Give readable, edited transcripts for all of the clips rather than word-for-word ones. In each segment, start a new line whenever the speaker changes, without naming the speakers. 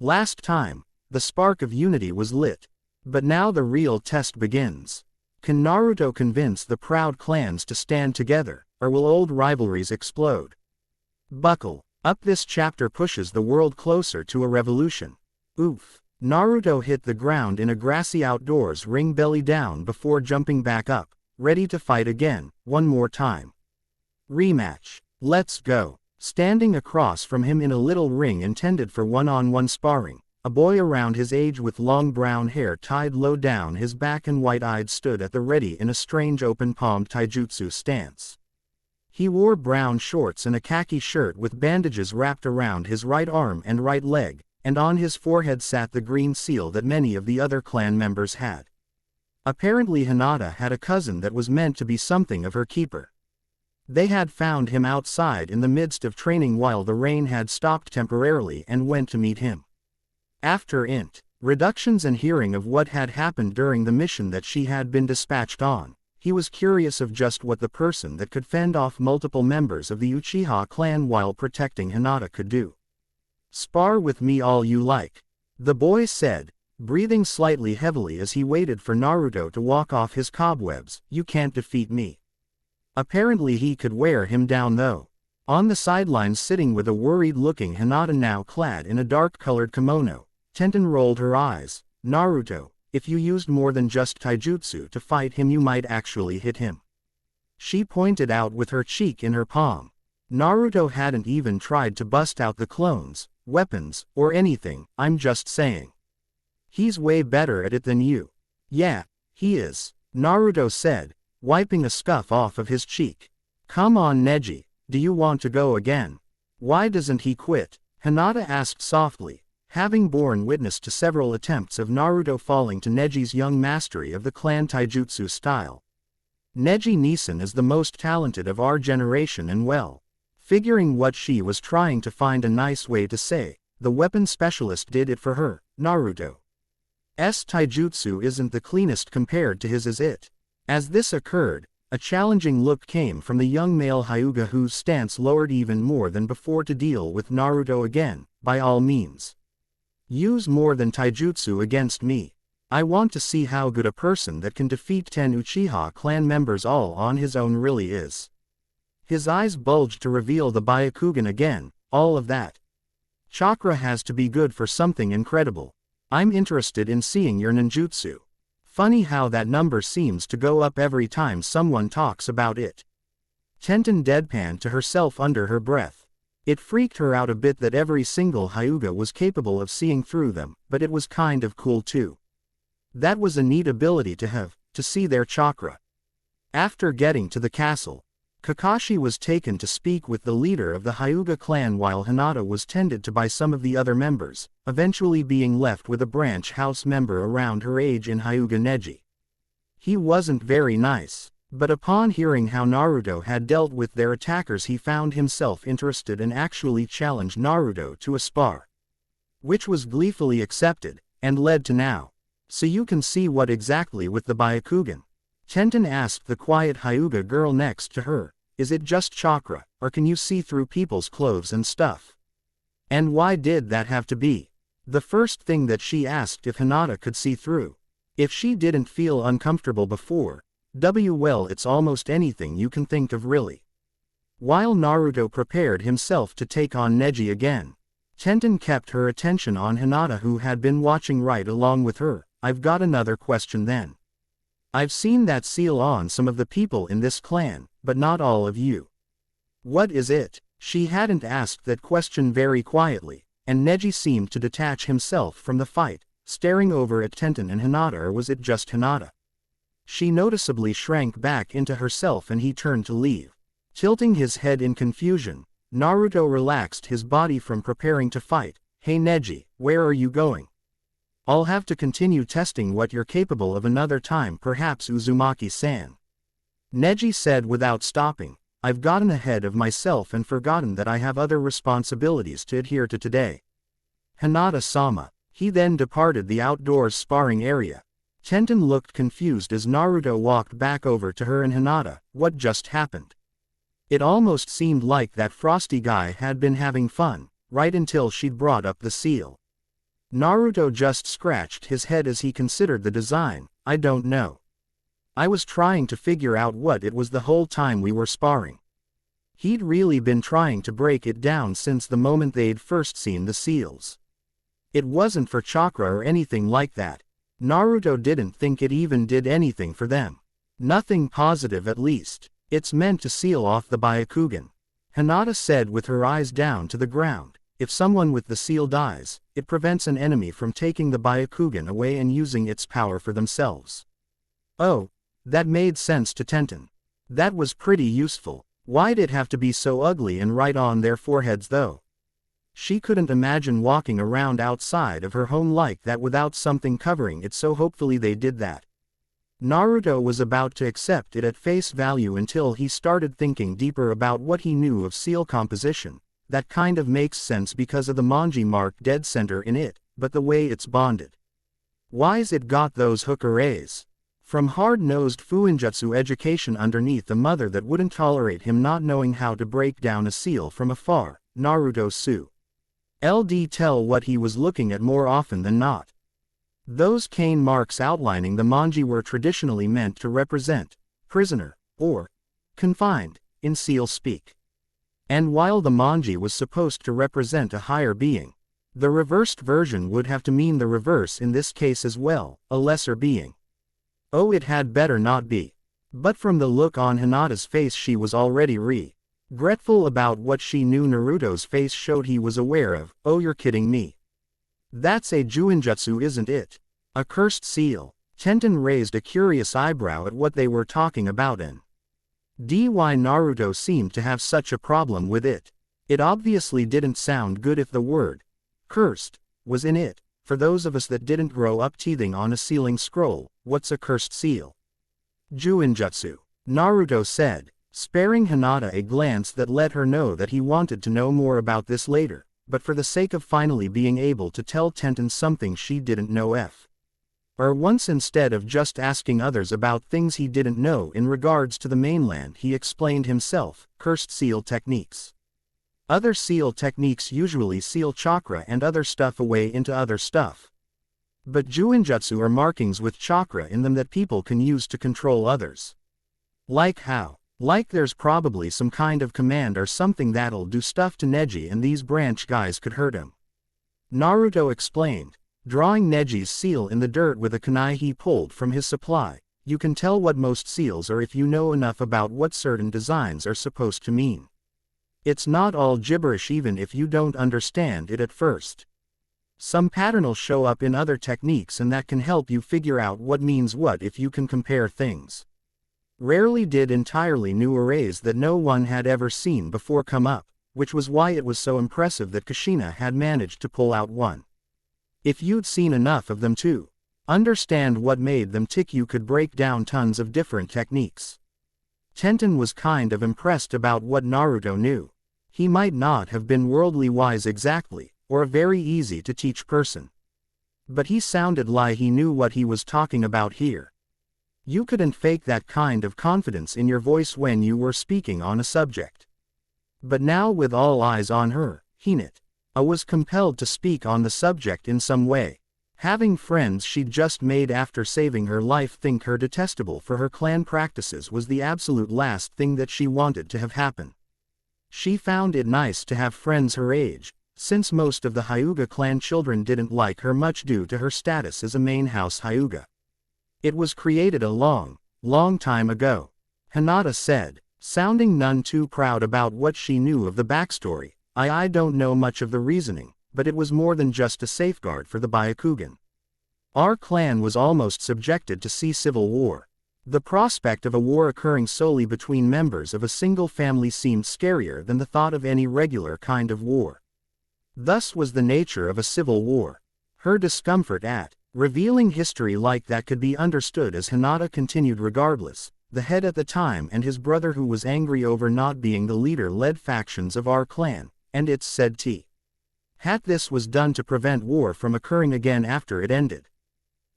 Last time, the spark of unity was lit. But now the real test begins. Can Naruto convince the proud clans to stand together, or will old rivalries explode? Buckle up, this chapter pushes the world closer to a revolution. Oof. Naruto hit the ground in a grassy outdoors ring belly down before jumping back up, ready to fight again, one more time. Rematch. Let's go. Standing across from him in a little ring intended for one-on-one sparring, a boy around his age with long brown hair tied low down his back and wide-eyed stood at the ready in a strange open-palmed taijutsu stance. He wore brown shorts and a khaki shirt with bandages wrapped around his right arm and right leg, and on his forehead sat the green seal that many of the other clan members had. Apparently Hinata had a cousin that was meant to be something of her keeper. They had found him outside in the midst of training while the rain had stopped temporarily and went to meet him. After reductions and hearing of what had happened during the mission that she had been dispatched on, he was curious of just what the person that could fend off multiple members of the Uchiha clan while protecting Hinata could do. "Spar with me all you like," the boy said, breathing slightly heavily as he waited for Naruto to walk off his cobwebs. "You can't defeat me." Apparently he could wear him down though. On the sidelines sitting with a worried-looking Hinata now clad in a dark-colored kimono, Tenten rolled her eyes. "Naruto, if you used more than just taijutsu to fight him you might actually hit him," she pointed out with her cheek in her palm. Naruto hadn't even tried to bust out the clones, weapons, or anything. "I'm just saying. He's way better at it than you." "Yeah, he is," Naruto said, wiping a scuff off of his cheek. "Come on Neji, do you want to go again? Why doesn't he quit?" Hinata asked softly, having borne witness to several attempts of Naruto falling to Neji's young mastery of the clan taijutsu style. Neji Nisan is the most talented of our generation and well. Figuring what she was trying to find a nice way to say, the weapon specialist did it for her. Naruto's taijutsu isn't the cleanest compared to his, is it? As this occurred, a challenging look came from the young male Hyuga whose stance lowered even more than before to deal with Naruto again. "By all means. Use more than taijutsu against me. I want to see how good a person that can defeat 10 Uchiha clan members all on his own really is." His eyes bulged to reveal the Byakugan again. "All of that chakra has to be good for something incredible. I'm interested in seeing your ninjutsu. Funny how that number seems to go up every time someone talks about it." Tenten deadpanned to herself under her breath. It freaked her out a bit that every single Hyuga was capable of seeing through them, but it was kind of cool too. That was a neat ability to have, to see their chakra. After getting to the castle, Kakashi was taken to speak with the leader of the Hyuga clan while Hinata was tended to by some of the other members, eventually being left with a branch house member around her age in Hyuga Neji. He wasn't very nice, but upon hearing how Naruto had dealt with their attackers he found himself interested and actually challenged Naruto to a spar. Which was gleefully accepted, and led to now. "So you can see what exactly with the Byakugan?" Tenten asked the quiet Hyuga girl next to her. "Is it just chakra, or can you see through people's clothes and stuff?" And why did that have to be the first thing that she asked if Hinata could see through? If she didn't feel uncomfortable before, well, it's almost anything you can think of really. While Naruto prepared himself to take on Neji again, Tenten kept her attention on Hinata who had been watching right along with her. "I've got another question then. I've seen that seal on some of the people in this clan, but not all of you. What is it?" She hadn't asked that question very quietly, and Neji seemed to detach himself from the fight, staring over at Tenten and Hinata. Or was it just Hinata? She noticeably shrank back into herself and he turned to leave. Tilting his head in confusion, Naruto relaxed his body from preparing to fight. "Hey Neji, where are you going?" "I'll have to continue testing what you're capable of another time, perhaps Uzumaki-san," Neji said without stopping. "I've gotten ahead of myself and forgotten that I have other responsibilities to adhere to today." "Hinata-sama." He then departed the outdoors sparring area. Tenten looked confused as Naruto walked back over to her and Hinata. What just happened? It almost seemed like that frosty guy had been having fun, right until she'd brought up the seal. Naruto just scratched his head as he considered the design. I don't know. I was trying to figure out what it was the whole time we were sparring. He'd really been trying to break it down since the moment they'd first seen the seals. It wasn't for chakra or anything like that. Naruto didn't think it even did anything for them. Nothing positive at least. It's meant to seal off the Byakugan. Hinata said with her eyes down to the ground. If someone with the seal dies, it prevents an enemy from taking the Byakugan away and using its power for themselves. Oh, that made sense to Tenten. That was pretty useful. Why'd it have to be so ugly and right on their foreheads though? She couldn't imagine walking around outside of her home like that without something covering it, so hopefully they did that. Naruto was about to accept it at face value until he started thinking deeper about what he knew of seal composition. That kind of makes sense because of the manji mark dead center in it, but the way it's bonded. Why's it got those hook arrays? From hard-nosed fuinjutsu education underneath the mother that wouldn't tolerate him not knowing how to break down a seal from afar, Naruto Su. LD tell what he was looking at more often than not. Those cane marks outlining the manji were traditionally meant to represent prisoner, or confined, in seal speak. And while the manji was supposed to represent a higher being, the reversed version would have to mean the reverse in this case as well, a lesser being. Oh, it had better not be. But from the look on Hinata's face she was already regretful about what she knew Naruto's face showed he was aware of. Oh, you're kidding me. That's a Juinjutsu, isn't it? A cursed seal. Tenten raised a curious eyebrow at what they were talking about and why Naruto seemed to have such a problem with it. It obviously didn't sound good if the word cursed was in it. For those of us that didn't grow up teething on a sealing scroll, what's a cursed seal? Juinjutsu, Naruto said, sparing Hinata a glance that let her know that he wanted to know more about this later, but for the sake of finally being able to tell Tenten something she didn't know or once instead of just asking others about things he didn't know in regards to the mainland, he explained himself, cursed seal techniques. Other seal techniques usually seal chakra and other stuff away into other stuff. But Juinjutsu are markings with chakra in them that people can use to control others. Like how? Like there's probably some kind of command or something that'll do stuff to Neji and these branch guys could hurt him. Naruto explained, drawing Neji's seal in the dirt with a kunai he pulled from his supply. You can tell what most seals are if you know enough about what certain designs are supposed to mean. It's not all gibberish even if you don't understand it at first. Some pattern'll show up in other techniques and that can help you figure out what means what if you can compare things. Rarely did entirely new arrays that no one had ever seen before come up, which was why it was so impressive that Kushina had managed to pull out one. If you'd seen enough of them to understand what made them tick, you could break down tons of different techniques. Tenten was kind of impressed about what Naruto knew. He might not have been worldly wise exactly, or a very easy to teach person. But he sounded like he knew what he was talking about here. You couldn't fake that kind of confidence in your voice when you were speaking on a subject. But now with all eyes on her, Hinata was compelled to speak on the subject in some way. Having friends she'd just made after saving her life think her detestable for her clan practices was the absolute last thing that she wanted to have happen. She found it nice to have friends her age, since most of the Hyuga clan children didn't like her much due to her status as a main house Hyuga. It was created a long time ago, Hinata said, sounding none too proud about what she knew of the backstory. I don't know much of the reasoning, but it was more than just a safeguard for the Byakugan. Our clan was almost subjected to civil war. The prospect of a war occurring solely between members of a single family seemed scarier than the thought of any regular kind of war. Thus was the nature of a civil war. Her discomfort at revealing history like that could be understood as Hinata continued regardless. The head at the time and his brother who was angry over not being the leader led factions of our clan, and it's said this was done to prevent war from occurring again after it ended.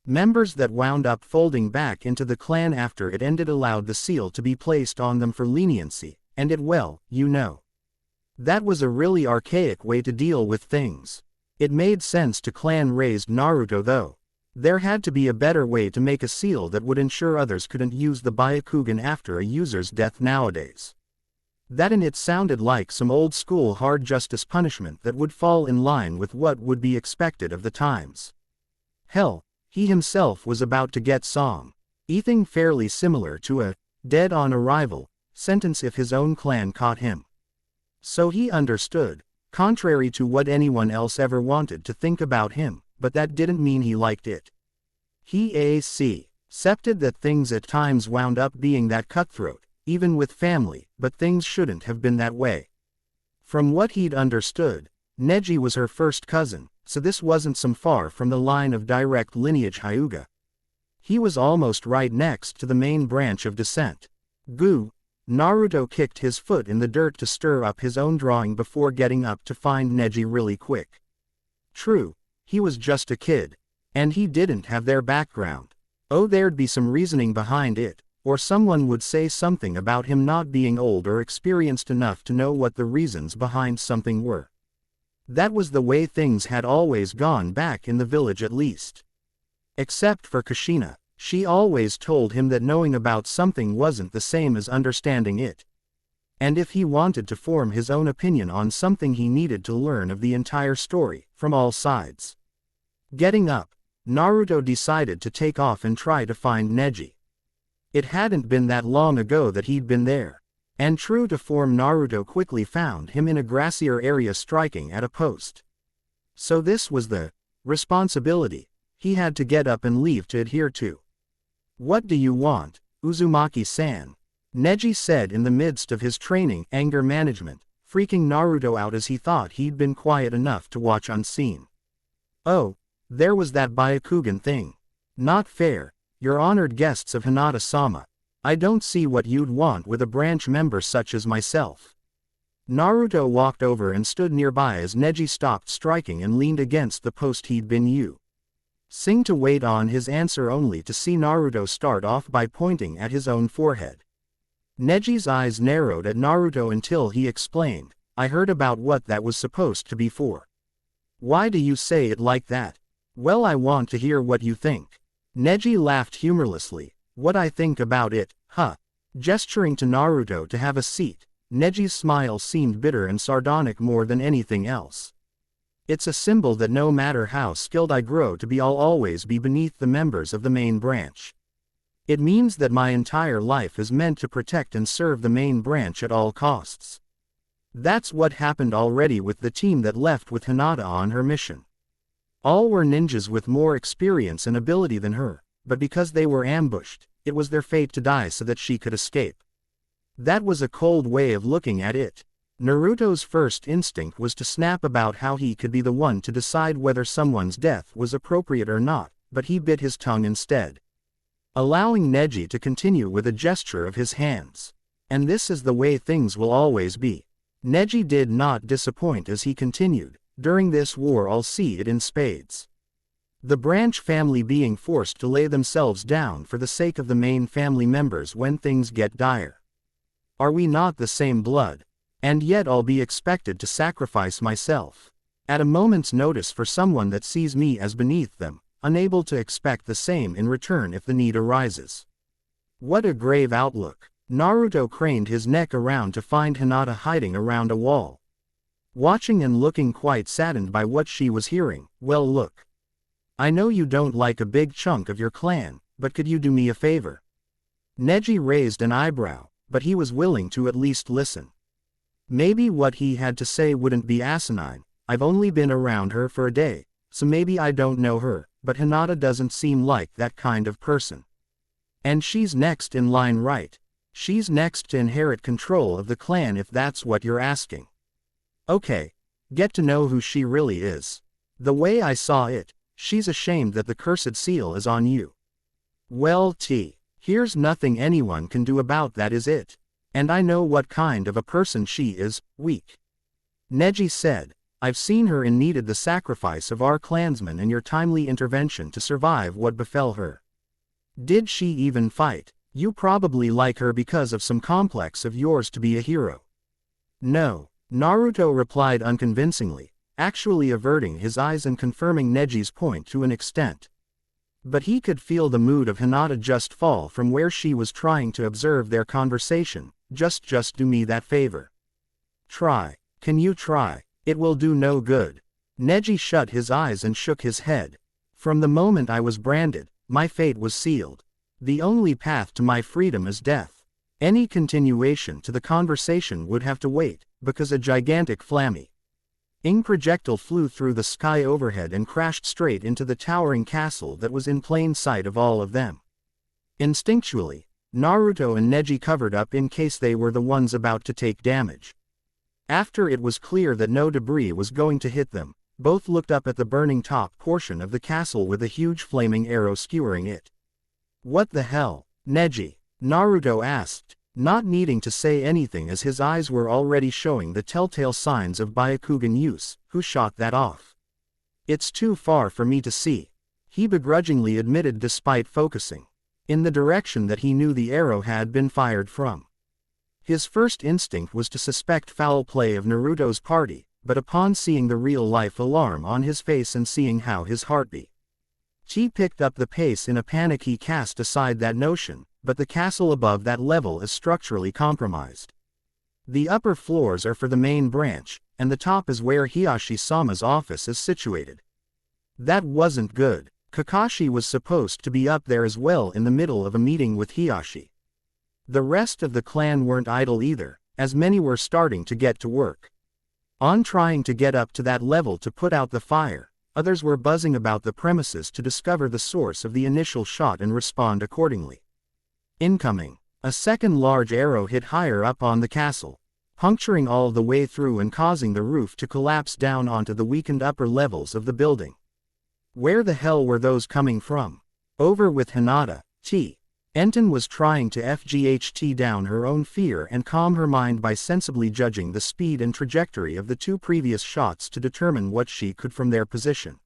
Members that wound up folding back into the clan after it ended allowed the seal to be placed on them for leniency, and that was a really archaic way to deal with things. It made sense to clan-raised Naruto though. There had to be a better way to make a seal that would ensure others couldn't use the Byakugan after a user's death nowadays. That in it sounded like some old-school hard justice punishment that would fall in line with what would be expected of the times. Hell, he himself was about to get something fairly similar to a dead-on arrival sentence if his own clan caught him. So he understood, contrary to what anyone else ever wanted to think about him, but that didn't mean he liked it. He accepted that things at times wound up being that cutthroat, even with family, but things shouldn't have been that way. From what he'd understood, Neji was her first cousin, so this wasn't some far from the line of direct lineage Hyuga. He was almost right next to the main branch of descent. Goo. Naruto kicked his foot in the dirt to stir up his own drawing before getting up to find Neji really quick. True, he was just a kid, and he didn't have their background. Oh, there'd be some reasoning behind it, or someone would say something about him not being old or experienced enough to know what the reasons behind something were. That was the way things had always gone back in the village at least. Except for Kushina, she always told him that knowing about something wasn't the same as understanding it. And if he wanted to form his own opinion on something, he needed to learn of the entire story, from all sides. Getting up, Naruto decided to take off and try to find Neji. It hadn't been that long ago that he'd been there, and true to form, Naruto quickly found him in a grassier area striking at a post. So this was the responsibility he had to get up and leave to adhere to. "What do you want, Uzumaki-san?" Neji said in the midst of his training anger management, freaking Naruto out as he thought he'd been quiet enough to watch unseen. "Oh, there was that Byakugan thing. Not fair, you're honored guests of Hinata-sama. I don't see what you'd want with a branch member such as myself." Naruto walked over and stood nearby as Neji stopped striking and leaned against the post he'd been using to wait on his answer, only to see Naruto start off by pointing at his own forehead. Neji's eyes narrowed at Naruto until he explained, "I heard about what that was supposed to be for." "Why do you say it like that?" "Well, I want to hear what you think." Neji laughed humorlessly. "What I think about it, huh?" Gesturing to Naruto to have a seat, Neji's smile seemed bitter and sardonic more than anything else. "It's a symbol that no matter how skilled I grow to be, I'll always be beneath the members of the main branch. It means that my entire life is meant to protect and serve the main branch at all costs." That's what happened already with the team that left with Hinata on her mission. All were ninjas with more experience and ability than her, but because they were ambushed, it was their fate to die so that she could escape. That was a cold way of looking at it. Naruto's first instinct was to snap about how he could be the one to decide whether someone's death was appropriate or not, but he bit his tongue instead, allowing Neji to continue with a gesture of his hands. "And this is the way things will always be." Neji did not disappoint as he continued, "During this war I'll see it in spades. The branch family being forced to lay themselves down for the sake of the main family members when things get dire. Are we not the same blood? And yet I'll be expected to sacrifice myself at a moment's notice for someone that sees me as beneath them, unable to expect the same in return if the need arises." What a grave outlook. Naruto craned his neck around to find Hinata hiding around a wall, watching and looking quite saddened by what she was hearing. "Well, look. I know you don't like a big chunk of your clan, but could you do me a favor?" Neji raised an eyebrow, but he was willing to at least listen. Maybe what he had to say wouldn't be asinine. "I've only been around her for a day, so maybe I don't know her, but Hinata doesn't seem like that kind of person. And she's next in line, right? She's next to inherit control of the clan if that's what you're asking. Okay, get to know who she really is. The way I saw it, she's ashamed that the cursed seal is on you." "Well, here's nothing anyone can do about that, is it? And I know what kind of a person she is, weak." Neji said, "I've seen her and needed the sacrifice of our clansmen and your timely intervention to survive what befell her. Did she even fight? You probably like her because of some complex of yours to be a hero." "No," Naruto replied unconvincingly, actually averting his eyes and confirming Neji's point to an extent. But he could feel the mood of Hinata just fall from where she was trying to observe their conversation. Just do me that favor. Try. Can you try? It will do no good. Neji shut his eyes and shook his head. From the moment I was branded, my fate was sealed. The only path to my freedom is death. Any continuation to the conversation would have to wait, because a gigantic flammy projectile flew through the sky overhead and crashed straight into the towering castle that was in plain sight of all of them. Instinctually, Naruto and Neji covered up in case they were the ones about to take damage. After it was clear that no debris was going to hit them, both looked up at the burning top portion of the castle with a huge flaming arrow skewering it. What the hell, Neji? Naruto asked, not needing to say anything as his eyes were already showing the telltale signs of Byakugan use. Who shot that off? It's too far for me to see, he begrudgingly admitted despite focusing in the direction that he knew the arrow had been fired from. His first instinct was to suspect foul play of Naruto's party, but upon seeing the real-life alarm on his face and seeing how his heart beat, he picked up the pace. In a panic he cast aside that notion, but the castle above that level is structurally compromised. The upper floors are for the main branch, and the top is where Hiyashi-sama's office is situated. That wasn't good. Kakashi was supposed to be up there as well in the middle of a meeting with Hiyashi. The rest of the clan weren't idle either, as many were starting to get to work on trying to get up to that level to put out the fire. Others were buzzing about the premises to discover the source of the initial shot and respond accordingly. Incoming. A second large arrow hit higher up on the castle, puncturing all the way through and causing the roof to collapse down onto the weakened upper levels of the building. Where the hell were those coming from? Over with Hinata. Enten was trying to FGHT down her own fear and calm her mind by sensibly judging the speed and trajectory of the two previous shots to determine what she could from their position.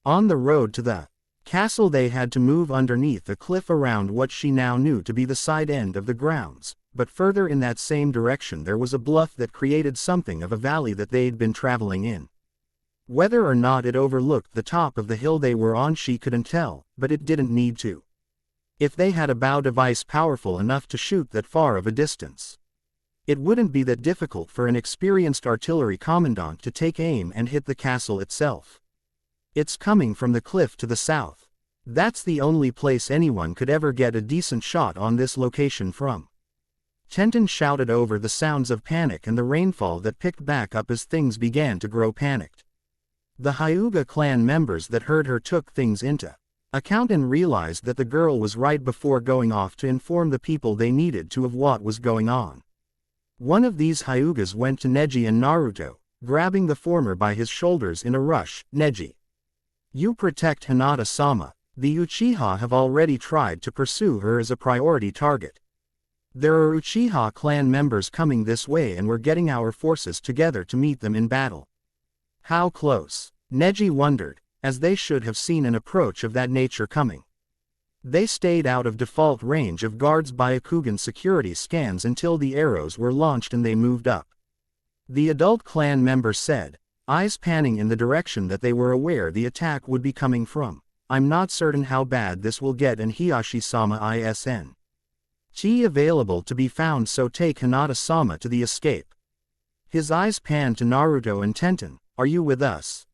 On the road to the castle they had to move underneath a cliff around what she now knew to be the side end of the grounds, but further in that same direction there was a bluff that created something of a valley that they'd been traveling in. Whether or not it overlooked the top of the hill they were on she couldn't tell, but it didn't need to. If they had a bow device powerful enough to shoot that far of a distance, it wouldn't be that difficult for an experienced artillery commandant to take aim and hit the castle itself. It's coming from the cliff to the south. That's the only place anyone could ever get a decent shot on this location from. Tenten shouted over the sounds of panic and the rainfall that picked back up as things began to grow panicked. The Hyuga clan members that heard her took things into account and realized that the girl was right before going off to inform the people they needed to of what was going on. One of these Hyugas went to Neji and Naruto, grabbing the former by his shoulders in a rush. Neji, you protect Hinata-sama. The Uchiha have already tried to pursue her as a priority target. There are Uchiha clan members coming this way and we're getting our forces together to meet them in battle. How close? Neji wondered, as they should have seen an approach of that nature coming. They stayed out of default range of guards' Byakugan security scans until the arrows were launched and they moved up. The adult clan member said, eyes panning in the direction that they were aware the attack would be coming from. I'm not certain how bad this will get and Hiyashi-sama isn. Chi available to be found, so take Hinata-sama to the escape. His eyes panned to Naruto and Tenten. Are you with us?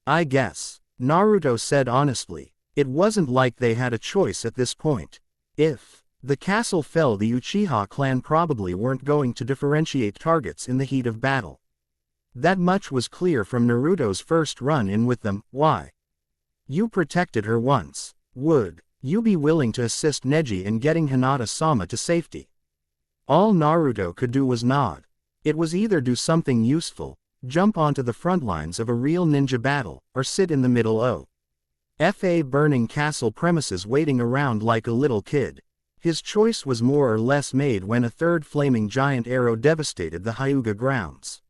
I guess, Naruto said honestly. It wasn't like they had a choice at this point. If the castle fell, the Uchiha clan probably weren't going to differentiate targets in the heat of battle. That much was clear from Naruto's first run-in with them. Why? You protected her once. Would you be willing to assist Neji in getting Hinata-sama to safety? All Naruto could do was nod. It was either do something useful, jump onto the front lines of a real ninja battle, or sit in the middle of a burning castle premises waiting around like a little kid. His choice was more or less made when a third flaming giant arrow devastated the Hyuga grounds.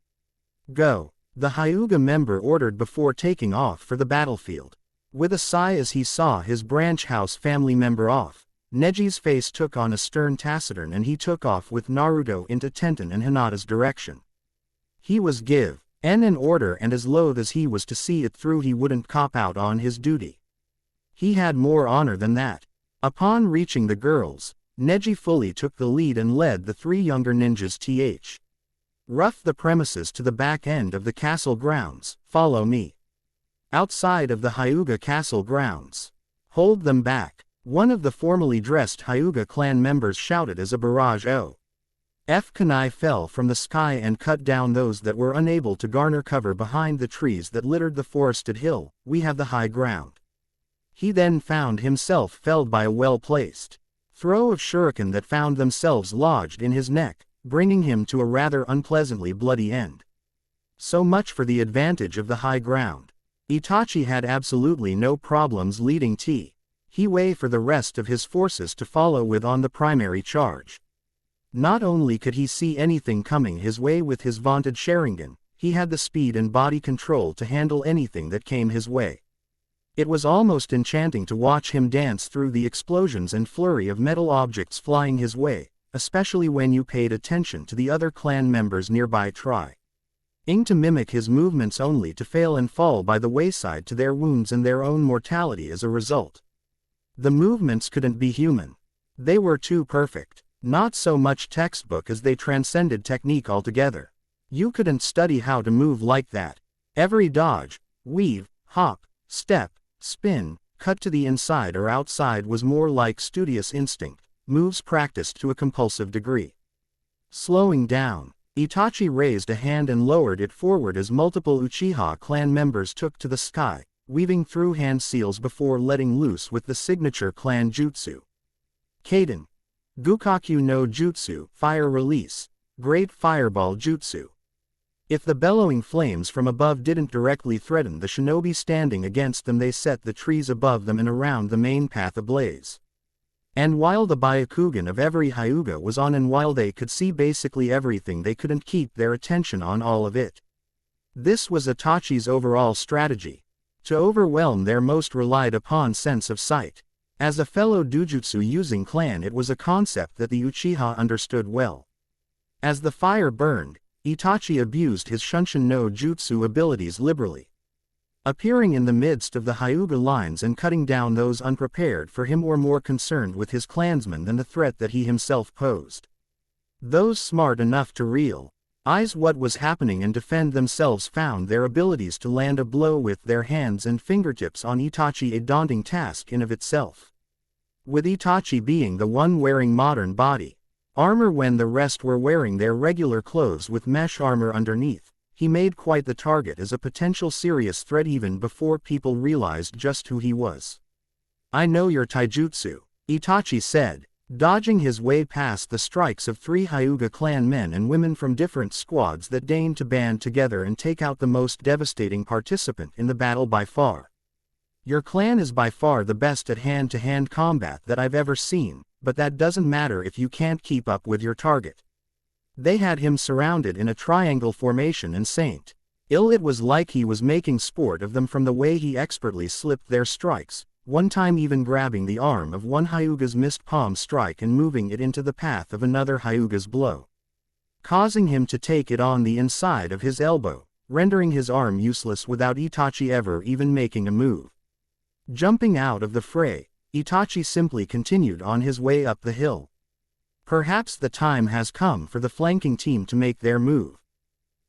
Go, the Hyuga member ordered before taking off for the battlefield. With a sigh as he saw his branch house family member off, Neji's face took on a stern taciturn and he took off with Naruto into Tenten and Hinata's direction. He was give In order, and as loath as he was to see it through, he wouldn't cop out on his duty. He had more honor than that. Upon reaching the girls, Neji fully took the lead and led the three younger ninjas rough the premises to the back end of the castle grounds. Follow me. Outside of the Hyuga castle grounds. Hold them back. One of the formally dressed Hyuga clan members shouted as a barrage of kunai fell from the sky and cut down those that were unable to garner cover behind the trees that littered the forested hill. We have the high ground. He then found himself felled by a well-placed throw of shuriken that found themselves lodged in his neck, bringing him to a rather unpleasantly bloody end. So much for the advantage of the high ground. Itachi had absolutely no problems leading He for the rest of his forces to follow with on the primary charge. Not only could he see anything coming his way with his vaunted Sharingan, he had the speed and body control to handle anything that came his way. It was almost enchanting to watch him dance through the explosions and flurry of metal objects flying his way, especially when you paid attention to the other clan members nearby trying to mimic his movements only to fail and fall by the wayside to their wounds and their own mortality as a result. The movements couldn't be human. They were too perfect. Not so much textbook as they transcended technique altogether. You couldn't study how to move like that. Every dodge, weave, hop, step, spin, cut to the inside or outside was more like studious instinct, moves practiced to a compulsive degree. Slowing down, Itachi raised a hand and lowered it forward as multiple Uchiha clan members took to the sky, weaving through hand seals before letting loose with the signature clan jutsu. Kaden. Gukaku no Jutsu, Fire Release, Great Fireball Jutsu. If the bellowing flames from above didn't directly threaten the shinobi standing against them, they set the trees above them and around the main path ablaze. And while the Byakugan of every Hyuga was on and while they could see basically everything, they couldn't keep their attention on all of it. This was Itachi's overall strategy. To overwhelm their most relied upon sense of sight. As a fellow Dujutsu-using clan, it was a concept that the Uchiha understood well. As the fire burned, Itachi abused his Shunshin no Jutsu abilities liberally. Appearing in the midst of the Hyuga lines and cutting down those unprepared for him or more concerned with his clansmen than the threat that he himself posed. Those smart enough to realize what was happening and defend themselves found their abilities to land a blow with their hands and fingertips on Itachi a daunting task in of itself. With Itachi being the one wearing modern body armor when the rest were wearing their regular clothes with mesh armor underneath, he made quite the target as a potential serious threat even before people realized just who he was. "I know your taijutsu," Itachi said, dodging his way past the strikes of three Hyuga clan men and women from different squads that deigned to band together and take out the most devastating participant in the battle by far. "Your clan is by far the best at hand-to-hand combat that I've ever seen, but that doesn't matter if you can't keep up with your target." They had him surrounded in a triangle formation and it was like he was making sport of them from the way he expertly slipped their strikes, one time even grabbing the arm of one Hyuga's missed palm strike and moving it into the path of another Hyuga's blow, causing him to take it on the inside of his elbow, rendering his arm useless without Itachi ever even making a move. Jumping out of the fray, Itachi simply continued on his way up the hill. Perhaps the time has come for the flanking team to make their move.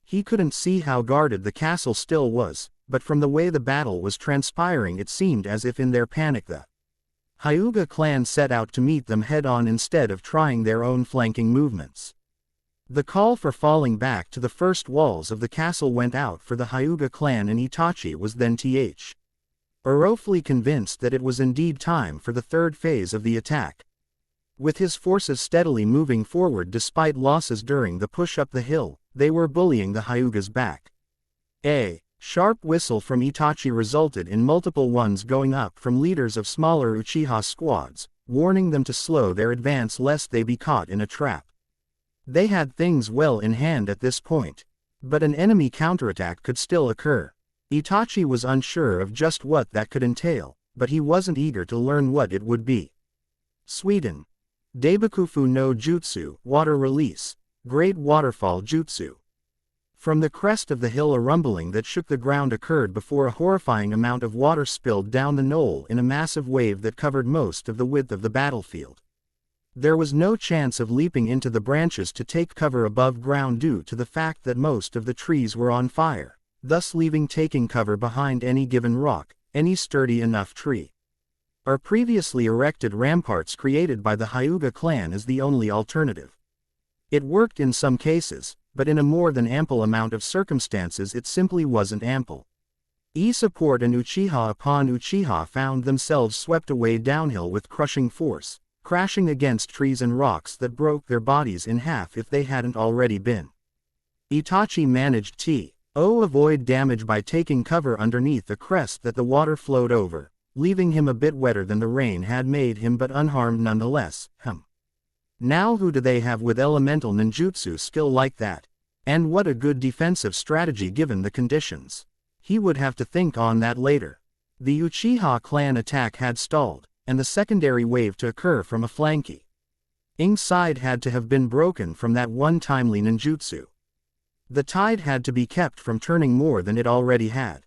He couldn't see how guarded the castle still was, but from the way the battle was transpiring it seemed as if in their panic the Hyuga clan set out to meet them head-on instead of trying their own flanking movements. The call for falling back to the first walls of the castle went out for the Hyuga clan, and Itachi was then thoroughly convinced that it was indeed time for the third phase of the attack. With his forces steadily moving forward despite losses during the push up the hill, they were bullying the Hyugas back. A sharp whistle from Itachi resulted in multiple ones going up from leaders of smaller Uchiha squads, warning them to slow their advance lest they be caught in a trap. They had things well in hand at this point, but an enemy counterattack could still occur. Itachi was unsure of just what that could entail, but he wasn't eager to learn what it would be. Sweden. Daibakufu no Jutsu, Water Release, Great Waterfall Jutsu. From the crest of the hill a rumbling that shook the ground occurred before a horrifying amount of water spilled down the knoll in a massive wave that covered most of the width of the battlefield. There was no chance of leaping into the branches to take cover above ground due to the fact that most of the trees were on fire, thus leaving taking cover behind any given rock, any sturdy enough tree. Or previously erected ramparts created by the Hyuga clan as the only alternative. It worked in some cases, but in a more than ample amount of circumstances it simply wasn't ample. Support and Uchiha upon Uchiha found themselves swept away downhill with crushing force, crashing against trees and rocks that broke their bodies in half if they hadn't already been. Itachi managed to avoid damage by taking cover underneath the crest that the water flowed over, leaving him a bit wetter than the rain had made him but unharmed nonetheless. Now who do they have with elemental ninjutsu skill like that? And what a good defensive strategy given the conditions. He would have to think on that later. The Uchiha clan attack had stalled, and the secondary wave to occur from a flanky side had to have been broken from that one timely ninjutsu. The tide had to be kept from turning more than it already had.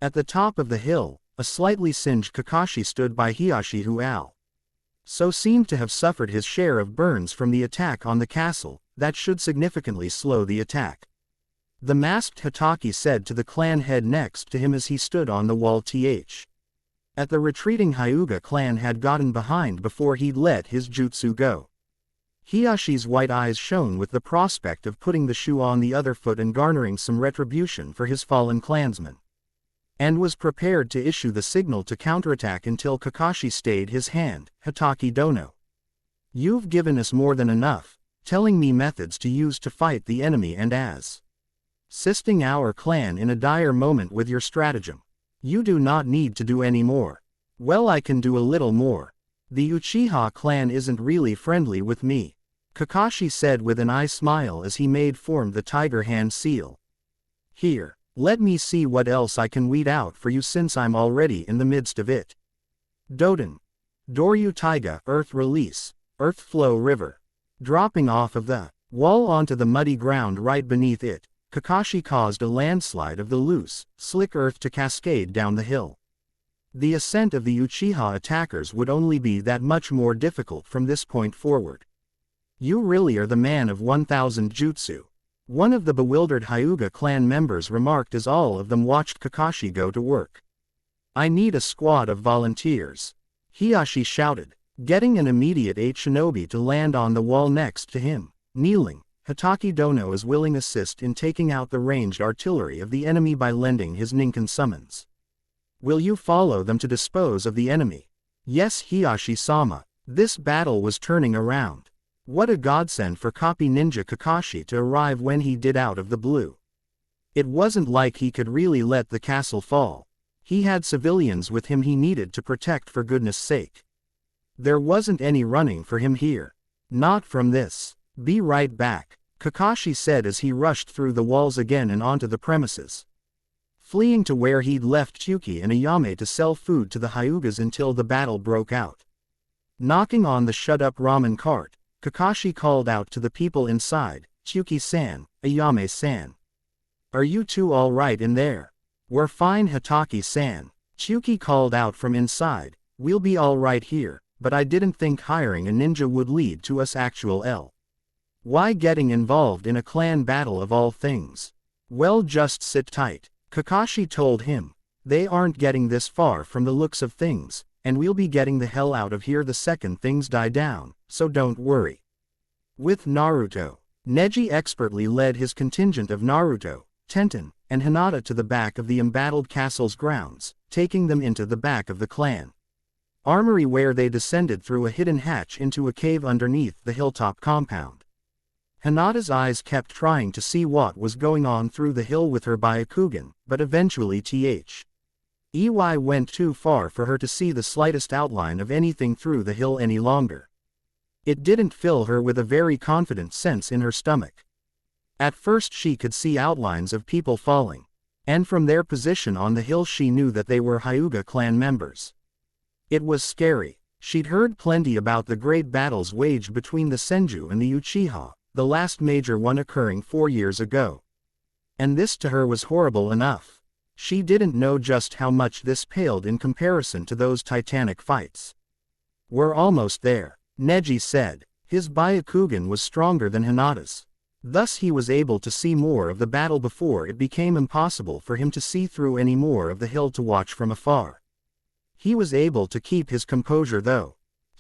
At the top of the hill, a slightly singed Kakashi stood by Hiashi who so seemed to have suffered his share of burns from the attack on the castle, that should significantly slow the attack. The masked Hatake said to the clan head next to him as he stood on the wall. At the retreating Hyuga clan had gotten behind before he'd let his jutsu go. Hiashi's white eyes shone with the prospect of putting the shoe on the other foot and garnering some retribution for his fallen clansman. And was prepared to issue the signal to counterattack until Kakashi stayed his hand. Hatake Dono. You've given us more than enough, telling me methods to use to fight the enemy and assisting our clan in a dire moment with your stratagem. You do not need to do any more. Well, I can do a little more. The Uchiha clan isn't really friendly with me, Kakashi said with an eye smile as he made form the tiger hand seal. Here. Let me see what else I can weed out for you since I'm already in the midst of it. Doden. Doryu Taiga, Earth Release, Earth Flow River. Dropping off of the wall onto the muddy ground right beneath it, Kakashi caused a landslide of the loose, slick earth to cascade down the hill. The ascent of the Uchiha attackers would only be that much more difficult from this point forward. You really are the man of 1,000 jutsu. One of the bewildered Hyuga clan members remarked as all of them watched Kakashi go to work. I need a squad of volunteers, Hiashi shouted, getting an immediate 8 shinobi to land on the wall next to him. Kneeling, Hatake Dono is willing assist in taking out the ranged artillery of the enemy by lending his Ninken summons. Will you follow them to dispose of the enemy? Yes, Hiashi-sama. This battle was turning around. What a godsend for copy ninja Kakashi to arrive when he did out of the blue. It wasn't like he could really let the castle fall. He had civilians with him he needed to protect for goodness sake. There wasn't any running for him here. Not from this. Be right back, Kakashi said as he rushed through the walls again and onto the premises. Fleeing to where he'd left Chuki and Ayame to sell food to the Hyugas until the battle broke out. Knocking on the shut-up ramen cart, Kakashi called out to the people inside, Chuki-san, Ayame-san. Are you two all right in there? We're fine, Hatake-san. Chuki called out from inside, we'll be all right here, but I didn't think hiring a ninja would lead to us actual Why getting involved in a clan battle of all things? Well, just sit tight, Kakashi told him. They aren't getting this far from the looks of things, and we'll be getting the hell out of here the second things die down, so don't worry. With Naruto, Neji expertly led his contingent of Naruto, Tenten, and Hinata to the back of the embattled castle's grounds, taking them into the back of the clan armory where they descended through a hidden hatch into a cave underneath the hilltop compound. Hinata's eyes kept trying to see what was going on through the hill with her Byakugan, but eventually EY went too far for her to see the slightest outline of anything through the hill any longer. It didn't fill her with a very confident sense in her stomach. At first she could see outlines of people falling, and from their position on the hill she knew that they were Hyuga clan members. It was scary. She'd heard plenty about the great battles waged between the Senju and the Uchiha, the last major one occurring 4 years ago. And this to her was horrible enough. She didn't know just how much this paled in comparison to those titanic fights. "We're almost there," Neji said. His Byakugan was stronger than Hinata's. Thus he was able to see more of the battle before it became impossible for him to see through any more of the hill to watch from afar. He was able to keep his composure though.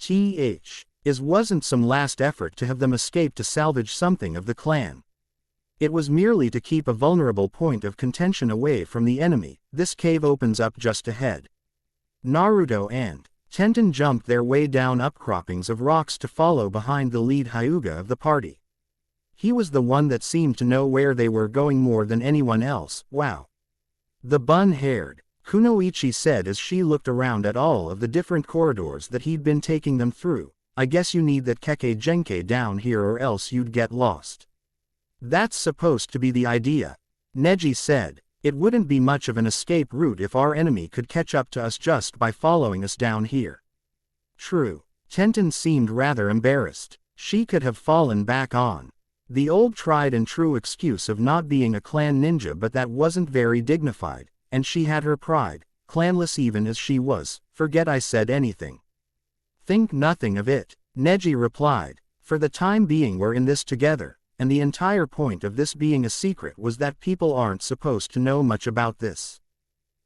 It wasn't some last effort to have them escape to salvage something of the clan. It was merely to keep a vulnerable point of contention away from the enemy. This cave opens up just ahead. Naruto and Tenten jumped their way down upcroppings of rocks to follow behind the lead Hyuga of the party. He was the one that seemed to know where they were going more than anyone else. "Wow." The bun-haired Kunoichi said as she looked around at all of the different corridors that he'd been taking them through. "I guess you need that Kekkei Genkai down here or else you'd get lost." "That's supposed to be the idea," Neji said. "It wouldn't be much of an escape route if our enemy could catch up to us just by following us down here." "True." Tenten seemed rather embarrassed. She could have fallen back on the old tried and true excuse of not being a clan ninja, but that wasn't very dignified, and she had her pride, clanless even as she was. "Forget I said anything." "Think nothing of it," Neji replied. "For the time being we're in this together, and the entire point of this being a secret was that people aren't supposed to know much about this."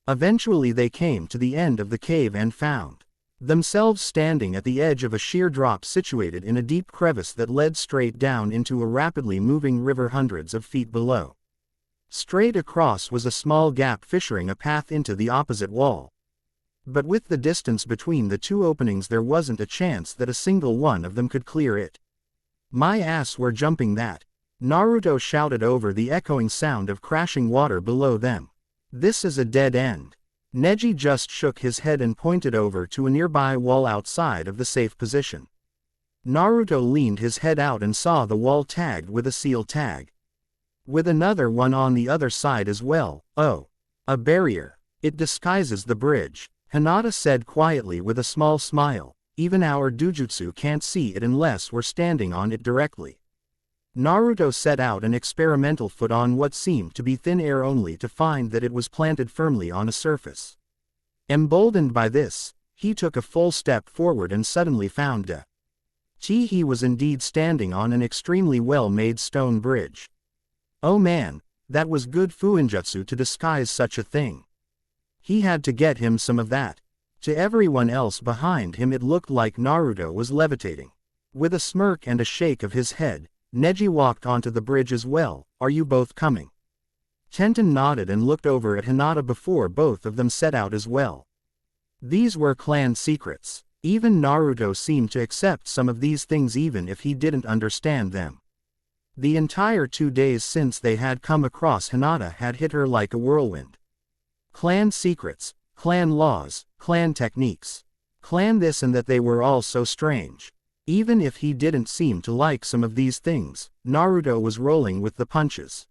Eventually they came to the end of the cave and found themselves standing at the edge of a sheer drop situated in a deep crevice that led straight down into a rapidly moving river hundreds of feet below. Straight across was a small gap fissuring a path into the opposite wall. But with the distance between the two openings there wasn't a chance that a single one of them could clear it. "My ass, we're jumping that," Naruto shouted over the echoing sound of crashing water below them. "This is a dead end." Neji just shook his head and pointed over to a nearby wall outside of the safe position. Naruto leaned his head out and saw the wall tagged with a seal tag, with another one on the other side as well. "Oh, a barrier. It disguises the bridge," Hinata said quietly with a small smile. "Even our Dujutsu can't see it unless we're standing on it directly." Naruto set out an experimental foot on what seemed to be thin air only to find that it was planted firmly on a surface. Emboldened by this, he took a full step forward and suddenly found he was indeed standing on an extremely well-made stone bridge. Oh man, that was good fuinjutsu to disguise such a thing. He had to get him some of that. To everyone else behind him it looked like Naruto was levitating. With a smirk and a shake of his head, Neji walked onto the bridge as well. "Are you both coming?" Tenten nodded and looked over at Hinata before both of them set out as well. These were clan secrets. Even Naruto seemed to accept some of these things even if he didn't understand them. The entire 2 days since they had come across Hinata had hit her like a whirlwind. Clan secrets, clan laws, clan techniques, clan this and that, they were all so strange. Even if he didn't seem to like some of these things, Naruto was rolling with the punches.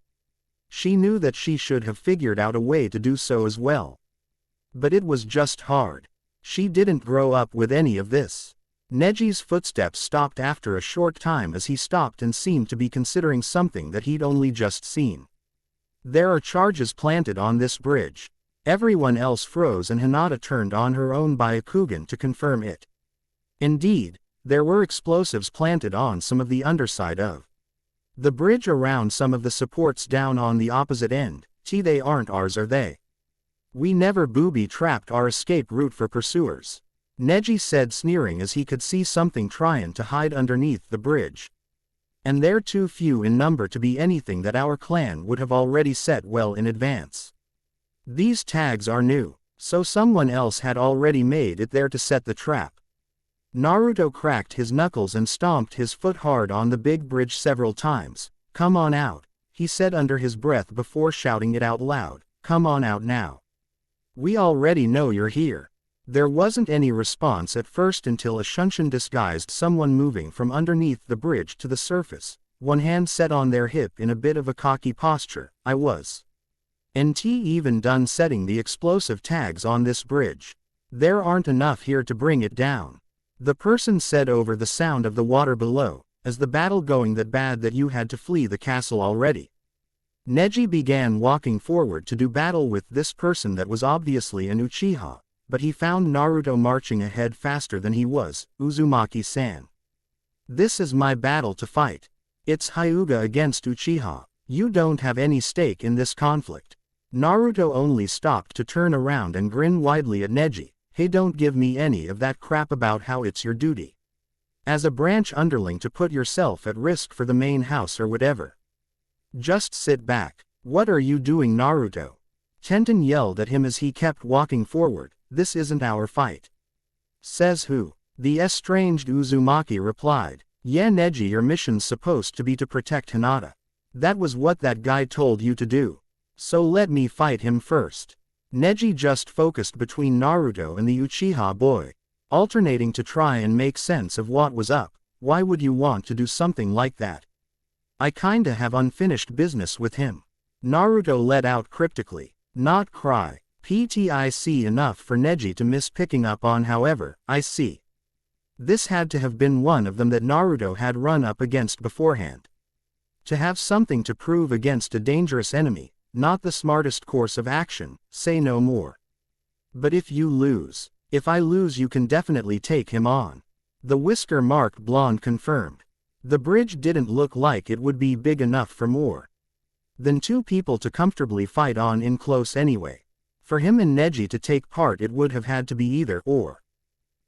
She knew that she should have figured out a way to do so as well. But it was just hard. She didn't grow up with any of this. Neji's footsteps stopped after a short time as he stopped and seemed to be considering something that he'd only just seen. "There are charges planted on this bridge." Everyone else froze and Hinata turned on her own Byakugan to confirm it. Indeed, there were explosives planted on some of the underside of the bridge around some of the supports down on the opposite end. They aren't ours, are they? We never booby-trapped our escape route for pursuers," Neji said, sneering as he could see something trying to hide underneath the bridge. "And they're too few in number to be anything that our clan would have already set well in advance. These tags are new, so someone else had already made it there to set the trap." Naruto cracked his knuckles and stomped his foot hard on the big bridge several times. "Come on out," he said under his breath before shouting it out loud. "Come on out now. We already know you're here." There wasn't any response at first until a Shunshin disguised someone moving from underneath the bridge to the surface, one hand set on their hip in a bit of a cocky posture. "I was even done setting the explosive tags on this bridge. There aren't enough here to bring it down," the person said over the sound of the water below. "Is the battle going that bad that you had to flee the castle already?" Neji began walking forward to do battle with this person that was obviously an Uchiha, but he found Naruto marching ahead faster than he was, Uzumaki-san. This is my battle to fight. It's Hyuga against Uchiha. You don't have any stake in this conflict. Naruto only stopped to turn around and grin widely at Neji. Hey, don't give me any of that crap about how it's your duty as a branch underling to put yourself at risk for the main house or whatever. Just sit back. What are you doing, Naruto? Tenten yelled at him as he kept walking forward. This isn't our fight. Says who? The estranged Uzumaki replied. Yeah, Neji, your mission's supposed to be to protect Hinata. That was what that guy told you to do. So let me fight him first. Neji just focused between Naruto and the Uchiha boy, alternating to try and make sense of what was up. Why would you want to do something like that? I kinda have unfinished business with him. Naruto let out cryptically. Not cry. PTIC enough for Neji to miss picking up on, however. I see. This had to have been one of them that Naruto had run up against beforehand. To have something to prove against a dangerous enemy, not the smartest course of action, say no more. But if you lose, if I lose, you can definitely take him on. The whisker-marked blonde confirmed. The bridge didn't look like it would be big enough for more than two people to comfortably fight on in close anyway. For him and Neji to take part, it would have had to be either or.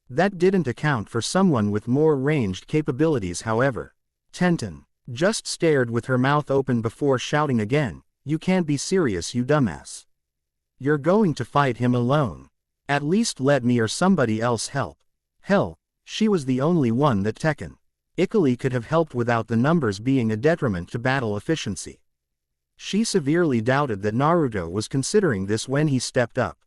That didn't account for someone with more ranged capabilities, however. Tenten just stared with her mouth open before shouting again, "You can't be serious, you dumbass. You're going to fight him alone. At least let me or somebody else help." Hell, she was the only one that Tekken Ikuli could have helped without the numbers being a detriment to battle efficiency. She severely doubted that Naruto was considering this when he stepped up.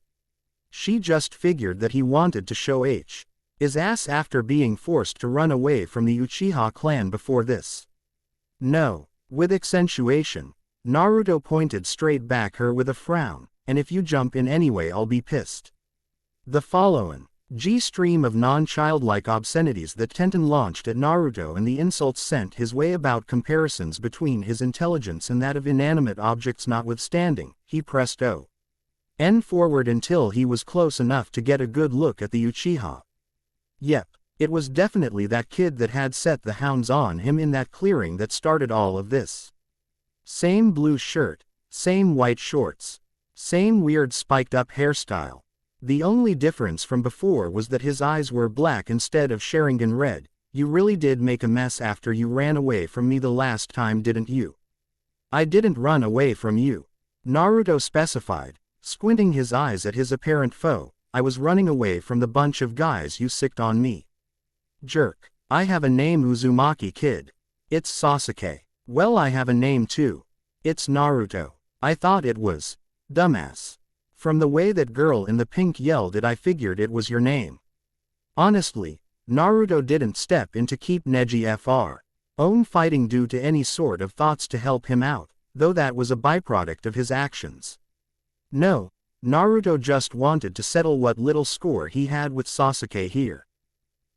She just figured that he wanted to show his ass after being forced to run away from the Uchiha clan before this. No. With accentuation, Naruto pointed straight back her with a frown, and if you jump in anyway, I'll be pissed. The following stream of non-childlike obscenities that Tenten launched at Naruto and the insults sent his way about comparisons between his intelligence and that of inanimate objects notwithstanding, he pressed on forward until he was close enough to get a good look at the Uchiha. Yep, it was definitely that kid that had set the hounds on him in that clearing that started all of this. Same blue shirt, same white shorts, same weird spiked-up hairstyle. The only difference from before was that his eyes were black instead of Sharingan red. You really did make a mess after you ran away from me the last time, didn't you? I didn't run away from you, Naruto specified, squinting his eyes at his apparent foe. I was running away from the bunch of guys you sicked on me. Jerk. I have a name, Uzumaki kid. It's Sasuke. Well, I have a name too. It's Naruto. I thought it was. Dumbass. From the way that girl in the pink yelled it, I figured it was your name. Honestly, Naruto didn't step in to keep Neji Fr. own fighting due to any sort of thoughts to help him out, though that was a byproduct of his actions. No, Naruto just wanted to settle what little score he had with Sasuke here.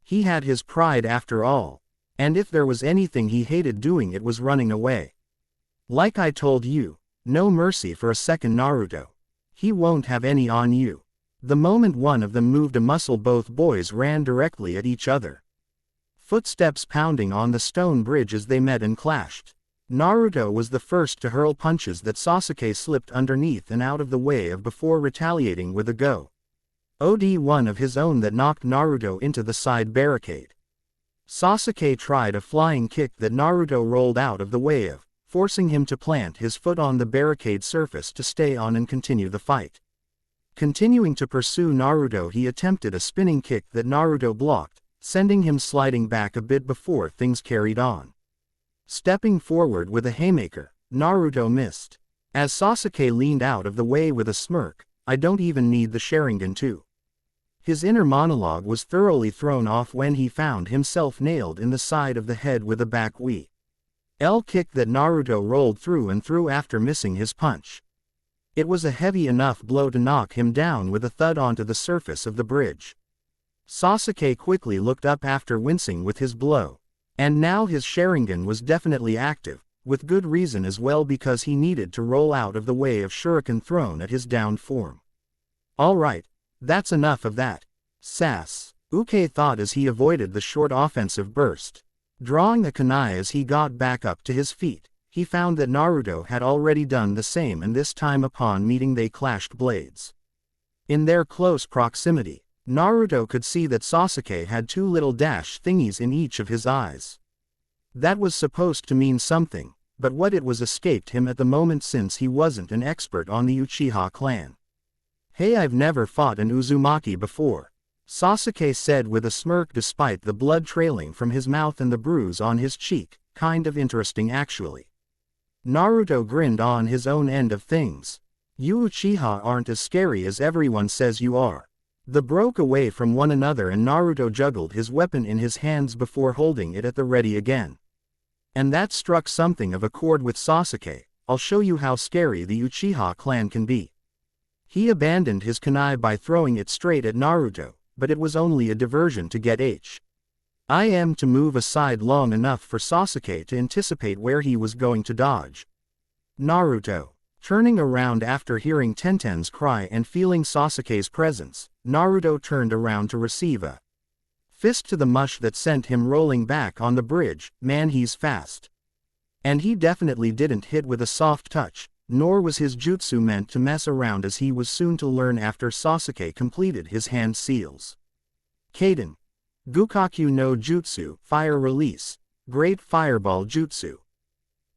He had his pride after all, and if there was anything he hated doing, it was running away. Like I told you, no mercy for a second, Naruto. He won't have any on you. The moment one of them moved a muscle, both boys ran directly at each other. Footsteps pounding on the stone bridge as they met and clashed. Naruto was the first to hurl punches that Sasuke slipped underneath and out of the way of before retaliating with a one of his own that knocked Naruto into the side barricade. Sasuke tried a flying kick that Naruto rolled out of the way of, forcing him to plant his foot on the barricade surface to stay on and continue the fight. Continuing to pursue Naruto, he attempted a spinning kick that Naruto blocked, sending him sliding back a bit before things carried on. Stepping forward with a haymaker, Naruto missed. As Sasuke leaned out of the way with a smirk, I don't even need the Sharingan too. His inner monologue was thoroughly thrown off when he found himself nailed in the side of the head with a back L kick that Naruto rolled through and through after missing his punch. It was a heavy enough blow to knock him down with a thud onto the surface of the bridge. Sasuke quickly looked up after wincing with his blow. And now his Sharingan was definitely active, with good reason as well, because he needed to roll out of the way of shuriken thrown at his downed form. Alright, that's enough of that. Sass, Uke thought as he avoided the short offensive burst. Drawing the kunai as he got back up to his feet, he found that Naruto had already done the same, and this time upon meeting they clashed blades. In their close proximity, Naruto could see that Sasuke had two little dash thingies in each of his eyes. That was supposed to mean something, but what it was escaped him at the moment, since he wasn't an expert on the Uchiha clan. Hey, I've never fought an Uzumaki before, Sasuke said with a smirk despite the blood trailing from his mouth and the bruise on his cheek. Kind of interesting actually. Naruto grinned on his own end of things. You Uchiha aren't as scary as everyone says you are. They broke away from one another and Naruto juggled his weapon in his hands before holding it at the ready again. And that struck something of a chord with Sasuke. I'll show you how scary the Uchiha clan can be. He abandoned his kunai by throwing it straight at Naruto, but it was only a diversion to get I am to move aside long enough for Sasuke to anticipate where he was going to dodge. Naruto. Turning around after hearing Tenten's cry and feeling Sasuke's presence, Naruto turned around to receive a fist to the mush that sent him rolling back on the bridge. Man, he's fast. And he definitely didn't hit with a soft touch, nor was his jutsu meant to mess around, as he was soon to learn after Sasuke completed his hand seals. Kaden. Gukaku no Jutsu, Fire Release. Great Fireball Jutsu.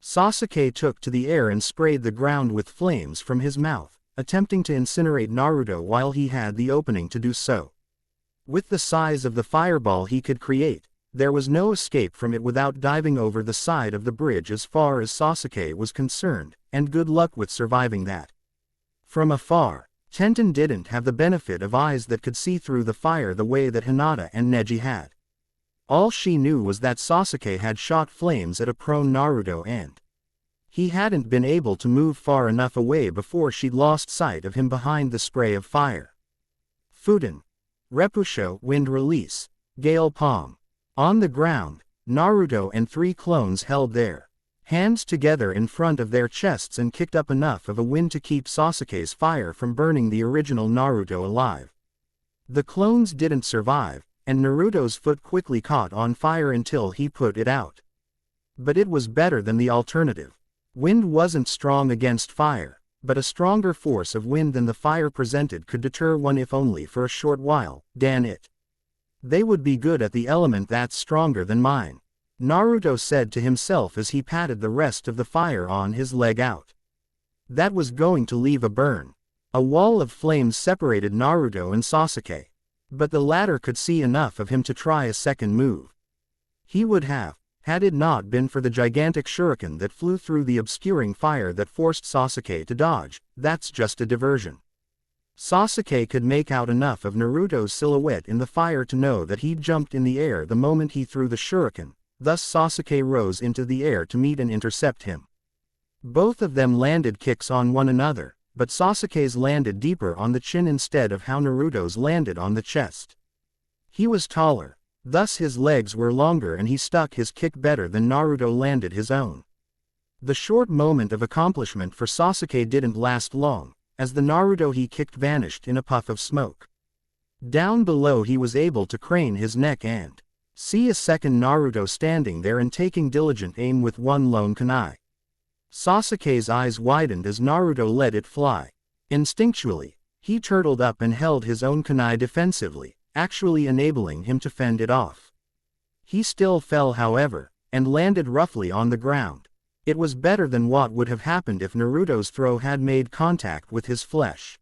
Sasuke took to the air and sprayed the ground with flames from his mouth, attempting to incinerate Naruto while he had the opening to do so. With the size of the fireball he could create, there was no escape from it without diving over the side of the bridge as far as Sasuke was concerned, and good luck with surviving that. From afar, Tenten didn't have the benefit of eyes that could see through the fire the way that Hinata and Neji had. All she knew was that Sasuke had shot flames at a prone Naruto and he hadn't been able to move far enough away before she'd lost sight of him behind the spray of fire. Fuden. Repusho, Wind Release. Gale Palm. On the ground, Naruto and three clones held their hands together in front of their chests and kicked up enough of a wind to keep Sasuke's fire from burning the original Naruto alive. The clones didn't survive, and Naruto's foot quickly caught on fire until he put it out. But it was better than the alternative. Wind wasn't strong against fire, but a stronger force of wind than the fire presented could deter one, if only for a short while. Damn it. They would be good at the element that's stronger than mine, Naruto said to himself as he patted the rest of the fire on his leg out. That was going to leave a burn. A wall of flames separated Naruto and Sasuke, but the latter could see enough of him to try a second move. He would have, had it not been for the gigantic shuriken that flew through the obscuring fire that forced Sasuke to dodge. That's just a diversion. Sasuke could make out enough of Naruto's silhouette in the fire to know that he'd jumped in the air the moment he threw the shuriken, thus Sasuke rose into the air to meet and intercept him. Both of them landed kicks on one another, but Sasuke's landed deeper on the chin instead of how Naruto's landed on the chest. He was taller, thus his legs were longer, and he stuck his kick better than Naruto landed his own. The short moment of accomplishment for Sasuke didn't last long, as the Naruto he kicked vanished in a puff of smoke. Down below he was able to crane his neck and see a second Naruto standing there and taking diligent aim with one lone kunai. Sasuke's eyes widened as Naruto let it fly. Instinctually, he turtled up and held his own kunai defensively, actually enabling him to fend it off. He still fell, however, and landed roughly on the ground. It was better than what would have happened if Naruto's throw had made contact with his flesh.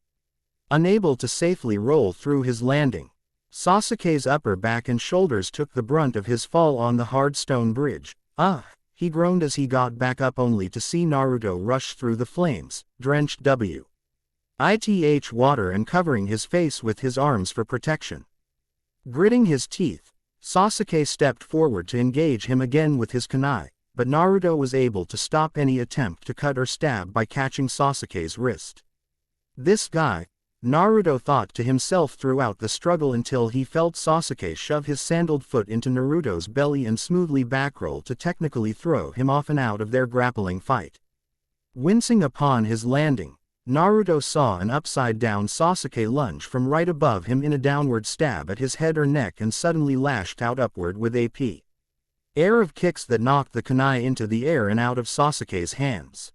Unable to safely roll through his landing, Sasuke's upper back and shoulders took the brunt of his fall on the hard stone bridge. He groaned as he got back up, only to see Naruto rush through the flames, drenched with water and covering his face with his arms for protection. Gritting his teeth, Sasuke stepped forward to engage him again with his kunai, but Naruto was able to stop any attempt to cut or stab by catching Sasuke's wrist. This guy, Naruto thought to himself throughout the struggle until he felt Sasuke shove his sandaled foot into Naruto's belly and smoothly backroll to technically throw him off and out of their grappling fight. Wincing upon his landing, Naruto saw an upside-down Sasuke lunge from right above him in a downward stab at his head or neck and suddenly lashed out upward with a pair of kicks that knocked the kunai into the air and out of Sasuke's hands.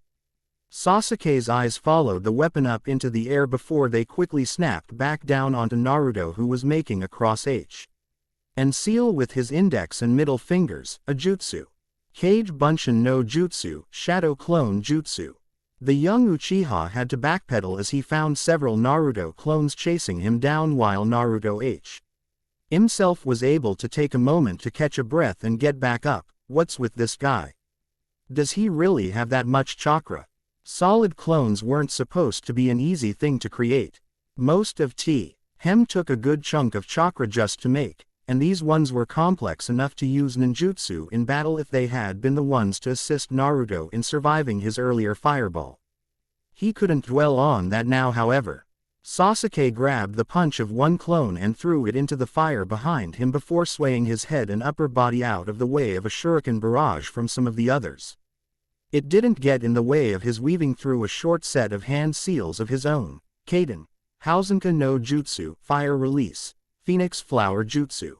Sasuke's eyes followed the weapon up into the air before they quickly snapped back down onto Naruto, who was making a cross H and seal with his index and middle fingers, a jutsu. Kage Bunshin no Jutsu, Shadow Clone Jutsu. The young Uchiha had to backpedal as he found several Naruto clones chasing him down, while Naruto himself was able to take a moment to catch a breath and get back up. What's with this guy? Does he really have that much chakra? Solid clones weren't supposed to be an easy thing to create. Most of Hem took a good chunk of chakra just to make, and these ones were complex enough to use ninjutsu in battle if they had been the ones to assist Naruto in surviving his earlier fireball. He couldn't dwell on that now, however. Sasuke grabbed the punch of one clone and threw it into the fire behind him before swaying his head and upper body out of the way of a shuriken barrage from some of the others. It didn't get in the way of his weaving through a short set of hand seals of his own. Kaden, Hausenka no Jutsu, Fire Release, Phoenix Flower Jutsu.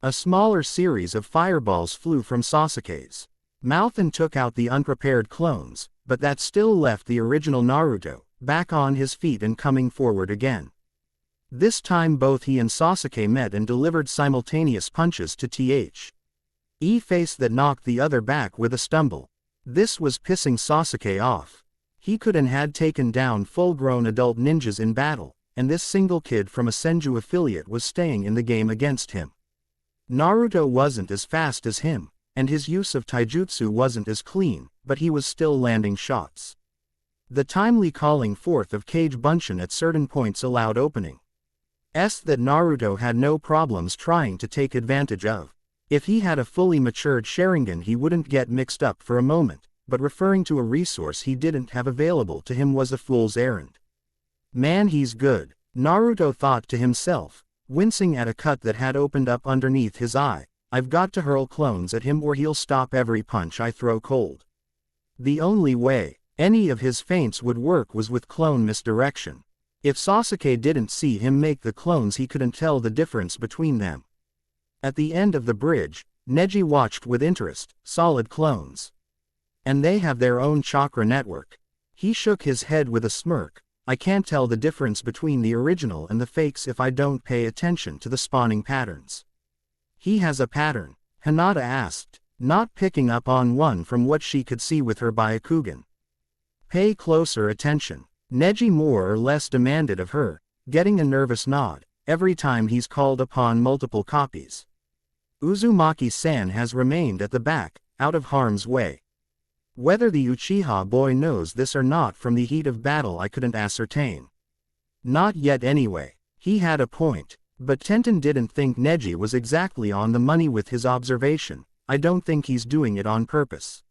A smaller series of fireballs flew from Sasuke's mouth and took out the unprepared clones, but that still left the original Naruto back on his feet and coming forward again. This time both he and Sasuke met and delivered simultaneous punches to the face that knocked the other back with a stumble. This was pissing Sasuke off. He could and had taken down full-grown adult ninjas in battle, and this single kid from a Senju affiliate was staying in the game against him. Naruto wasn't as fast as him, and his use of taijutsu wasn't as clean, but he was still landing shots. The timely calling forth of Kage Bunshin at certain points allowed openings that Naruto had no problems trying to take advantage of. If he had a fully matured Sharingan, he wouldn't get mixed up for a moment, but referring to a resource he didn't have available to him was a fool's errand. Man, he's good, Naruto thought to himself, wincing at a cut that had opened up underneath his eye. I've got to hurl clones at him or he'll stop every punch I throw cold. The only way any of his feints would work was with clone misdirection. If Sasuke didn't see him make the clones, he couldn't tell the difference between them. At the end of the bridge, Neji watched with interest. Solid clones. And they have their own chakra network. He shook his head with a smirk. I can't tell the difference between the original and the fakes if I don't pay attention to the spawning patterns. He has a pattern? Hinata asked, not picking up on one from what she could see with her Byakugan. Pay closer attention, Neji more or less demanded of her, getting a nervous nod. Every time he's called upon multiple copies. Uzumaki-san has remained at the back, out of harm's way. Whether the Uchiha boy knows this or not from the heat of battle I couldn't ascertain. Not yet anyway. He had a point, but Tenten didn't think Neji was exactly on the money with his observation. I don't think he's doing it on purpose.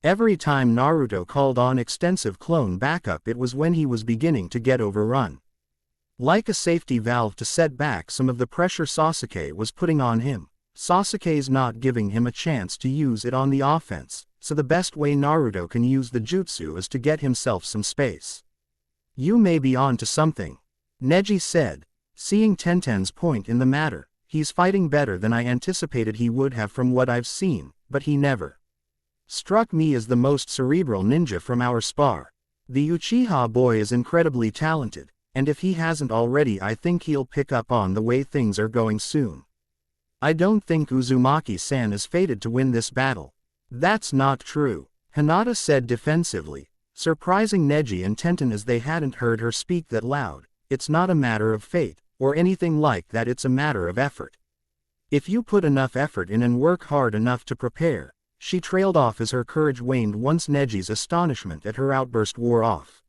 Every time Naruto called on extensive clone backup, it was when he was beginning to get overrun. Like a safety valve to set back some of the pressure Sasuke was putting on him. Sasuke's not giving him a chance to use it on the offense, so the best way Naruto can use the jutsu is to get himself some space. You may be on to something, Neji said, seeing Tenten's point in the matter. He's fighting better than I anticipated he would have from what I've seen, but he never struck me as the most cerebral ninja from our spar. The Uchiha boy is incredibly talented, and if he hasn't already, I think he'll pick up on the way things are going soon. I don't think Uzumaki-san is fated to win this battle. That's not true, Hinata said defensively, surprising Neji and Tenten as they hadn't heard her speak that loud. It's not a matter of fate, or anything like that, it's a matter of effort. If you put enough effort in and work hard enough to prepare. She trailed off as her courage waned once Neji's astonishment at her outburst wore off.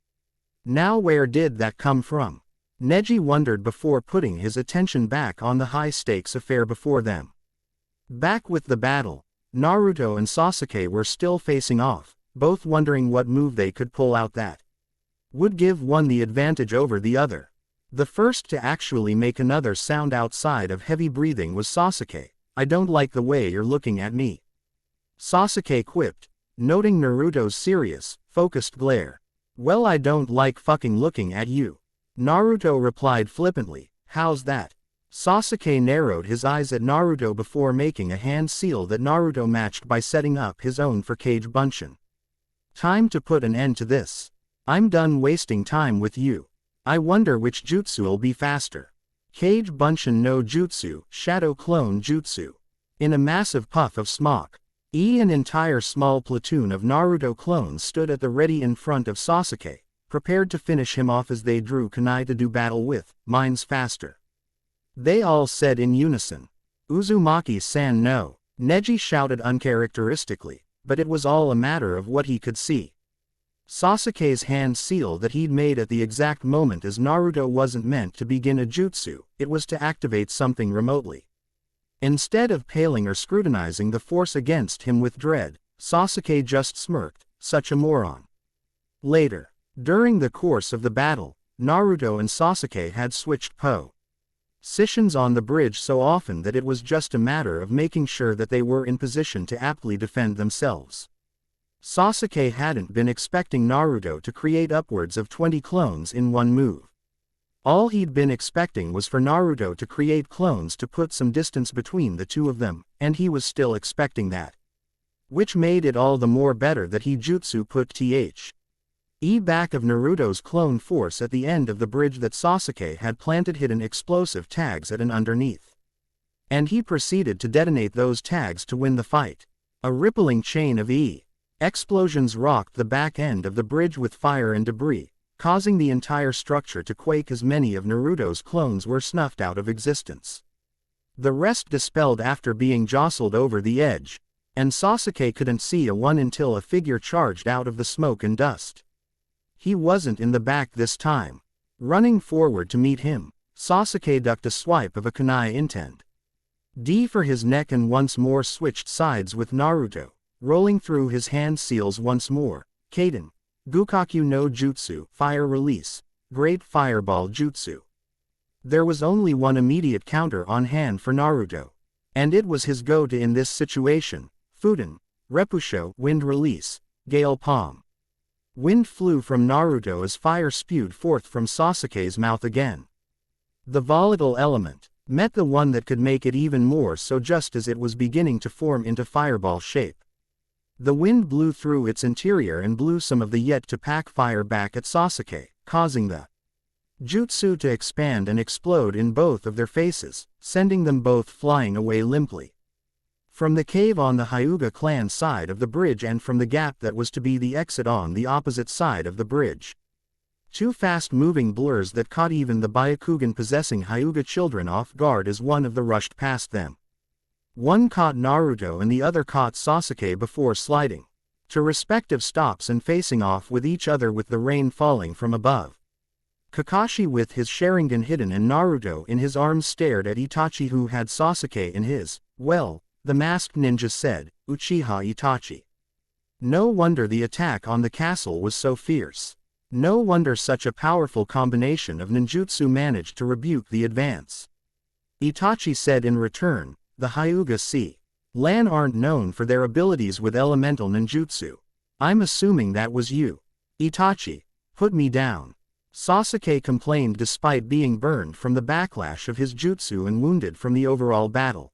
Now where did that come from? Neji wondered before putting his attention back on the high-stakes affair before them. Back with the battle, Naruto and Sasuke were still facing off, both wondering what move they could pull out that would give one the advantage over the other. The first to actually make another sound outside of heavy breathing was Sasuke. "I don't like the way you're looking at me," Sasuke quipped, noting Naruto's serious, focused glare. "Well, I don't like fucking looking at you," Naruto replied flippantly. "How's that?" Sasuke narrowed his eyes at Naruto before making a hand seal that Naruto matched by setting up his own for Kage Bunshin. "Time to put an end to this. I'm done wasting time with you. I wonder which jutsu'll be faster." Kage Bunshin no Jutsu, Shadow Clone Jutsu. In a massive puff of smoke, an entire small platoon of Naruto clones stood at the ready in front of Sasuke, prepared to finish him off as they drew kunai to do battle with. "Mine's faster." They all said in unison. "Uzumaki-san no," Neji shouted uncharacteristically, but it was all a matter of what he could see. Sasuke's hand seal that he'd made at the exact moment as Naruto wasn't meant to begin a jutsu, it was to activate something remotely. Instead of paling or scrutinizing the force against him with dread, Sasuke just smirked, "Such a moron." Later, during the course of the battle, Naruto and Sasuke had switched positions on the bridge so often that it was just a matter of making sure that they were in position to aptly defend themselves. Sasuke hadn't been expecting Naruto to create upwards of 20 clones in one move. All he'd been expecting was for Naruto to create clones to put some distance between the two of them, and he was still expecting that. Which made it all the more better that he jutsu put back of Naruto's clone force at the end of the bridge that Sasuke had planted hidden explosive tags at and underneath. And he proceeded to detonate those tags to win the fight. A rippling chain of explosions rocked the back end of the bridge with fire and debris, causing the entire structure to quake as many of Naruto's clones were snuffed out of existence. The rest dispelled after being jostled over the edge, and Sasuke couldn't see a one until a figure charged out of the smoke and dust. He wasn't in the back this time. Running forward to meet him, Sasuke ducked a swipe of a kunai intent for his neck and once more switched sides with Naruto, rolling through his hand seals once more. "Kaden, Gukaku no Jutsu, Fire Release, Great Fireball Jutsu." There was only one immediate counter on hand for Naruto, and it was his go-to in this situation. Fuden, Repusho, Wind Release, Gale Palm. Wind flew from Naruto as fire spewed forth from Sasuke's mouth again. The volatile element met the one that could make it even more so just as it was beginning to form into fireball shape. The wind blew through its interior and blew some of the yet-to-pack fire back at Sasuke, causing the jutsu to expand and explode in both of their faces, sending them both flying away limply. From the cave on the Hyuga clan side of the bridge and from the gap that was to be the exit on the opposite side of the bridge. Two fast-moving blurs that caught even the Byakugan possessing Hyuga children off guard as one of them rushed past them. One caught Naruto and the other caught Sasuke before sliding to respective stops and facing off with each other with the rain falling from above. Kakashi with his Sharingan hidden and Naruto in his arms stared at Itachi who had Sasuke in his. "Well," the masked ninja said, "Uchiha Itachi. No wonder the attack on the castle was so fierce. No wonder such a powerful combination of ninjutsu managed to rebuke the advance." Itachi said in return, "The Hyuga clan aren't known for their abilities with elemental ninjutsu. I'm assuming that was you. Itachi, put me down." Sasuke complained despite being burned from the backlash of his jutsu and wounded from the overall battle.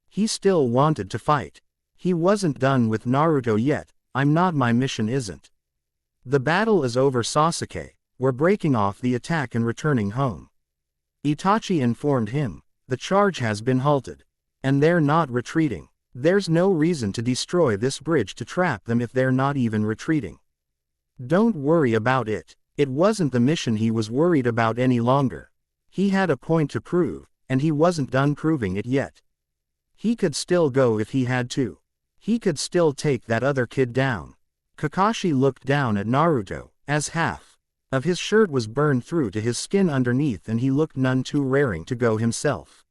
He still wanted to fight. He wasn't done with Naruto yet. My mission isn't. The battle is over, Sasuke. We're breaking off the attack and returning home. Itachi informed him. The charge has been halted. And they're not retreating. There's no reason to destroy this bridge to trap them if they're not even retreating. Don't worry about it. It wasn't the mission he was worried about any longer. He had a point to prove, and he wasn't done proving it yet. He could still go if he had to. He could still take that other kid down. Kakashi looked down at Naruto, as half of his shirt was burned through to his skin underneath and he looked none too raring to go himself.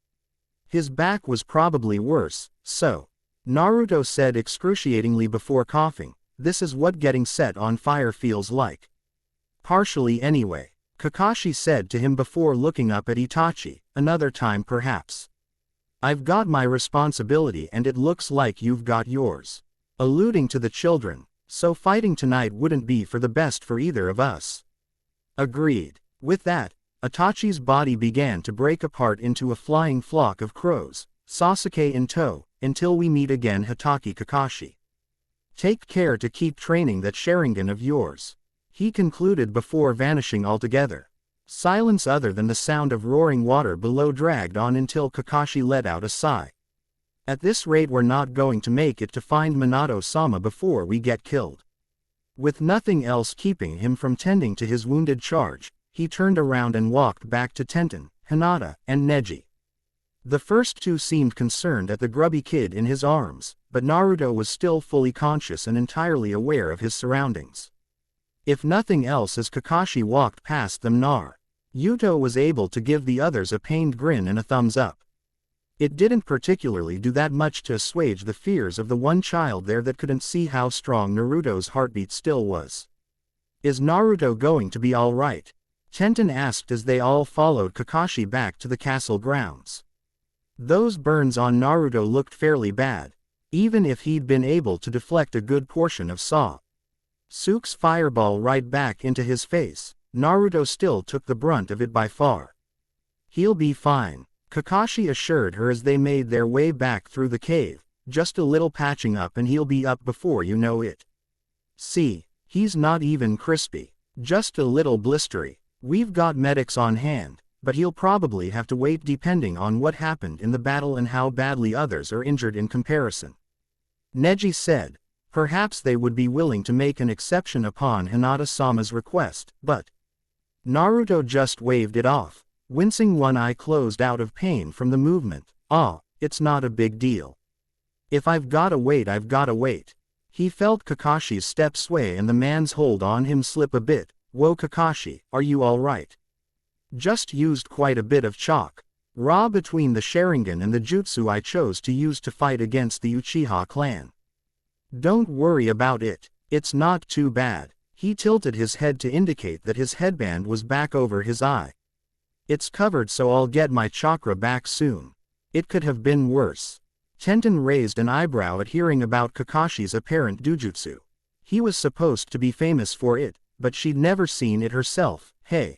His back was probably worse, so. Naruto said excruciatingly before coughing, "This is what getting set on fire feels like." "Partially anyway." Kakashi said to him before looking up at Itachi. Another time perhaps. I've got my responsibility and it looks like you've got yours. Alluding to the children, so fighting tonight wouldn't be for the best for either of us. Agreed. With that, Itachi's body began to break apart into a flying flock of crows, Sasuke in tow, until we meet again Hatake Kakashi. Take care to keep training that Sharingan of yours, he concluded before vanishing altogether. Silence other than the sound of roaring water below dragged on until Kakashi let out a sigh. At this rate we're not going to make it to find Minato-sama before we get killed. With nothing else keeping him from tending to his wounded charge, he turned around and walked back to Tenten, Hinata, and Neji. The first two seemed concerned at the grubby kid in his arms, but Naruto was still fully conscious and entirely aware of his surroundings. If nothing else, as Kakashi walked past them, Naruto was able to give the others a pained grin and a thumbs up. It didn't particularly do that much to assuage the fears of the one child there that couldn't see how strong Naruto's heartbeat still was. Is Naruto going to be all right? Tenten asked as they all followed Kakashi back to the castle grounds. Those burns on Naruto looked fairly bad, even if he'd been able to deflect a good portion of Sasuke's fireball right back into his face. Naruto still took the brunt of it by far. He'll be fine, Kakashi assured her as they made their way back through the cave. Just a little patching up and he'll be up before you know it. See, he's not even crispy, just a little blistery. We've got medics on hand, but he'll probably have to wait depending on what happened in the battle and how badly others are injured in comparison. Neji said. Perhaps they would be willing to make an exception upon Hinata-sama's request, but Naruto just waved it off, wincing, one eye closed out of pain from the movement. It's not a big deal. If I've gotta wait, I've gotta wait. He felt Kakashi's step sway and the man's hold on him slip a bit. Whoa Kakashi, are you alright? Just used quite a bit of chalk. Raw between the Sharingan and the jutsu I chose to use to fight against the Uchiha clan. Don't worry about it, it's not too bad. He tilted his head to indicate that his headband was back over his eye. It's covered, so I'll get my chakra back soon. It could have been worse. Tenten raised an eyebrow at hearing about Kakashi's apparent dojutsu. He was supposed to be famous for it, but she'd never seen it herself. Hey,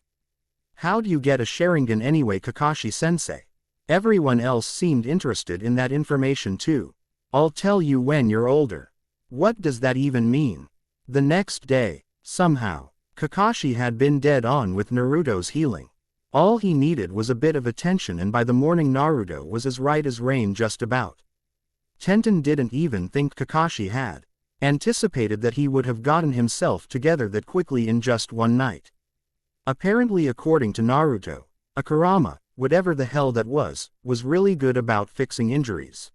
how'd you get a Sharingan anyway, Kakashi-sensei? Everyone else seemed interested in that information too. I'll tell you when you're older. What does that even mean? The next day, somehow, Kakashi had been dead on with Naruto's healing. All he needed was a bit of attention, and by the morning Naruto was as right as rain just about. Tenten didn't even think Kakashi had anticipated that he would have gotten himself together that quickly in just one night. Apparently, according to Naruto, Akurama, whatever the hell that was really good about fixing injuries.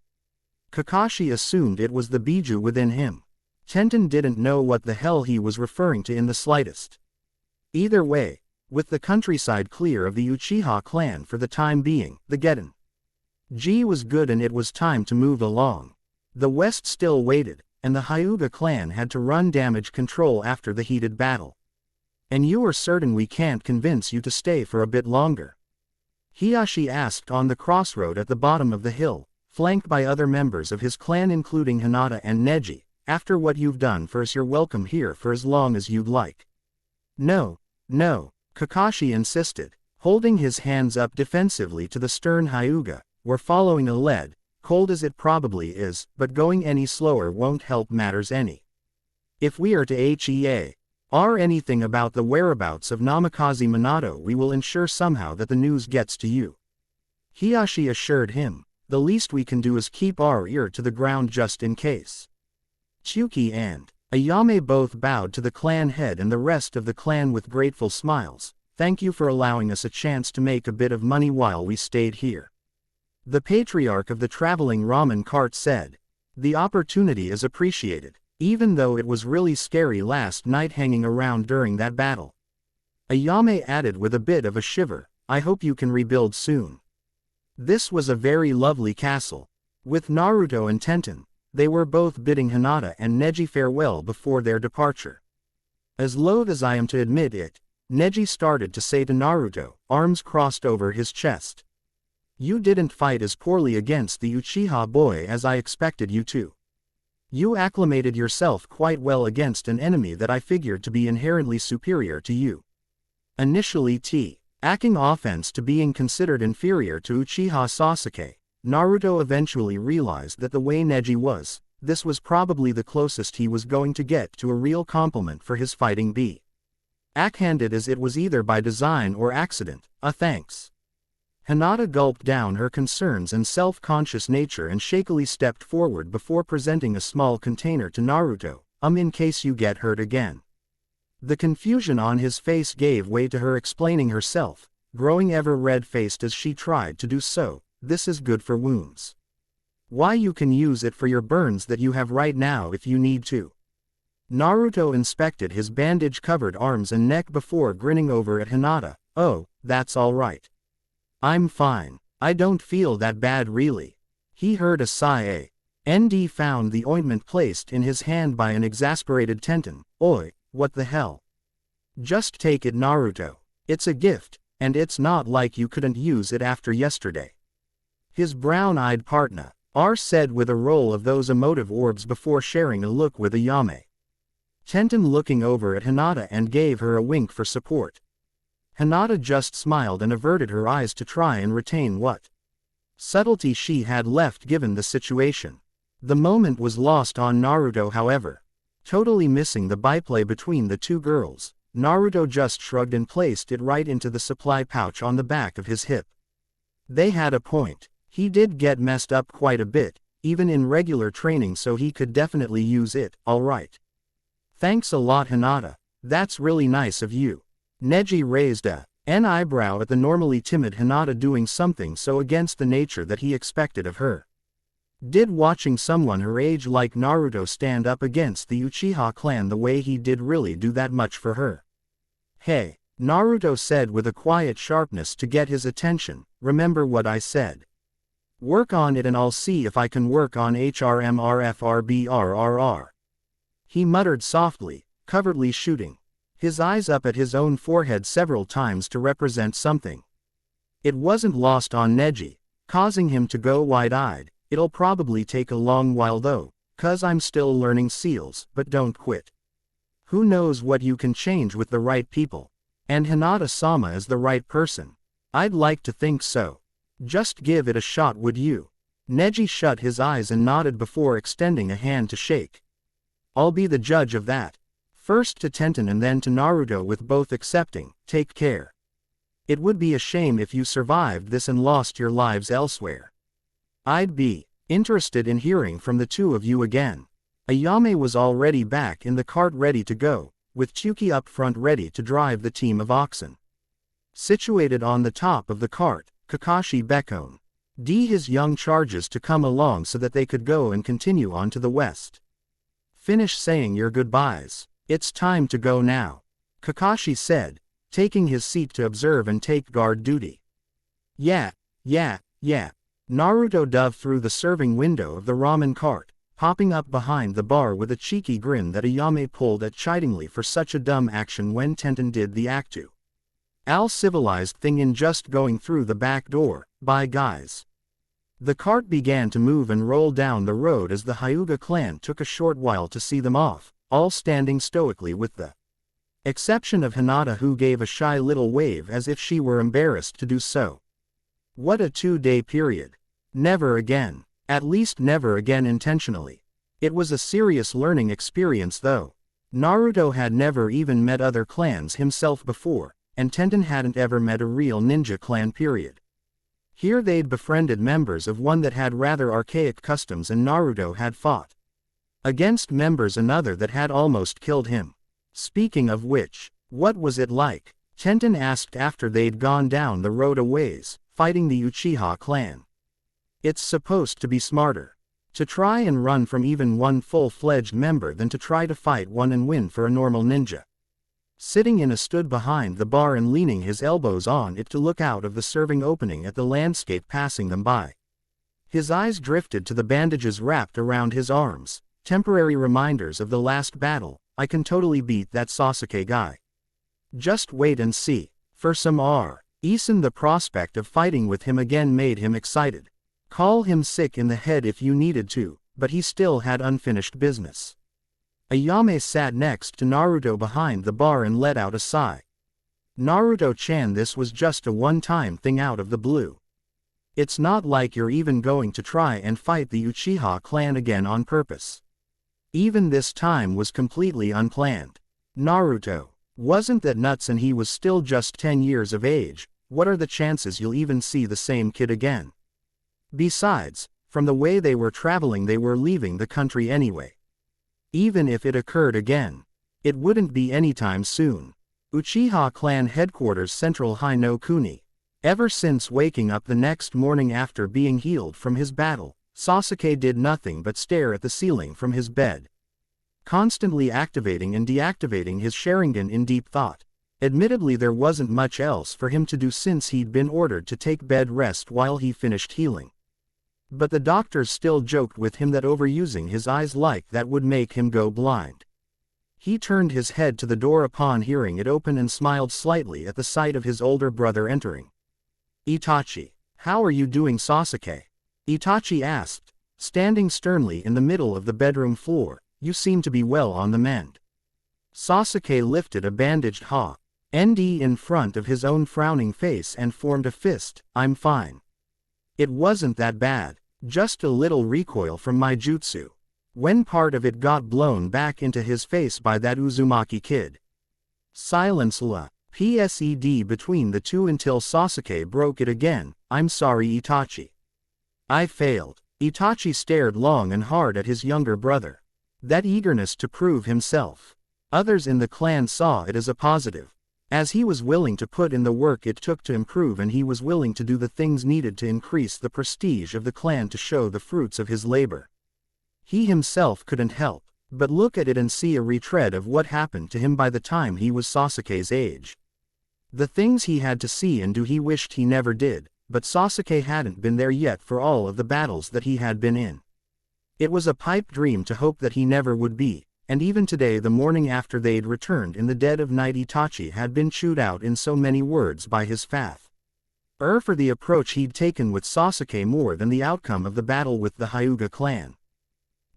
Kakashi assumed it was the Biju within him. Tenten didn't know what the hell he was referring to in the slightest. Either way, with the countryside clear of the Uchiha clan for the time being, the Genji was good and it was time to move along. The West still waited, and the Hyuga clan had to run damage control after the heated battle. And you are certain we can't convince you to stay for a bit longer? Hiashi asked on the crossroad at the bottom of the hill, flanked by other members of his clan including Hinata and Neji. After what you've done for us, you're welcome here for as long as you'd like. No, Kakashi insisted, holding his hands up defensively to the stern Hyuga. We're following a lead, cold as it probably is, but going any slower won't help matters any. If we are to anything about the whereabouts of Namikaze Minato, we will ensure somehow that the news gets to you. Hiashi assured him. The least we can do is keep our ear to the ground just in case. Tsuki and Ayame both bowed to the clan head and the rest of the clan with grateful smiles. Thank you for allowing us a chance to make a bit of money while we stayed here. The patriarch of the traveling ramen cart said. The opportunity is appreciated, even though it was really scary last night hanging around during that battle. Ayame added with a bit of a shiver, I hope you can rebuild soon. This was a very lovely castle. With Naruto and Tenten, they were both bidding Hinata and Neji farewell before their departure. As loath as I am to admit it, Neji started to say to Naruto, arms crossed over his chest. You didn't fight as poorly against the Uchiha boy as I expected you to. You acclimated yourself quite well against an enemy that I figured to be inherently superior to you. Initially acting offense to being considered inferior to Uchiha Sasuke, Naruto eventually realized that the way Neji was, this was probably the closest he was going to get to a real compliment for his fighting backhanded as it was either by design or accident, a thanks. Hinata gulped down her concerns and self-conscious nature and shakily stepped forward before presenting a small container to Naruto, in case you get hurt again. The confusion on his face gave way to her explaining herself, growing ever red-faced as she tried to do so. This is good for wounds. Why, you can use it for your burns that you have right now if you need to. Naruto inspected his bandage-covered arms and neck before grinning over at Hinata. Oh, that's all right. I'm fine. I don't feel that bad really. He heard a sigh. ND found the ointment placed in his hand by an exasperated Tenten. Oi, what the hell? Just take it, Naruto. It's a gift, and it's not like you couldn't use it after yesterday. His brown-eyed partner, R, said with a roll of those emotive orbs before sharing a look with Ayame. Tenten looking over at Hinata and gave her a wink for support. Hinata just smiled and averted her eyes to try and retain what subtlety she had left given the situation. The moment was lost on Naruto however. Totally missing the byplay between the two girls, Naruto just shrugged and placed it right into the supply pouch on the back of his hip. They had a point. He did get messed up quite a bit, even in regular training, so he could definitely use it, alright. Thanks a lot, Hinata. That's really nice of you. Neji raised an eyebrow at the normally timid Hinata doing something so against the nature that he expected of her. Did watching someone her age like Naruto stand up against the Uchiha clan the way he did really do that much for her? Hey, Naruto said with a quiet sharpness to get his attention, remember what I said. Work on it and I'll see if I can work on HRMRFRBRRR. He muttered softly, covertly shooting his eyes up at his own forehead several times to represent something. It wasn't lost on Neji, causing him to go wide-eyed. It'll probably take a long while though, 'cause I'm still learning seals, but don't quit. Who knows what you can change with the right people. And Hinata-sama is the right person. I'd like to think so. Just give it a shot, would you? Neji shut his eyes and nodded before extending a hand to shake. I'll be the judge of that. First to Tenten and then to Naruto, with both accepting. Take care. It would be a shame if you survived this and lost your lives elsewhere. I'd be interested in hearing from the two of you again. Ayame was already back in the cart ready to go, with Chuki up front ready to drive the team of oxen. Situated on the top of the cart, Kakashi beckoned his young charges to come along so that they could go and continue on to the west. Finish saying your goodbyes. It's time to go now, Kakashi said, taking his seat to observe and take guard duty. Yeah. Naruto dove through the serving window of the ramen cart, popping up behind the bar with a cheeky grin that Ayame pulled at chidingly for such a dumb action when Tenten did the actu al civilized thing in just going through the back door. Bye guys. The cart began to move and roll down the road as the Hyuga clan took a short while to see them off, all standing stoically with the exception of Hinata, who gave a shy little wave as if she were embarrassed to do so. What a 2-day period. Never again. At least never again intentionally. It was a serious learning experience though. Naruto had never even met other clans himself before, and Tenten hadn't ever met a real ninja clan period. Here they'd befriended members of one that had rather archaic customs, and Naruto had fought against members another that had almost killed him. Speaking of which, what was it like? Tenten asked after they'd gone down the road a ways, fighting the Uchiha clan. It's supposed to be smarter to try and run from even one full-fledged member than to try to fight one and win for a normal ninja. Sitting in a stood behind the bar and leaning his elbows on it to look out of the serving opening at the landscape passing them by. His eyes drifted to the bandages wrapped around his arms, temporary reminders of the last battle. I can totally beat that Sasuke guy. Just wait and see. For some reason the prospect of fighting with him again made him excited. Call him sick in the head if you needed to, but he still had unfinished business. Ayame sat next to Naruto behind the bar and let out a sigh. Naruto-chan, this was just a one-time thing out of the blue. It's not like you're even going to try and fight the Uchiha clan again on purpose. Even this time was completely unplanned. Naruto, wasn't that nuts, and he was still just 10 years of age? What are the chances you'll even see the same kid again? Besides, from the way they were traveling, they were leaving the country anyway. Even if it occurred again, it wouldn't be anytime soon. Uchiha clan headquarters, Central High no Kuni. Ever since waking up the next morning after being healed from his battle, Sasuke did nothing but stare at the ceiling from his bed, constantly activating and deactivating his Sharingan in deep thought. Admittedly, there wasn't much else for him to do since he'd been ordered to take bed rest while he finished healing. But the doctors still joked with him that overusing his eyes like that would make him go blind. He turned his head to the door upon hearing it open and smiled slightly at the sight of his older brother entering. Itachi, how are you doing, Sasuke? Itachi asked, standing sternly in the middle of the bedroom floor. You seem to be well on the mend. Sasuke lifted a bandaged hand in front of his own frowning face and formed a fist. I'm fine. It wasn't that bad, just a little recoil from my jutsu, when part of it got blown back into his face by that Uzumaki kid. Silence la psed between the two until Sasuke broke it again. I'm sorry, Itachi. I failed. Itachi stared long and hard at his younger brother. That eagerness to prove himself. Others in the clan saw it as a positive, as he was willing to put in the work it took to improve, and he was willing to do the things needed to increase the prestige of the clan to show the fruits of his labor. He himself couldn't help but look at it and see a retread of what happened to him by the time he was Sasuke's age. The things he had to see and do he wished he never did, but Sasuke hadn't been there yet for all of the battles that he had been in. It was a pipe dream to hope that he never would be, and even today, the morning after they'd returned in the dead of night, Itachi had been chewed out in so many words by his fath for the approach he'd taken with Sasuke more than the outcome of the battle with the Hyuga clan.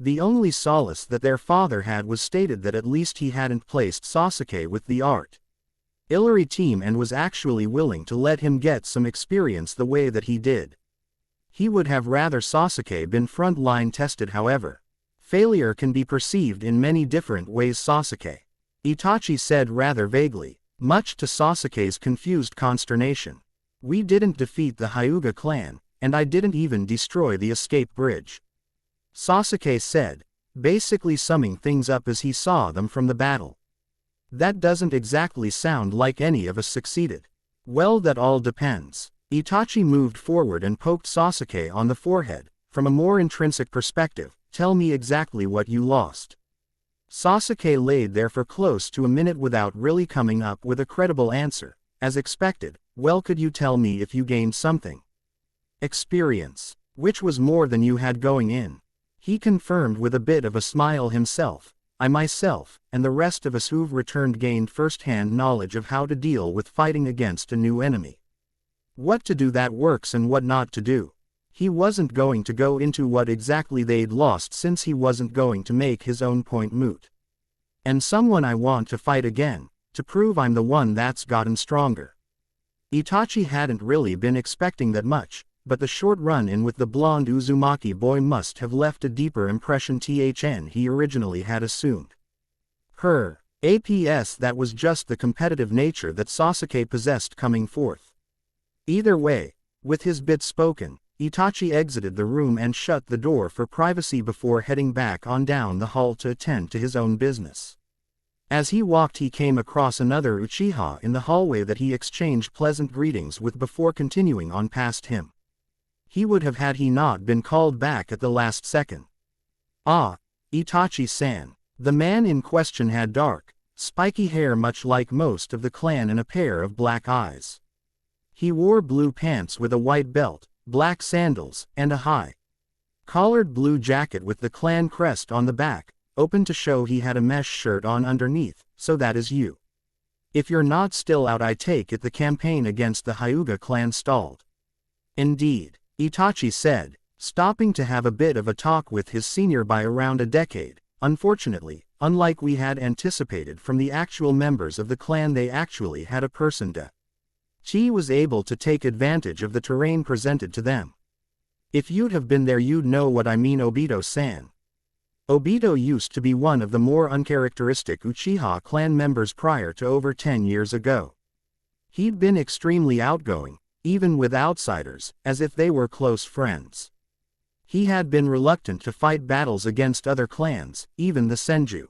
The only solace that their father had was stated that at least he hadn't placed Sasuke with the artillery team and was actually willing to let him get some experience the way that he did. He would have rather Sasuke been front-line tested. However, failure can be perceived in many different ways, Sasuke, Itachi said rather vaguely, much to Sasuke's confused consternation. We didn't defeat the Hyuga clan, and I didn't even destroy the escape bridge, Sasuke said, basically summing things up as he saw them from the battle. That doesn't exactly sound like any of us succeeded. Well, that all depends. Itachi moved forward and poked Sasuke on the forehead. From a more intrinsic perspective, tell me exactly what you lost. Sasuke laid there for close to a minute without really coming up with a credible answer. As expected, well, could you tell me if you gained something? Experience. Which was more than you had going in. He confirmed with a bit of a smile himself. I myself, and the rest of us who've returned, gained first-hand knowledge of how to deal with fighting against a new enemy. What to do that works and what not to do. He wasn't going to go into what exactly they'd lost, since he wasn't going to make his own point moot. And someone I want to fight again, to prove I'm the one that's gotten stronger. Itachi hadn't really been expecting that much, but the short run-in with the blonde Uzumaki boy must have left a deeper impression than he originally had assumed. That was just the competitive nature that Sasuke possessed coming forth. Either way, with his bit spoken, Itachi exited the room and shut the door for privacy before heading back on down the hall to attend to his own business. As he walked, he came across another Uchiha in the hallway that he exchanged pleasant greetings with before continuing on past him. He would have had he not been called back at the last second. Ah, Itachi-san. The man in question had dark, spiky hair much like most of the clan and a pair of black eyes. He wore blue pants with a white belt, black sandals, and a high-collared blue jacket with the clan crest on the back, open to show he had a mesh shirt on underneath. So that is you. If you're not still out, I take it the campaign against the Hyuga clan stalled. Indeed, Itachi said, stopping to have a bit of a talk with his senior by around a decade. Unfortunately, unlike we had anticipated from the actual members of the clan, they actually had a person to. He was able to take advantage of the terrain presented to them. If you'd have been there, you'd know what I mean, Obito-san. Obito used to be one of the more uncharacteristic Uchiha clan members prior to over 10 years ago. He'd been extremely outgoing, even with outsiders, as if they were close friends. He had been reluctant to fight battles against other clans, even the Senju.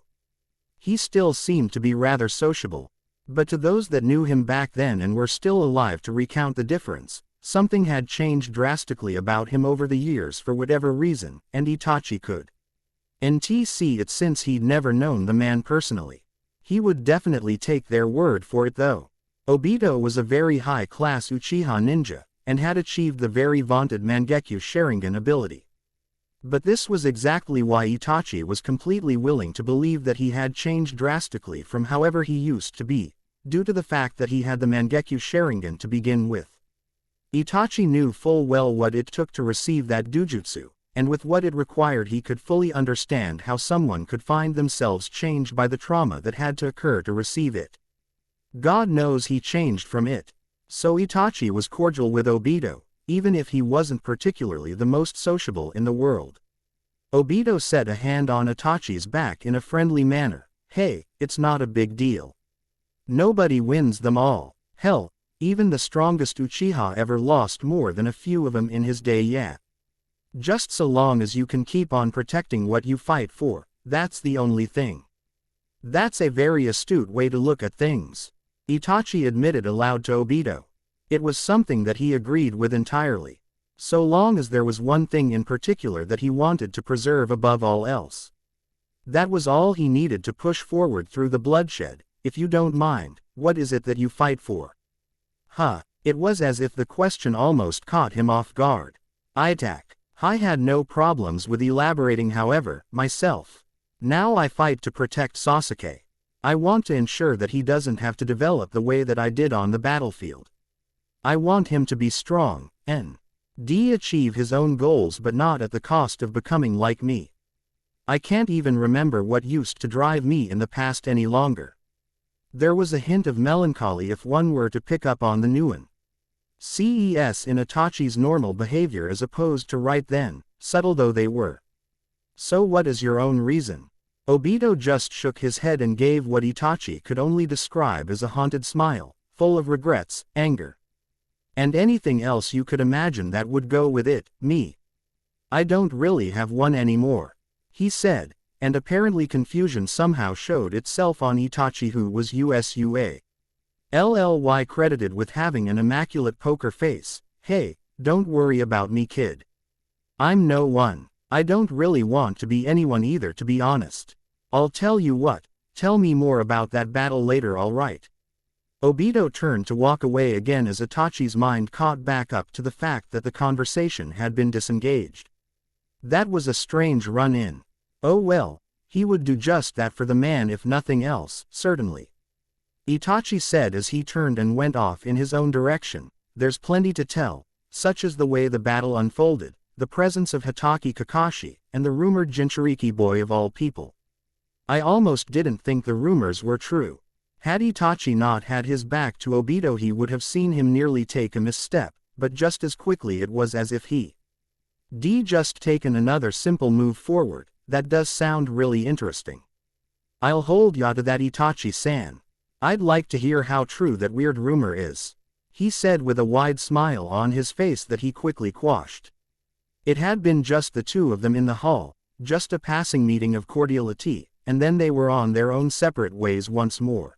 He still seemed to be rather sociable, but to those that knew him back then and were still alive to recount the difference, something had changed drastically about him over the years for whatever reason, and Itachi could see it since he'd never known the man personally. He would definitely take their word for it though. Obito was a very high-class Uchiha ninja, and had achieved the very vaunted Mangekyo Sharingan ability. But this was exactly why Itachi was completely willing to believe that he had changed drastically from however he used to be, due to the fact that he had the Mangekyo Sharingan to begin with. Itachi knew full well what it took to receive that dujutsu, and with what it required he could fully understand how someone could find themselves changed by the trauma that had to occur to receive it. God knows he changed from it. So Itachi was cordial with Obito, even if he wasn't particularly the most sociable in the world. Obito set a hand on Itachi's back in a friendly manner. Hey, it's not a big deal. Nobody wins them all. Hell, even the strongest Uchiha ever lost more than a few of them in his day, yeah. Just so long as you can keep on protecting what you fight for, that's the only thing. That's a very astute way to look at things, Itachi admitted aloud to Obito. It was something that he agreed with entirely. So long as there was one thing in particular that he wanted to preserve above all else. That was all he needed to push forward through the bloodshed. If you don't mind, what is it that you fight for? It was as if the question almost caught him off guard. I had no problems with elaborating, however, myself. Now I fight to protect Sasuke. I want to ensure that he doesn't have to develop the way that I did on the battlefield. I want him to be strong, and achieve his own goals, but not at the cost of becoming like me. I can't even remember what used to drive me in the past any longer. There was a hint of melancholy if one were to pick up on the nuance in Itachi's normal behavior as opposed to right then, subtle though they were. So what is your own reason? Obito just shook his head and gave what Itachi could only describe as a haunted smile, full of regrets, anger, and anything else you could imagine that would go with it. Me. I don't really have one anymore, he said, and apparently confusion somehow showed itself on Itachi, who was USUA. LLY credited with having an immaculate poker face. Hey, don't worry about me, kid. I'm no one. I don't really want to be anyone either, to be honest. I'll tell you what, tell me more about that battle later, alright? Obito turned to walk away again as Itachi's mind caught back up to the fact that the conversation had been disengaged. That was a strange run-in. Oh well, he would do just that for the man if nothing else, certainly. Itachi said as he turned and went off in his own direction. There's plenty to tell, such as the way the battle unfolded, the presence of Hitaki Kakashi, and the rumored Jinchuriki boy of all people. I almost didn't think the rumors were true. Had Itachi not had his back to Obito, he would have seen him nearly take a misstep, but just as quickly it was as if he'd just taken another simple move forward. That does sound really interesting. I'll hold ya to that, Itachi-san. I'd like to hear how true that weird rumor is, he said with a wide smile on his face that he quickly quashed. It had been just the two of them in the hall, just a passing meeting of cordiality, and then they were on their own separate ways once more.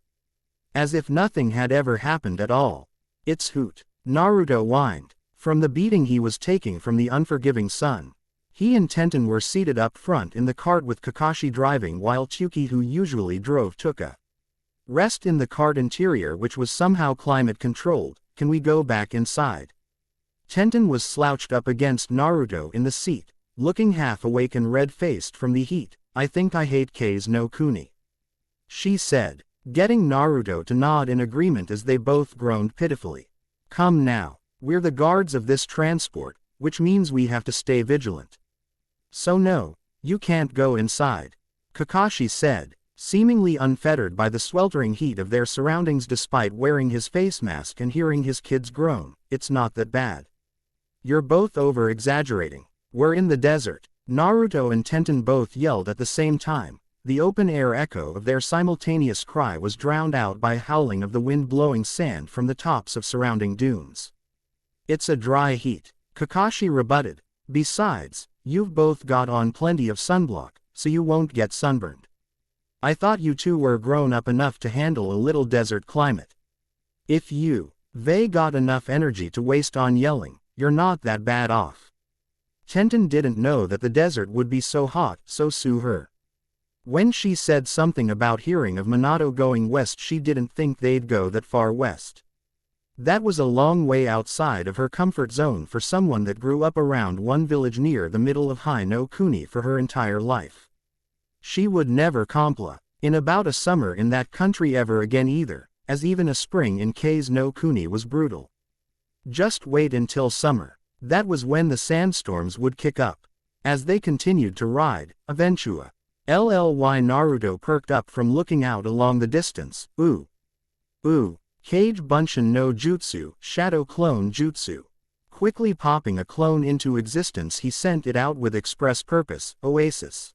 As if nothing had ever happened at all. It's hoot. Naruto whined. From the beating he was taking from the unforgiving sun, he and Tenten were seated up front in the cart with Kakashi driving, while Tsuki, who usually drove, took a rest in the cart interior, which was somehow climate controlled. Can we go back inside? Tenten was slouched up against Naruto in the seat, looking half awake and red-faced from the heat. I think I hate K's no Kuni, she said. getting Naruto to nod in agreement as they both groaned pitifully. Come now, we're the guards of this transport, which means we have to stay vigilant. So no, you can't go inside, Kakashi said, seemingly unfettered by the sweltering heat of their surroundings despite wearing his face mask and hearing his kids groan. It's not that bad. You're both over-exaggerating. We're in the desert. Naruto and Tenten both yelled at the same time. The open-air echo of their simultaneous cry was drowned out by howling of the wind blowing sand from the tops of surrounding dunes. It's a dry heat, Kakashi rebutted. Besides, you've both got on plenty of sunblock, so you won't get sunburned. I thought you two were grown up enough to handle a little desert climate. If they got enough energy to waste on yelling, you're not that bad off. Tenten didn't know that the desert would be so hot, so sue her. When she said something about hearing of Minato going west, she didn't think they'd go that far west. That was a long way outside of her comfort zone for someone that grew up around one village near the middle of High no Kuni for her entire life. She would never compla in about a summer in that country ever again either, as even a spring in K's no Kuni was brutal. Just wait until summer. That was when the sandstorms would kick up. As they continued to ride, eventually, Naruto perked up from looking out along the distance. Kage Bunshin no Jutsu, Shadow Clone Jutsu. Quickly popping a clone into existence, he sent it out with express purpose, Oasis.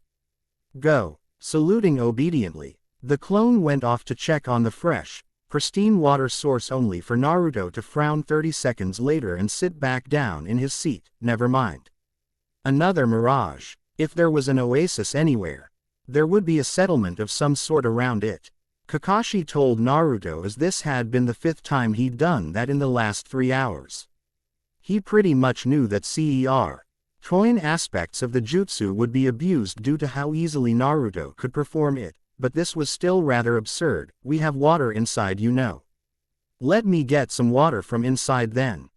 Go. Saluting obediently, the clone went off to check on the fresh, pristine water source only for Naruto to frown 30 seconds later and sit back down in his seat. Never mind. Another mirage. If there was an oasis anywhere, there would be a settlement of some sort around it. Kakashi told Naruto as this had been the 5th time he'd done that in the last 3 hours. He pretty much knew that Toin aspects of the jutsu would be abused due to how easily Naruto could perform it, but this was still rather absurd. We have water inside, you know. Let me get some water from inside then.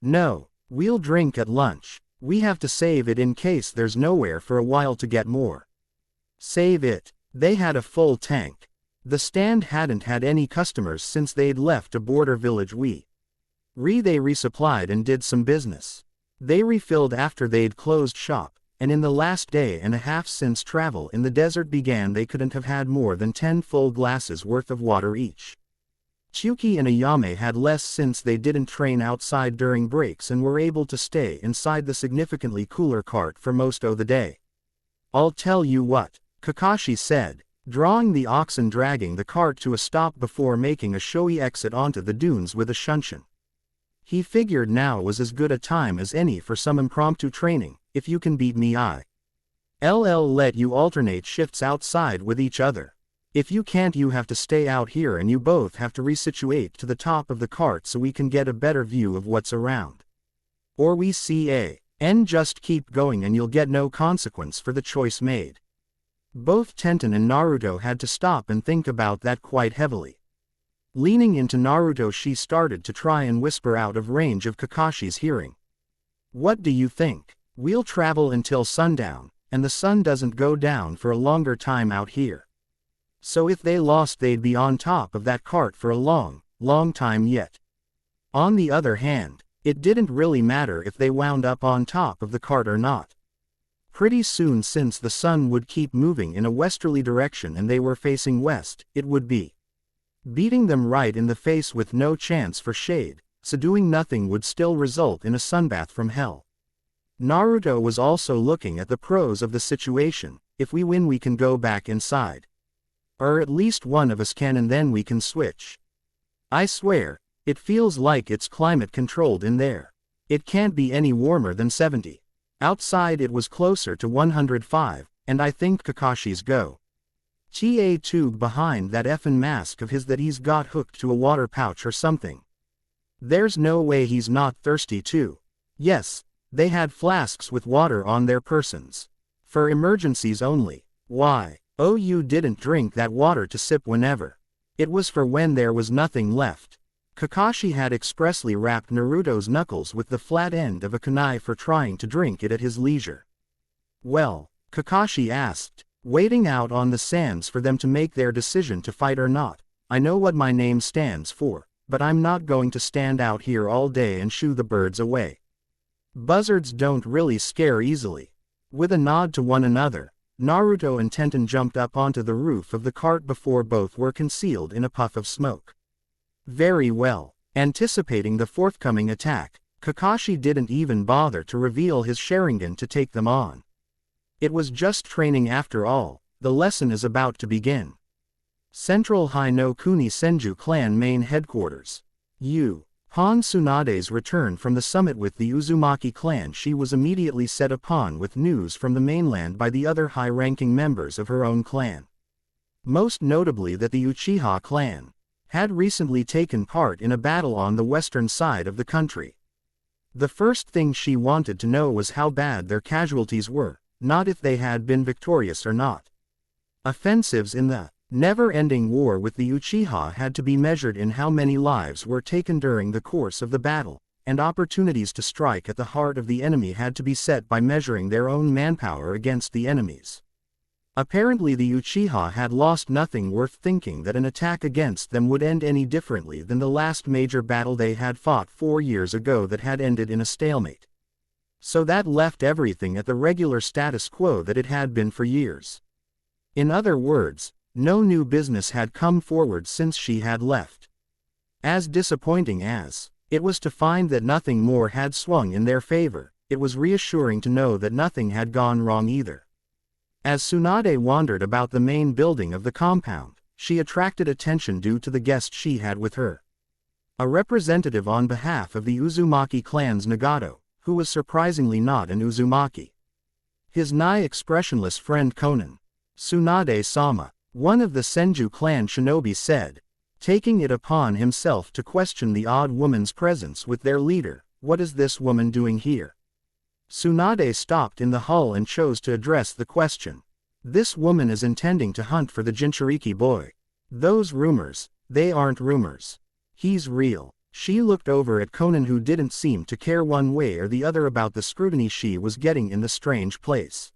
No, we'll drink at lunch. We have to save it in case there's nowhere for a while to get more. Save it. They had a full tank. The stand hadn't had any customers since they'd left a border village. They resupplied and did some business. They refilled after they'd closed shop, and in the last day and a half since travel in the desert began they couldn't have had more than 10 full glasses worth of water each. Chuki and Ayame had less since they didn't train outside during breaks and were able to stay inside the significantly cooler cart for most of the day. I'll tell you what, Kakashi said, drawing the oxen dragging the cart to a stop before making a showy exit onto the dunes with a shunshin. He figured now was as good a time as any for some impromptu training. If you can beat me, I'll let you alternate shifts outside with each other. If you can't, you have to stay out here and you both have to resituate to the top of the cart so we can get a better view of what's around. Or we just keep going and you'll get no consequence for the choice made. Both Tenten and Naruto had to stop and think about that quite heavily. Leaning into Naruto, she started to try and whisper out of range of Kakashi's hearing. What do you think? We'll travel until sundown, and the sun doesn't go down for a longer time out here. So if they lost, they'd be on top of that cart for a long time yet. On the other hand, it didn't really matter if they wound up on top of the cart or not. Pretty soon, since the sun would keep moving in a westerly direction and they were facing west, it would be beating them right in the face with no chance for shade, so doing nothing would still result in a sunbath from hell. Naruto was also looking at the pros of the situation. If we win, we can go back inside. Or at least one of us can, and then we can switch. I swear, it feels like it's climate controlled in there. It can't be any warmer than 70. Outside it was closer to 105, and I think Kakashi's TA tube behind that effin' mask of his that he's got hooked to a water pouch or something. There's no way he's not thirsty too. Yes, they had flasks with water on their persons. For emergencies only. Why? Oh, you didn't drink that water to sip whenever. It was for when there was nothing left. Kakashi had expressly wrapped Naruto's knuckles with the flat end of a kunai for trying to drink it at his leisure. Well, Kakashi asked, waiting out on the sands for them to make their decision to fight or not. I know what my name stands for, but I'm not going to stand out here all day and shoo the birds away. Buzzards don't really scare easily. With a nod to one another, Naruto and Tenten jumped up onto the roof of the cart before both were concealed in a puff of smoke. Very well. Anticipating the forthcoming attack, Kakashi didn't even bother to reveal his Sharingan to take them on. It was just training after all. The lesson is about to begin. Central High no Kuni Senju Clan Main Headquarters. Upon Tsunade's return from the summit with the Uzumaki clan, she was immediately set upon with news from the mainland by the other high-ranking members of her own clan. Most notably that the Uchiha clan had recently taken part in a battle on the western side of the country. The first thing she wanted to know was how bad their casualties were, not if they had been victorious or not. Offensives in the never-ending war with the Uchiha had to be measured in how many lives were taken during the course of the battle, and opportunities to strike at the heart of the enemy had to be set by measuring their own manpower against the enemy's. Apparently the Uchiha had lost nothing worth thinking that an attack against them would end any differently than the last major battle they had fought 4 years ago that had ended in a stalemate. So that left everything at the regular status quo that it had been for years. In other words, no new business had come forward since she had left. As disappointing as it was to find that nothing more had swung in their favor, it was reassuring to know that nothing had gone wrong either. As Tsunade wandered about the main building of the compound, she attracted attention due to the guest she had with her. A representative on behalf of the Uzumaki clan's Nagato, who was surprisingly not an Uzumaki. His nigh expressionless friend Konan. Tsunade-sama, one of the Senju clan shinobi, said, taking it upon himself to question the odd woman's presence with their leader. What is this woman doing here? Tsunade stopped in the hall and chose to address the question. This woman is intending to hunt for the Jinchuriki boy. Those rumors, they aren't rumors. He's real. She looked over at Konan, who didn't seem to care one way or the other about the scrutiny she was getting in the strange place.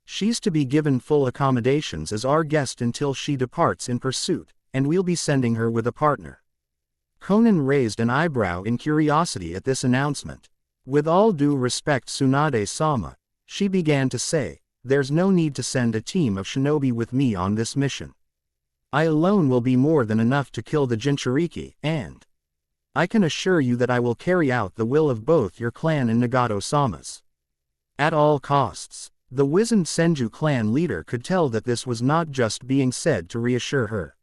She's to be given full accommodations as our guest until she departs in pursuit, and we'll be sending her with a partner. Konan raised an eyebrow in curiosity at this announcement. With all due respect, Tsunade-sama, she began to say, there's no need to send a team of shinobi with me on this mission. I alone will be more than enough to kill the Jinchuriki, and I can assure you that I will carry out the will of both your clan and Nagato-sama's. At all costs. The wizened Senju clan leader could tell that this was not just being said to reassure her.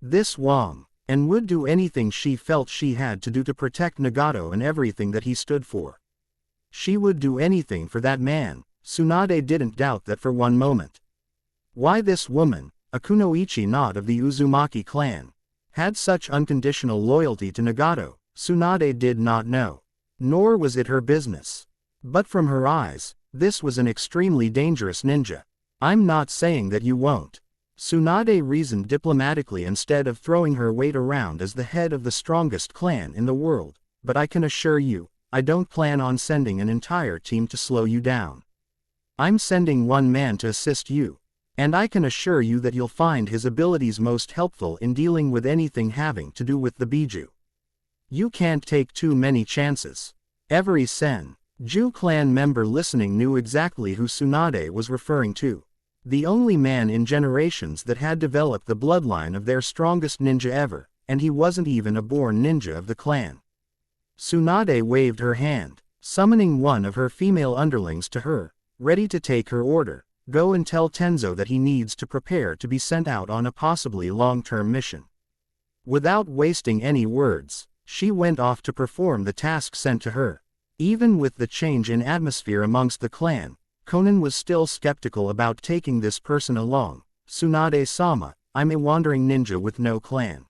This Wang, and would do anything she felt she had to do to protect Nagato and everything that he stood for. She would do anything for that man. Tsunade didn't doubt that for one moment. Why this woman, a kunoichi not of the Uzumaki clan, had such unconditional loyalty to Nagato, Tsunade did not know. Nor was it her business. But from her eyes, this was an extremely dangerous ninja. I'm not saying that you won't. Tsunade reasoned diplomatically instead of throwing her weight around as the head of the strongest clan in the world, but I can assure you, I don't plan on sending an entire team to slow you down. I'm sending one man to assist you, and I can assure you that you'll find his abilities most helpful in dealing with anything having to do with the Biju. You can't take too many chances. Every Senju clan member listening knew exactly who Tsunade was referring to. The only man in generations that had developed the bloodline of their strongest ninja ever, and he wasn't even a born ninja of the clan. Tsunade waved her hand, summoning one of her female underlings to her, ready to take her order. Go and tell Tenzo that he needs to prepare to be sent out on a possibly long-term mission. Without wasting any words, she went off to perform the task sent to her. Even with the change in atmosphere amongst the clan, Konan was still skeptical about taking this person along. Tsunade-sama, I'm a wandering ninja with no clan.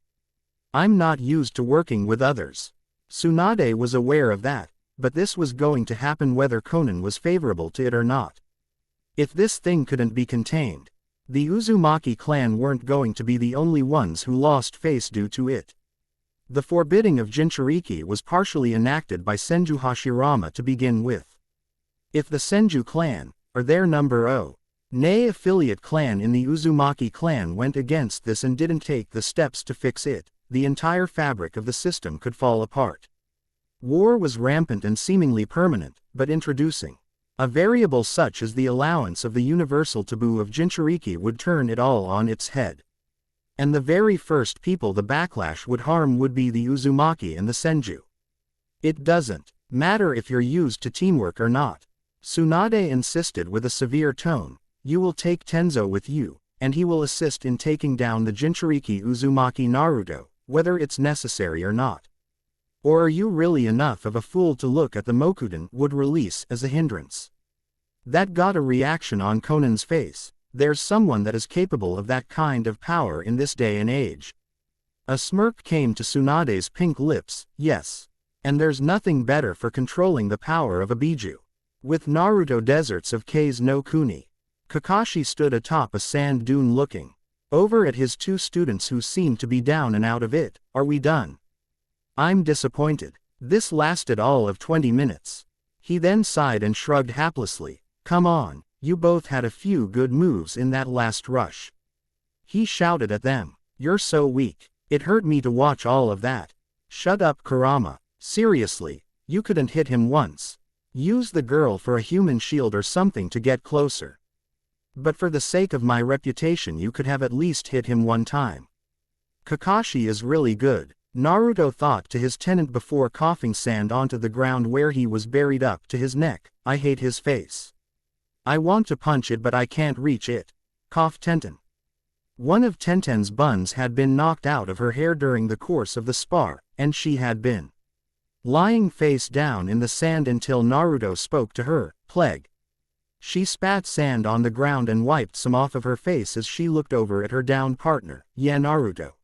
I'm not used to working with others. Tsunade was aware of that, but this was going to happen whether Konan was favorable to it or not. If this thing couldn't be contained, the Uzumaki clan weren't going to be the only ones who lost face due to it. The forbidding of Jinchuriki was partially enacted by Senju Hashirama to begin with. If the Senju clan, or their number Nay, affiliate clan in the Uzumaki clan went against this and didn't take the steps to fix it, the entire fabric of the system could fall apart. War was rampant and seemingly permanent, but introducing a variable such as the allowance of the universal taboo of Jinchuriki would turn it all on its head. And the very first people the backlash would harm would be the Uzumaki and the Senju. It doesn't matter if you're used to teamwork or not. Tsunade insisted with a severe tone, you will take Tenzo with you, and he will assist in taking down the Jinchuriki Uzumaki Naruto, whether it's necessary or not. Or are you really enough of a fool to look at the Mokuden would release as a hindrance? That got a reaction on Conan's face. There's someone that is capable of that kind of power in this day and age. A smirk came to Tsunade's pink lips, yes. And there's nothing better for controlling the power of a Biju. With Naruto deserts of K's no Kuni. Kakashi stood atop a sand dune looking over at his two students who seemed to be down and out of it. Are we done? I'm disappointed. This lasted all of 20 minutes. He then sighed and shrugged haplessly. Come on, you both had a few good moves in that last rush. He shouted at them. You're so weak. It hurt me to watch all of that. Shut up, Kurama. Seriously, you couldn't hit him once. Use the girl for a human shield or something to get closer. But for the sake of my reputation you could have at least hit him one time. Kakashi is really good, Naruto thought to his tenant before coughing sand onto the ground where he was buried up to his neck. I hate his face. I want to punch it but I can't reach it. Coughed Tenten. One of Tenten's buns had been knocked out of her hair during the course of the spar, and she had been lying face down in the sand until Naruto spoke to her. Plague. She spat sand on the ground and wiped some off of her face as she looked over at her downed partner, yeah, Naruto.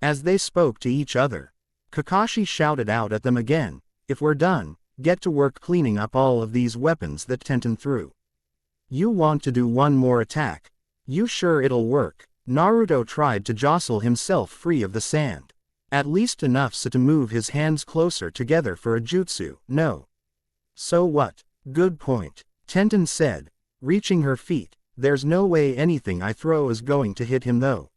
As they spoke to each other, Kakashi shouted out at them again, if we're done, get to work cleaning up all of these weapons that Tenten threw. You want to do one more attack? You sure it'll work? Naruto tried to jostle himself free of the sand. At least enough so to move his hands closer together for a jutsu. No. So what? Good point. Tenten said, reaching her feet. There's no way anything I throw is going to hit him though.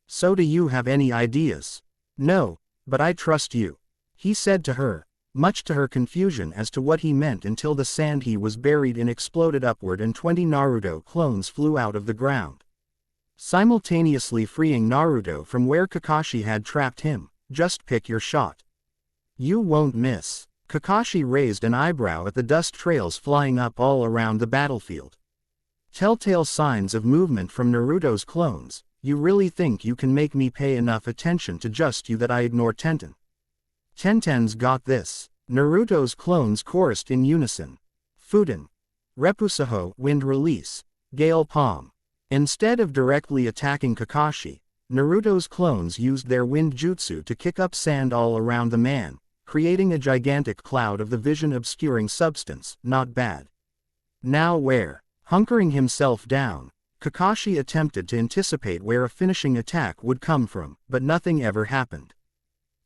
So do you have any ideas? No, but I trust you. He said to her, much to her confusion as to what he meant until the sand he was buried in exploded upward and 20 Naruto clones flew out of the ground, simultaneously freeing Naruto from where Kakashi had trapped him. Just pick your shot. You won't miss. Kakashi raised an eyebrow at the dust trails flying up all around the battlefield. Telltale signs of movement from Naruto's clones. You really think you can make me pay enough attention to just you that I ignore Tenten? Tenten's got this. Naruto's clones chorused in unison. Fuden. Repusaho, wind release. Gale palm. Instead of directly attacking Kakashi, Naruto's clones used their wind jutsu to kick up sand all around the man, creating a gigantic cloud of the vision-obscuring substance. Not bad. Now where? Hunkering himself down, Kakashi attempted to anticipate where a finishing attack would come from, but nothing ever happened.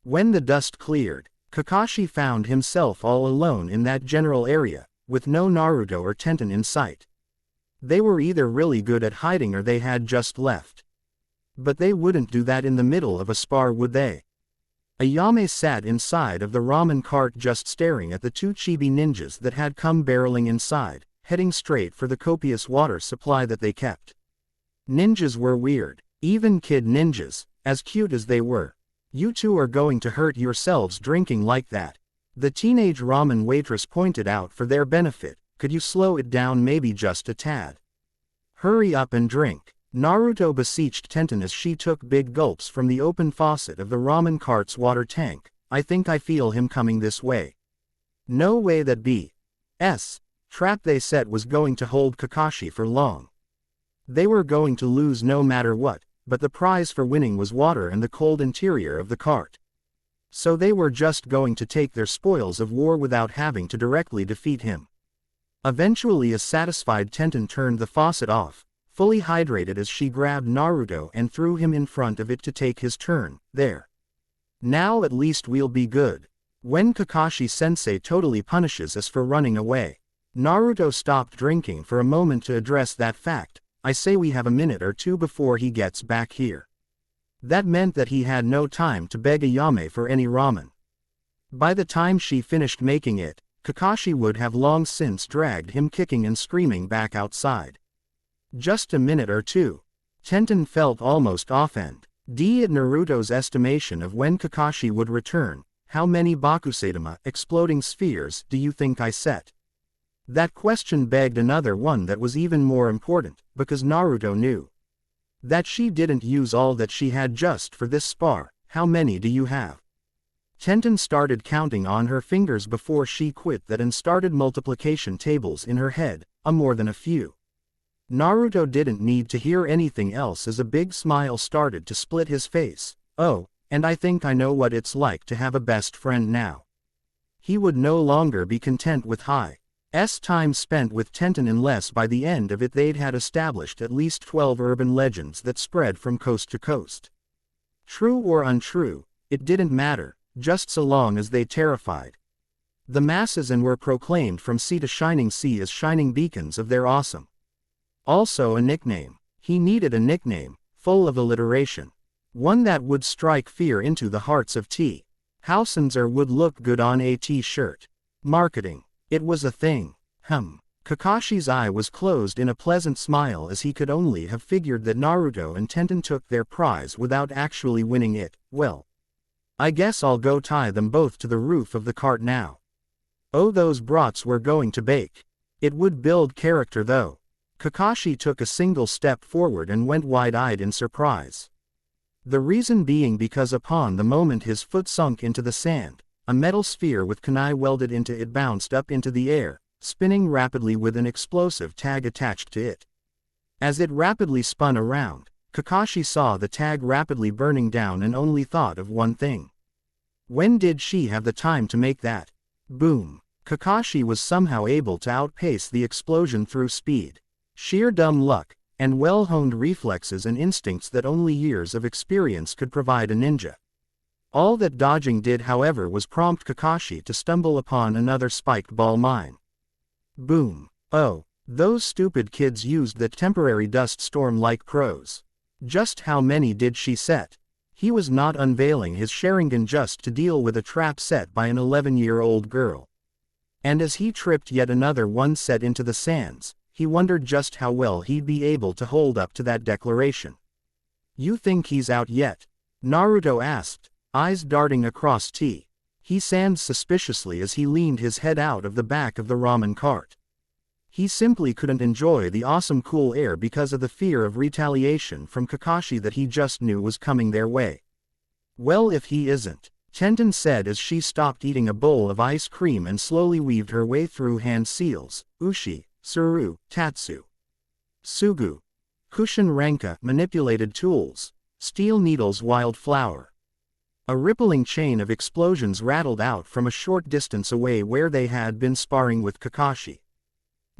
When the dust cleared, Kakashi found himself all alone in that general area, with no Naruto or Tenten in sight. They were either really good at hiding or they had just left. But they wouldn't do that in the middle of a spar, would they? Ayame sat inside of the ramen cart just staring at the two chibi ninjas that had come barreling inside, heading straight for the copious water supply that they kept. Ninjas were weird, even kid ninjas, as cute as they were. You two are going to hurt yourselves drinking like that. The teenage ramen waitress pointed out for their benefit. Could you slow it down maybe just a tad? Hurry up and drink. Naruto beseeched Tenten as she took big gulps from the open faucet of the ramen cart's water tank. I think I feel him coming this way. No way that B.S. trap they set was going to hold Kakashi for long. They were going to lose no matter what, but the prize for winning was water and the cold interior of the cart. So they were just going to take their spoils of war without having to directly defeat him. Eventually a satisfied Tenten turned the faucet off, fully hydrated as she grabbed Naruto and threw him in front of it to take his turn. There. Now at least we'll be good. When Kakashi-sensei totally punishes us for running away. Naruto stopped drinking for a moment to address that fact. I say we have a minute or two before he gets back here. That meant that he had no time to beg Ayame for any ramen. By the time she finished making it, Kakashi would have long since dragged him kicking and screaming back outside. Just a minute or two. Tenten felt almost offended. At Naruto's estimation of when Kakashi would return, how many Bakuseidama exploding spheres do you think I set? That question begged another one that was even more important, because Naruto knew that she didn't use all that she had just for this spar. How many do you have? Tenten started counting on her fingers before she quit that and started multiplication tables in her head, more than a few. Naruto didn't need to hear anything else as a big smile started to split his face. Oh, and I think I know what it's like to have a best friend now. He would no longer be content with time spent with Tenten unless by the end of it they'd had established at least 12 urban legends that spread from coast to coast. True or untrue, it didn't matter, just so long as they terrified the masses and were proclaimed from sea to shining sea as shining beacons of their awesome. Also a nickname. He needed a nickname, full of alliteration. One that would strike fear into the hearts of T-Housans or would look good on a t-shirt. Marketing. It was a thing. Kakashi's eye was closed in a pleasant smile as he could only have figured that Naruto and Tenten took their prize without actually winning it. Well, I guess I'll go tie them both to the roof of the cart now. Oh, those brats were going to bake. It would build character though. Kakashi took a single step forward and went wide-eyed in surprise. The reason being because upon the moment his foot sunk into the sand, a metal sphere with kunai welded into it bounced up into the air, spinning rapidly with an explosive tag attached to it. As it rapidly spun around, Kakashi saw the tag rapidly burning down and only thought of one thing. When did she have the time to make that? Boom. Kakashi was somehow able to outpace the explosion through speed. Sheer dumb luck, and well-honed reflexes and instincts that only years of experience could provide a ninja. All that dodging did however was prompt Kakashi to stumble upon another spiked ball mine. Boom. Oh, those stupid kids used that temporary dust storm like pros. Just how many did she set? He was not unveiling his Sharingan just to deal with a trap set by an 11-year-old girl. And as he tripped yet another one set into the sands, he wondered just how well he'd be able to hold up to that declaration. You think he's out yet? Naruto asked, eyes darting across He-Sands suspiciously as he leaned his head out of the back of the ramen cart. He simply couldn't enjoy the awesome cool air because of the fear of retaliation from Kakashi that he just knew was coming their way. Well, if he isn't, Tenten said as she stopped eating a bowl of ice cream and slowly weaved her way through hand seals, ushi, suru, tatsu, sugu, kushin ranka, manipulated tools, steel needles, wild flower. A rippling chain of explosions rattled out from a short distance away where they had been sparring with Kakashi.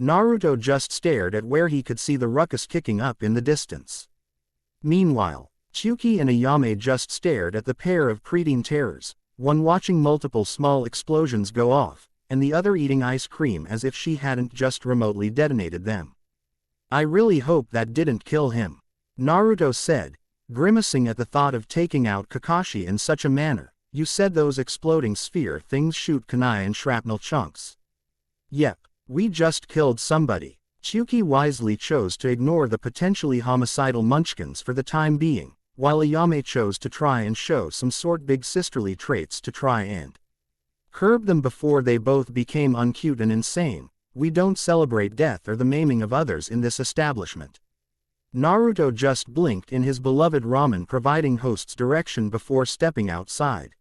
Naruto just stared at where he could see the ruckus kicking up in the distance. Meanwhile, Tsuki and Ayame just stared at the pair of preteen terrors, one watching multiple small explosions go off, and the other eating ice cream as if she hadn't just remotely detonated them. I really hope that didn't kill him, Naruto said, grimacing at the thought of taking out Kakashi in such a manner. You said those exploding sphere things shoot kunai and shrapnel chunks. Yep, we just killed somebody. Tsuki wisely chose to ignore the potentially homicidal munchkins for the time being, while Ayame chose to try and show some sort big sisterly traits to try and curb them before they both became uncute and insane. We don't celebrate death or the maiming of others in this establishment. Naruto just blinked in his beloved ramen providing host's direction before stepping outside.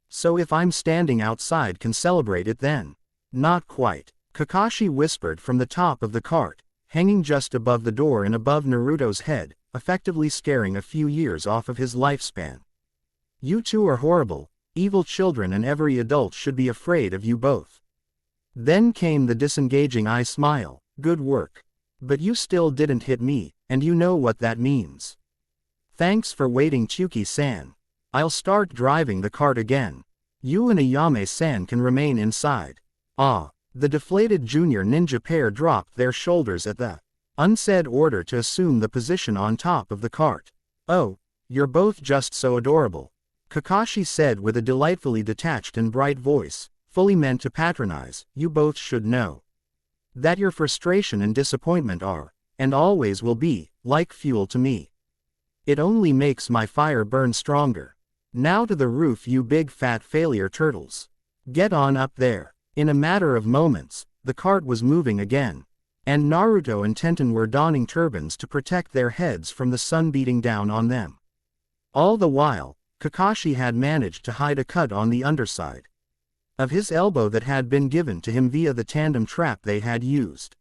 So if I'm standing outside can celebrate it then? Not quite. Kakashi whispered from the top of the cart, hanging just above the door and above Naruto's head, effectively scaring a few years off of his lifespan. You two are horrible, evil children and every adult should be afraid of you both. Then came the disengaging eye smile, good work. But you still didn't hit me, and you know what that means. Thanks for waiting, Tsuki-san. I'll start driving the cart again. You and Ayame-san can remain inside. Ah, The deflated junior ninja pair dropped their shoulders at the unsaid order to assume the position on top of the cart. "Oh, you're both just so adorable," Kakashi said with a delightfully detached and bright voice, fully meant to patronize. "You both should know that your frustration and disappointment are, and always will be, like fuel to me. It only makes my fire burn stronger. Now to the roof, you big fat failure turtles. Get on up there." In a matter of moments, the cart was moving again, and Naruto and Tenten were donning turbans to protect their heads from the sun beating down on them. All the while, Kakashi had managed to hide a cut on the underside of his elbow that had been given to him via the tandem trap they had used.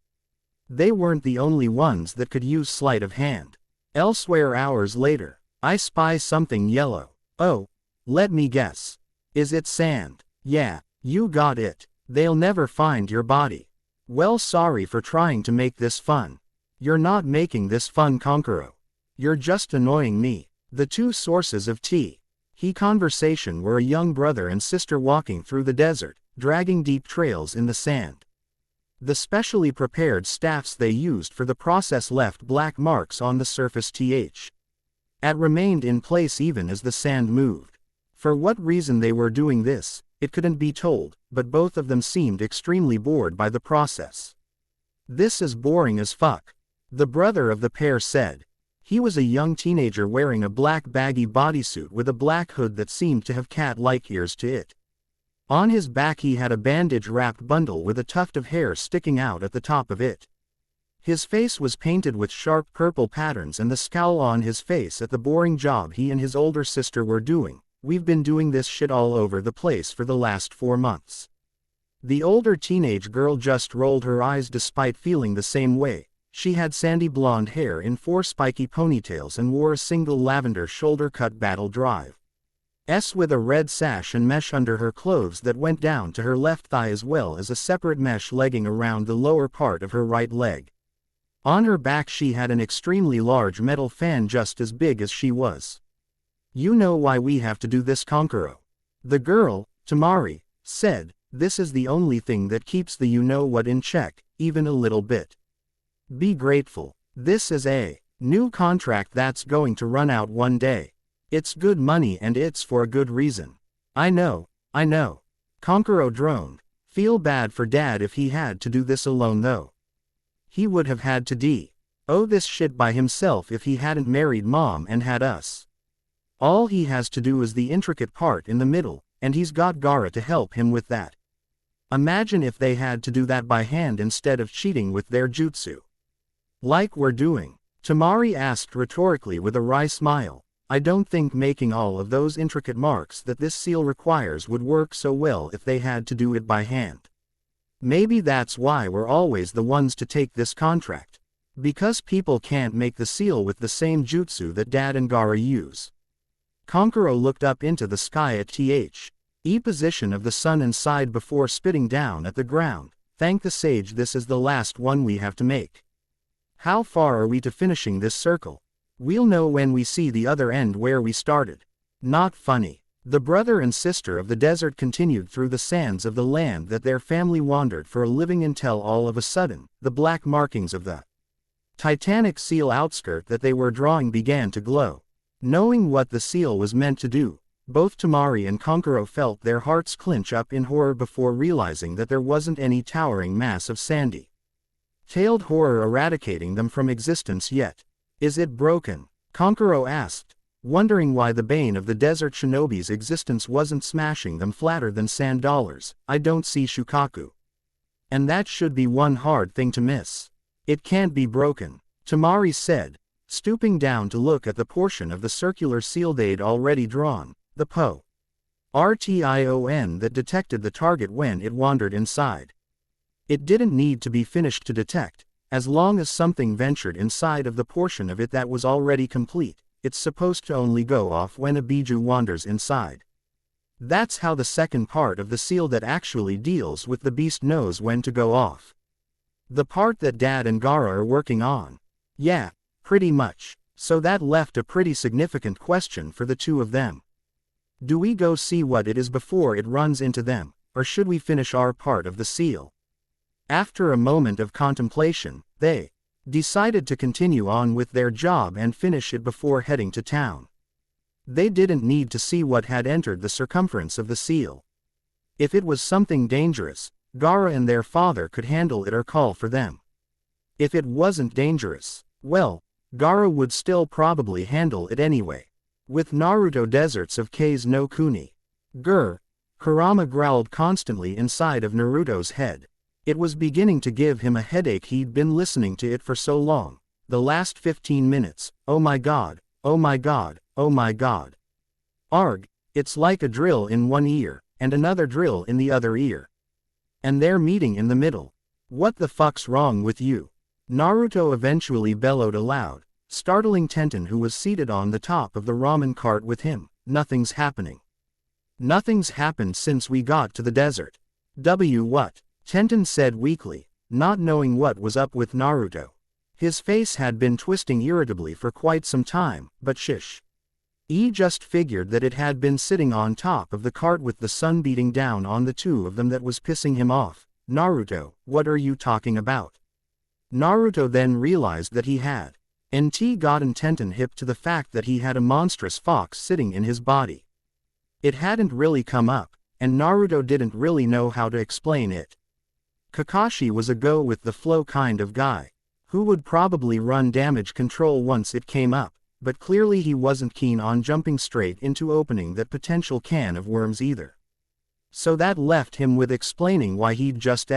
They weren't the only ones that could use sleight of hand. Elsewhere hours later, "I spy something yellow. Oh, let me guess. Is it sand? Yeah, you got it. They'll never find your body. Well, sorry for trying to make this fun. You're not making this fun, Konkuro. You're just annoying me." The two sources of he conversation were a young brother and sister walking through the desert, dragging deep trails in the sand. The specially prepared staffs they used for the process left black marks on the surface that remained in place even as the sand moved. For what reason they were doing this, it couldn't be told, but both of them seemed extremely bored by the process. "This is boring as fuck," the brother of the pair said. He was a young teenager wearing a black baggy bodysuit with a black hood that seemed to have cat-like ears to it. On his back he had a bandage-wrapped bundle with a tuft of hair sticking out at the top of it. His face was painted with sharp purple patterns and the scowl on his face at the boring job he and his older sister were doing. "We've been doing this shit all over the place for the last 4 months." The older teenage girl just rolled her eyes despite feeling the same way. She had sandy blonde hair in 4 spiky ponytails and wore a single lavender shoulder-cut battle drive with a red sash and mesh under her clothes that went down to her left thigh as well as a separate mesh legging around the lower part of her right leg. On her back she had an extremely large metal fan just as big as she was. "You know why we have to do this, Konkuro?" The girl, Tamari, said. "This is the only thing that keeps the you-know-what in check, even a little bit. Be grateful. This is a new contract that's going to run out one day. It's good money and it's for a good reason." I know. Konkuro droned. "Feel bad for Dad if he had to do this alone though. He would have had to this shit by himself if he hadn't married Mom and had us. All he has to do is the intricate part in the middle, and he's got Gaara to help him with that. Imagine if they had to do that by hand instead of cheating with their jutsu. Like we're doing." Tamari asked rhetorically with a wry smile. "I don't think making all of those intricate marks that this seal requires would work so well if they had to do it by hand. Maybe that's why we're always the ones to take this contract. Because people can't make the seal with the same jutsu that Dad and Gaara use." Konkuro looked up into the sky at the position of the sun and sighed before spitting down at the ground. "Thank the sage, this is the last one we have to make. How far are we to finishing this circle? We'll know when we see the other end where we started." Not funny. The brother and sister of the desert continued through the sands of the land that their family wandered for a living until all of a sudden, the black markings of the titanic seal outskirt that they were drawing began to glow. Knowing what the seal was meant to do, both Tamari and Konkuro felt their hearts clench up in horror before realizing that there wasn't any towering mass of sandy-tailed horror eradicating them from existence yet. "Is it broken?" Konkuro asked, wondering why the bane of the desert shinobi's existence wasn't smashing them flatter than sand dollars. "I don't see Shukaku. And that should be one hard thing to miss." "It can't be broken," Tamari said, stooping down to look at the portion of the circular seal they'd already drawn, the RTION that detected the target when it wandered inside. It didn't need to be finished to detect, as long as something ventured inside of the portion of it that was already complete. It's supposed to only go off when a biju wanders inside. That's how the second part of the seal that actually deals with the beast knows when to go off. The part that Dad and Gaara are working on. Yeah, pretty much. So that left a pretty significant question for the two of them. Do we go see what it is before it runs into them, or should we finish our part of the seal? After a moment of contemplation, they decided to continue on with their job and finish it before heading to town. They didn't need to see what had entered the circumference of the seal. If it was something dangerous, Gaara and their father could handle it or call for them. If it wasn't dangerous, well, Gaara would still probably handle it anyway. With Naruto deserts of K's no Kuni. Grr. Kurama growled constantly inside of Naruto's head. It was beginning to give him a headache. He'd been listening to it for so long. The last 15 minutes, oh my god, oh my god, oh my god. Arg, it's like a drill in one ear, and another drill in the other ear. And they're meeting in the middle. What the fuck's wrong with you? Naruto eventually bellowed aloud, startling Tenten, who was seated on the top of the ramen cart with him. Nothing's happening. Nothing's happened since we got to the desert. What? Tenten said weakly, not knowing what was up with Naruto. His face had been twisting irritably for quite some time, but shish. He just figured that it had been sitting on top of the cart with the sun beating down on the two of them that was pissing him off. Naruto, what are you talking about? Naruto then realized that he had gotten Tenten hip to the fact that he had a monstrous fox sitting in his body. It hadn't really come up, and Naruto didn't really know how to explain it. Kakashi was a go-with-the-flow kind of guy, who would probably run damage control once it came up, but clearly he wasn't keen on jumping straight into opening that potential can of worms either. So that left him with explaining why he'd just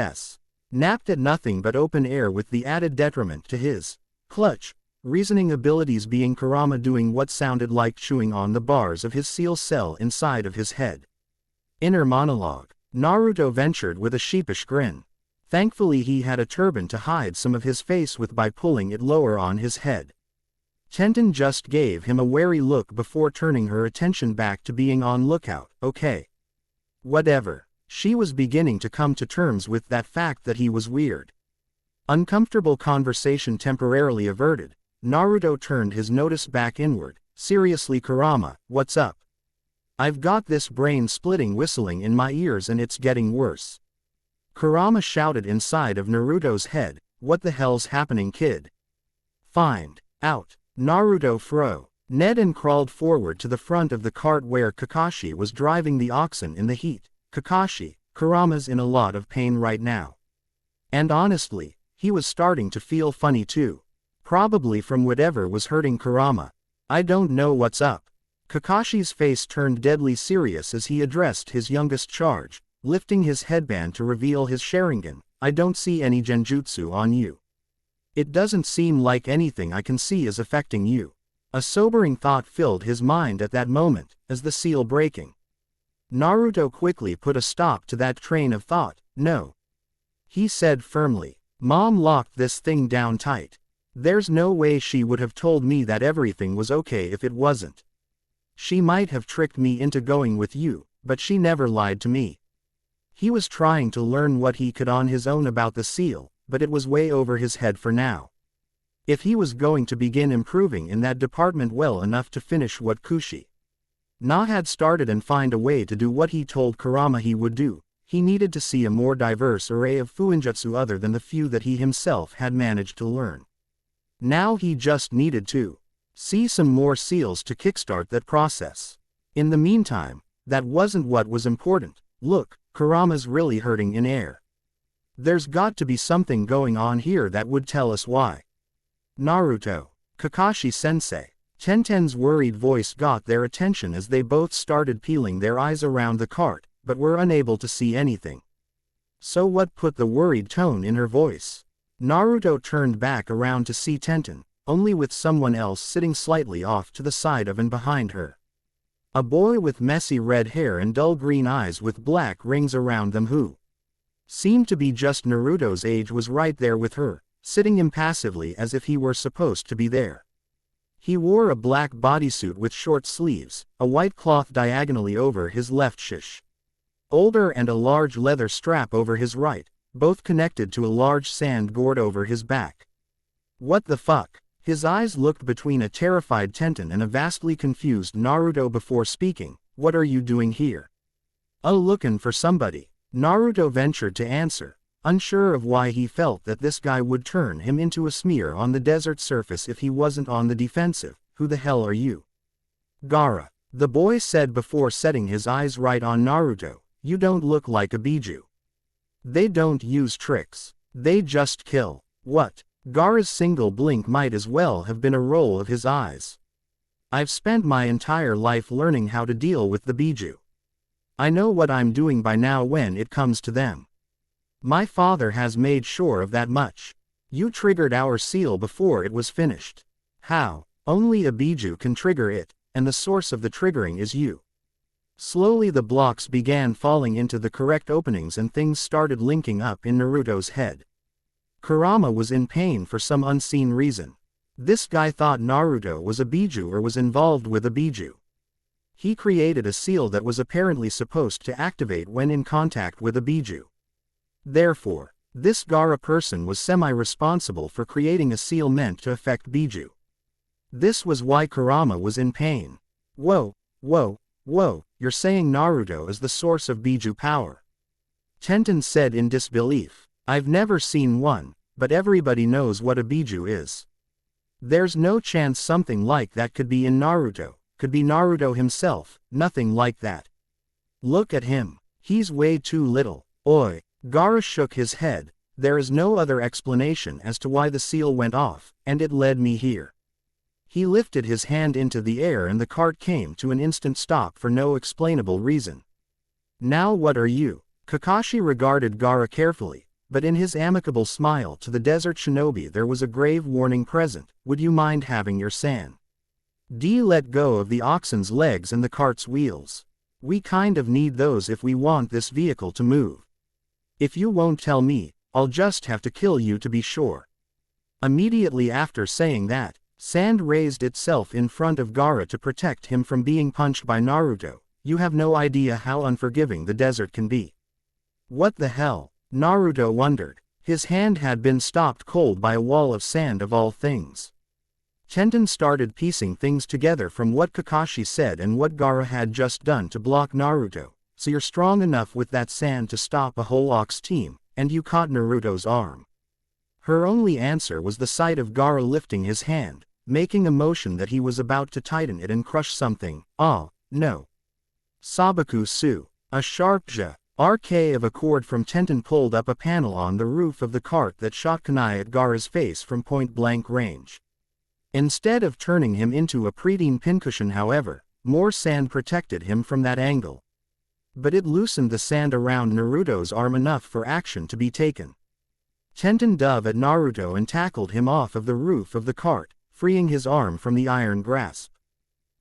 napped at nothing but open air, with the added detriment to his clutch reasoning abilities being Kurama doing what sounded like chewing on the bars of his seal cell inside of his head. Inner monologue. Naruto ventured with a sheepish grin. Thankfully he had a turban to hide some of his face with by pulling it lower on his head. Tenten just gave him a wary look before turning her attention back to being on lookout. Okay. Whatever. She was beginning to come to terms with that fact that he was weird. Uncomfortable conversation temporarily averted, Naruto turned his notice back inward. Seriously Kurama, what's up? I've got this brain-splitting whistling in my ears and it's getting worse. Kurama shouted inside of Naruto's head. What the hell's happening, kid? Find out. Naruto froze. Ned and crawled forward to the front of the cart where Kakashi was driving the oxen in the heat. Kakashi, Kurama's in a lot of pain right now. And honestly, he was starting to feel funny too. Probably from whatever was hurting Kurama. I don't know what's up. Kakashi's face turned deadly serious as he addressed his youngest charge, lifting his headband to reveal his Sharingan. I don't see any genjutsu on you. It doesn't seem like anything I can see is affecting you. A sobering thought filled his mind at that moment, as the seal breaking. Naruto quickly put a stop to that train of thought. No. He said firmly. Mom locked this thing down tight. There's no way she would have told me that everything was okay if it wasn't. She might have tricked me into going with you, but she never lied to me. He was trying to learn what he could on his own about the seal, but it was way over his head for now. If he was going to begin improving in that department well enough to finish what Kushina had started and find a way to do what he told Kurama he would do, he needed to see a more diverse array of fuinjutsu other than the few that he himself had managed to learn. Now he just needed to see some more seals to kickstart that process. In the meantime, that wasn't what was important. Look, Kurama's really hurting in air. There's got to be something going on here that would tell us why. Naruto. Kakashi-sensei. Tenten's worried voice got their attention as they both started peeling their eyes around the cart, but were unable to see anything. So what put the worried tone in her voice? Naruto turned back around to see Tenten, only with someone else sitting slightly off to the side of and behind her. A boy with messy red hair and dull green eyes with black rings around them who seemed to be just Naruto's age was right there with her, sitting impassively as if he were supposed to be there. He wore a black bodysuit with short sleeves, a white cloth diagonally over his left shoulder and a large leather strap over his right, both connected to a large sand gourd over his back. What the fuck? His eyes looked between a terrified Tenten and a vastly confused Naruto before speaking. What are you doing here? Oh, looking for somebody. Naruto ventured to answer. unsure of why he felt that this guy would turn him into a smear on the desert surface if he wasn't on the defensive. Who the hell are you? Gaara, the boy said before setting his eyes right on Naruto, you don't look like a Biju. They don't use tricks. They just kill. What? Gaara's single blink might as well have been a roll of his eyes. I've spent my entire life learning how to deal with the Biju. I know what I'm doing by now when it comes to them. My father has made sure of that much. You triggered our seal before it was finished. How? Only a Biju can trigger it, and the source of the triggering is you. Slowly the blocks began falling into the correct openings and things started linking up in Naruto's head. Kurama was in pain for some unseen reason. This guy thought Naruto was a Biju or was involved with a Biju. He created a seal that was apparently supposed to activate when in contact with a Biju. Therefore, this Gaara person was semi-responsible for creating a seal meant to affect Biju. This was why Kurama was in pain. Whoa, you're saying Naruto is the source of Biju power? Tenten said in disbelief. I've never seen one, but everybody knows what a Biju is. There's no chance something like that could be in Naruto, could be Naruto himself, nothing like that. Look at him. He's way too little. Oi. Gaara shook his head. There is no other explanation as to why the seal went off, and it led me here. He lifted his hand into the air and the cart came to an instant stop for no explainable reason. Now what are you? Kakashi regarded Gaara carefully, but in his amicable smile to the desert shinobi there was a grave warning present. Would you mind having your san? Let go of the oxen's legs and the cart's wheels. We kind of need those if we want this vehicle to move. If you won't tell me, I'll just have to kill you to be sure. Immediately after saying that, sand raised itself in front of Gaara to protect him from being punched by Naruto. You have no idea how unforgiving the desert can be. What the hell? Naruto wondered. His hand had been stopped cold by a wall of sand of all things. Tenten started piecing things together from what Kakashi said and what Gaara had just done to block Naruto. So you're strong enough with that sand to stop a whole ox team, and you caught Naruto's arm. Her only answer was the sight of Gaara lifting his hand, making a motion that he was about to tighten it and crush something. Ah, no. Sabaku Su. A sharp RK of a cord from Tenten pulled up a panel on the roof of the cart that shot kunai at Gaara's face from point-blank range. Instead of turning him into a preteen pincushion, however, more sand protected him from that angle. But it loosened the sand around Naruto's arm enough for action to be taken. Tenten dove at Naruto and tackled him off of the roof of the cart, freeing his arm from the iron grasp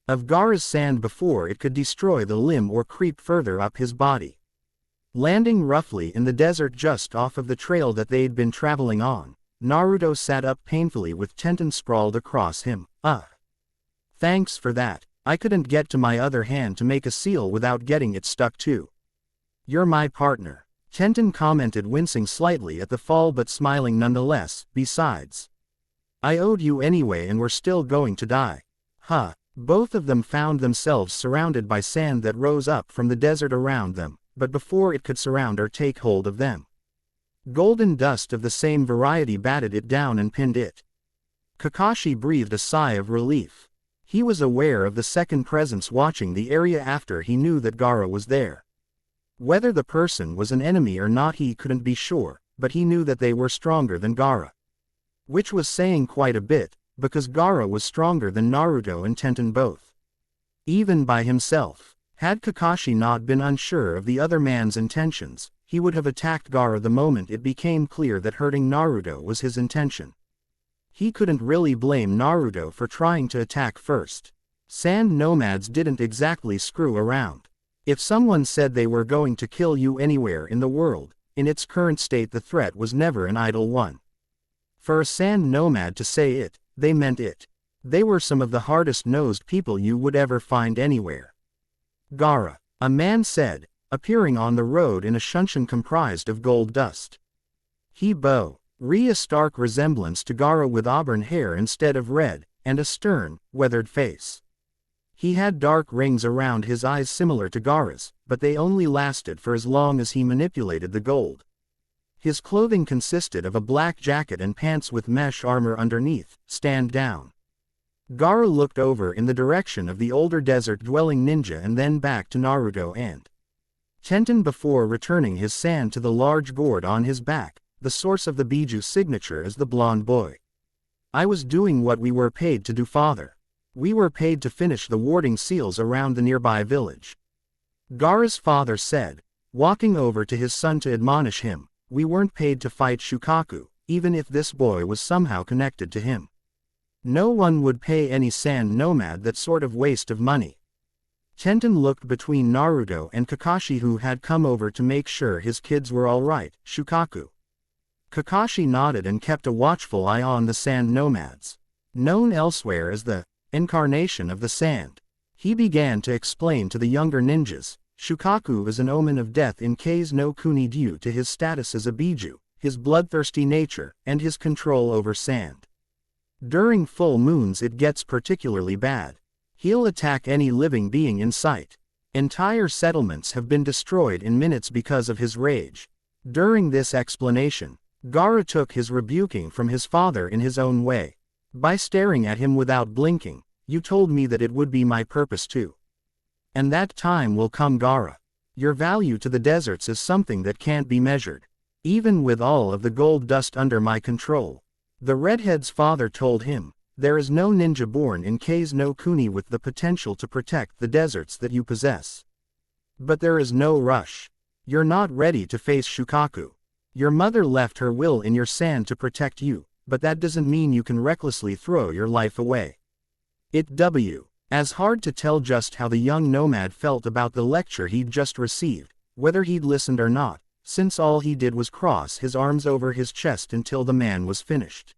of Gaara's sand before it could destroy the limb or creep further up his body. Landing roughly in the desert just off of the trail that they'd been traveling on, Naruto sat up painfully with Tenten sprawled across him. Thanks for that. I couldn't get to my other hand to make a seal without getting it stuck too. You're my partner. Tenten commented, wincing slightly at the fall but smiling nonetheless. Besides, I owed you anyway and we're still going to die. Both of them found themselves surrounded by sand that rose up from the desert around them, but before it could surround or take hold of them, golden dust of the same variety batted it down and pinned it. Kakashi breathed a sigh of relief. He was aware of the second presence watching the area after he knew that Gaara was there. Whether the person was an enemy or not he couldn't be sure, but he knew that they were stronger than Gaara. Which was saying quite a bit, because Gaara was stronger than Naruto and Tenten both. Even by himself. Had Kakashi not been unsure of the other man's intentions, he would have attacked Gaara the moment it became clear that hurting Naruto was his intention. He couldn't really blame Naruto for trying to attack first. Sand nomads didn't exactly screw around. If someone said they were going to kill you anywhere in the world, in its current state the threat was never an idle one. For a sand nomad to say it, they meant it. They were some of the hardest-nosed people you would ever find anywhere. Gaara, a man said, appearing on the road in a shunshin comprised of gold dust. He bore a stark resemblance to Gaara with auburn hair instead of red, and a stern, weathered face. He had dark rings around his eyes similar to Gaara's, but they only lasted for as long as he manipulated the gold. His clothing consisted of a black jacket and pants with mesh armor underneath. Stand down. Gaara looked over in the direction of the older desert-dwelling ninja and then back to Naruto and Tenten before returning his sand to the large gourd on his back, the source of the Biju signature as the blonde boy. I was doing what we were paid to do, father. We were paid to finish the warding seals around the nearby village. Gaara's father said, walking over to his son to admonish him. We weren't paid to fight Shukaku, even if this boy was somehow connected to him. No one would pay any sand nomad that sort of waste of money. Tenten looked between Naruto and Kakashi, who had come over to make sure his kids were alright. Shukaku. Kakashi nodded and kept a watchful eye on the sand nomads. Known elsewhere as the incarnation of the sand. He began to explain to the younger ninjas. Shukaku is an omen of death in Kase no Kuni due to his status as a Biju, his bloodthirsty nature, and his control over sand. During full moons it gets particularly bad. He'll attack any living being in sight. Entire settlements have been destroyed in minutes because of his rage. During this explanation, Gaara took his rebuking from his father in his own way. By staring at him without blinking, you told me that it would be my purpose too. And that time will come, Gaara. Your value to the deserts is something that can't be measured. Even with all of the gold dust under my control. The redhead's father told him, there is no ninja born in Kase no Kuni with the potential to protect the deserts that you possess. But there is no rush. You're not ready to face Shukaku. Your mother left her will in your sand to protect you, but that doesn't mean you can recklessly throw your life away. As hard to tell just how the young nomad felt about the lecture he'd just received, whether he'd listened or not, since all he did was cross his arms over his chest until the man was finished.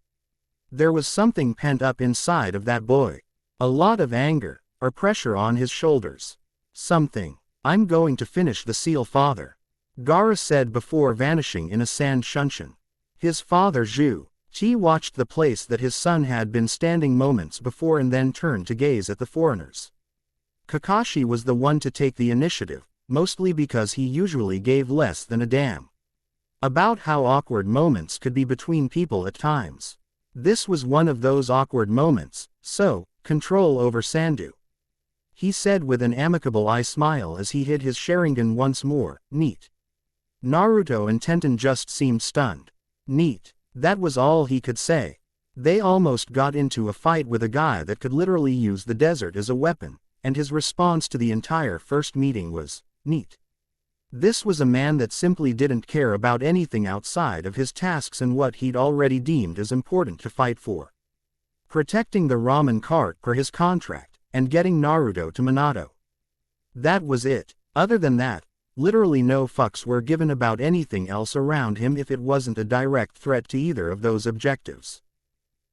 There was something pent up inside of that boy. A lot of anger, or pressure on his shoulders. Something. I'm going to finish the seal, father. Gaara said before vanishing in a sand shunshin. His father Zhu Chi watched the place that his son had been standing moments before and then turned to gaze at the foreigners. Kakashi was the one to take the initiative, mostly because he usually gave less than a damn about how awkward moments could be between people at times. This was one of those awkward moments, so, control over Sandu. He said with an amicable eye smile as he hid his Sharingan once more. Neat. Naruto and Tenten just seemed stunned. Neat. That was all he could say. They almost got into a fight with a guy that could literally use the desert as a weapon, and his response to the entire first meeting was, neat. This was a man that simply didn't care about anything outside of his tasks and what he'd already deemed as important to fight for. Protecting the ramen cart per his contract, and getting Naruto to Minato. That was it. Other than that, literally no fucks were given about anything else around him if it wasn't a direct threat to either of those objectives.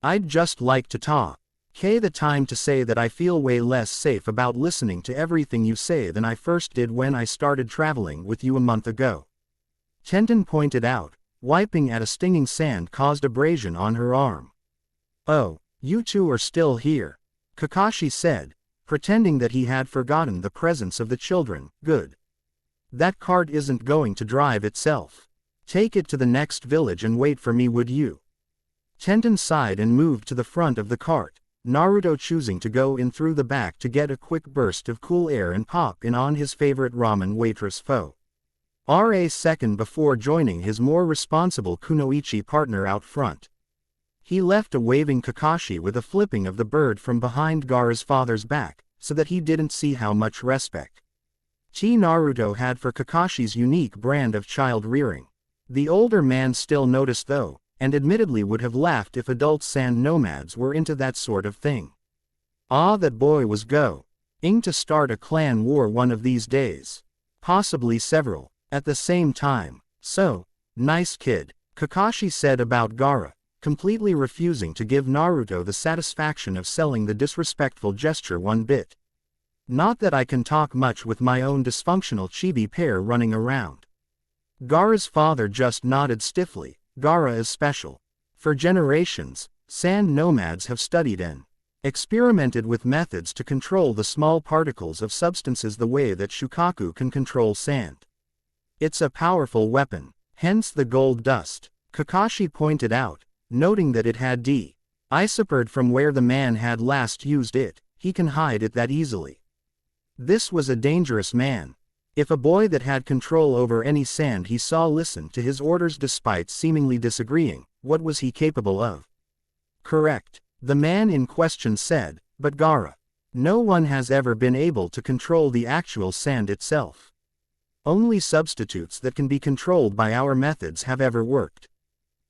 I'd just like to talk. The time to say that I feel way less safe about listening to everything you say than I first did when I started traveling with you a month ago. Tenten pointed out, wiping at a stinging sand-caused abrasion on her arm. Oh, you two are still here, Kakashi said, pretending that he had forgotten the presence of the children. Good. That cart isn't going to drive itself. Take it to the next village and wait for me, would you? Tenten sighed and moved to the front of the cart, Naruto choosing to go in through the back to get a quick burst of cool air and pop in on his favorite ramen waitress foe. A second before joining his more responsible Kunoichi partner out front. He left a waving Kakashi with a flipping of the bird from behind Gaara's father's back, so that he didn't see how much respect Naruto had for Kakashi's unique brand of child rearing. The older man still noticed though, and admittedly would have laughed if adult sand nomads were into that sort of thing. That boy was going to start a clan war one of these days. Possibly several, at the same time. So, nice kid, Kakashi said about Gaara, completely refusing to give Naruto the satisfaction of selling the disrespectful gesture one bit. Not that I can talk much with my own dysfunctional chibi pair running around. Gaara's father just nodded stiffly. Gaara is special. For generations, sand nomads have studied and experimented with methods to control the small particles of substances the way that Shukaku can control sand. It's a powerful weapon. Hence the gold dust, Kakashi pointed out, noting that it had disappeared from where the man had last used it. He can hide it that easily. This was a dangerous man. If a boy that had control over any sand he saw listened to his orders despite seemingly disagreeing, what was he capable of? Correct, the man in question said, but Gaara, no one has ever been able to control the actual sand itself. Only substitutes that can be controlled by our methods have ever worked.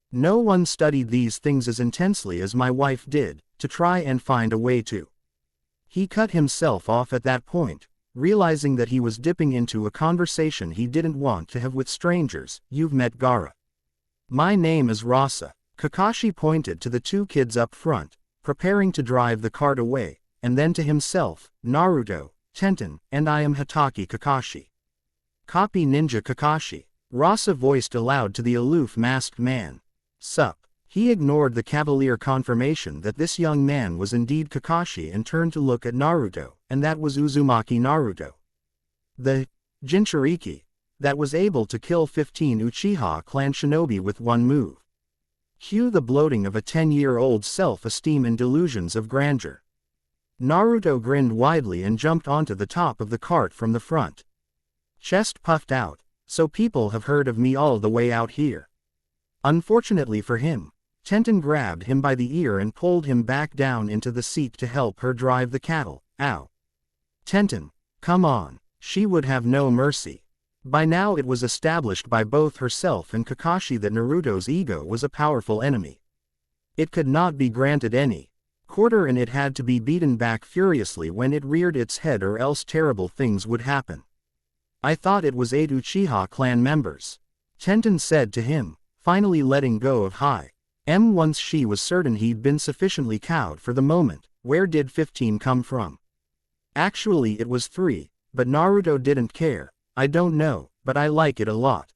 No one studied these things as intensely as my wife did, to try and find a way to. He cut himself off at that point, realizing that he was dipping into a conversation he didn't want to have with strangers. You've met Gaara. My name is Rasa. Kakashi pointed to the two kids up front, preparing to drive the cart away, and then to himself, Naruto, Tenten, and I am Hatake Kakashi. Copy Ninja Kakashi. Rasa voiced aloud to the aloof masked man. Sup. He ignored the cavalier confirmation that this young man was indeed Kakashi and turned to look at Naruto, and that was Uzumaki Naruto. The Jinchuriki that was able to kill 15 Uchiha clan shinobi with one move. Cue the bloating of a 10-year-old's self-esteem and delusions of grandeur. Naruto grinned widely and jumped onto the top of the cart from the front. Chest puffed out, so people have heard of me all the way out here. Unfortunately for him, Tenten grabbed him by the ear and pulled him back down into the seat to help her drive the cattle. Ow. Tenten, come on, she would have no mercy. By now it was established by both herself and Kakashi that Naruto's ego was a powerful enemy. It could not be granted any quarter and it had to be beaten back furiously when it reared its head or else terrible things would happen. I thought it was 8 Uchiha clan members. Tenten said to him, finally letting go of once she was certain he'd been sufficiently cowed for the moment. Where did 15 come from? Actually it was 3, but Naruto didn't care. I don't know, but I like it a lot.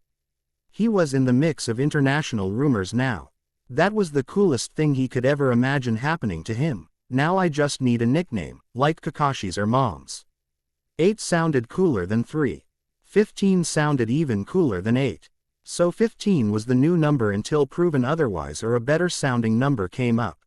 He was in the mix of international rumors now. That was the coolest thing he could ever imagine happening to him. Now I just need a nickname, like Kakashi's or Mom's. 8 sounded cooler than 3. 15 sounded even cooler than 8. So 15 was the new number until proven otherwise or a better sounding number came up.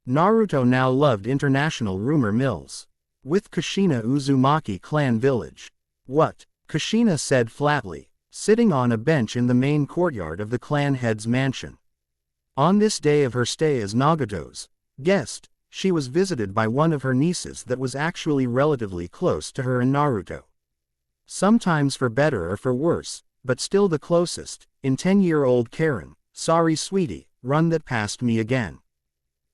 Naruto now loved international rumor mills. With Kushina Uzumaki clan village. What? Kushina said flatly, sitting on a bench in the main courtyard of the clan head's mansion. On this day of her stay as Nagato's guest, she was visited by one of her nieces that was actually relatively close to her and Naruto. Sometimes for better or for worse, but still the closest, in 10-year-old Karen. Sorry sweetie, run that past me again.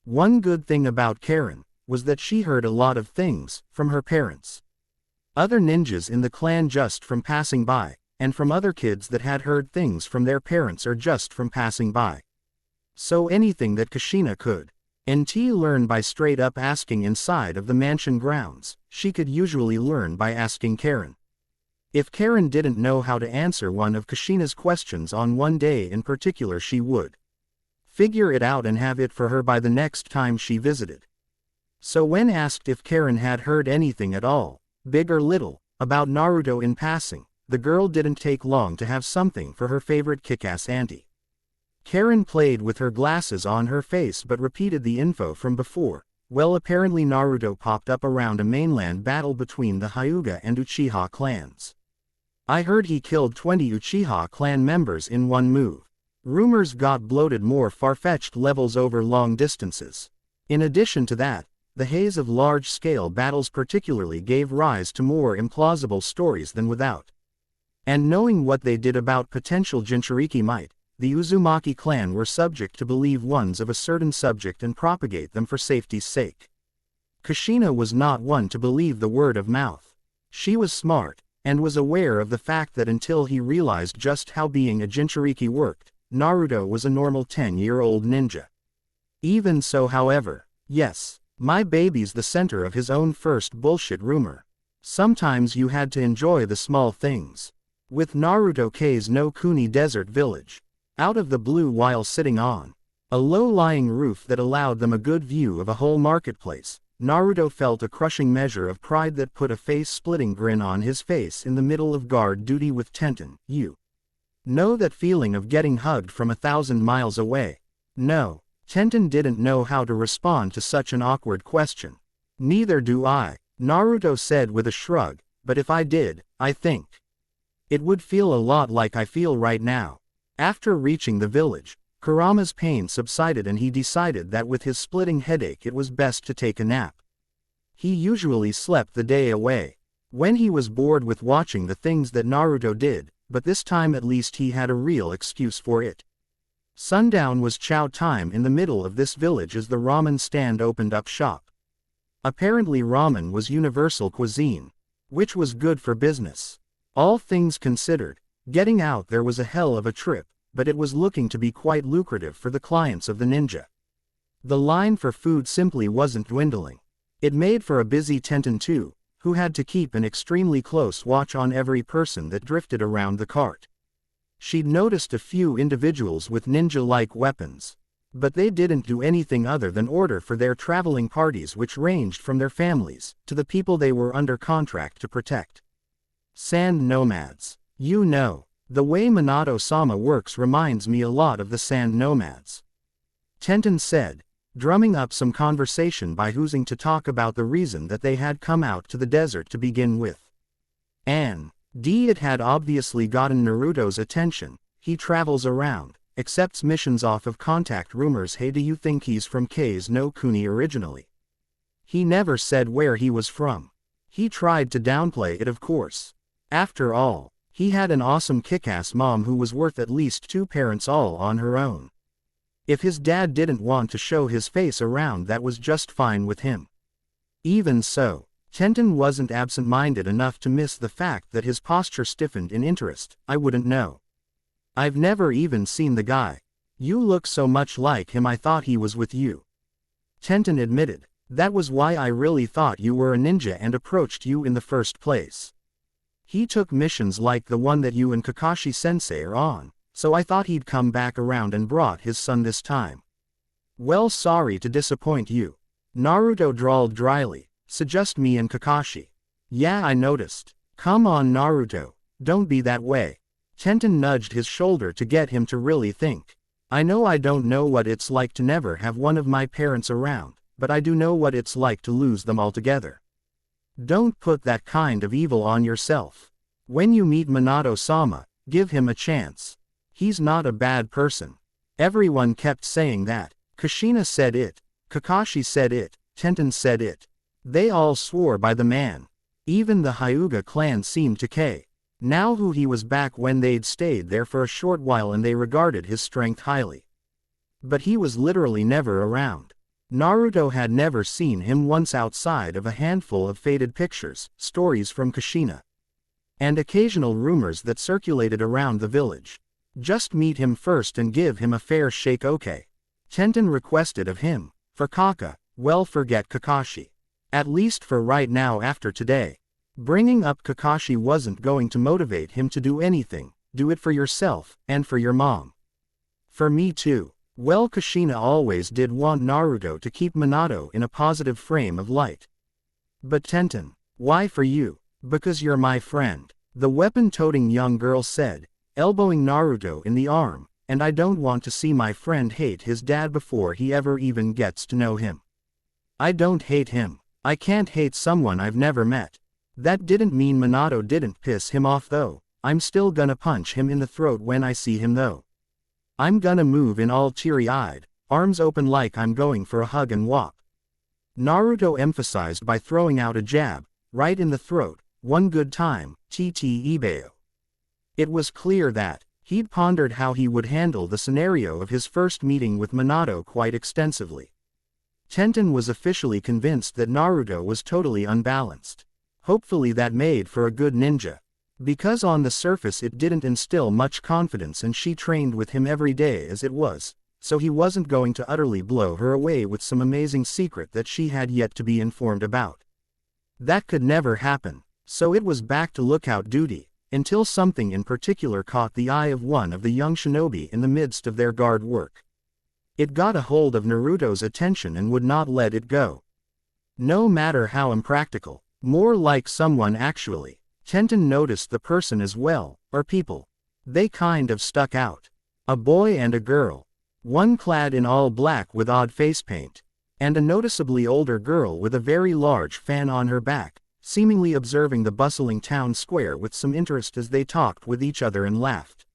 One good thing about Karen was that she heard a lot of things from her parents. Other ninjas in the clan just from passing by, and from other kids that had heard things from their parents or just from passing by. So anything that Kushina could learn by straight up asking inside of the mansion grounds, she could usually learn by asking Karen. If Karen didn't know how to answer one of Kushina's questions on one day in particular, she would figure it out and have it for her by the next time she visited. So when asked if Karen had heard anything at all, big or little, about Naruto in passing, the girl didn't take long to have something for her favorite kick-ass auntie. Karen played with her glasses on her face but repeated the info from before. Well, apparently Naruto popped up around a mainland battle between the Hyuga and Uchiha clans. I heard he killed 20 Uchiha clan members in one move. Rumors got bloated more far-fetched levels over long distances. In addition to that, the haze of large-scale battles particularly gave rise to more implausible stories than without. And knowing what they did about potential Jinchuriki might, the Uzumaki clan were subject to believe ones of a certain subject and propagate them for safety's sake. Kushina was not one to believe the word of mouth. She was smart, and was aware of the fact that until he realized just how being a Jinchuriki worked, Naruto was a normal 10-year-old ninja. Even so, however, yes, my baby's the center of his own first bullshit rumor. Sometimes you had to enjoy the small things. With Naruto K's no Kuni desert village, out of the blue while sitting on a low-lying roof that allowed them a good view of a whole marketplace, Naruto felt a crushing measure of pride that put a face-splitting grin on his face in the middle of guard duty with Tenten. You Know that feeling of getting hugged from 1,000 miles away? No. Tenten didn't know how to respond to such an awkward question. Neither do I, Naruto said with a shrug, but if I did, I think it would feel a lot like I feel right now. After reaching the village, Kurama's pain subsided and he decided that with his splitting headache it was best to take a nap. He usually slept the day away when he was bored with watching the things that Naruto did, but this time at least he had a real excuse for it. Sundown was chow time in the middle of this village as the ramen stand opened up shop. Apparently ramen was universal cuisine, which was good for business. All things considered, getting out there was a hell of a trip, but it was looking to be quite lucrative for the clients of the ninja. The line for food simply wasn't dwindling. It made for a busy Tenten too, who had to keep an extremely close watch on every person that drifted around the cart. She'd noticed a few individuals with ninja-like weapons, but they didn't do anything other than order for their traveling parties, which ranged from their families to the people they were under contract to protect. Sand nomads. You know, the way Minato-sama works reminds me a lot of the sand nomads, Tenten said, drumming up some conversation by choosing to talk about the reason that they had come out to the desert to begin with. It had obviously gotten Naruto's attention. He travels around, accepts missions off of contact rumors. Hey, do you think he's from K's no Kuni originally? He never said where he was from. He tried to downplay it, of course. After all, he had an awesome kick-ass mom who was worth at least 2 parents all on her own. If his dad didn't want to show his face around, that was just fine with him. Even so, Tenten wasn't absent-minded enough to miss the fact that his posture stiffened in interest. I wouldn't know. I've never even seen the guy. You look so much like him, I thought he was with you. Tenten admitted. That was why I really thought you were a ninja and approached you in the first place. He took missions like the one that you and Kakashi-sensei are on, so I thought he'd come back around and brought his son this time. Well, sorry to disappoint you, Naruto drawled dryly. So just me and Kakashi. Yeah, I noticed. Come on Naruto, don't be that way. Tenten nudged his shoulder to get him to really think. I know I don't know what it's like to never have one of my parents around, but I do know what it's like to lose them altogether. Don't put that kind of evil on yourself. When you meet Minato-sama, give him a chance. He's not a bad person. Everyone kept saying that. Kushina said it, Kakashi said it, Tenten said it. They all swore by the man. Even the Hyuga clan seemed to care now who he was back when they'd stayed there for a short while and they regarded his strength highly. But he was literally never around. Naruto had never seen him once outside of a handful of faded pictures, stories from Kushina, and occasional rumors that circulated around the village. Just meet him first and give him a fair shake, okay? Tenten requested of him. For Kaka, well, forget Kakashi. At least for right now. After today, bringing up Kakashi wasn't going to motivate him to do anything. Do it for yourself, and for your mom. For me too. Well, Kushina always did want Naruto to keep Minato in a positive frame of light. But Tenten, why for you? Because you're my friend, the weapon-toting young girl said, elbowing Naruto in the arm, and I don't want to see my friend hate his dad before he ever even gets to know him. I don't hate him. I can't hate someone I've never met. That didn't mean Minato didn't piss him off though. I'm still gonna punch him in the throat when I see him though. I'm gonna move in all teary-eyed, arms open like I'm going for a hug and whop. Naruto emphasized by throwing out a jab, right in the throat, one good time, Ibeo. It was clear that he'd pondered how he would handle the scenario of his first meeting with Minato quite extensively. Tenten was officially convinced that Naruto was totally unbalanced. Hopefully that made for a good ninja. Because on the surface it didn't instill much confidence and she trained with him every day as it was, so he wasn't going to utterly blow her away with some amazing secret that she had yet to be informed about. That could never happen, so it was back to lookout duty, until something in particular caught the eye of one of the young shinobi in the midst of their guard work. It got a hold of Naruto's attention and would not let it go. No matter how impractical, more like someone actually. Tenten noticed the person as well, or people. They kind of stuck out. A boy and a girl. One clad in all black with odd face paint. And a noticeably older girl with a very large fan on her back, seemingly observing the bustling town square with some interest as they talked with each other and laughed.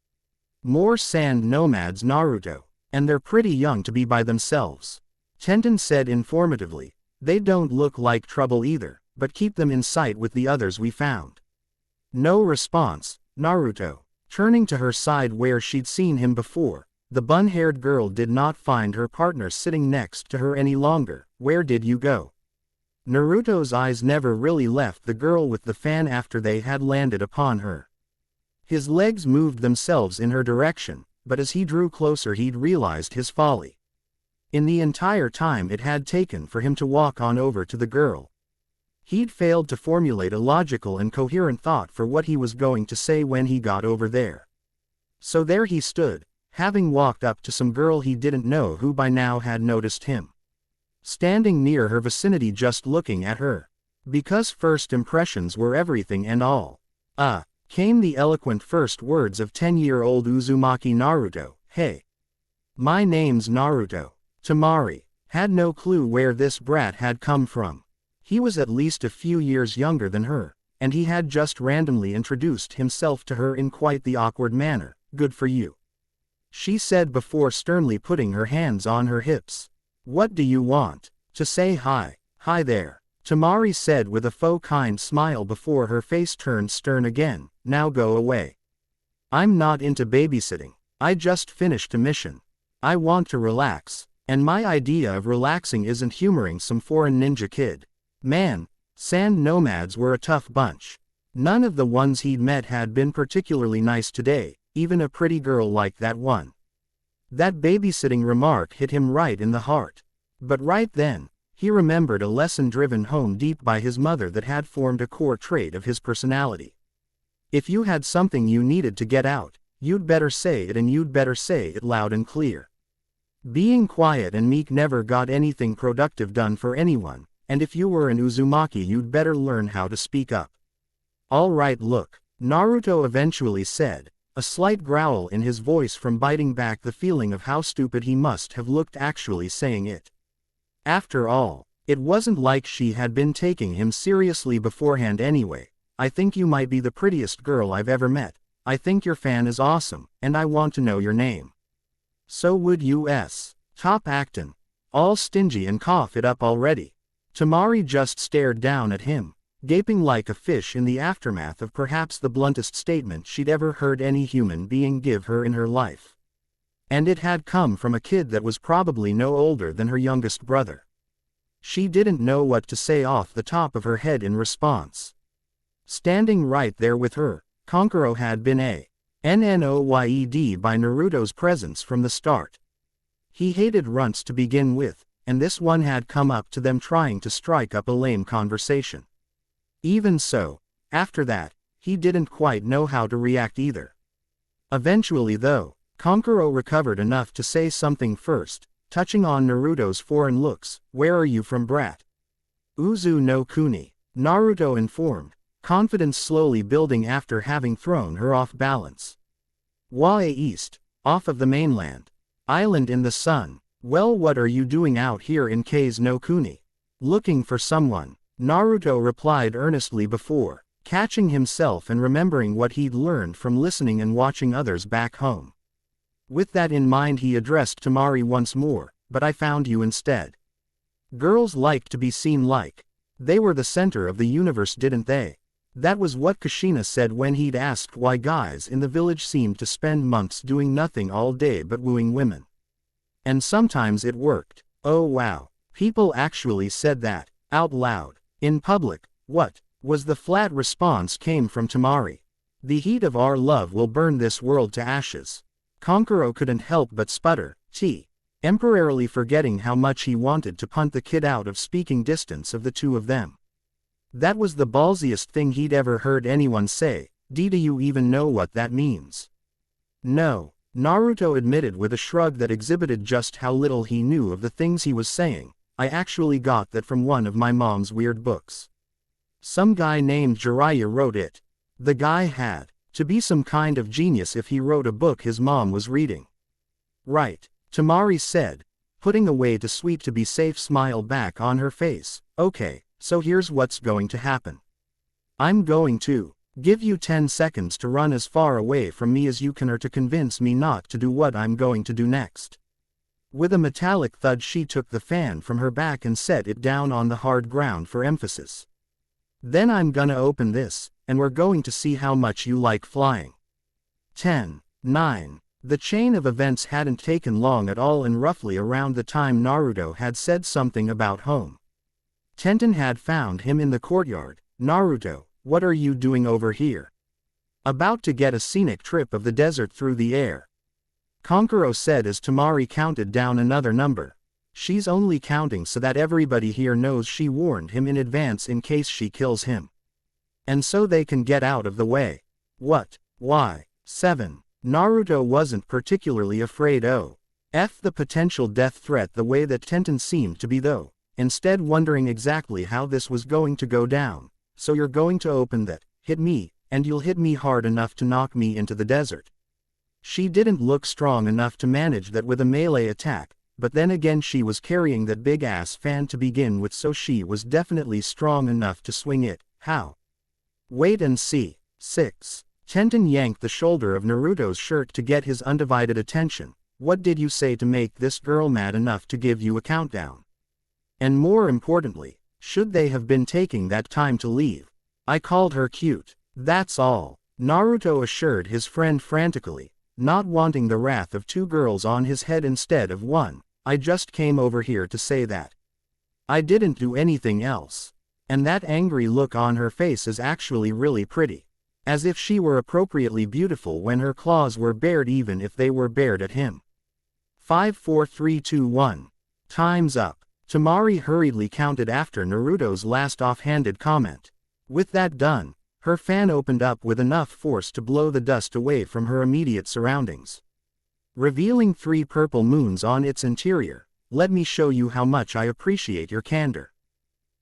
More sand nomads, Naruto. And they're pretty young to be by themselves. Tenten said informatively. They don't look like trouble either, but keep them in sight with the others we found. No response. Naruto, turning to her side where she'd seen him before, the bun-haired girl did not find her partner sitting next to her any longer. Where did you go? Naruto's eyes never really left the girl with the fan after they had landed upon her. His legs moved themselves in her direction, but as he drew closer he'd realized his folly. In the entire time it had taken for him to walk on over to the girl, he'd failed to formulate a logical and coherent thought for what he was going to say when he got over there. So there he stood, having walked up to some girl he didn't know who by now had noticed him. Standing near her vicinity just looking at her. Because first impressions were everything and all. Came the eloquent first words of 10-year-old Uzumaki Naruto. Hey. My name's Naruto. Temari had no clue where this brat had come from. He was at least a few years younger than her, and he had just randomly introduced himself to her in quite the awkward manner. Good for you, she said before sternly putting her hands on her hips. What do you want? To say hi. Hi there, Temari said with a faux kind smile before her face turned stern again. Now go away. I'm not into babysitting. I just finished a mission. I want to relax. And my idea of relaxing isn't humoring some foreign ninja kid. Man, sand nomads were a tough bunch. None of the ones he'd met had been particularly nice today, even a pretty girl like that one. That babysitting remark hit him right in the heart. But right then, he remembered a lesson driven home deep by his mother that had formed a core trait of his personality. If you had something you needed to get out, you'd better say it, and you'd better say it loud and clear. Being quiet and meek never got anything productive done for anyone, and if you were an Uzumaki you'd better learn how to speak up. All right, look, Naruto eventually said, a slight growl in his voice from biting back the feeling of how stupid he must have looked actually saying it. After all, it wasn't like she had been taking him seriously beforehand anyway. I think you might be the prettiest girl I've ever met. I think your fan is awesome, and I want to know your name. So would you. Top actin'. All stingy and cough it up already. Temari just stared down at him, gaping like a fish in the aftermath of perhaps the bluntest statement she'd ever heard any human being give her in her life. And it had come from a kid that was probably no older than her youngest brother. She didn't know what to say off the top of her head in response. Standing right there with her, Kankuro had been annoyed by Naruto's presence from the start. He hated runts to begin with, and this one had come up to them trying to strike up a lame conversation. Even so, after that, he didn't quite know how to react either. Eventually though, Kankuro recovered enough to say something first, touching on Naruto's foreign looks. Where are you from, brat? Uzu no Kuni, Naruto informed, confidence slowly building after having thrown her off balance. Wae East, off of the mainland. Island in the sun. Well, what are you doing out here in Kase no Kuni? Looking for someone, Naruto replied earnestly before, catching himself and remembering what he'd learned from listening and watching others back home. With that in mind he addressed Temari once more, but I found you instead. Girls like to be seen like they were the center of the universe, didn't they? That was what Kushina said when he'd asked why guys in the village seemed to spend months doing nothing all day but wooing women. And sometimes it worked. Oh wow, people actually said that, out loud, in public. What was the flat response came from Temari. The heat of our love will burn this world to ashes. Kankuro couldn't help but sputter, temporarily forgetting how much he wanted to punt the kid out of speaking distance of the two of them. That was the ballsiest thing he'd ever heard anyone say. Do you even know what that means? No, Naruto admitted with a shrug that exhibited just how little he knew of the things he was saying. I actually got that from one of my mom's weird books. Some guy named Jiraiya wrote it. The guy had To be some kind of genius if he wrote a book his mom was reading. Right, Tamari said, putting away to sweep to be safe smile back on her face. Okay, so here's what's going to happen. I'm going to give you 10 seconds to run as far away from me as you can or to convince me not to do what I'm going to do next. With a metallic thud she took the fan from her back and set it down on the hard ground for emphasis. Then I'm gonna open this, and we're going to see how much you like flying. 10, 9. The chain of events hadn't taken long at all, and roughly around the time Naruto had said something about home, Tenten had found him in the courtyard. Naruto, what are you doing over here? About to get a scenic trip of the desert through the air, Kankuro said as Tamari counted down another number. She's only counting so that everybody here knows she warned him in advance in case she kills him. And so they can get out of the way. What? Why? 7. Naruto wasn't particularly afraid of the potential death threat the way that Tenten seemed to be though, instead wondering exactly how this was going to go down. So you're going to open that, hit me, and you'll hit me hard enough to knock me into the desert. She didn't look strong enough to manage that with a melee attack, but then again she was carrying that big ass fan to begin with, so she was definitely strong enough to swing it. How? Wait and see. 6. Tenten yanked the shoulder of Naruto's shirt to get his undivided attention. What did you say to make this girl mad enough to give you a countdown? And more importantly, should they have been taking that time to leave? I called her cute. That's all. Naruto assured his friend frantically, not wanting the wrath of 2 girls on his head instead of 1. I just came over here to say that. I didn't do anything else. And that angry look on her face is actually really pretty. As if she were appropriately beautiful when her claws were bared, even if they were bared at him. 5 4 3 2 1. Time's up. Tamari hurriedly counted after Naruto's last offhanded comment. With that done, her fan opened up with enough force to blow the dust away from her immediate surroundings, revealing 3 purple moons on its interior. Let me show you how much I appreciate your candor.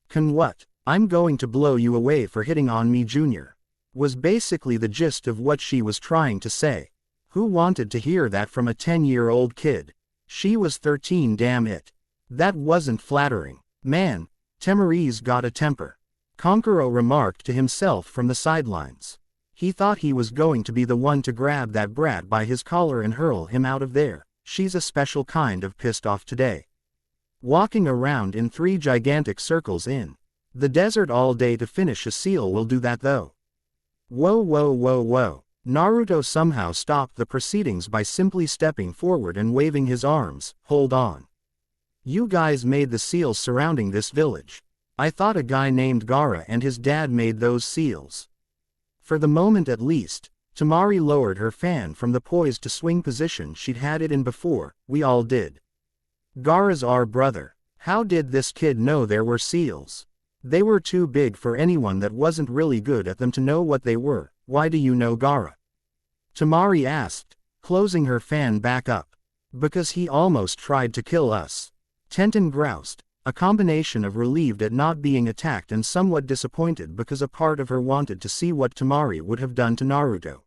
Can what? I'm going to blow you away for hitting on me, Junior, was basically the gist of what she was trying to say. Who wanted to hear that from a 10-year-old kid? She was 13, damn it. That wasn't flattering. Man, Tamari's got a temper, Kankuro remarked to himself from the sidelines. He thought he was going to be the one to grab that brat by his collar and hurl him out of there. She's a special kind of pissed off today. Walking around in 3 gigantic circles in the desert all day to finish a seal will do that though. Whoa whoa whoa whoa. Naruto somehow stopped the proceedings by simply stepping forward and waving his arms. Hold on. You guys made the seals surrounding this village. I thought a guy named Gaara and his dad made those seals. For the moment at least, Tamari lowered her fan from the poised to swing position she'd had it in before. We all did. Gaara's our brother. How did this kid know there were seals? They were too big for anyone that wasn't really good at them to know what they were. Why do you know Gaara? Tamari asked, closing her fan back up. Because he almost tried to kill us. Tenten groused, a combination of relieved at not being attacked and somewhat disappointed because a part of her wanted to see what Tamari would have done to Naruto.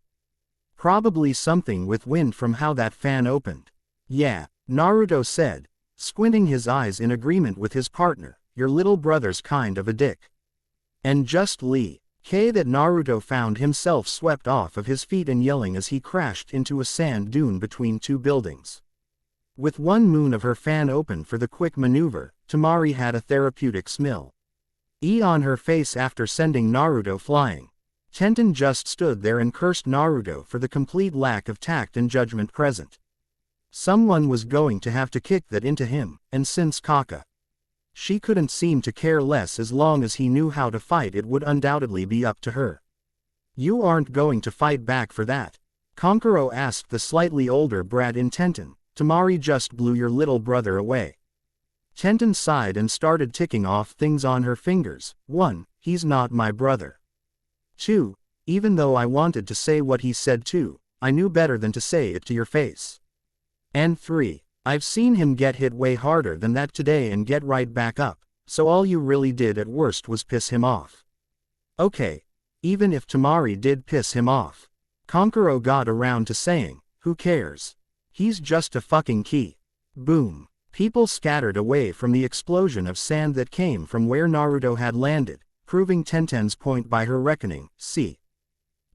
Probably something with wind from how that fan opened. Yeah, Naruto said, squinting his eyes in agreement with his partner. Your little brother's kind of a dick. And just Lee. That Naruto found himself swept off of his feet and yelling as he crashed into a sand dune between 2 buildings. With 1 moon of her fan open for the quick maneuver, Tamari had a therapeutic smile on her face after sending Naruto flying. Tenten just stood there and cursed Naruto for the complete lack of tact and judgment present. Someone was going to have to kick that into him, and since Kaka, she couldn't seem to care less as long as he knew how to fight, it would undoubtedly be up to her. You aren't going to fight back for that? Kankuro asked the slightly older brat in Tenten. Tamari just blew your little brother away. Tenten sighed and started ticking off things on her fingers. 1. He's not my brother. 2. Even though I wanted to say what he said too, I knew better than to say it to your face. And 3. I've seen him get hit way harder than that today and get right back up, so all you really did at worst was piss him off. Okay, even if Tamari did piss him off, Kankuro got around to saying, "Who cares? He's just a fucking key." Boom. People scattered away from the explosion of sand that came from where Naruto had landed, proving Tenten's point by her reckoning. See.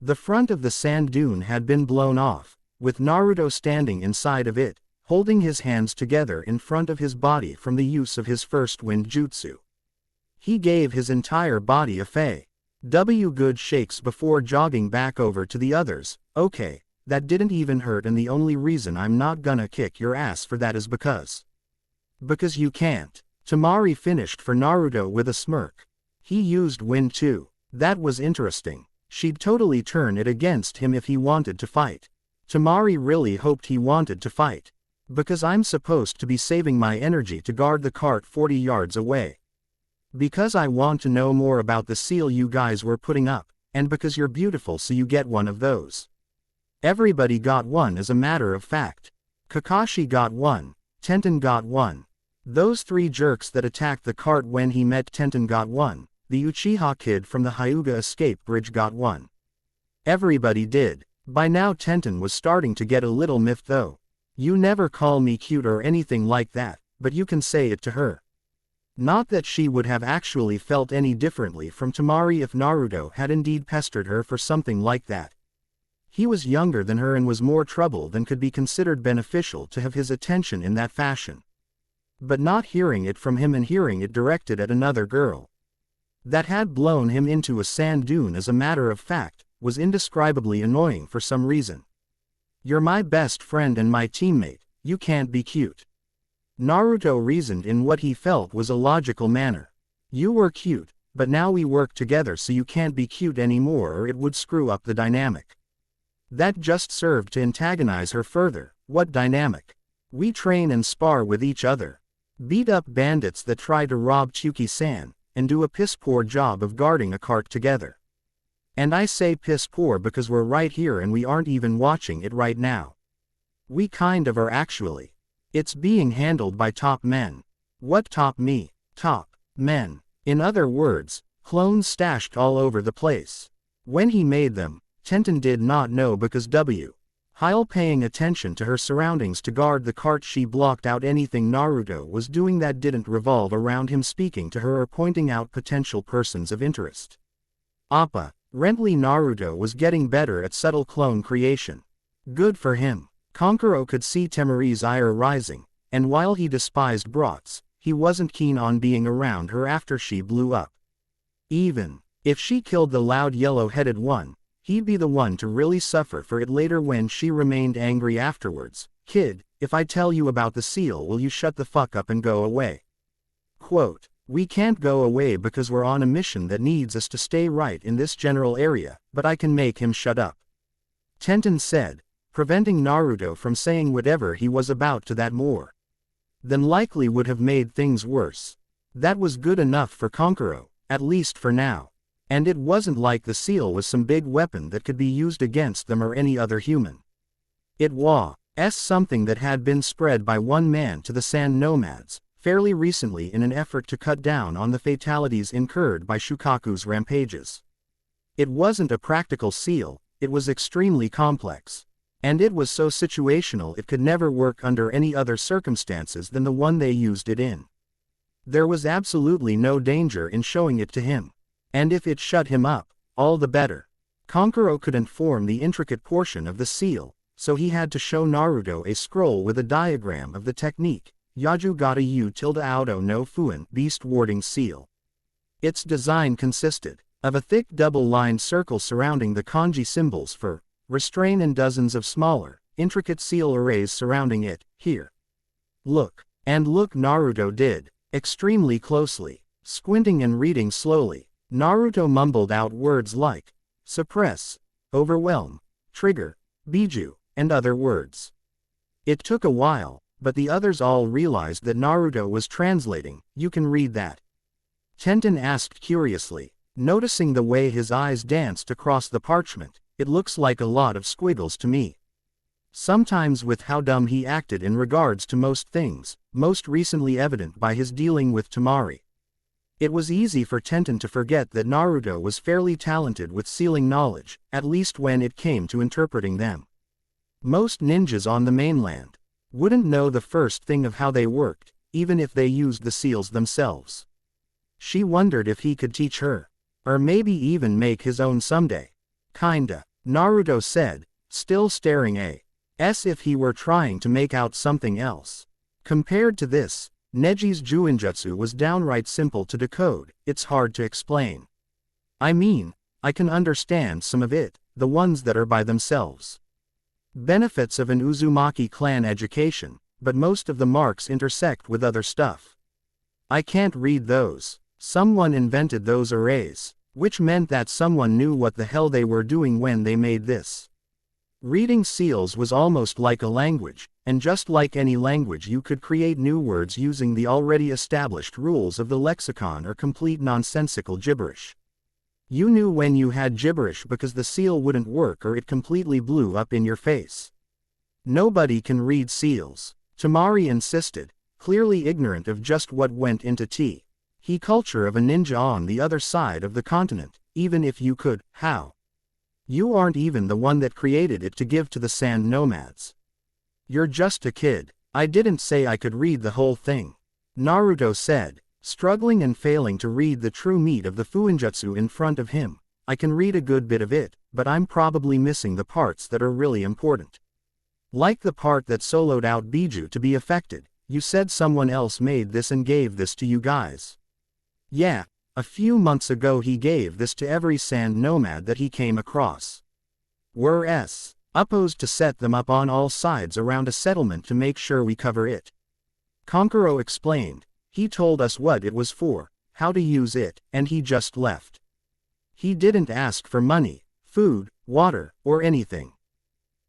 The front of the sand dune had been blown off, with Naruto standing inside of it, holding his hands together in front of his body from the use of his first wind jutsu. He gave his entire body a good shakes before jogging back over to the others. "Okay, that didn't even hurt, and the only reason I'm not gonna kick your ass for that is because you can't." Temari finished for Naruto with a smirk. He used wind too. That was interesting. She'd totally turn it against him if he wanted to fight. Temari really hoped he wanted to fight. "Because I'm supposed to be saving my energy to guard the cart 40 yards away. Because I want to know more about the seal you guys were putting up, and because you're beautiful so you get one of those." Everybody got one as a matter of fact. Kakashi got one. Tenten got one. Those 3 jerks that attacked the cart when he met Tenten got one. The Uchiha kid from the Hyuga escape bridge got one. Everybody did. By now Tenten was starting to get a little miffed though. "You never call me cute or anything like that, but you can say it to her." Not that she would have actually felt any differently from Temari if Naruto had indeed pestered her for something like that. He was younger than her and was more trouble than could be considered beneficial to have his attention in that fashion. But not hearing it from him and hearing it directed at another girl that had blown him into a sand dune as a matter of fact, was indescribably annoying for some reason. "You're my best friend and my teammate, you can't be cute." Naruto reasoned in what he felt was a logical manner. "You were cute, but now we work together so you can't be cute anymore or it would screw up the dynamic." That just served to antagonize her further. "What dynamic? We train and spar with each other. Beat up bandits that try to rob Chuki-san, and do a piss-poor job of guarding a cart together. And I say piss-poor because we're right here and we aren't even watching it right now. We kind of are actually. It's being handled by top men." "What top me? Top men?" In other words, clones stashed all over the place. When he made them, Tenten did not know because while paying attention to her surroundings to guard the cart she blocked out anything Naruto was doing that didn't revolve around him speaking to her or pointing out potential persons of interest. Apparently Naruto was getting better at subtle clone creation. Good for him. Kankuro could see Temari's ire rising, and while he despised brats, he wasn't keen on being around her after she blew up. Even if she killed the loud yellow-headed one, he'd be the one to really suffer for it later when she remained angry afterwards. "Kid, if I tell you about the seal will you shut the fuck up and go away?" Quote, "We can't go away because we're on a mission that needs us to stay right in this general area, but I can make him shut up," Tenten said, preventing Naruto from saying whatever he was about to that more than likely would have made things worse. That was good enough for Kankuro, at least for now. And it wasn't like the seal was some big weapon that could be used against them or any other human. It was something that had been spread by one man to the sand nomads, fairly recently in an effort to cut down on the fatalities incurred by Shukaku's rampages. It wasn't a practical seal, it was extremely complex. And it was so situational it could never work under any other circumstances than the one they used it in. There was absolutely no danger in showing it to him. And if it shut him up, all the better. Kankuro couldn't form the intricate portion of the seal, so he had to show Naruto a scroll with a diagram of the technique, Yaju Gata U tilde Auto no Fuen beast warding seal. Its design consisted of a thick double-lined circle surrounding the kanji symbols for restrain and dozens of smaller, intricate seal arrays surrounding it. "Here. Look." And look Naruto did, extremely closely, squinting and reading slowly. Naruto mumbled out words like suppress, overwhelm, trigger, biju, and other words. It took a while, but the others all realized that Naruto was translating. "You can read that?" Tenten asked curiously, noticing the way his eyes danced across the parchment. "It looks like a lot of squiggles to me." Sometimes with how dumb he acted in regards to most things, most recently evident by his dealing with Temari. It was easy for Tenten to forget that Naruto was fairly talented with sealing knowledge, at least when it came to interpreting them. Most ninjas on the mainland wouldn't know the first thing of how they worked, even if they used the seals themselves. She wondered if he could teach her, or maybe even make his own someday. Kinda, Naruto said, still staring as if he were trying to make out something else. Compared to this, Neji's Juinjutsu was downright simple to decode. It's hard to explain. I mean, I can understand some of it, the ones that are by themselves. Benefits of an Uzumaki clan education, but most of the marks intersect with other stuff. I can't read those. Someone invented those arrays, which meant that someone knew what the hell they were doing when they made this. Reading seals was almost like a language, and just like any language you could create new words using the already established rules of the lexicon or complete nonsensical gibberish. You knew when you had gibberish because the seal wouldn't work or it completely blew up in your face. Nobody can read seals, Tamari insisted, clearly ignorant of just what went into the culture of a ninja on the other side of the continent. Even if you could, how? You aren't even the one that created it to give to the sand nomads. You're just a kid. I didn't say I could read the whole thing, Naruto said, struggling and failing to read the true meat of the Fuinjutsu in front of him. I can read a good bit of it, but I'm probably missing the parts that are really important. Like the part that soloed out Biju to be affected. You said someone else made this and gave this to you guys. Yeah, a few months ago he gave this to every sand nomad that he came across. We're supposed to set them up on all sides around a settlement to make sure we cover it. Konkuro explained. He told us what it was for, how to use it, and he just left. He didn't ask for money, food, water, or anything.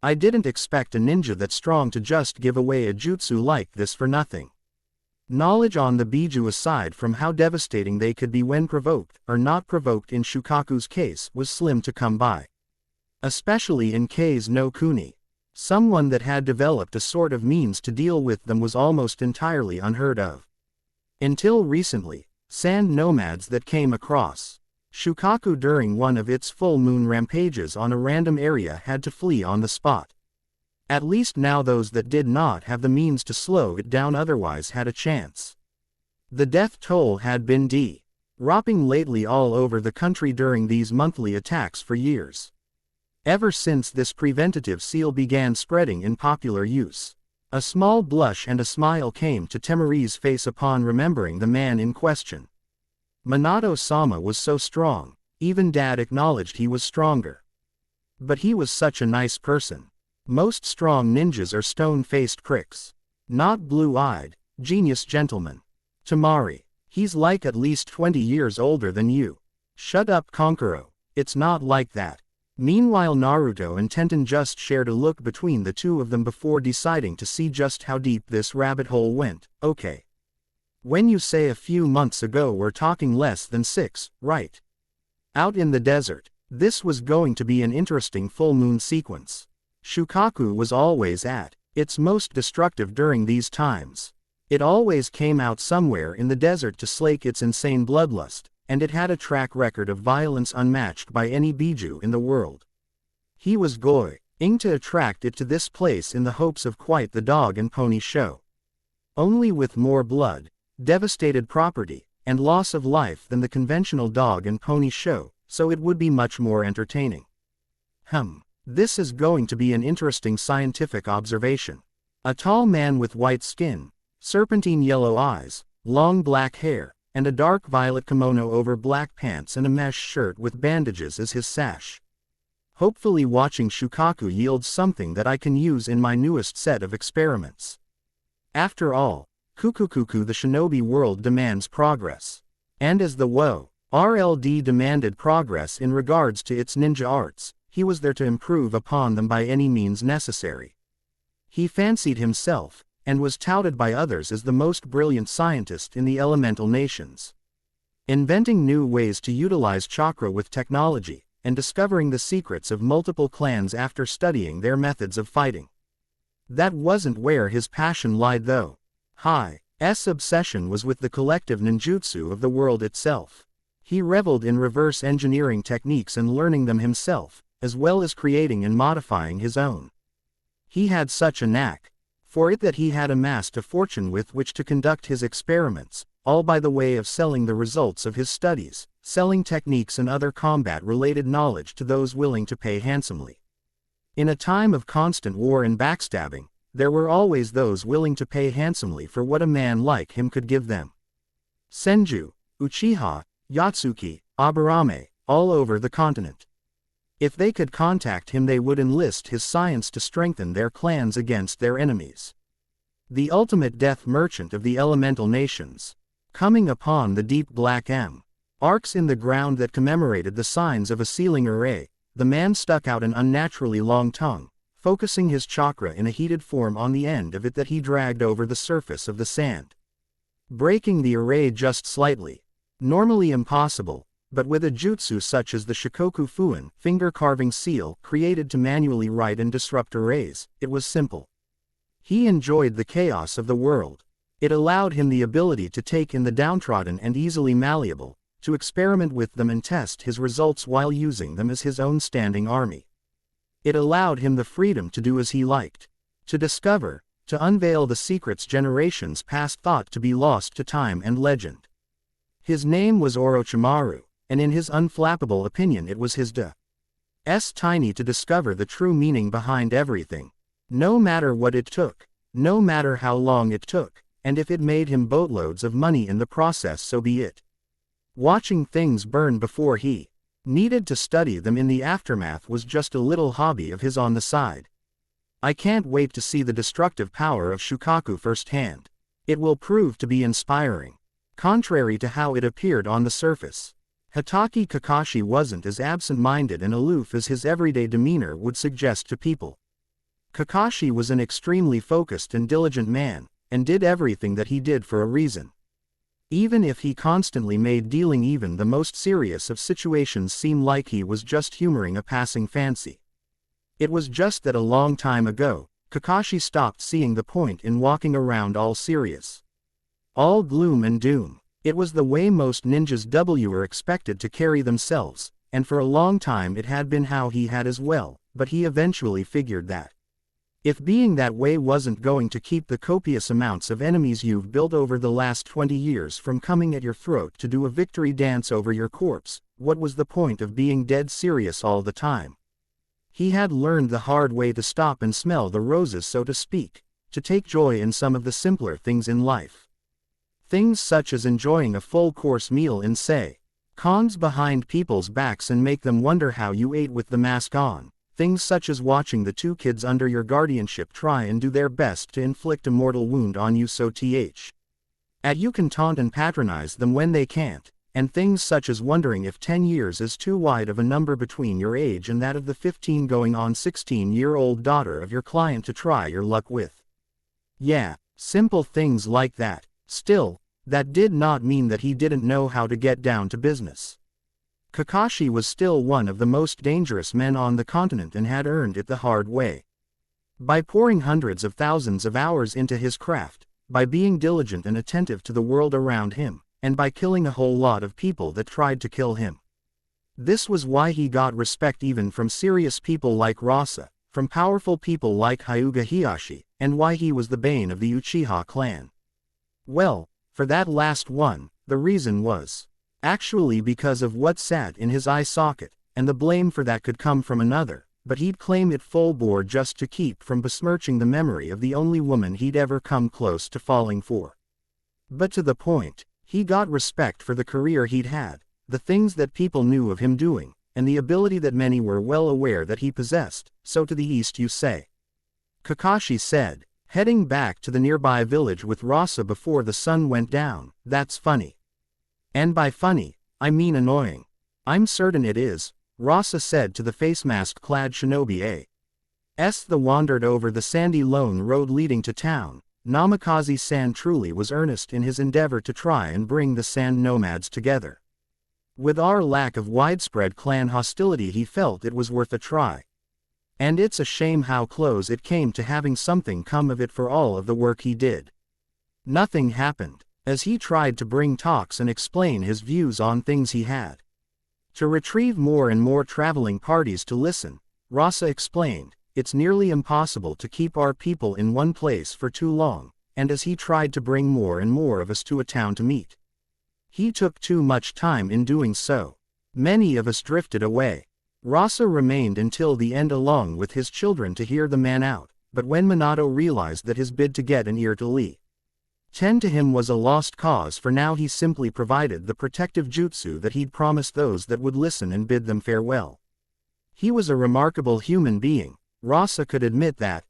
I didn't expect a ninja that strong to just give away a jutsu like this for nothing. Knowledge on the Biju aside from how devastating they could be when provoked, or not provoked in Shukaku's case, was slim to come by. Especially in Kei's no Kuni. Someone that had developed a sort of means to deal with them was almost entirely unheard of. Until recently, sand nomads that came across Shukaku during one of its full moon rampages on a random area had to flee on the spot. At least now those that did not have the means to slow it down otherwise had a chance. The death toll had been dropping lately all over the country during these monthly attacks for years. Ever since this preventative seal began spreading in popular use. A small blush and a smile came to Temari's face upon remembering the man in question. Minato-sama was so strong, even Dad acknowledged he was stronger. But he was such a nice person. Most strong ninjas are stone-faced pricks. Not blue-eyed, genius gentlemen. Tamari, he's like at least 20 years older than you. Shut up, Konkuro, it's not like that. Meanwhile Naruto and Tenten just shared a look between the two of them before deciding to see just how deep this rabbit hole went. Okay. When you say a few months ago we're talking less than 6, right? Out in the desert, this was going to be an interesting full moon sequence. Shukaku was always at its most destructive during these times. It always came out somewhere in the desert to slake its insane bloodlust, and it had a track record of violence unmatched by any Biju in the world. He was going to attract it to this place in the hopes of quite the dog and pony show. Only with more blood, devastated property, and loss of life than the conventional dog and pony show, so it would be much more entertaining. This is going to be an interesting scientific observation. A tall man with white skin, serpentine yellow eyes, long black hair, and a dark violet kimono over black pants and a mesh shirt with bandages as his sash. Hopefully watching Shukaku yields something that I can use in my newest set of experiments. After all, Kukukuku the shinobi world demands progress. And as the RLD demanded progress in regards to its ninja arts, he was there to improve upon them by any means necessary. He fancied himself, and was touted by others as the most brilliant scientist in the elemental nations. Inventing new ways to utilize chakra with technology, and discovering the secrets of multiple clans after studying their methods of fighting. That wasn't where his passion lied though. obsession was with the collective ninjutsu of the world itself. He reveled in reverse engineering techniques and learning them himself, as well as creating and modifying his own. He had such a knack for it that he had amassed a fortune with which to conduct his experiments, all by the way of selling the results of his studies, selling techniques and other combat-related knowledge to those willing to pay handsomely. In a time of constant war and backstabbing, there were always those willing to pay handsomely for what a man like him could give them. Senju, Uchiha, Yatsuki, Aburame, all over the continent. If they could contact him, they would enlist his science to strengthen their clans against their enemies. The ultimate death merchant of the elemental nations. Coming upon the deep black arcs in the ground that commemorated the signs of a sealing array, the man stuck out an unnaturally long tongue, focusing his chakra in a heated form on the end of it that he dragged over the surface of the sand. Breaking the array just slightly. Normally impossible, but with a jutsu such as the Shikoku Fuin, finger-carving seal, created to manually write and disrupt arrays, it was simple. He enjoyed the chaos of the world. It allowed him the ability to take in the downtrodden and easily malleable, to experiment with them and test his results while using them as his own standing army. It allowed him the freedom to do as he liked, to discover, to unveil the secrets generations past thought to be lost to time and legend. His name was Orochimaru, and in his unflappable opinion it was his tiny to discover the true meaning behind everything, no matter what it took, no matter how long it took, and if it made him boatloads of money in the process, so be it. Watching things burn before he needed to study them in the aftermath was just a little hobby of his on the side. I can't wait to see the destructive power of Shukaku firsthand. It will prove to be inspiring. Contrary to how it appeared on the surface, Hatake Kakashi wasn't as absent-minded and aloof as his everyday demeanor would suggest to people. Kakashi was an extremely focused and diligent man, and did everything that he did for a reason. Even if he constantly made dealing even the most serious of situations seem like he was just humoring a passing fancy. It was just that a long time ago, Kakashi stopped seeing the point in walking around all serious, all gloom and doom. It was the way most ninjas were expected to carry themselves, and for a long time it had been how he had as well, but he eventually figured that if being that way wasn't going to keep the copious amounts of enemies you've built over the last 20 years from coming at your throat to do a victory dance over your corpse, what was the point of being dead serious all the time? He had learned the hard way to stop and smell the roses, so to speak, to take joy in some of the simpler things in life. Things such as enjoying a full-course meal in, say, cons behind people's backs and make them wonder how you ate with the mask on. Things such as watching the two kids under your guardianship try and do their best to inflict a mortal wound on you so you can taunt and patronize them when they can't, and things such as wondering if 10 years is too wide of a number between your age and that of the 15 going on 16-year-old daughter of your client to try your luck with. Yeah, simple things like that. Still, that did not mean that he didn't know how to get down to business. Kakashi was still one of the most dangerous men on the continent and had earned it the hard way. By pouring hundreds of thousands of hours into his craft, by being diligent and attentive to the world around him, and by killing a whole lot of people that tried to kill him. This was why he got respect even from serious people like Rasa, from powerful people like Hyuga Hiyashi, and why he was the bane of the Uchiha clan. Well, for that last one, the reason was actually because of what sat in his eye socket, and the blame for that could come from another, but he'd claim it full bore just to keep from besmirching the memory of the only woman he'd ever come close to falling for. But to the point, he got respect for the career he'd had, the things that people knew of him doing, and the ability that many were well aware that he possessed. So to the east you say, Kakashi said, heading back to the nearby village with Rasa before the sun went down. That's funny. And by funny, I mean annoying. I'm certain it is, Rasa said to the face mask-clad shinobi as they wandered over the sandy lone road leading to town. Namikaze-san truly was earnest in his endeavor to try and bring the sand nomads together. With our lack of widespread clan hostility, he felt it was worth a try. And it's a shame how close it came to having something come of it for all of the work he did. Nothing happened, as he tried to bring talks and explain his views on things he had. To retrieve more and more traveling parties to listen, Rasa explained, it's nearly impossible to keep our people in one place for too long, and as he tried to bring more and more of us to a town to meet. He took too much time in doing so. Many of us drifted away. Rasa remained until the end along with his children to hear the man out, but when Minato realized that his bid to get an ear to Li 10 to him was a lost cause, for now he simply provided the protective jutsu that he'd promised those that would listen and bid them farewell. He was a remarkable human being, Rasa could admit that,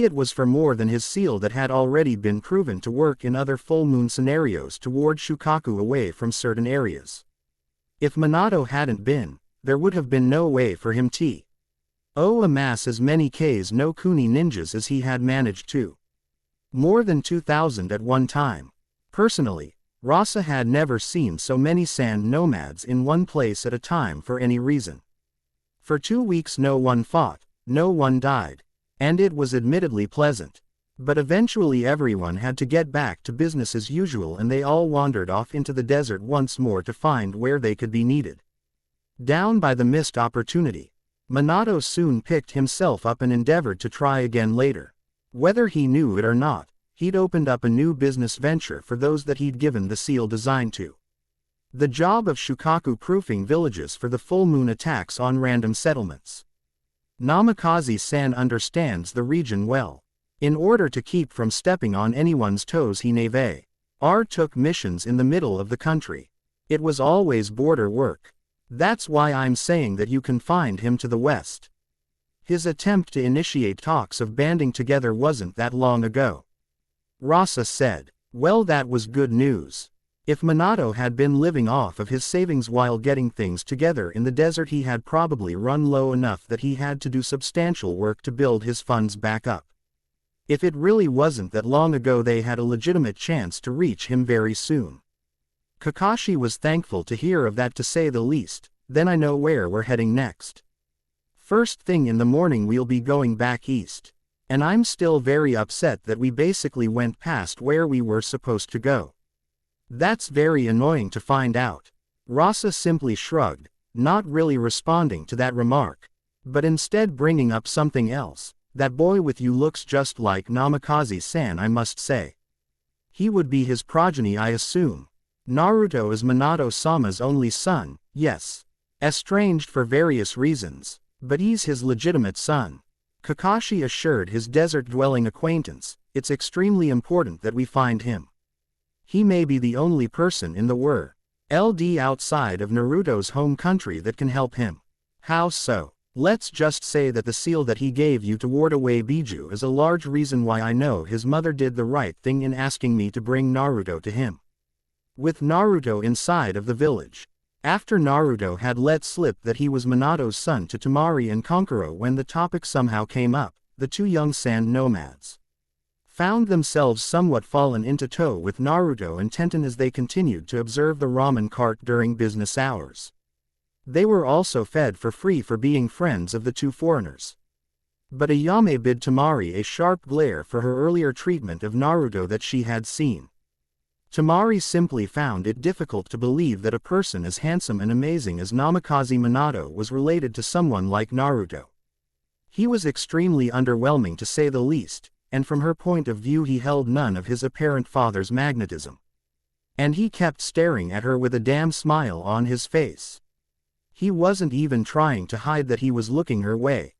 it was for more than his seal that had already been proven to work in other full moon scenarios to ward Shukaku away from certain areas. If Minato hadn't been, there would have been no way for him to amass as many K's no Kuni ninjas as he had managed to. More than 2,000 at one time. Personally, Rasa had never seen so many sand nomads in one place at a time for any reason. For 2 weeks no one fought, no one died, and it was admittedly pleasant. But eventually everyone had to get back to business as usual, and they all wandered off into the desert once more to find where they could be needed. Down by the missed opportunity, Minato soon picked himself up and endeavored to try again later. Whether he knew it or not, he'd opened up a new business venture for those that he'd given the seal design to. The job of Shukaku-proofing villages for the full moon attacks on random settlements. Namikaze-san understands the region well. In order to keep from stepping on anyone's toes, he never took missions in the middle of the country. It was always border work. That's why I'm saying that you can find him to the west. His attempt to initiate talks of banding together wasn't that long ago. Rasa said, well, that was good news. If Minato had been living off of his savings while getting things together in the desert, he had probably run low enough that he had to do substantial work to build his funds back up. If it really wasn't that long ago, they had a legitimate chance to reach him very soon. Kakashi was thankful to hear of that, to say the least. Then I know where we're heading next. First thing in the morning we'll be going back east. And I'm still very upset that we basically went past where we were supposed to go. That's very annoying to find out. Rasa simply shrugged, not really responding to that remark, but instead bringing up something else. That boy with you looks just like Namikaze-san, I must say. He would be his progeny, I assume. Naruto is Minato-sama's only son, yes. Estranged for various reasons, but he's his legitimate son. Kakashi assured his desert-dwelling acquaintance, it's extremely important that we find him. He may be the only person in the world outside of Naruto's home country that can help him. How so? Let's just say that the seal that he gave you to ward away Biju is a large reason why I know his mother did the right thing in asking me to bring Naruto to him. With Naruto inside of the village. After Naruto had let slip that he was Minato's son to Temari and Kankuro, when the topic somehow came up, the two young sand nomads found themselves somewhat fallen into tow with Naruto and Tenten as they continued to observe the ramen cart during business hours. They were also fed for free for being friends of the two foreigners. But Ayame bid Temari a sharp glare for her earlier treatment of Naruto that she had seen. Temari simply found it difficult to believe that a person as handsome and amazing as Namikaze Minato was related to someone like Naruto. He was extremely underwhelming to say the least, and from her point of view he held none of his apparent father's magnetism. And he kept staring at her with a damn smile on his face. He wasn't even trying to hide that he was looking her way.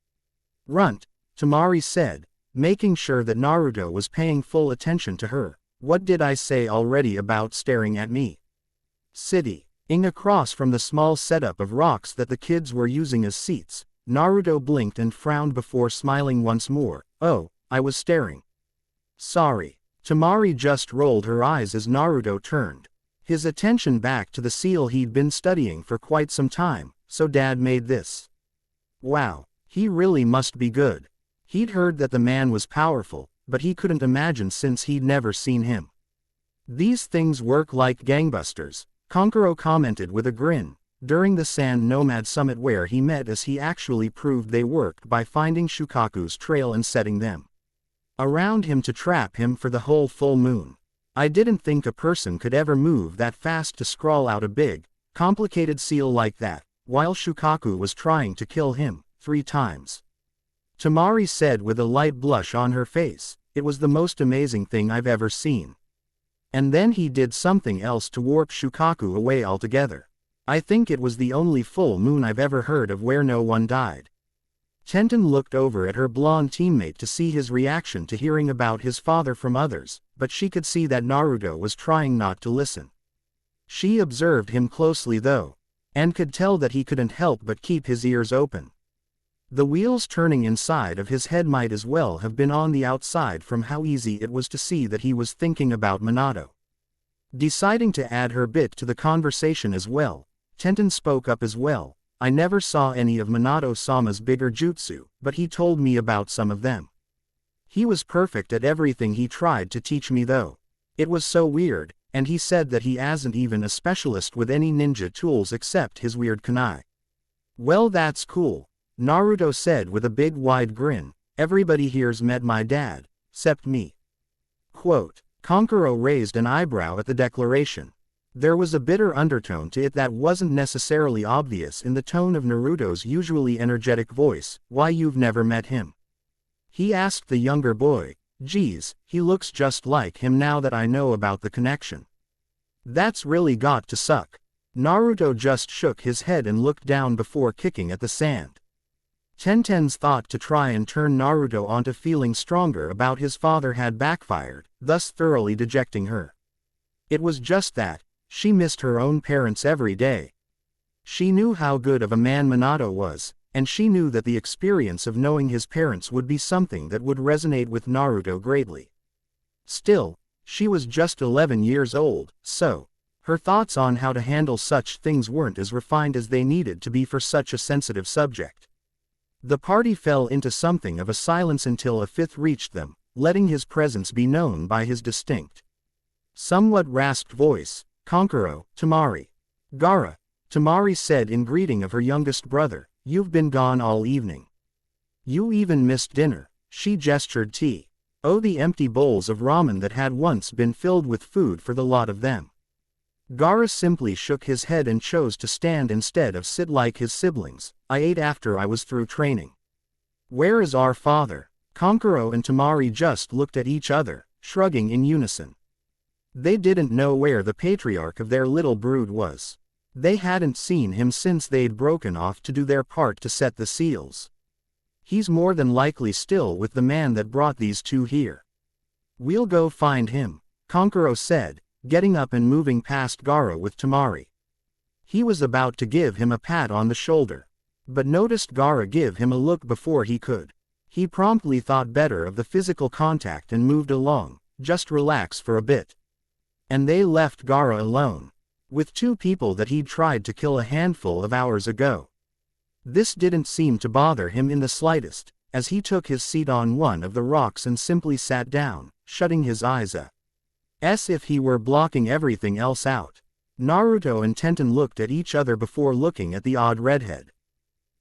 Runt, Temari said, making sure that Naruto was paying full attention to her. What did I say already about staring at me? Sitting across from the small setup of rocks that the kids were using as seats, Naruto blinked and frowned before smiling once more. Oh, I was staring. Sorry. Temari just rolled her eyes as Naruto turned his attention back to the seal he'd been studying for quite some time. So Dad made this. Wow, he really must be good. He'd heard that the man was powerful, but he couldn't imagine since he'd never seen him. These things work like gangbusters, Kankuro commented with a grin, during the Sand Nomad Summit where he met, as he actually proved they worked by finding Shukaku's trail and setting them around him to trap him for the whole full moon. I didn't think a person could ever move that fast to scrawl out a big, complicated seal like that, while Shukaku was trying to kill him, 3 times. Temari said with a light blush on her face, "It was the most amazing thing I've ever seen. And then he did something else to warp Shukaku away altogether. I think it was the only full moon I've ever heard of where no one died." Tenten looked over at her blonde teammate to see his reaction to hearing about his father from others, but she could see that Naruto was trying not to listen. She observed him closely though, and could tell that he couldn't help but keep his ears open. The wheels turning inside of his head might as well have been on the outside from how easy it was to see that he was thinking about Minato. Deciding to add her bit to the conversation as well, Tenten spoke up as well. "I never saw any of Minato-sama's bigger jutsu, but he told me about some of them. He was perfect at everything he tried to teach me though. It was so weird, and he said that he isn't even a specialist with any ninja tools except his weird kunai." "Well, that's cool," Naruto said with a big wide grin. "Everybody here's met my dad, except me." Quote. Kankuro raised an eyebrow at the declaration. There was a bitter undertone to it that wasn't necessarily obvious in the tone of Naruto's usually energetic voice. "Why, you've never met him?" he asked the younger boy. "Geez, he looks just like him now that I know about the connection." "That's really got to suck." Naruto just shook his head and looked down before kicking at the sand. Tenten's thought to try and turn Naruto onto feeling stronger about his father had backfired, thus thoroughly dejecting her. It was just that she missed her own parents every day. She knew how good of a man Minato was, and she knew that the experience of knowing his parents would be something that would resonate with Naruto greatly. Still, she was just 11 years old, so her thoughts on how to handle such things weren't as refined as they needed to be for such a sensitive subject. The party fell into something of a silence until a fifth reached them, letting his presence be known by his distinct, somewhat rasped voice. "Kankuro, Temari." "Gaara," Temari said in greeting of her youngest brother, "You've been gone all evening. You even missed dinner." She gestured tea. "Oh, the empty bowls of ramen that had once been filled with food for the lot of them." Gaara simply shook his head and chose to stand instead of sit like his siblings. "I ate after I was through training." "Where is our father?" Kankuro and Temari just looked at each other, shrugging in unison. They didn't know where the patriarch of their little brood was. They hadn't seen him since they'd broken off to do their part to set the seals. "He's more than likely still with the man that brought these two here." "We'll go find him," Kankuro said, getting up and moving past Gaara with Temari. He was about to give him a pat on the shoulder, but noticed Gaara give him a look before he could. He promptly thought better of the physical contact and moved along. "Just relax for a bit." And they left Gaara alone with 2 people that he'd tried to kill a handful of hours ago. This didn't seem to bother him in the slightest, as he took his seat on one of the rocks and simply sat down, shutting his eyes as if he were blocking everything else out. Naruto and Tenten looked at each other before looking at the odd redhead.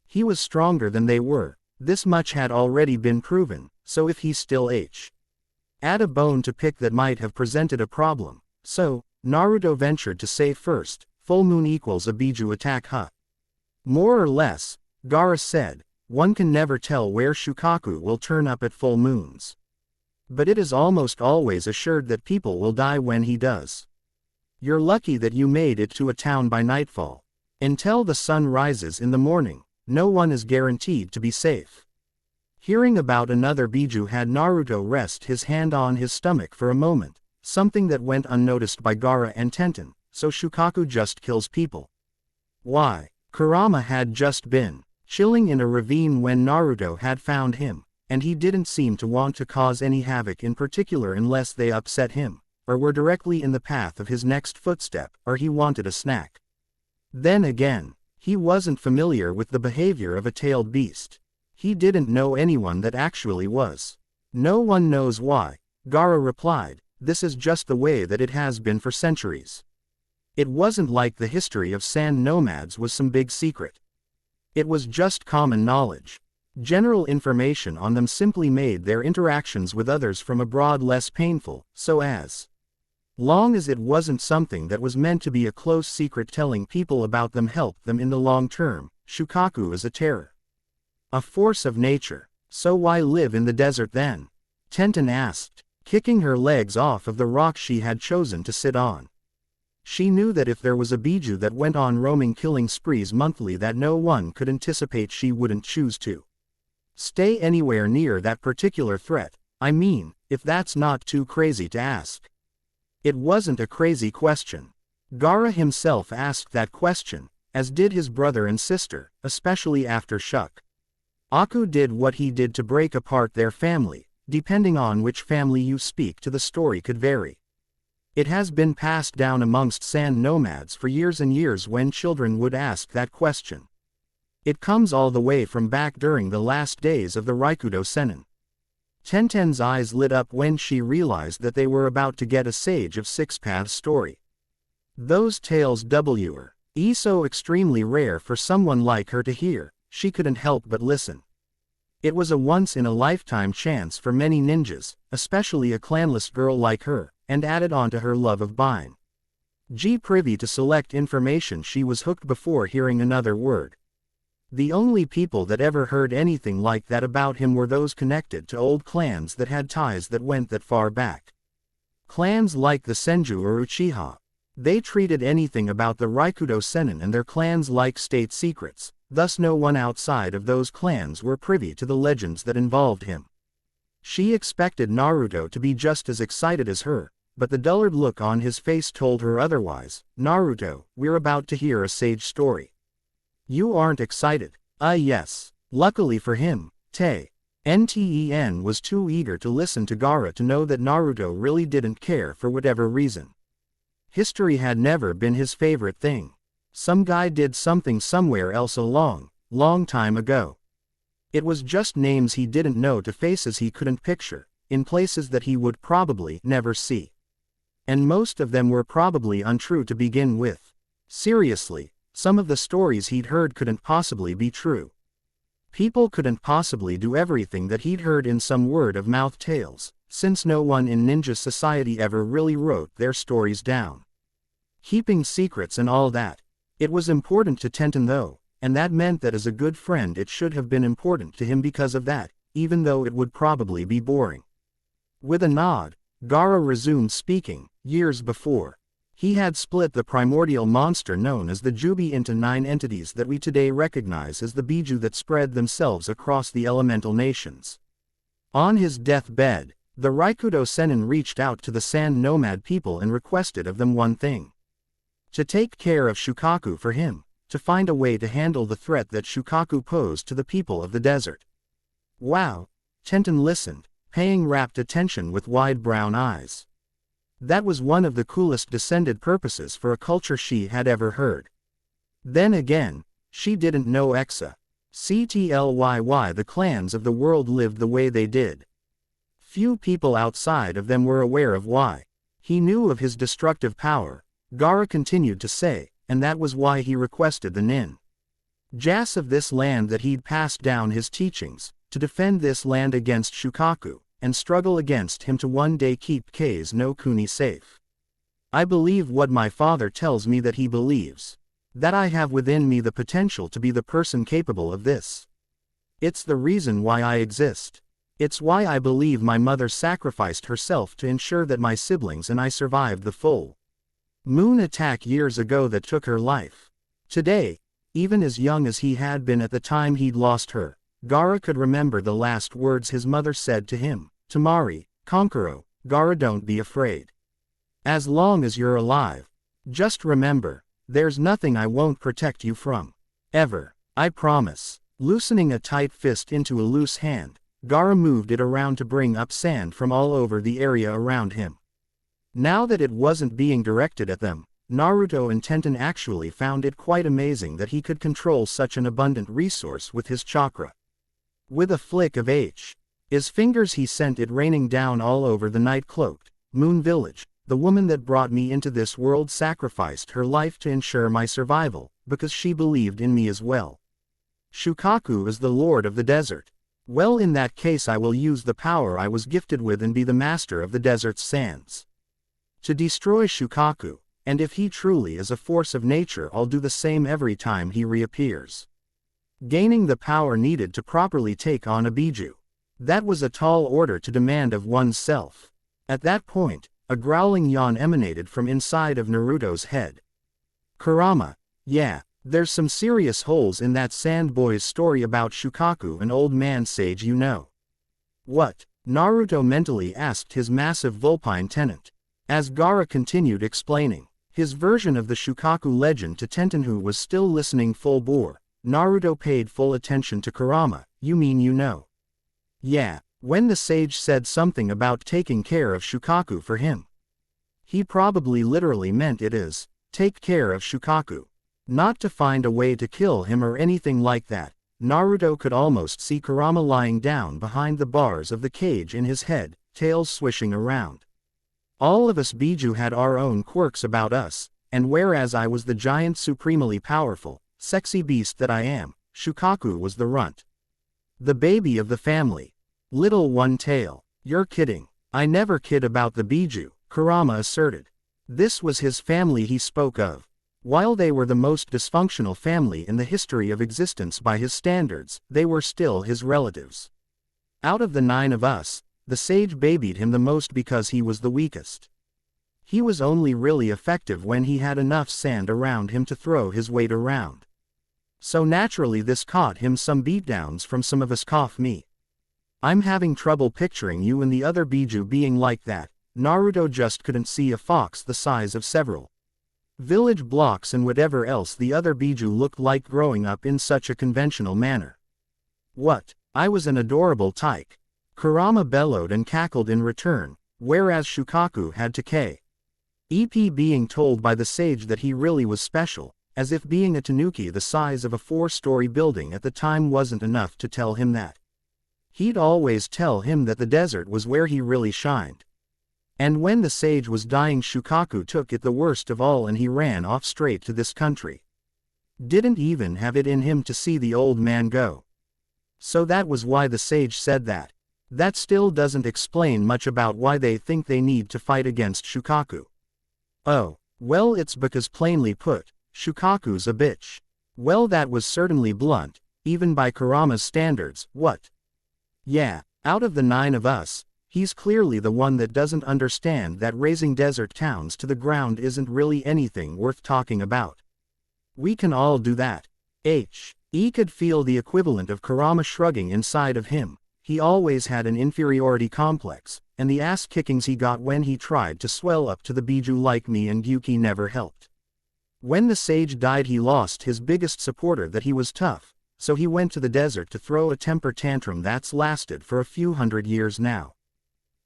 He was stronger than they were, this much had already been proven, so if he still had a bone to pick that might have presented a problem. So, Naruto ventured to say first, "Full moon equals a Biju attack, huh?" "More or less," Gaara said. "One can never tell where Shukaku will turn up at full moons. But it is almost always assured that people will die when he does. You're lucky that you made it to a town by nightfall. Until the sun rises in the morning, no one is guaranteed to be safe." Hearing about another Biju had Naruto rest his hand on his stomach for a moment. Something that went unnoticed by Gaara and Tenten. "So Shukaku just kills people?" "Why, Kurama had just been chilling in a ravine when Naruto had found him, and he didn't seem to want to cause any havoc in particular unless they upset him, or were directly in the path of his next footstep, or he wanted a snack. Then again, he wasn't familiar with the behavior of a tailed beast. He didn't know anyone that actually was." "No one knows why," Gaara replied. "This is just the way that it has been for centuries. It wasn't like the history of sand nomads was some big secret. It was just common knowledge." General information on them simply made their interactions with others from abroad less painful, so as long as it wasn't something that was meant to be a close secret, telling people about them helped them in the long term. Shukaku is a terror, a force of nature. So why live in the desert then? Tenten asked, kicking her legs off of the rock she had chosen to sit on. She knew that if there was a Biju that went on roaming killing sprees monthly, that no one could anticipate she wouldn't choose to stay anywhere near that particular threat. I mean, if that's not too crazy to ask. It wasn't a crazy question. Gaara himself asked that question, as did his brother and sister, especially after Shuk Aku did what he did to break apart their family. Depending on which family you speak to, the story could vary. It has been passed down amongst sand nomads for years and years when children would ask that question. It comes all the way from back during the last days of the Raikudo Sennin. Tenten's eyes lit up when she realized that they were about to get a Sage of Six Paths story. Those tales were so extremely rare for someone like her to hear. She couldn't help but listen. It was a once-in-a-lifetime chance for many ninjas, especially a clanless girl like her, and added on to her love of Bine. Privy to select information, she was hooked before hearing another word. The only people that ever heard anything like that about him were those connected to old clans that had ties that went that far back. Clans like the Senju or Uchiha. They treated anything about the Raikudo Sennin and their clans like state secrets, thus no one outside of those clans were privy to the legends that involved him. She expected Naruto to be just as excited as her, but the dullard look on his face told her otherwise. Naruto, we're about to hear a sage story. You aren't excited? Yes. Luckily for him, Nten was too eager to listen to Gaara to know that Naruto really didn't care for whatever reason. History had never been his favorite thing. Some guy did something somewhere else a long time ago. It was just names he didn't know to faces he couldn't picture, in places that he would probably never see. And most of them were probably untrue to begin with. Seriously, some of the stories he'd heard couldn't possibly be true. People couldn't possibly do everything that he'd heard in some word-of-mouth tales, since no one in ninja society ever really wrote their stories down. Keeping secrets and all that. It was important to Tenten though, and that meant that as a good friend it should have been important to him because of that, even though it would probably be boring. With a nod, Gaara resumed speaking. Years before, he had split the primordial monster known as the Jubi into 9 entities that we today recognize as the Biju that spread themselves across the elemental nations. On his deathbed, the Raikudo Sennin reached out to the sand nomad people and requested of them one thing. To take care of Shukaku for him, to find a way to handle the threat that Shukaku posed to the people of the desert. Wow! Tenten listened, paying rapt attention with wide brown eyes. That was one of the coolest descended purposes for a culture she had ever heard. Then again, she didn't know why the clans of the world lived the way they did. Few people outside of them were aware of why. He knew of his destructive power, Gaara continued to say, and that was why he requested the ninjas of this land that he'd passed down his teachings, to defend this land against Shukaku, and struggle against him to one day keep K's no Kuni safe. I believe what my father tells me that he believes. That I have within me the potential to be the person capable of this. It's the reason why I exist. It's why I believe my mother sacrificed herself to ensure that my siblings and I survived the full moon attack years ago that took her life. Today, even as young as he had been at the time he'd lost her, Gaara could remember the last words his mother said to him. Tamari, Konkuro, Gaara, don't be afraid. As long as you're alive, just remember, there's nothing I won't protect you from. Ever. I promise. Loosening a tight fist into a loose hand, Gaara moved it around to bring up sand from all over the area around him. Now that it wasn't being directed at them, Naruto and Tenten actually found it quite amazing that he could control such an abundant resource with his chakra. With a flick of his fingers he sent it raining down all over the night-cloaked Moon Village. The woman that brought me into this world sacrificed her life to ensure my survival, because she believed in me as well. Shukaku is the lord of the desert. Well, in that case I will use the power I was gifted with and be the master of the desert's sands. To destroy Shukaku, and if he truly is a force of nature, I'll do the same every time he reappears. Gaining the power needed to properly take on a Biju. That was a tall order to demand of one's self. At that point, a growling yawn emanated from inside of Naruto's head. Kurama, yeah, there's some serious holes in that sand boy's story about Shukaku, an old man sage, you know. What? Naruto mentally asked his massive vulpine tenant. As Gaara continued explaining his version of the Shukaku legend to Tentenhu was still listening full bore. Naruto paid full attention to Kurama. You mean you know? Yeah, when the sage said something about taking care of Shukaku for him. He probably literally meant it is, take care of Shukaku. Not to find a way to kill him or anything like that. Naruto could almost see Kurama lying down behind the bars of the cage in his head, tails swishing around. All of us Biju had our own quirks about us, and whereas I was the giant supremely powerful, sexy beast that I am, Shukaku was the runt. The baby of the family. Little one tail. You're kidding. I never kid about the Biju, Kurama asserted. This was his family he spoke of. While they were the most dysfunctional family in the history of existence by his standards, they were still his relatives. Out of the 9 of us, the sage babied him the most because he was the weakest. He was only really effective when he had enough sand around him to throw his weight around. So naturally this caught him some beatdowns from some of us. Me. I'm having trouble picturing you and the other Biju being like that. Naruto just couldn't see a fox the size of several village blocks and whatever else the other Biju looked like growing up in such a conventional manner. What? I was an adorable tyke. Kurama bellowed and cackled in return, whereas Shukaku had to keep being told by the sage that he really was special, as if being a tanuki the size of a 4-story building at the time wasn't enough to tell him that. He'd always tell him that the desert was where he really shined. And when the sage was dying, Shukaku took it the worst of all and he ran off straight to this country. Didn't even have it in him to see the old man go. So that was why the sage said that. That still doesn't explain much about why they think they need to fight against Shukaku. Oh, well, it's because plainly put, Shukaku's a bitch. Well, that was certainly blunt, even by Kurama's standards. What? Yeah, out of the 9 of us, he's clearly the one that doesn't understand that razing desert towns to the ground isn't really anything worth talking about. We can all do that. He could feel the equivalent of Kurama shrugging inside of him. He always had an inferiority complex, and the ass-kickings he got when he tried to swell up to the Biju like me and Gyuki never helped. When the sage died he lost his biggest supporter, that he was tough, so he went to the desert to throw a temper tantrum that's lasted for a few hundred years now.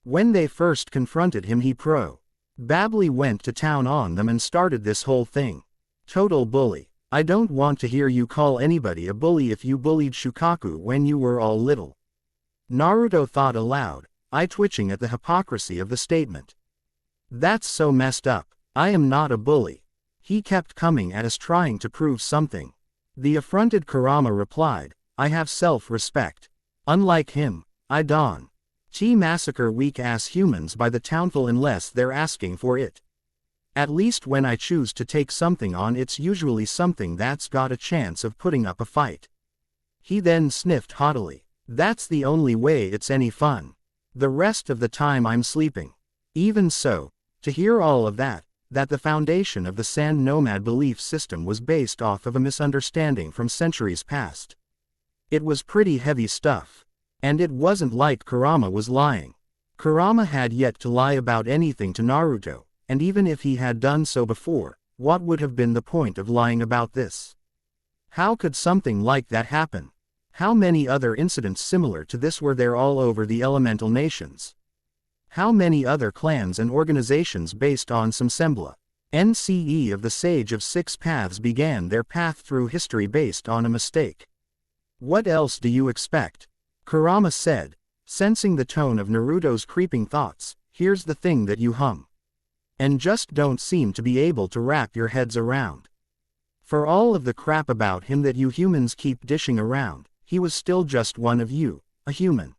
When they first confronted him he probably went to town on them and started this whole thing. Total bully. I don't want to hear you call anybody a bully if you bullied Shukaku when you were all little. Naruto thought aloud, eye twitching at the hypocrisy of the statement. That's so messed up. I am not a bully. He kept coming at us trying to prove something. The affronted Kurama replied, I have self-respect. Unlike him, I don't massacre weak-ass humans by the townful unless they're asking for it. At least when I choose to take something on, it's usually something that's got a chance of putting up a fight. He then sniffed haughtily. That's the only way it's any fun. The rest of the time I'm sleeping. Even so, to hear all of that the foundation of the sand nomad belief system was based off of a misunderstanding from centuries past. It was pretty heavy stuff. And it wasn't like Kurama was lying. Kurama had yet to lie about anything to Naruto, and even if he had done so before, what would have been the point of lying about this? How could something like that happen? How many other incidents similar to this were there all over the elemental nations? How many other clans and organizations based on some NCE of the Sage of Six Paths began their path through history based on a mistake? What else do you expect? Kurama said, sensing the tone of Naruto's creeping thoughts. Here's the thing that you and just don't seem to be able to wrap your heads around. For all of the crap about him that you humans keep dishing around, he was still just one of you, a human.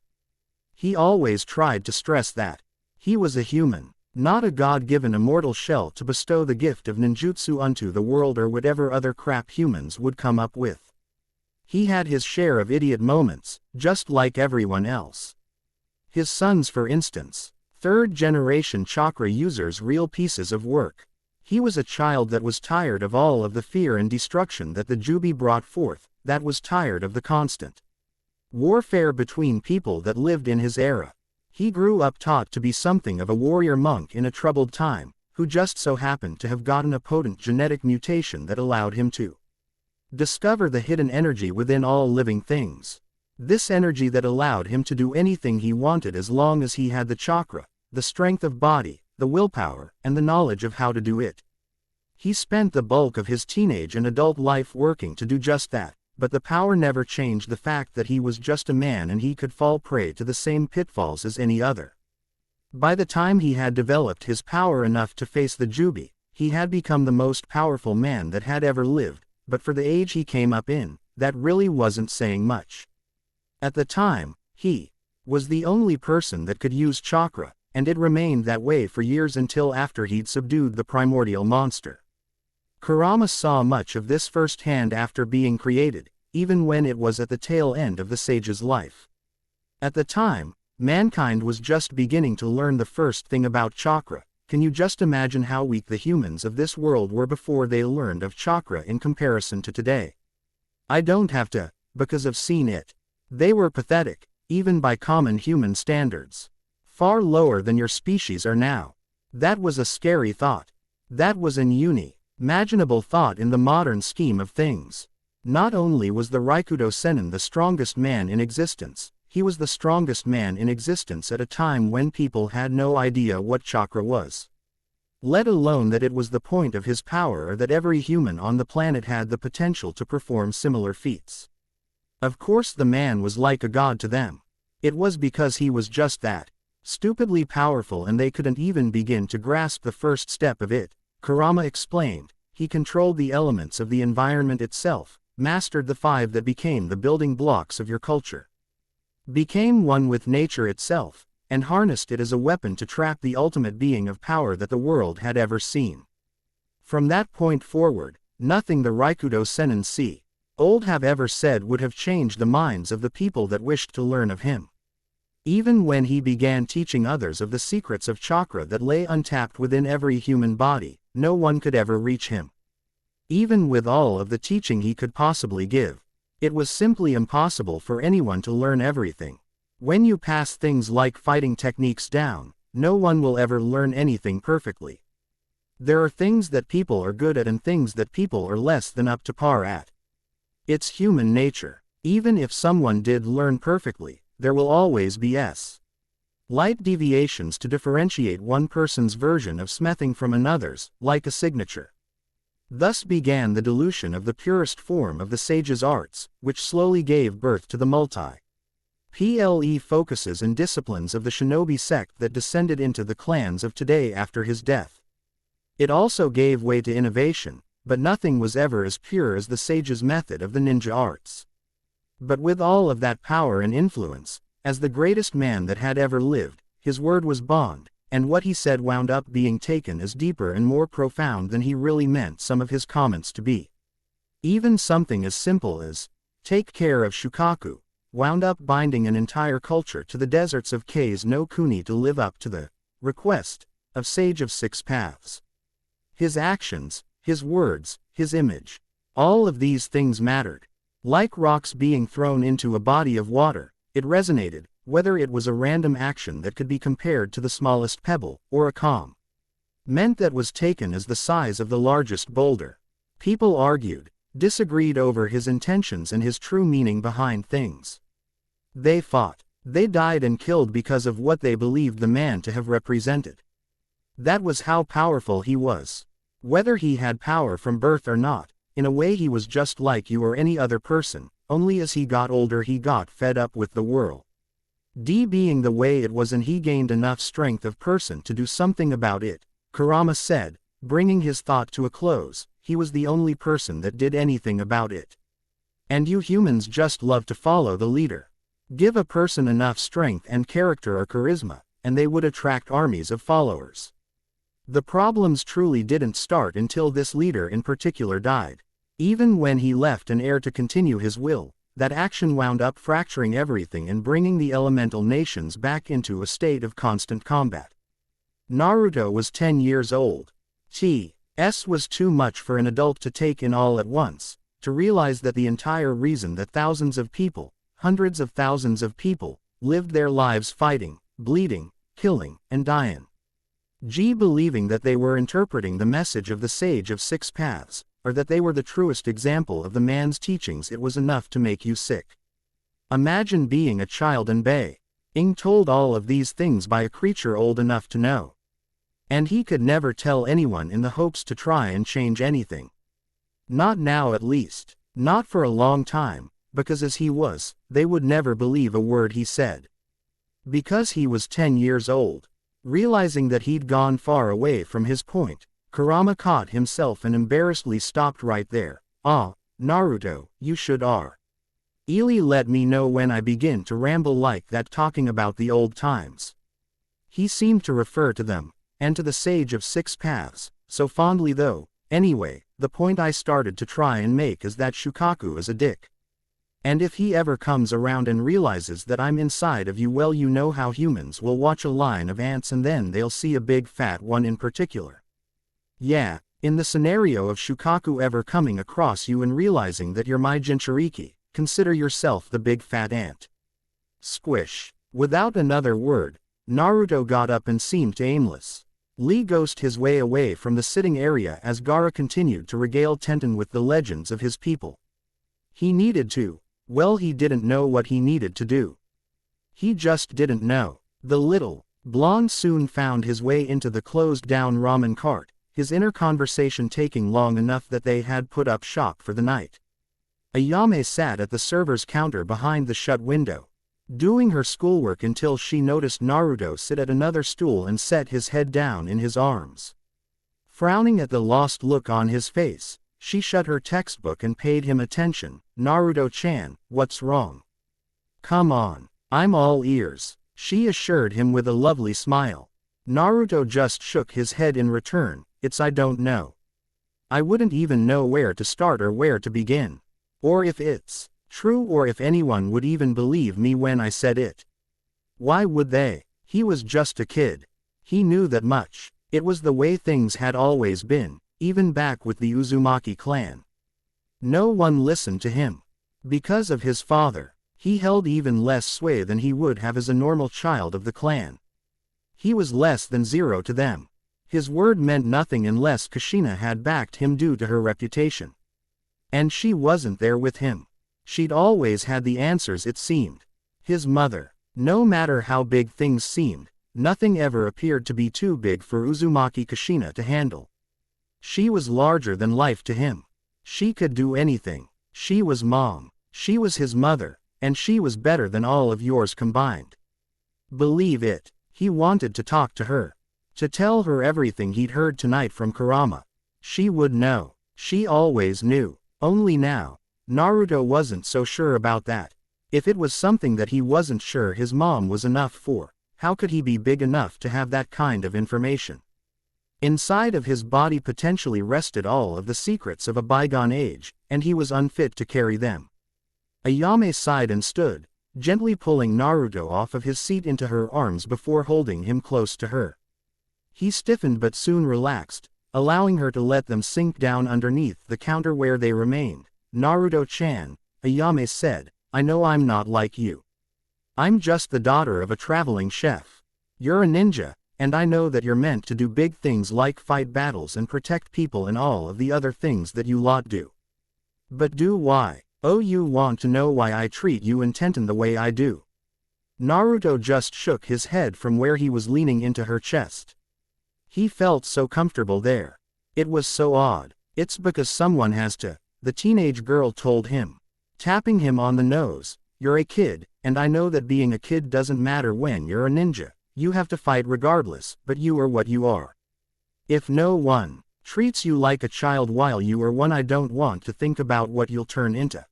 He always tried to stress that. He was a human, not a God-given immortal shell to bestow the gift of ninjutsu unto the world or whatever other crap humans would come up with. He had his share of idiot moments, just like everyone else. His sons, for instance, third-generation chakra users, real pieces of work. He was a child that was tired of all of the fear and destruction that the Jubi brought forth, that was tired of the constant warfare between people that lived in his era. He grew up taught to be something of a warrior monk in a troubled time, who just so happened to have gotten a potent genetic mutation that allowed him to discover the hidden energy within all living things. This energy that allowed him to do anything he wanted as long as he had the chakra, the strength of body, the willpower, and the knowledge of how to do it. He spent the bulk of his teenage and adult life working to do just that, but the power never changed the fact that he was just a man and he could fall prey to the same pitfalls as any other. By the time he had developed his power enough to face the Jubi, he had become the most powerful man that had ever lived, but for the age he came up in, that really wasn't saying much. At the time, he was the only person that could use chakra, and it remained that way for years until after he'd subdued the primordial monster. Kurama saw much of this firsthand after being created, even when it was at the tail end of the sage's life. At the time, mankind was just beginning to learn the first thing about chakra. Can you just imagine how weak the humans of this world were before they learned of chakra in comparison to today? I don't have to, because I've seen it. They were pathetic, even by common human standards. Far lower than your species are now. That was a scary thought. That was an unimaginable thought in the modern scheme of things. Not only was the Raikudo Sennin the strongest man in existence, he was the strongest man in existence at a time when people had no idea what chakra was. Let alone that it was the point of his power or that every human on the planet had the potential to perform similar feats. Of course the man was like a god to them. It was because he was just that, stupidly powerful, and they couldn't even begin to grasp the first step of it. Kurama explained. He controlled the elements of the environment itself, mastered the 5 that became the building blocks of your culture, became one with nature itself, and harnessed it as a weapon to trap the ultimate being of power that the world had ever seen. From that point forward, nothing the Raikudo Sennin old have ever said would have changed the minds of the people that wished to learn of him. Even when he began teaching others of the secrets of chakra that lay untapped within every human body, no one could ever reach him. Even with all of the teaching he could possibly give, it was simply impossible for anyone to learn everything. When you pass things like fighting techniques down, no one will ever learn anything perfectly. There are things that people are good at and things that people are less than up to par at. It's human nature. Even if someone did learn perfectly, there will always be slight deviations to differentiate one person's version of smithing from another's, like a signature. Thus began the dilution of the purest form of the sage's arts, which slowly gave birth to the multi-ple focuses and disciplines of the shinobi sect that descended into the clans of today after his death. It also gave way to innovation, but nothing was ever as pure as the sage's method of the ninja arts. But with all of that power and influence, as the greatest man that had ever lived, his word was bond, and what he said wound up being taken as deeper and more profound than he really meant some of his comments to be. Even something as simple as, "Take care of Shukaku," wound up binding an entire culture to the deserts of K's no Kuni to live up to the request of Sage of Six Paths. His actions, his words, his image, all of these things mattered. Like rocks being thrown into a body of water, it resonated, whether it was a random action that could be compared to the smallest pebble, or a comment that was taken as the size of the largest boulder. People argued, disagreed over his intentions and his true meaning behind things. They fought. They died and killed because of what they believed the man to have represented. That was how powerful he was. Whether he had power from birth or not, in a way he was just like you or any other person, only as he got older he got fed up with the world. Being the way it was and he gained enough strength of person to do something about it, Kurama said, bringing his thought to a close. he was the only person that did anything about it. And you humans just love to follow the leader. Give a person enough strength and character or charisma, and they would attract armies of followers. The problems truly didn't start until this leader in particular died. Even when he left an heir to continue his will, that action wound up fracturing everything and bringing the elemental nations back into a state of constant combat. Naruto was 10 years old. T.S. was too much for an adult to take in all at once, to realize that the entire reason that thousands of people, hundreds of thousands of people, lived their lives fighting, bleeding, killing, and dying. Believing that they were interpreting the message of the Sage of Six Paths, or that they were the truest example of the man's teachings, it was enough to make you sick. Imagine being a child and being told all of these things by a creature old enough to know. And he could never tell anyone in the hopes to try and change anything. Not now at least, not for a long time, because as he was, they would never believe a word he said. Because he was 10 years old. Realizing that he'd gone far away from his point, Kurama caught himself and embarrassedly stopped right there. "Ah, Naruto, you should really let me know when I begin to ramble like that talking about the old times." He seemed to refer to them, and to the Sage of Six Paths, so fondly though. Anyway, the point I started to try and make is that Shukaku is a dick. And if he ever comes around and realizes that I'm inside of you, well, you know how humans will watch a line of ants and then they'll see a big fat one in particular. Yeah, in the scenario of Shukaku ever coming across you and realizing that you're my Jinchuriki, consider yourself the big fat ant. Squish. Without another word, Naruto got up and seemed to aimlessly ghost his way away from the sitting area as Gaara continued to regale Tenten with the legends of his people. He needed to. Well, he didn't know what he needed to do. He just didn't know. The little blonde soon found his way into the closed-down ramen cart, his inner conversation taking long enough that they had put up shop for the night. Ayame sat at the server's counter behind the shut window, doing her schoolwork until she noticed Naruto sit at another stool and set his head down in his arms. Frowning at the lost look on his face, she shut her textbook and paid him attention. "Naruto-chan, what's wrong?" "Come on, I'm all ears," she assured him with a lovely smile. Naruto just shook his head in return. I don't know. I wouldn't even know where to start or where to begin. Or if it's true, or if anyone would even believe me when I said it. Why would they? He was just a kid. He knew that much. It was the way things had always been, even back with the Uzumaki clan. No one listened to him. Because of his father, he held even less sway than he would have as a normal child of the clan. He was less than zero to them. His word meant nothing unless Kushina had backed him due to her reputation. And she wasn't there with him. She'd always had the answers, it seemed. His mother. No matter how big things seemed, nothing ever appeared to be too big for Uzumaki Kushina to handle. She was larger than life to him. She could do anything. She was mom. She was his mother, and she was better than all of yours combined. Believe it, he wanted to talk to her. To tell her everything he'd heard tonight from Kurama. She would know. She always knew. Only now, Naruto wasn't so sure about that. If it was something that he wasn't sure his mom was enough for, how could he be big enough to have that kind of information? Inside of his body potentially rested all of the secrets of a bygone age, and he was unfit to carry them. Ayame sighed and stood, gently pulling Naruto off of his seat into her arms before holding him close to her. He stiffened but soon relaxed, allowing her to let them sink down underneath the counter where they remained. "Naruto-chan," Ayame said, "I know I'm not like you. I'm just the daughter of a traveling chef. You're a ninja, and I know that you're meant to do big things like fight battles and protect people and all of the other things that you lot do. But do why? Oh, you want to know why I treat you and Tenten the way I do?" Naruto just shook his head from where he was leaning into her chest. He felt so comfortable there. It was so odd. "It's because someone has to," the teenage girl told him, tapping him on the nose. "You're a kid, and I know that being a kid doesn't matter when you're a ninja. You have to fight regardless, but you are what you are. If no one Treats you like a child while you are one. I don't want to think about what you'll turn into.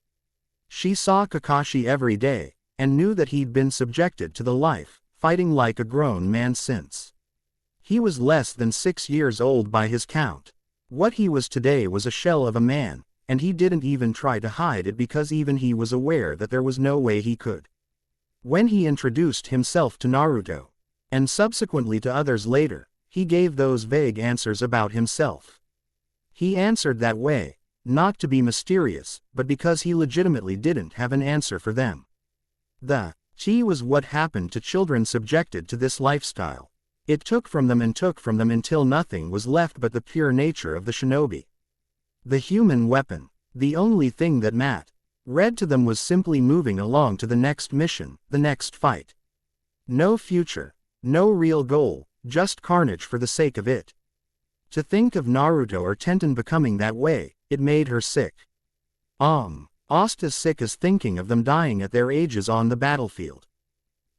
She saw Kakashi every day, and knew that he'd been subjected to the life, fighting like a grown man since. He was less than 6 years old by his count. What he was today was a shell of a man, and he didn't even try to hide it because even he was aware that there was no way he could. When he introduced himself to Naruto, and subsequently to others later, he gave those vague answers about himself. He answered that way, not to be mysterious, but because he legitimately didn't have an answer for them. The chi was what happened to children subjected to this lifestyle. It took from them until nothing was left but the pure nature of the shinobi. The human weapon, the only thing that mattered to them was simply moving along to the next mission, the next fight. No future, no real goal, just carnage for the sake of it. To think of Naruto or Tenten becoming that way, it made her sick. Almost as sick as thinking of them dying at their ages on the battlefield.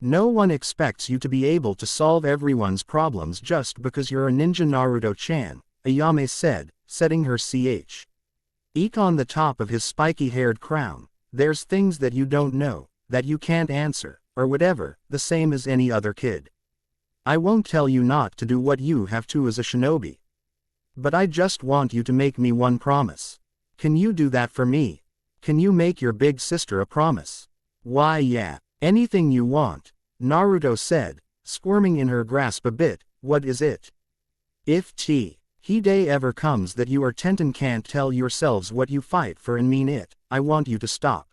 No one expects you to be able to solve everyone's problems just because you're a ninja. Naruto-chan, Ayame said, setting her cheek on the top of his spiky-haired crown. There's things that you don't know, that you can't answer, or whatever, the same as any other kid. I won't tell you not to do what you have to as a shinobi. But I just want you to make me one promise. Can you do that for me? Can you make your big sister a promise? Why yeah, anything you want, Naruto said, squirming in her grasp a bit. What is it? If he day ever comes that you or Tenten can't tell yourselves what you fight for and mean it, I want you to stop.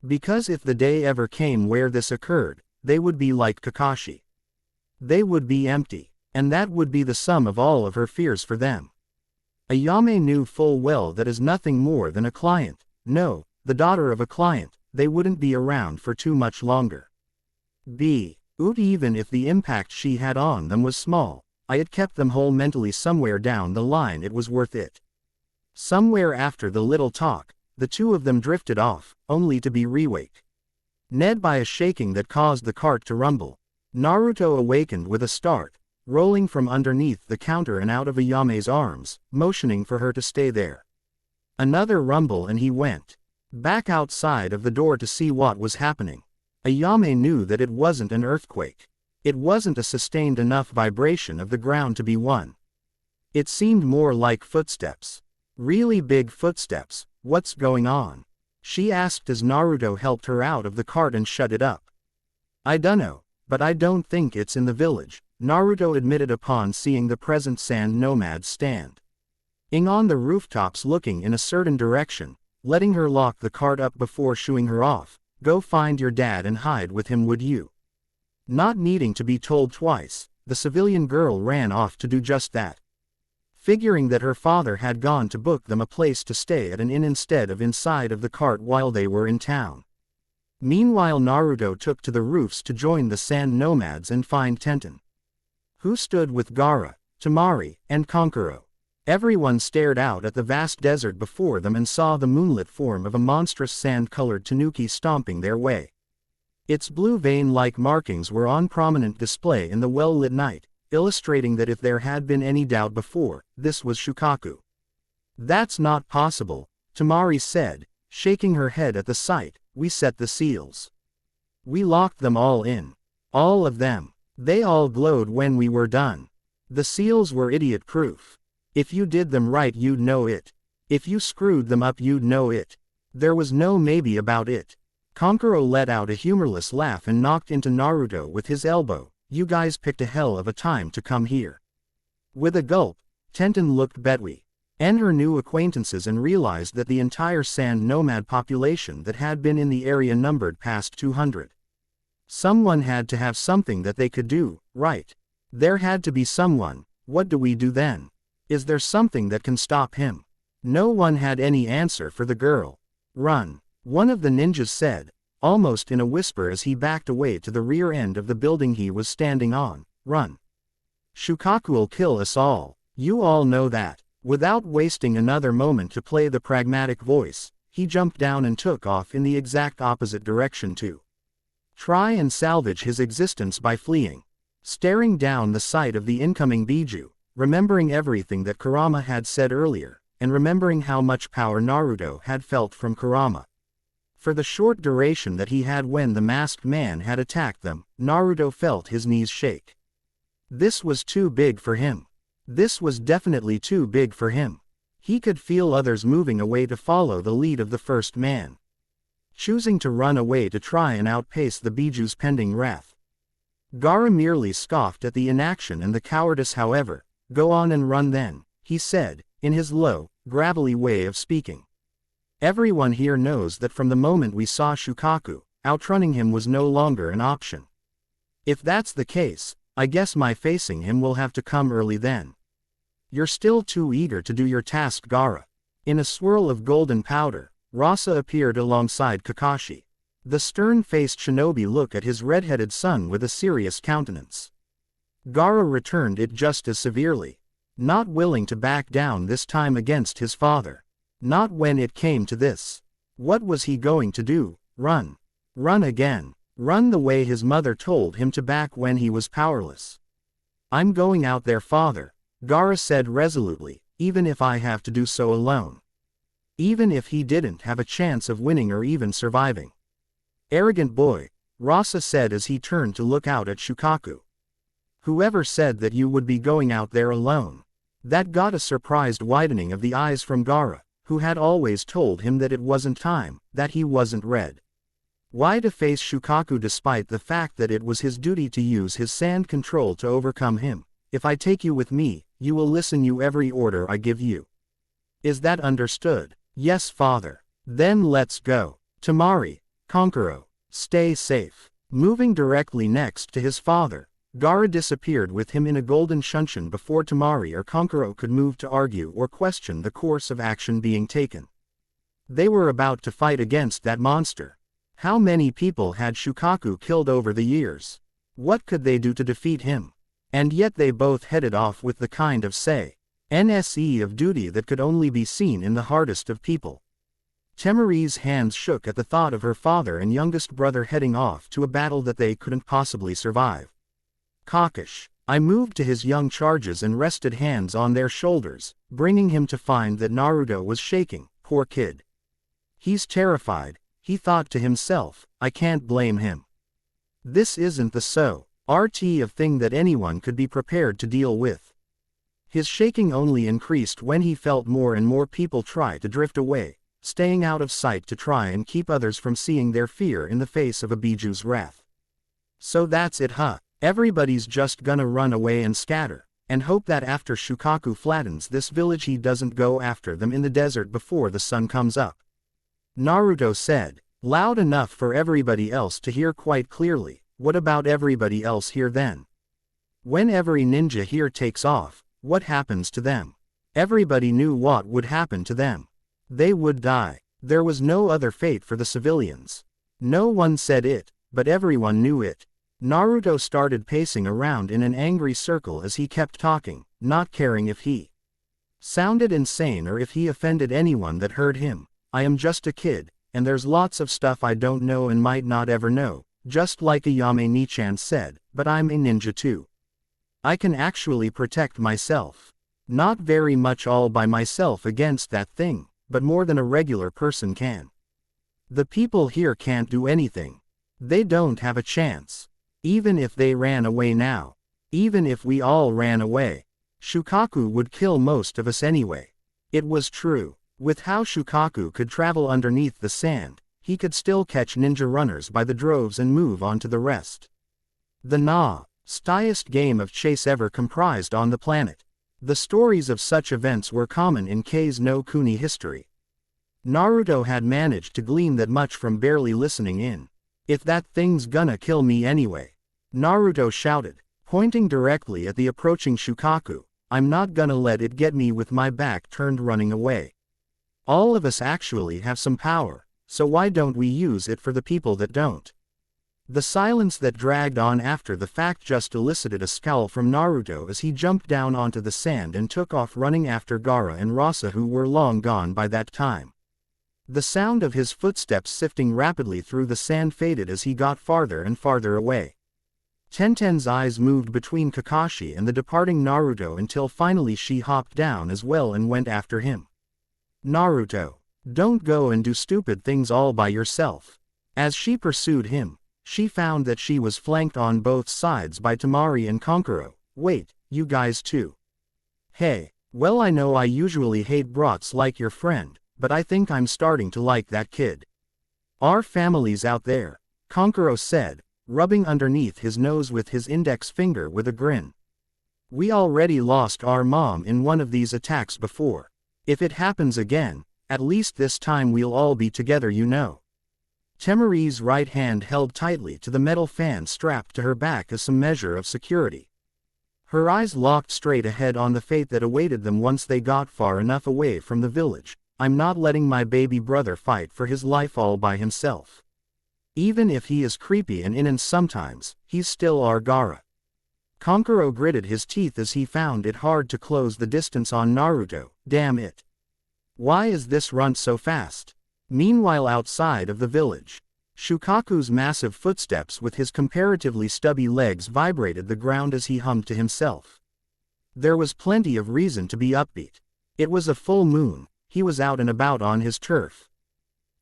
Because if the day ever came where this occurred, they would be like Kakashi. They would be empty, and that would be the sum of all of her fears for them. Ayame knew full well that as nothing more than a client, no, the daughter of a client, they wouldn't be around for too much longer. Even if the impact she had on them was small, I had kept them whole mentally. Somewhere down the line it was worth it. Somewhere after the little talk, the two of them drifted off, only to be rewaked by a shaking that caused the cart to rumble. Naruto awakened with a start, rolling from underneath the counter and out of Ayame's arms, motioning for her to stay there. Another rumble and he went back outside of the door to see what was happening. Ayame knew that it wasn't an earthquake. It wasn't a sustained enough vibration of the ground to be one. It seemed more like footsteps. Really big footsteps. What's going on? She asked as Naruto helped her out of the cart and shut it up. I dunno, but I don't think it's in the village, Naruto admitted upon seeing the present sand nomads stand on the rooftops looking in a certain direction, letting her lock the cart up before shooing her off. Go find your dad and hide with him, would you? Not needing to be told twice, the civilian girl ran off to do just that. Figuring that her father had gone to book them a place to stay at an inn instead of inside of the cart while they were in town. Meanwhile Naruto took to the roofs to join the sand nomads and find Tenten, who stood with Gaara, Temari, and Kankuro. Everyone stared out at the vast desert before them and saw the moonlit form of a monstrous sand-colored tanuki stomping their way. Its blue vein-like markings were on prominent display in the well-lit night, illustrating that if there had been any doubt before, this was Shukaku. That's not possible, Temari said, shaking her head at the sight. We set the seals. We locked them all in. All of them. They all glowed when we were done. The seals were idiot-proof. If you did them right you'd know it. If you screwed them up you'd know it. There was no maybe about it. Kankuro let out a humorless laugh and knocked into Naruto with his elbow. You guys picked a hell of a time to come here. With a gulp, Tenten looked Betwy and her new acquaintances and realized that the entire sand nomad population that had been in the area numbered past 200. Someone had to have something that they could do, right? There had to be someone. What do we do then? Is there something that can stop him? No one had any answer for the girl. Run, one of the ninjas said, almost in a whisper as he backed away to the rear end of the building he was standing on. Run. Shukaku'll kill us all. You all know that. Without wasting another moment to play the pragmatic voice, he jumped down and took off in the exact opposite direction to try and salvage his existence by fleeing. Staring down the sight of the incoming Biju, remembering everything that Kurama had said earlier, and remembering how much power Naruto had felt from Kurama. For the short duration that he had when the masked man had attacked them, Naruto felt his knees shake. This was too big for him. This was definitely too big for him. He could feel others moving away to follow the lead of the first man, choosing to run away to try and outpace the Biju's pending wrath. Gaara merely scoffed at the inaction and the cowardice. However, "Go on and run then," he said, in his low, gravelly way of speaking. "Everyone here knows that from the moment we saw Shukaku, outrunning him was no longer an option. If that's the case, I guess my facing him will have to come early then. You're still too eager to do your task, Gaara." In a swirl of golden powder, Rasa appeared alongside Kakashi. The stern-faced shinobi looked at his red-headed son with a serious countenance. Gaara returned it just as severely. Not willing to back down this time against his father. Not when it came to this. What was he going to do? Run. Run again. Run the way his mother told him to back when he was powerless. "I'm going out there, father," Gaara said resolutely, "even if I have to do so alone." Even if he didn't have a chance of winning or even surviving. "Arrogant boy," Rasa said as he turned to look out at Shukaku. "Whoever said that you would be going out there alone?" That got a surprised widening of the eyes from Gaara, who had always told him that it wasn't time, that he wasn't ready. Why to face Shukaku despite the fact that it was his duty to use his sand control to overcome him? "If I take you with me, you will listen to every order I give you. Is that understood?" "Yes, father." "Then let's go. Temari, Kankuro, stay safe." Moving directly next to his father, Gaara disappeared with him in a golden shunshin before Temari or Kankuro could move to argue or question the course of action being taken. They were about to fight against that monster. How many people had Shukaku killed over the years? What could they do to defeat him? And yet they both headed off with the kind of NSE of duty that could only be seen in the hardest of people. Temari's hands shook at the thought of her father and youngest brother heading off to a battle that they couldn't possibly survive. Kakashi. I moved to his young charges and rested hands on their shoulders, bringing him to find that Naruto was shaking. Poor kid. He's terrified, he thought to himself. I can't blame him. This isn't the sort of thing that anyone could be prepared to deal with. His shaking only increased when he felt more and more people try to drift away, staying out of sight to try and keep others from seeing their fear in the face of a Biju's wrath. So that's it, huh? Everybody's just gonna run away and scatter, and hope that after Shukaku flattens this village he doesn't go after them in the desert before the sun comes up. Naruto said, loud enough for everybody else to hear quite clearly. What about everybody else here then? When every ninja here takes off, what happens to them? Everybody knew what would happen to them. They would die. There was no other fate for the civilians. No one said it, but everyone knew it. Naruto started pacing around in an angry circle as he kept talking, not caring if he sounded insane or if he offended anyone that heard him. I am just a kid, and there's lots of stuff I don't know and might not ever know, just like Ayame Nichan said, but I'm a ninja too. I can actually protect myself. Not very much all by myself against that thing, but more than a regular person can. The people here can't do anything. They don't have a chance. Even if they ran away now. Even if we all ran away. Shukaku would kill most of us anyway. It was true. With how Shukaku could travel underneath the sand, he could still catch ninja runners by the droves and move on to the rest. The nastiest game of chase ever comprised on the planet. The stories of such events were common in Kei's no Kuni history. Naruto had managed to glean that much from barely listening in. If that thing's gonna kill me anyway, Naruto shouted, pointing directly at the approaching Shukaku, I'm not gonna let it get me with my back turned running away. All of us actually have some power, so why don't we use it for the people that don't? The silence that dragged on after the fact just elicited a scowl from Naruto as he jumped down onto the sand and took off running after Gaara and Rasa, who were long gone by that time. The sound of his footsteps sifting rapidly through the sand faded as he got farther and farther away. Tenten's eyes moved between Kakashi and the departing Naruto until finally she hopped down as well and went after him. Naruto, don't go and do stupid things all by yourself. As she pursued him, she found that she was flanked on both sides by Temari and Kankuro. Wait, you guys too? Hey, well I know I usually hate brats like your friend, but I think I'm starting to like that kid. Our family's out there, Kankuro said, rubbing underneath his nose with his index finger with a grin. We already lost our mom in one of these attacks before. If it happens again, at least this time we'll all be together, you know. Temari's right hand held tightly to the metal fan strapped to her back as some measure of security. Her eyes locked straight ahead on the fate that awaited them once they got far enough away from the village. I'm not letting my baby brother fight for his life all by himself. Even if he is creepy and inane sometimes, he's still our Gaara. Kankuro gritted his teeth as he found it hard to close the distance on Naruto. Damn it. Why is this runt so fast? Meanwhile outside of the village, Shukaku's massive footsteps with his comparatively stubby legs vibrated the ground as he hummed to himself. There was plenty of reason to be upbeat. It was a full moon, he was out and about on his turf.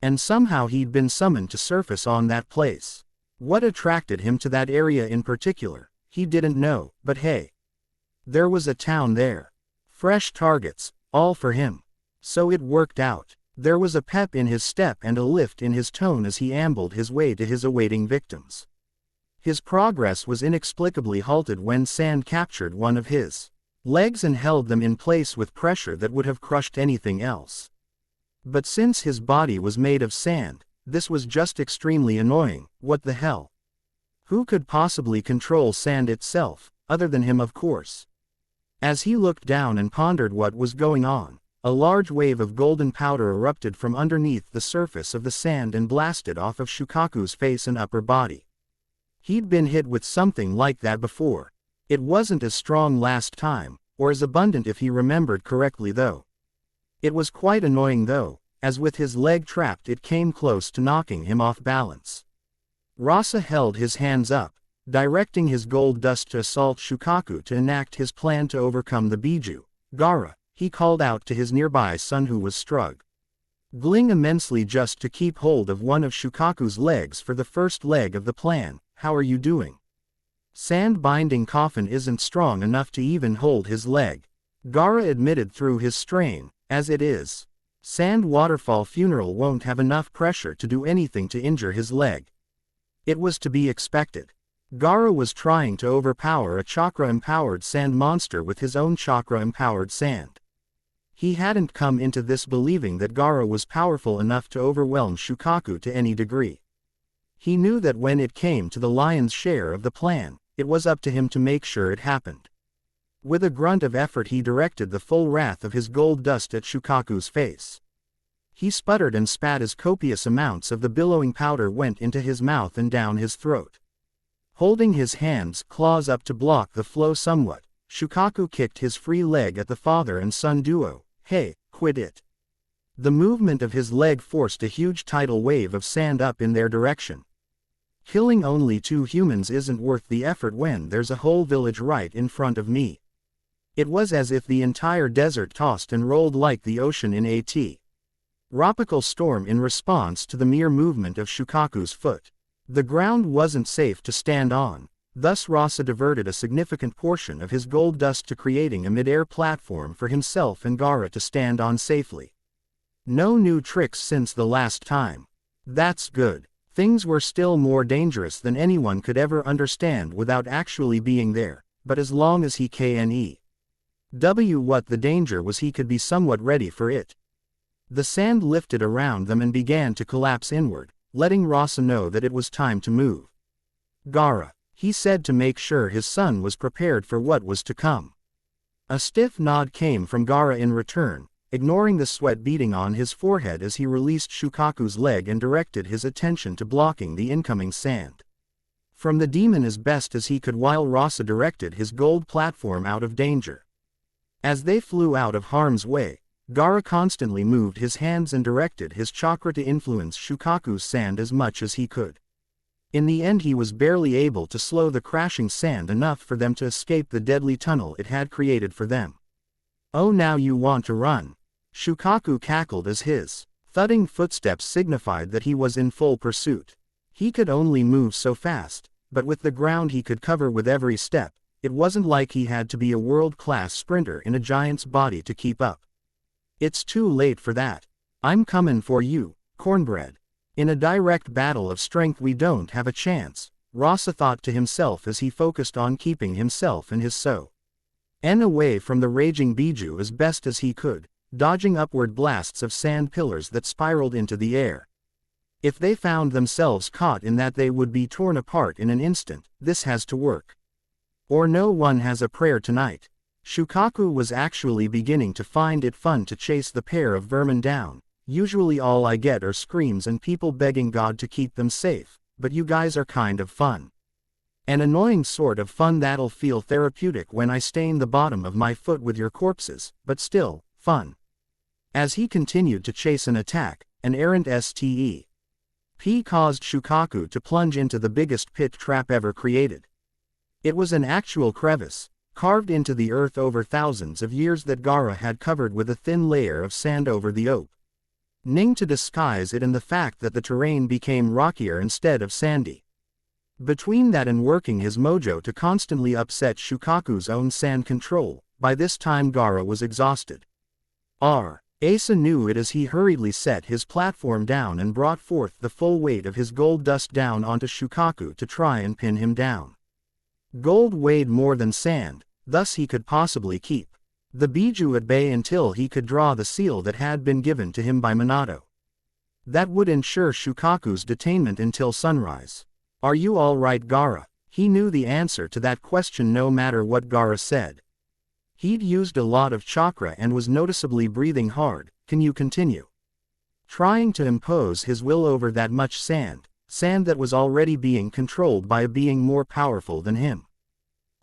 And somehow he'd been summoned to surface on that place. What attracted him to that area in particular, he didn't know, but hey. There was a town there. Fresh targets, all for him. So it worked out. There was a pep in his step and a lift in his tone as he ambled his way to his awaiting victims. His progress was inexplicably halted when sand captured one of his legs and held them in place with pressure that would have crushed anything else. But since his body was made of sand, this was just extremely annoying. What the hell? Who could possibly control sand itself, other than him of course? As he looked down and pondered what was going on, a large wave of golden powder erupted from underneath the surface of the sand and blasted off of Shukaku's face and upper body. He'd been hit with something like that before. It wasn't as strong last time, or as abundant if he remembered correctly though. It was quite annoying though, as with his leg trapped it came close to knocking him off balance. Rasa held his hands up, directing his gold dust to assault Shukaku to enact his plan to overcome the Biju. Gaara, he called out to his nearby son who was struggling immensely just to keep hold of one of Shukaku's legs for the first leg of the plan. How are you doing? Sand binding coffin isn't strong enough to even hold his leg, Gaara admitted through his strain. As it is, Sand Waterfall Funeral won't have enough pressure to do anything to injure his leg. It was to be expected. Gaara was trying to overpower a chakra-empowered sand monster with his own chakra-empowered sand. He hadn't come into this believing that Gaara was powerful enough to overwhelm Shukaku to any degree. He knew that when it came to the lion's share of the plan, it was up to him to make sure it happened. With a grunt of effort he directed the full wrath of his gold dust at Shukaku's face. He sputtered and spat as copious amounts of the billowing powder went into his mouth and down his throat. Holding his hands' claws up to block the flow somewhat, Shukaku kicked his free leg at the father and son duo. Hey, quit it. The movement of his leg forced a huge tidal wave of sand up in their direction. Killing only 2 humans isn't worth the effort when there's a whole village right in front of me. It was as if the entire desert tossed and rolled like the ocean in a tropical storm in response to the mere movement of Shukaku's foot. The ground wasn't safe to stand on, thus Rasa diverted a significant portion of his gold dust to creating a mid-air platform for himself and Gaara to stand on safely. No new tricks since the last time. That's good. Things were still more dangerous than anyone could ever understand without actually being there, but as long as he what the danger was he could be somewhat ready for it. The sand lifted around them and began to collapse inward, letting Rasa know that it was time to move. Gaara, he said to make sure his son was prepared for what was to come. A stiff nod came from Gaara in return, ignoring the sweat beading on his forehead as he released Shukaku's leg and directed his attention to blocking the incoming sand from the demon as best as he could while Rasa directed his gold platform out of danger. As they flew out of harm's way, Gaara constantly moved his hands and directed his chakra to influence Shukaku's sand as much as he could. In the end he was barely able to slow the crashing sand enough for them to escape the deadly tunnel it had created for them. "Oh, now you want to run?" Shukaku cackled as his thudding footsteps signified that he was in full pursuit. He could only move so fast, but with the ground he could cover with every step, it wasn't like he had to be a world-class sprinter in a giant's body to keep up. "It's too late for that. I'm comin' for you, cornbread. In a direct battle of strength we don't have a chance," Rasa thought to himself as he focused on keeping himself and his away from the raging Biju as best as he could, dodging upward blasts of sand pillars that spiraled into the air. If they found themselves caught in that, they would be torn apart in an instant. This has to work. Or no one has a prayer tonight. Shukaku was actually beginning to find it fun to chase the pair of vermin down. "Usually all I get are screams and people begging God to keep them safe, but you guys are kind of fun. An annoying sort of fun that'll feel therapeutic when I stain the bottom of my foot with your corpses, but still, fun." As he continued to chase an attack, an errant step caused Shukaku to plunge into the biggest pit trap ever created. It was an actual crevice, carved into the earth over thousands of years that Gaara had covered with a thin layer of sand over the opening to disguise it and the fact that the terrain became rockier instead of sandy. Between that and working his mojo to constantly upset Shukaku's own sand control, by this time Gaara was exhausted. Asa knew it as he hurriedly set his platform down and brought forth the full weight of his gold dust down onto Shukaku to try and pin him down. Gold weighed more than sand, thus he could possibly keep the Biju at bay until he could draw the seal that had been given to him by Minato. That would ensure Shukaku's detainment until sunrise. "Are you all right, Gaara?" He knew the answer to that question no matter what Gaara said. He'd used a lot of chakra and was noticeably breathing hard. "Can you continue?" Trying to impose his will over that much sand that was already being controlled by a being more powerful than him,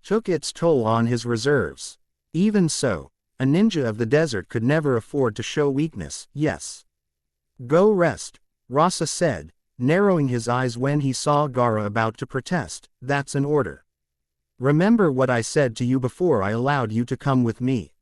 took its toll on his reserves. Even so, a ninja of the desert could never afford to show weakness. "Yes. Go rest," Rasa said, narrowing his eyes when he saw Gaara about to protest. "That's an order. Remember what I said to you before I allowed you to come with me.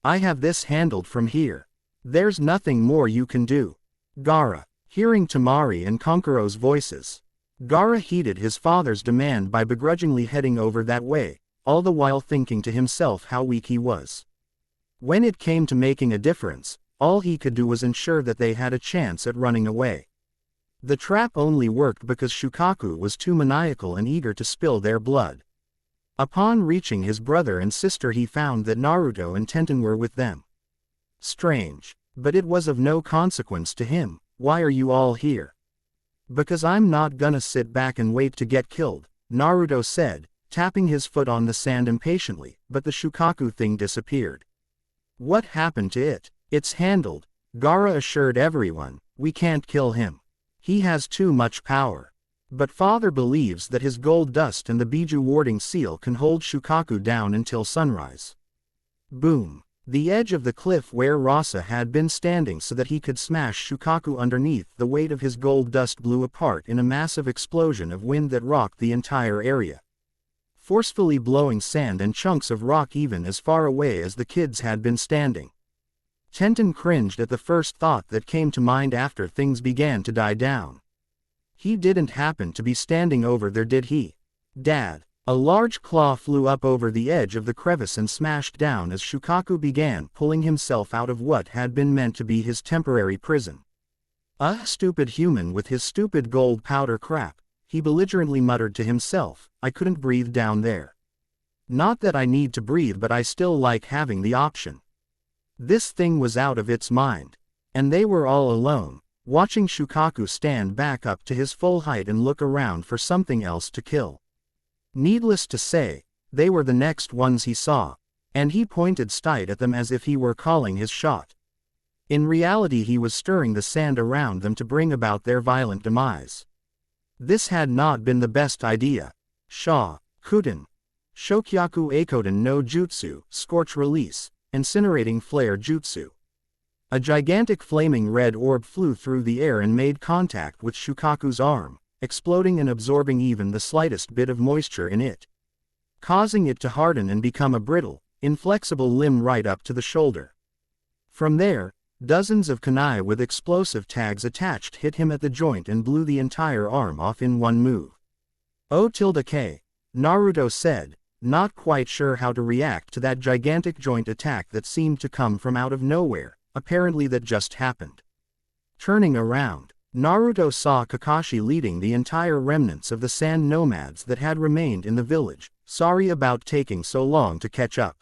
I have this handled from here. There's nothing more you can do." Gaara, hearing Tamari and Konkuro's voices, Gaara heeded his father's demand by begrudgingly heading over that way, all the while thinking to himself how weak he was. When it came to making a difference, all he could do was ensure that they had a chance at running away. The trap only worked because Shukaku was too maniacal and eager to spill their blood. Upon reaching his brother and sister he found that Naruto and Tenten were with them. Strange. But it was of no consequence to him. "Why are you all here?" "Because I'm not gonna sit back and wait to get killed," Naruto said, tapping his foot on the sand impatiently, but the Shukaku thing disappeared. "What happened to it?" "It's handled," Gaara assured everyone. "We can't kill him. He has too much power. But father believes that his gold dust and the Biju warding seal can hold Shukaku down until sunrise." Boom. The edge of the cliff where Rasa had been standing so that he could smash Shukaku underneath the weight of his gold dust blew apart in a massive explosion of wind that rocked the entire area, forcefully blowing sand and chunks of rock even as far away as the kids had been standing. Tenten cringed at the first thought that came to mind after things began to die down. He didn't happen to be standing over there, did he? "Dad." A large claw flew up over the edge of the crevice and smashed down as Shukaku began pulling himself out of what had been meant to be his temporary prison. Stupid human with his stupid gold powder crap," he belligerently muttered to himself. "I couldn't breathe down there. Not that I need to breathe, but I still like having the option." This thing was out of its mind. And they were all alone, watching Shukaku stand back up to his full height and look around for something else to kill. Needless to say, they were the next ones he saw, and he pointed straight at them as if he were calling his shot. In reality he was stirring the sand around them to bring about their violent demise. This had not been the best idea. Kuten. Shokyaku Ekoden no Jutsu, Scorch Release, Incinerating Flare Jutsu. A gigantic flaming red orb flew through the air and made contact with Shukaku's arm, exploding and absorbing even the slightest bit of moisture in it, causing it to harden and become a brittle, inflexible limb right up to the shoulder. From there, dozens of kunai with explosive tags attached hit him at the joint and blew the entire arm off in one move. O-K, Naruto said, not quite sure how to react to that gigantic joint attack that seemed to come from out of nowhere, apparently that just happened. Turning around, Naruto saw Kakashi leading the entire remnants of the sand nomads that had remained in the village. Sorry about taking so long to catch up.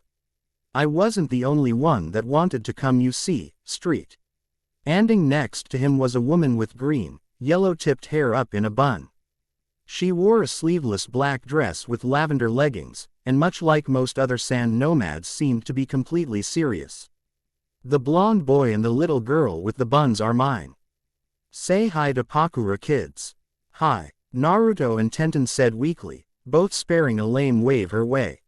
I wasn't the only one that wanted to come, you see, street. Standing next to him was a woman with green, yellow-tipped hair up in a bun. She wore a sleeveless black dress with lavender leggings, and much like most other sand nomads seemed to be completely serious. The blonde boy and the little girl with the buns are mine. Say hi to Pakura, kids. Hi, Naruto and Tenten said weakly, both sparing a lame wave her way.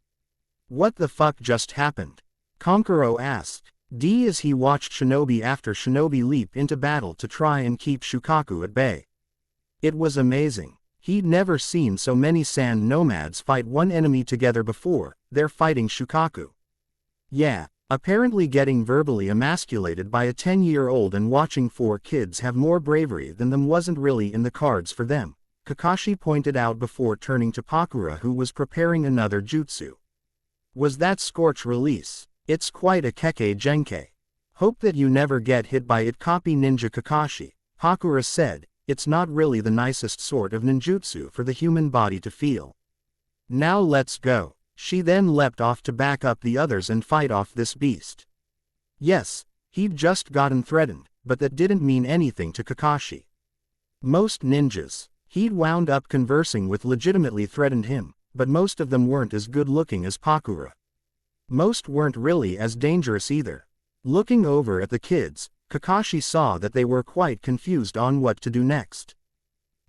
What the fuck just happened? Kankuro asked, as he watched shinobi after shinobi leap into battle to try and keep Shukaku at bay. It was amazing. He'd never seen so many sand nomads fight one enemy together before. They're fighting Shukaku. Yeah, apparently getting verbally emasculated by a 10-year-old and watching 4 kids have more bravery than them wasn't really in the cards for them, Kakashi pointed out before turning to Pakura, who was preparing another jutsu. Was that Scorch release? It's quite a Kekkei Genkai. Hope that you never get hit by it, copy Ninja Kakashi, Pakura said. It's not really the nicest sort of ninjutsu for the human body to feel. Now let's go. She then leapt off to back up the others and fight off this beast. Yes, he'd just gotten threatened, but that didn't mean anything to Kakashi. Most ninjas he'd wound up conversing with legitimately threatened him, but most of them weren't as good looking as Pakura. Most weren't really as dangerous either. Looking over at the kids, Kakashi saw that they were quite confused on what to do next.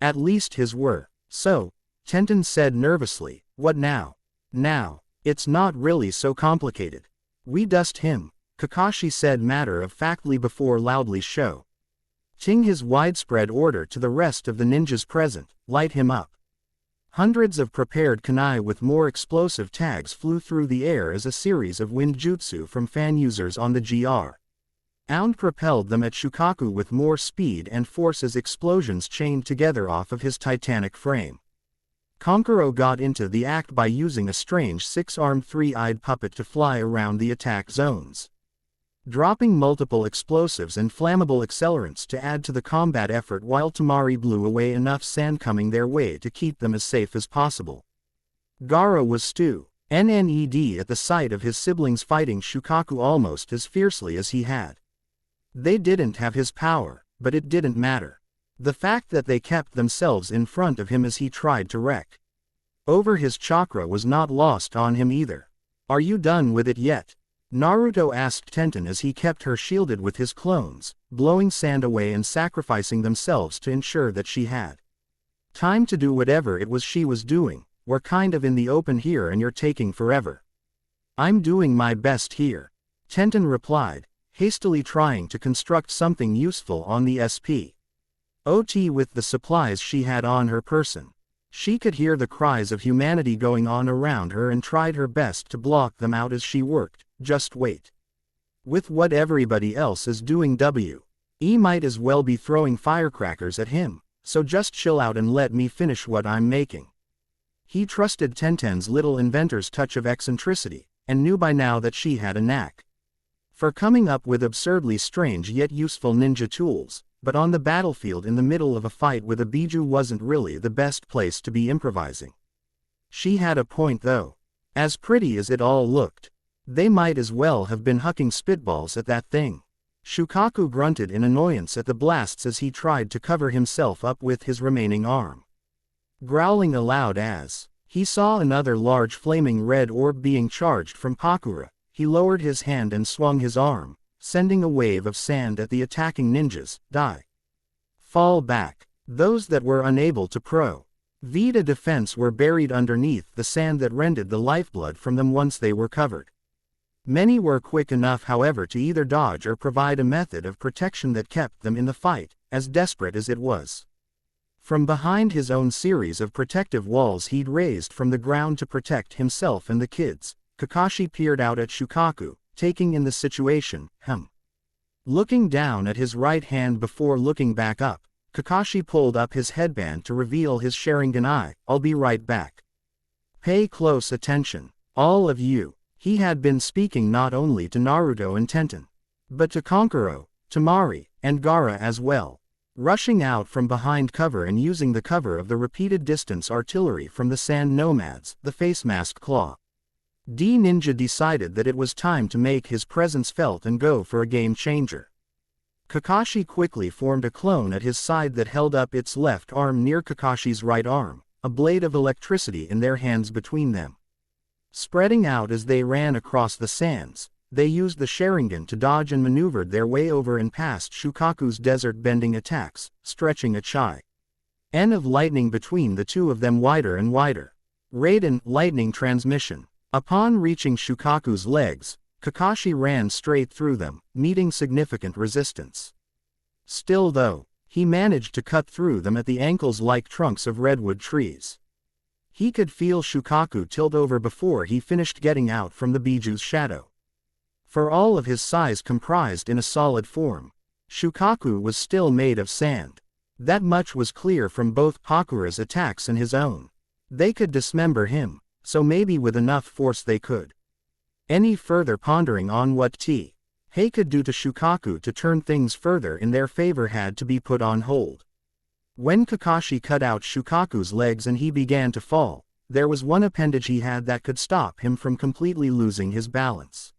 At least his were. So, Tenten said nervously, what now? Now, it's not really so complicated. We dust him, Kakashi said matter-of-factly before loudly shouting his widespread order to the rest of the ninjas present, light him up. Hundreds of prepared kunai with more explosive tags flew through the air as a series of wind jutsu from fan users on the GR. Aound propelled them at Shukaku with more speed and force as explosions chained together off of his titanic frame. Kankuro got into the act by using a strange 6-armed 3-eyed puppet to fly around the attack zones, dropping multiple explosives and flammable accelerants to add to the combat effort, while Tamari blew away enough sand coming their way to keep them as safe as possible. Gaara was stunned at the sight of his siblings fighting Shukaku almost as fiercely as he had. They didn't have his power, but it didn't matter. The fact that they kept themselves in front of him as he tried to wreck over his chakra was not lost on him either. Are you done with it yet? Naruto asked Tenten as he kept her shielded with his clones, blowing sand away and sacrificing themselves to ensure that she had time to do whatever it was she was doing. We're kind of in the open here and you're taking forever. I'm doing my best here, Tenten replied, hastily trying to construct something useful on the SPOT with the supplies she had on her person. She could hear the cries of humanity going on around her and tried her best to block them out as she worked. Just wait. With what everybody else is doing, might as well be throwing firecrackers at him, so just chill out and let me finish what I'm making. He trusted Tenten's little inventor's touch of eccentricity, and knew by now that she had a knack for coming up with absurdly strange yet useful ninja tools, but on the battlefield in the middle of a fight with a biju wasn't really the best place to be improvising. She had a point though. As pretty as it all looked, they might as well have been hucking spitballs at that thing. Shukaku grunted in annoyance at the blasts as he tried to cover himself up with his remaining arm, growling aloud as he saw another large flaming red orb being charged from Pakura. He lowered his hand and swung his arm, sending a wave of sand at the attacking ninjas. Fall back. Those that were unable to provide defense were buried underneath the sand that rended the lifeblood from them once they were covered. Many were quick enough, however, to either dodge or provide a method of protection that kept them in the fight, as desperate as it was. From behind his own series of protective walls he'd raised from the ground to protect himself and the kids, Kakashi peered out at Shukaku, taking in the situation. Looking down at his right hand before looking back up, Kakashi pulled up his headband to reveal his Sharingan eye. I'll be right back. Pay close attention, all of you. He had been speaking not only to Naruto and Tenten, but to Kankuro, Temari, and Gaara as well. Rushing out from behind cover and using the cover of the repeated distance artillery from the sand nomads, the face mask claw. D-Ninja decided that it was time to make his presence felt and go for a game changer. Kakashi quickly formed a clone at his side that held up its left arm near Kakashi's right arm, a blade of electricity in their hands between them. Spreading out as they ran across the sands, they used the Sharingan to dodge and maneuvered their way over and past Shukaku's desert-bending attacks, stretching a chain of lightning between the two of them wider and wider. Raiden, lightning transmission. Upon reaching Shukaku's legs, Kakashi ran straight through them, meeting significant resistance. Still though, he managed to cut through them at the ankles like trunks of redwood trees. He could feel Shukaku tilt over before he finished getting out from the Biju's shadow. For all of his size comprised in a solid form, Shukaku was still made of sand. That much was clear from both Pakura's attacks and his own. They could dismember him, so maybe with enough force they could. Any further pondering on what He could do to Shukaku to turn things further in their favor had to be put on hold. When Kakashi cut out Shukaku's legs and he began to fall, there was one appendage he had that could stop him from completely losing his balance.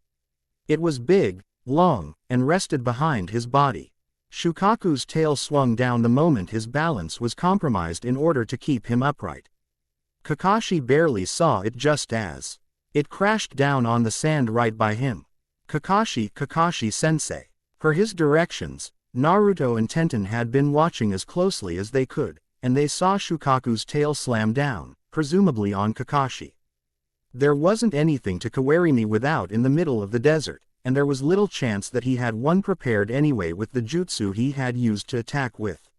It was big, long, and rested behind his body. Shukaku's tail swung down the moment his balance was compromised in order to keep him upright. Kakashi barely saw it just as it crashed down on the sand right by him. Kakashi-sensei. Per his directions, Naruto and Tenten had been watching as closely as they could, and they saw Shukaku's tail slam down, presumably on Kakashi. There wasn't anything to Kawarimi without in the middle of the desert, and there was little chance that he had one prepared anyway with the jutsu he had used to attack with.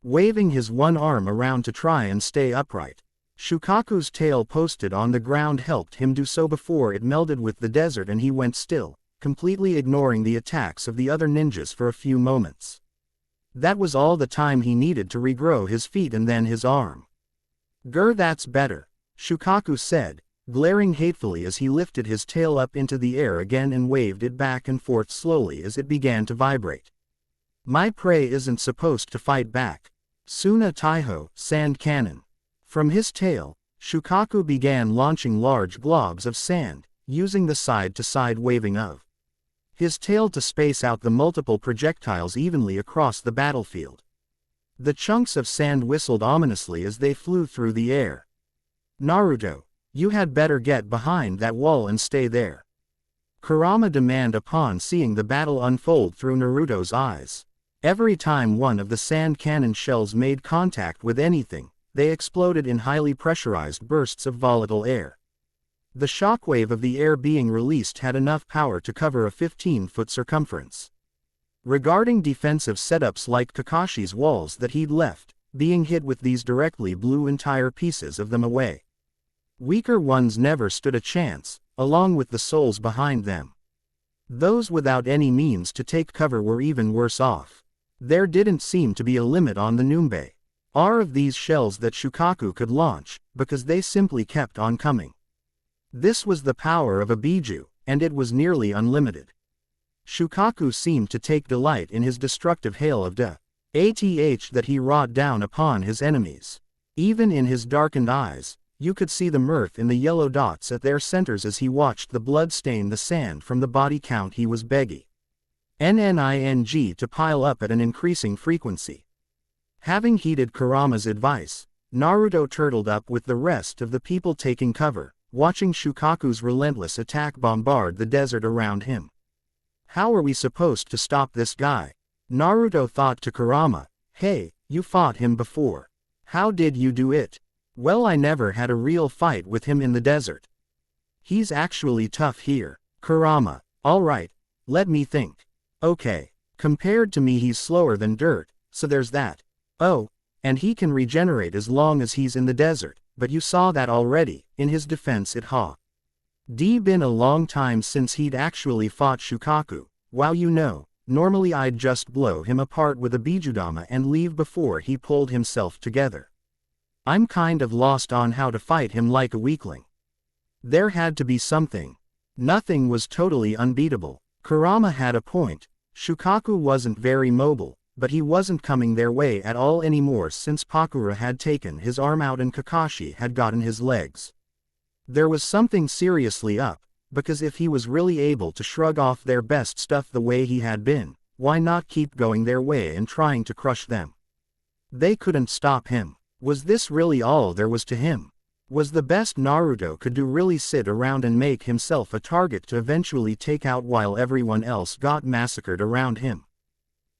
Waving his one arm around to try and stay upright, Shukaku's tail posted on the ground helped him do so before it melded with the desert and he went still, completely ignoring the attacks of the other ninjas for a few moments. That was all the time he needed to regrow his feet and then his arm. "Grr, that's better," Shukaku said, glaring hatefully as he lifted his tail up into the air again and waved it back and forth slowly as it began to vibrate. "My prey isn't supposed to fight back." Suna Taiho, sand cannon. From his tail, Shukaku began launching large globs of sand, using the side-to-side waving of his tail to space out the multiple projectiles evenly across the battlefield. The chunks of sand whistled ominously as they flew through the air. "Naruto, you had better get behind that wall and stay there," Kurama demanded upon seeing the battle unfold through Naruto's eyes. Every time one of the sand cannon shells made contact with anything, they exploded in highly pressurized bursts of volatile air. The shockwave of the air being released had enough power to cover a 15-foot circumference. Regarding defensive setups like Kakashi's walls that he'd left, being hit with these directly blew entire pieces of them away. Weaker ones never stood a chance, along with the souls behind them. Those without any means to take cover were even worse off. There didn't seem to be a limit on the number of these shells that Shukaku could launch, because they simply kept on coming. This was the power of a Biju, and it was nearly unlimited. Shukaku seemed to take delight in his destructive hail of ATH that he wrought down upon his enemies. Even in his darkened eyes, you could see the mirth in the yellow dots at their centers as he watched the blood stain the sand from the body count he was begging to pile up at an increasing frequency. Having heeded Kurama's advice, Naruto turtled up with the rest of the people taking cover, watching Shukaku's relentless attack bombard the desert around him. "How are we supposed to stop this guy?" Naruto thought to Kurama. "Hey, you fought him before. How did you do it?" "Well, I never had a real fight with him in the desert. He's actually tough here." Kurama. "Alright, let me think. Okay, compared to me he's slower than dirt, so there's that. Oh, And he can regenerate as long as he's in the desert, but you saw that already. In his defense it been a long time since he'd actually fought Shukaku. Well, normally I'd just blow him apart with a Bijudama and leave before he pulled himself together. I'm kind of lost on how to fight him like a weakling. There had to be something. Nothing was totally unbeatable. Kurama had a point. Shukaku wasn't very mobile, but he wasn't coming their way at all anymore since Pakura had taken his arm out and Kakashi had gotten his legs. There was something seriously up, because if he was really able to shrug off their best stuff the way he had been, why not keep going their way and trying to crush them? They couldn't stop him. Was this really all there was to him? Was the best Naruto could do really sit around and make himself a target to eventually take out while everyone else got massacred around him?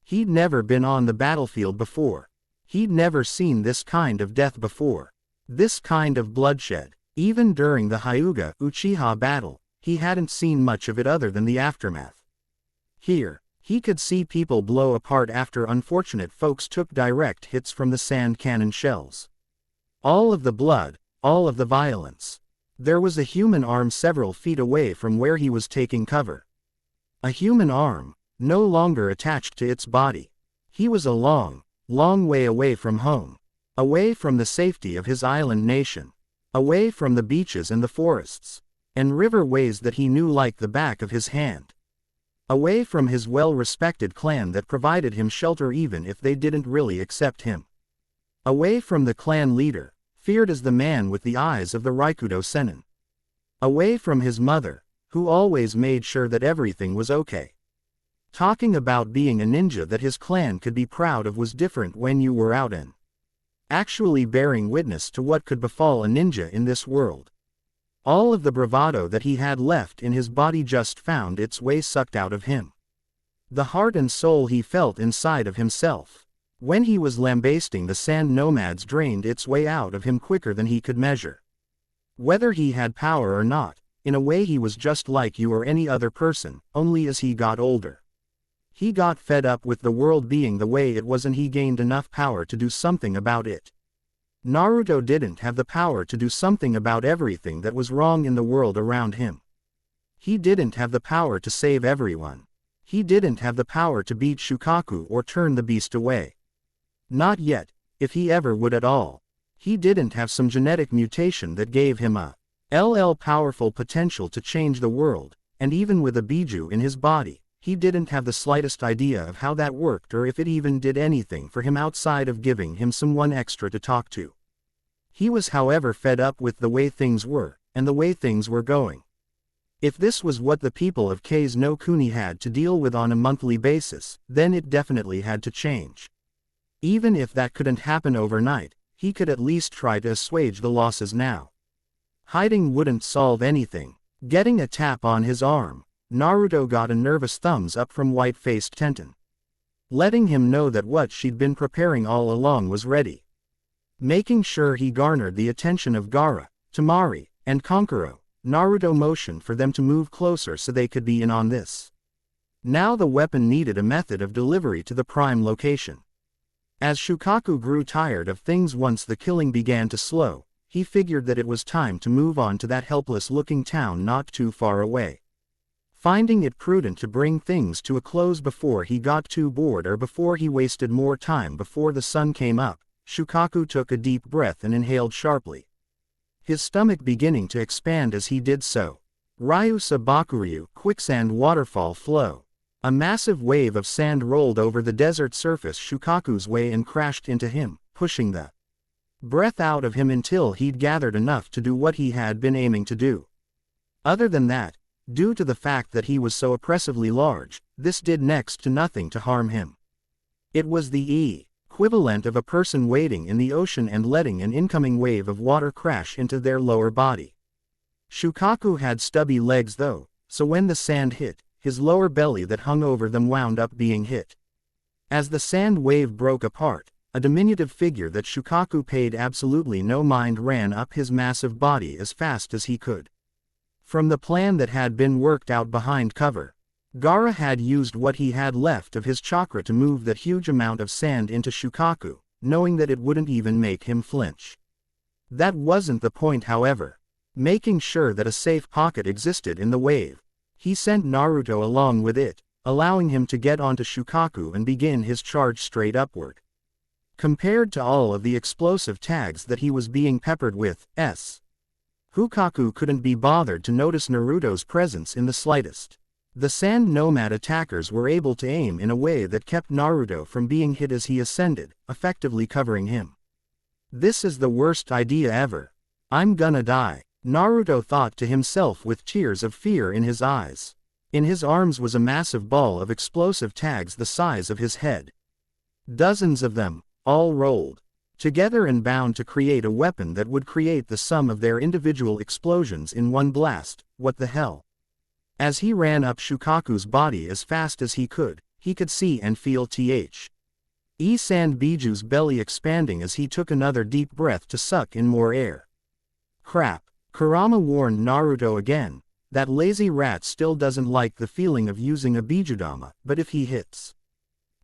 He'd never been on the battlefield before. He'd never seen this kind of death before. This kind of bloodshed. Even during the Hyuga Uchiha battle, he hadn't seen much of it other than the aftermath. Here, he could see people blow apart after unfortunate folks took direct hits from the sand cannon shells. All of the blood, all of the violence. There was a human arm several feet away from where he was taking cover. A human arm, no longer attached to its body. He was a long, long way away from home. Away from the safety of his island nation. Away from the beaches and the forests. And riverways that he knew like the back of his hand. Away from his well-respected clan that provided him shelter even if they didn't really accept him. Away from the clan leader, feared as the man with the eyes of the Raikudo Sennin. Away from his mother, who always made sure that everything was okay. Talking about being a ninja that his clan could be proud of was different when you were out and actually bearing witness to what could befall a ninja in this world. All of the bravado that he had left in his body just found its way sucked out of him. The heart and soul he felt inside of himself. When he was lambasting the sand nomads drained its way out of him quicker than he could measure. Whether he had power or not, in a way he was just like you or any other person, only as he got older. He got fed up with the world being the way it was and he gained enough power to do something about it. Naruto didn't have the power to do something about everything that was wrong in the world around him. He didn't have the power to save everyone. He didn't have the power to beat Shukaku or turn the beast away. Not yet, if he ever would at all. He didn't have some genetic mutation that gave him a powerful potential to change the world, and even with a Biju in his body, he didn't have the slightest idea of how that worked or if it even did anything for him outside of giving him someone extra to talk to. He was however fed up with the way things were, and the way things were going. If this was what the people of Kei's no Kuni had to deal with on a monthly basis, then it definitely had to change. Even if that couldn't happen overnight, he could at least try to assuage the losses now. Hiding wouldn't solve anything. Getting a tap on his arm, Naruto got a nervous thumbs up from white-faced Tenten. Letting him know that what she'd been preparing all along was ready. Making sure he garnered the attention of Gaara, Temari, and Kankuro, Naruto motioned for them to move closer so they could be in on this. Now the weapon needed a method of delivery to the prime location. As Shukaku grew tired of things once the killing began to slow, he figured that it was time to move on to that helpless-looking town not too far away. Finding it prudent to bring things to a close before he got too bored or before he wasted more time before the sun came up, Shukaku took a deep breath and inhaled sharply. His stomach beginning to expand as he did so. Ryusa Bakuryu, quicksand waterfall flow. A massive wave of sand rolled over the desert surface Shukaku's way and crashed into him, pushing the breath out of him until he'd gathered enough to do what he had been aiming to do. Other than that, due to the fact that he was so oppressively large, this did next to nothing to harm him. It was the equivalent of a person wading in the ocean and letting an incoming wave of water crash into their lower body. Shukaku had stubby legs though, so when the sand hit, his lower belly that hung over them wound up being hit. As the sand wave broke apart, a diminutive figure that Shukaku paid absolutely no mind ran up his massive body as fast as he could. From the plan that had been worked out behind cover, Gaara had used what he had left of his chakra to move that huge amount of sand into Shukaku, knowing that it wouldn't even make him flinch. That wasn't the point, however. Making sure that a safe pocket existed in the wave, he sent Naruto along with it, allowing him to get onto Shukaku and begin his charge straight upward. Compared to all of the explosive tags that he was being peppered with, Shukaku couldn't be bothered to notice Naruto's presence in the slightest. The sand nomad attackers were able to aim in a way that kept Naruto from being hit as he ascended, effectively covering him. This is the worst idea ever. I'm gonna die, Naruto thought to himself with tears of fear in his eyes. In his arms was a massive ball of explosive tags the size of his head. Dozens of them, all rolled together and bound to create a weapon that would create the sum of their individual explosions in one blast. What the hell? As he ran up Shukaku's body as fast as he could see and feel Sand Biju's belly expanding as he took another deep breath to suck in more air. Crap, Kurama warned Naruto again. That lazy rat still doesn't like the feeling of using a Bijudama, but if he hits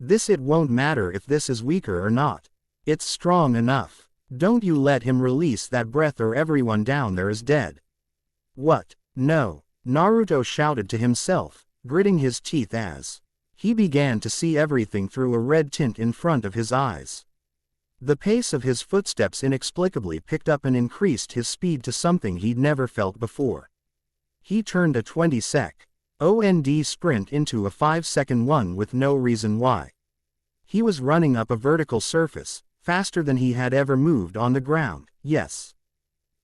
this, it won't matter if this is weaker or not. It's strong enough. Don't you let him release that breath or everyone down there is dead. What? No, Naruto shouted to himself, gritting his teeth as he began to see everything through a red tint in front of his eyes. The pace of his footsteps inexplicably picked up and increased his speed to something he'd never felt before. He turned a 20-sec OND sprint into a 5-second one with no reason why. He was running up a vertical surface, faster than he had ever moved on the ground. Yes.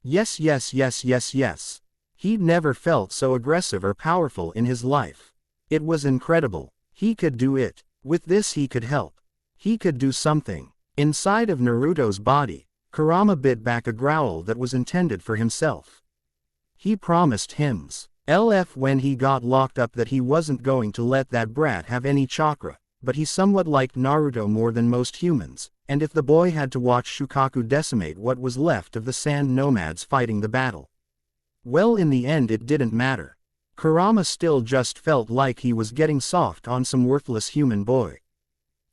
Yes, yes, yes, yes, yes. He'd never felt so aggressive or powerful in his life. It was incredible. He could do it. With this he could help. He could do something. Inside of Naruto's body, Kurama bit back a growl that was intended for himself. He promised himself when he got locked up that he wasn't going to let that brat have any chakra, but he somewhat liked Naruto more than most humans, and if the boy had to watch Shukaku decimate what was left of the sand nomads fighting the battle, well, in the end it didn't matter. Kurama still just felt like he was getting soft on some worthless human boy.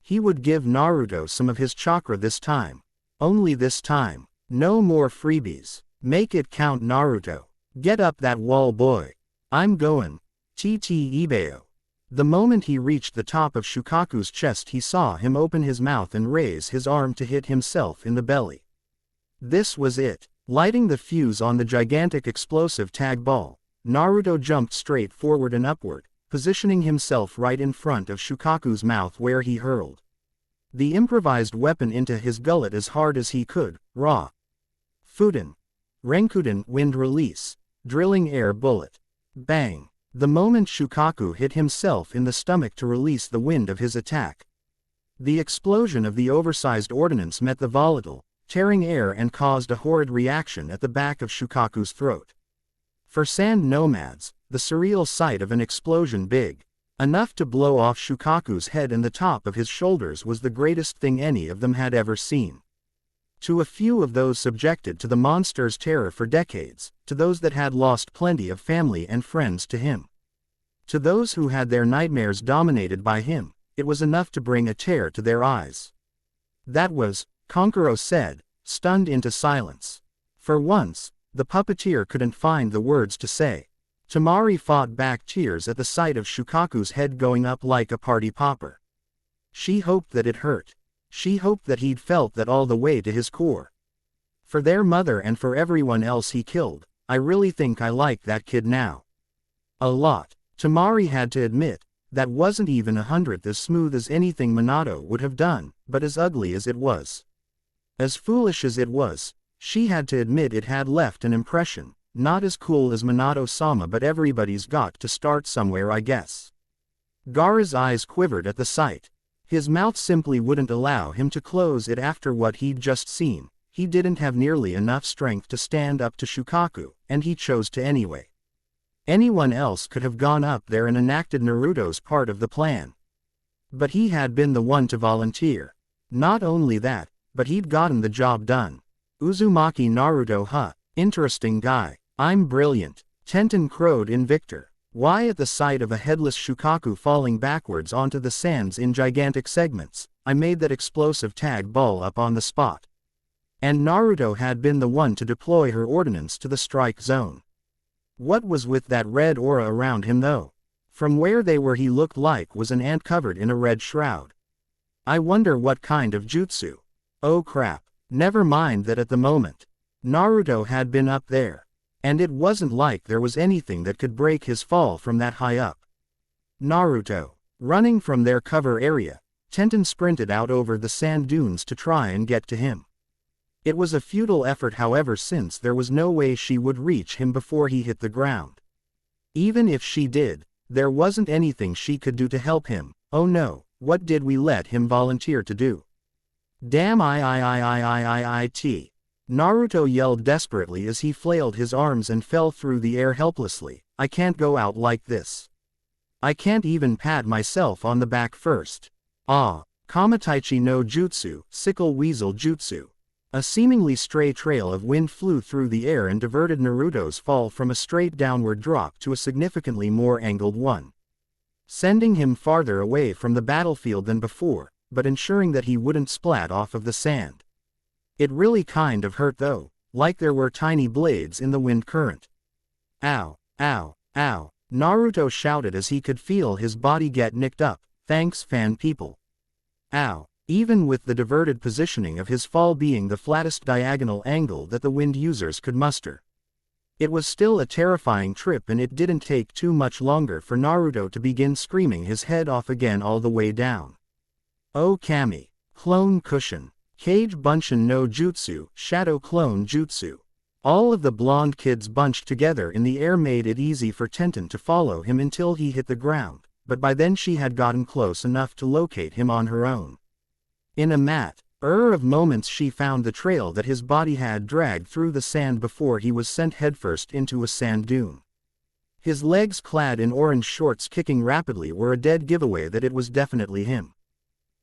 He would give Naruto some of his chakra this time. Only this time. No more freebies. Make it count, Naruto. Get up that wall, boy. I'm going. Ibeo. The moment he reached the top of Shukaku's chest, he saw him open his mouth and raise his arm to hit himself in the belly. This was it. Lighting the fuse on the gigantic explosive tag ball, Naruto jumped straight forward and upward, positioning himself right in front of Shukaku's mouth where he hurled the improvised weapon into his gullet as hard as he could. Raw. Fuden. Renkuden, wind release. Drilling air bullet. Bang. The moment Shukaku hit himself in the stomach to release the wind of his attack, the explosion of the oversized ordnance met the volatile, tearing air and caused a horrid reaction at the back of Shukaku's throat. For sand nomads, the surreal sight of an explosion big enough to blow off Shukaku's head and the top of his shoulders was the greatest thing any of them had ever seen. To a few of those subjected to the monster's terror for decades, to those that had lost plenty of family and friends to him, to those who had their nightmares dominated by him, it was enough to bring a tear to their eyes. That was, Konkuro said, stunned into silence. For once, the puppeteer couldn't find the words to say. Tamari fought back tears at the sight of Shukaku's head going up like a party popper. She hoped that it hurt. She hoped that he'd felt that all the way to his core. For their mother and for everyone else he killed, I really think I like that kid now. A lot. Tamari had to admit, that wasn't even 100th as smooth as anything Minato would have done, but as ugly as it was. As foolish as it was, she had to admit it had left an impression. Not as cool as Minato-sama, but everybody's got to start somewhere, I guess. Gaara's eyes quivered at the sight. His mouth simply wouldn't allow him to close it after what he'd just seen. He didn't have nearly enough strength to stand up to Shukaku, and he chose to anyway. Anyone else could have gone up there and enacted Naruto's part of the plan. But he had been the one to volunteer. Not only that, but he'd gotten the job done. Uzumaki Naruto, interesting guy. I'm brilliant. Tenten crowed in victor. Why, at the sight of a headless Shukaku falling backwards onto the sands in gigantic segments, I made that explosive tag ball up on the spot. And Naruto had been the one to deploy her ordnance to the strike zone. What was with that red aura around him though? From where they were he looked like was an ant covered in a red shroud. I wonder what kind of jutsu. Oh crap, never mind that at the moment. Naruto had been up there. And it wasn't like there was anything that could break his fall from that high up. Naruto. Running from their cover area, Tenten sprinted out over the sand dunes to try and get to him. It was a futile effort however since there was no way she would reach him before he hit the ground. Even if she did, there wasn't anything she could do to help him. Oh no, what did we let him volunteer to do? Damn it. Naruto yelled desperately as he flailed his arms and fell through the air helplessly. I can't go out like this. I can't even pat myself on the back first. Kamataichi no Jutsu, Sickle Weasel Jutsu. A seemingly stray trail of wind flew through the air and diverted Naruto's fall from a straight downward drop to a significantly more angled one. Sending him farther away from the battlefield than before, but ensuring that he wouldn't splat off of the sand. It really kind of hurt though, like there were tiny blades in the wind current. Ow, ow, ow, Naruto shouted as he could feel his body get nicked up. Thanks fan people. Ow. Even with the diverted positioning of his fall being the flattest diagonal angle that the wind users could muster. It was still a terrifying trip and it didn't take too much longer for Naruto to begin screaming his head off again all the way down. Oh Kami. Clone Cushion. Kage Bunshin no Jutsu, Shadow Clone Jutsu. All of the blonde kids bunched together in the air made it easy for Tenten to follow him until he hit the ground, but by then she had gotten close enough to locate him on her own. In a matter of moments she found the trail that his body had dragged through the sand before he was sent headfirst into a sand dune. His legs clad in orange shorts kicking rapidly were a dead giveaway that it was definitely him.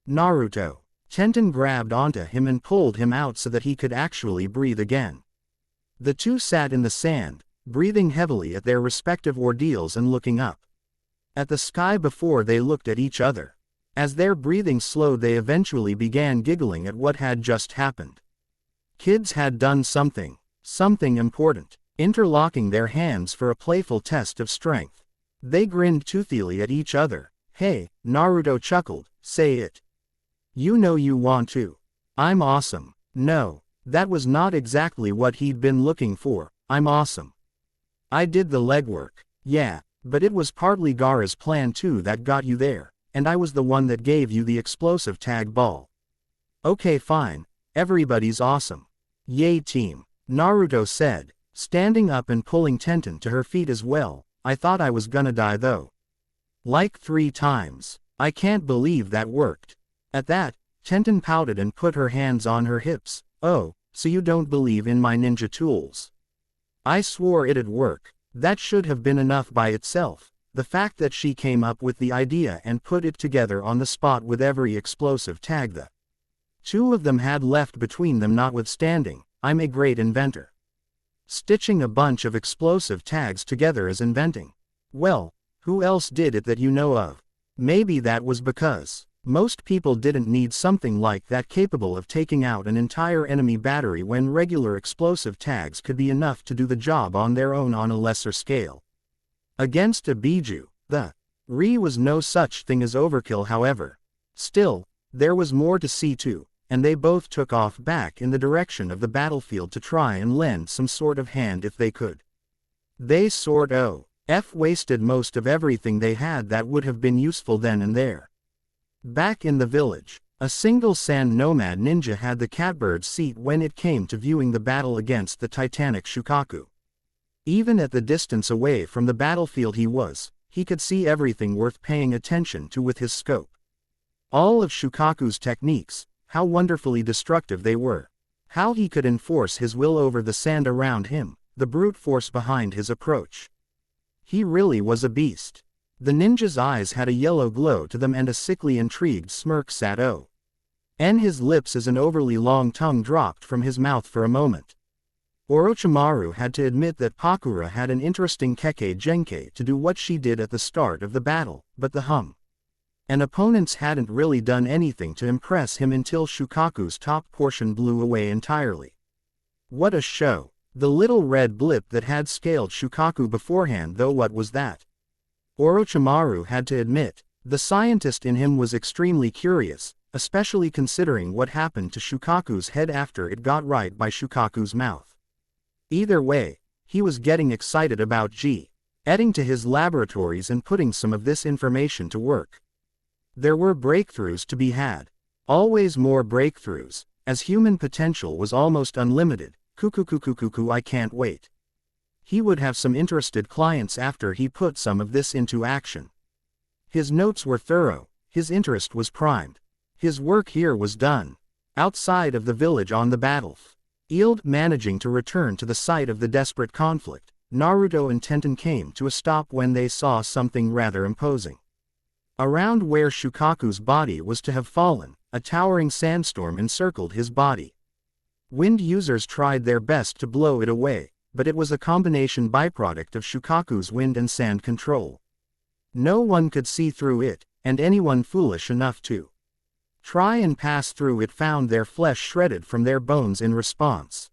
Naruto. Tenten grabbed onto him and pulled him out so that he could actually breathe again. The two sat in the sand, breathing heavily at their respective ordeals and looking up at the sky before they looked at each other. As their breathing slowed they eventually began giggling at what had just happened. Kids had done something important, interlocking their hands for a playful test of strength. They grinned toothily at each other. Hey, Naruto chuckled, say it. You know you want to. I'm awesome. No, that was not exactly what he'd been looking for. I'm awesome. I did the legwork. Yeah, but it was partly Gaara's plan too that got you there. And I was the one that gave you the explosive tag ball. Okay fine, everybody's awesome. Yay team, Naruto said, standing up and pulling Tenten to her feet as well. I thought I was gonna die though. Like 3 times. I can't believe that worked. At that, Tenten pouted and put her hands on her hips. Oh, so you don't believe in my ninja tools? I swore it'd work. That should have been enough by itself. The fact that she came up with the idea and put it together on the spot with every explosive tag the 2 of them had left between them notwithstanding, I'm a great inventor. Stitching a bunch of explosive tags together is inventing. Well, who else did it that you know of? Maybe that was because most people didn't need something like that capable of taking out an entire enemy battery when regular explosive tags could be enough to do the job on their own on a lesser scale. Against a Biju, the Re was no such thing as overkill however. Still, there was more to see too, and they both took off back in the direction of the battlefield to try and lend some sort of hand if they could. They wasted most of everything they had that would have been useful then and there. Back in the village, a single sand nomad ninja had the catbird seat when it came to viewing the battle against the titanic Shukaku. Even at the distance away from the battlefield he could see everything worth paying attention to with his scope. All of Shukaku's techniques, how wonderfully destructive they were. How he could enforce his will over the sand around him, the brute force behind his approach. He really was a beast. The ninja's eyes had a yellow glow to them and a sickly intrigued smirk sat on his lips as an overly long tongue dropped from his mouth for a moment. Orochimaru had to admit that Pakura had an interesting Kekkei Genkai to do what she did at the start of the battle, but the And opponents hadn't really done anything to impress him until Shukaku's top portion blew away entirely. What a show! The little red blip that had scaled Shukaku beforehand, though, what was that? Orochimaru had to admit, the scientist in him was extremely curious, especially considering what happened to Shukaku's head after it got right by Shukaku's mouth. Either way, he was getting excited about heading to his laboratories and putting some of this information to work. There were breakthroughs to be had. Always more breakthroughs, as human potential was almost unlimited. Kukukukukuku, I can't wait. He would have some interested clients after he put some of this into action. His notes were thorough, his interest was primed. His work here was done. Outside of the village on the battlefield, managing to return to the site of the desperate conflict, Naruto and Tenten came to a stop when they saw something rather imposing. Around where Shukaku's body was to have fallen, a towering sandstorm encircled his body. Wind users tried their best to blow it away, but it was a combination byproduct of Shukaku's wind and sand control. No one could see through it, and anyone foolish enough to try and pass through it found their flesh shredded from their bones in response.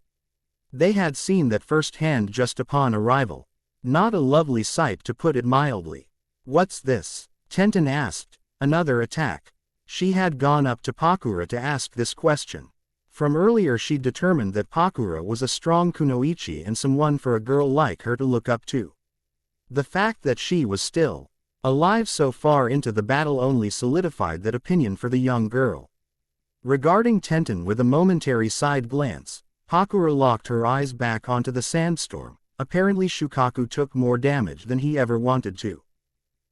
They had seen that firsthand just upon arrival. Not a lovely sight, to put it mildly. What's this? Tenten asked. Another attack. She had gone up to Pakura to ask this question. From earlier she'd determined that Pakura was a strong kunoichi and someone for a girl like her to look up to. The fact that she was still alive so far into the battle only solidified that opinion for the young girl. Regarding Tenten with a momentary side glance, Pakura locked her eyes back onto the sandstorm. Apparently Shukaku took more damage than he ever wanted to.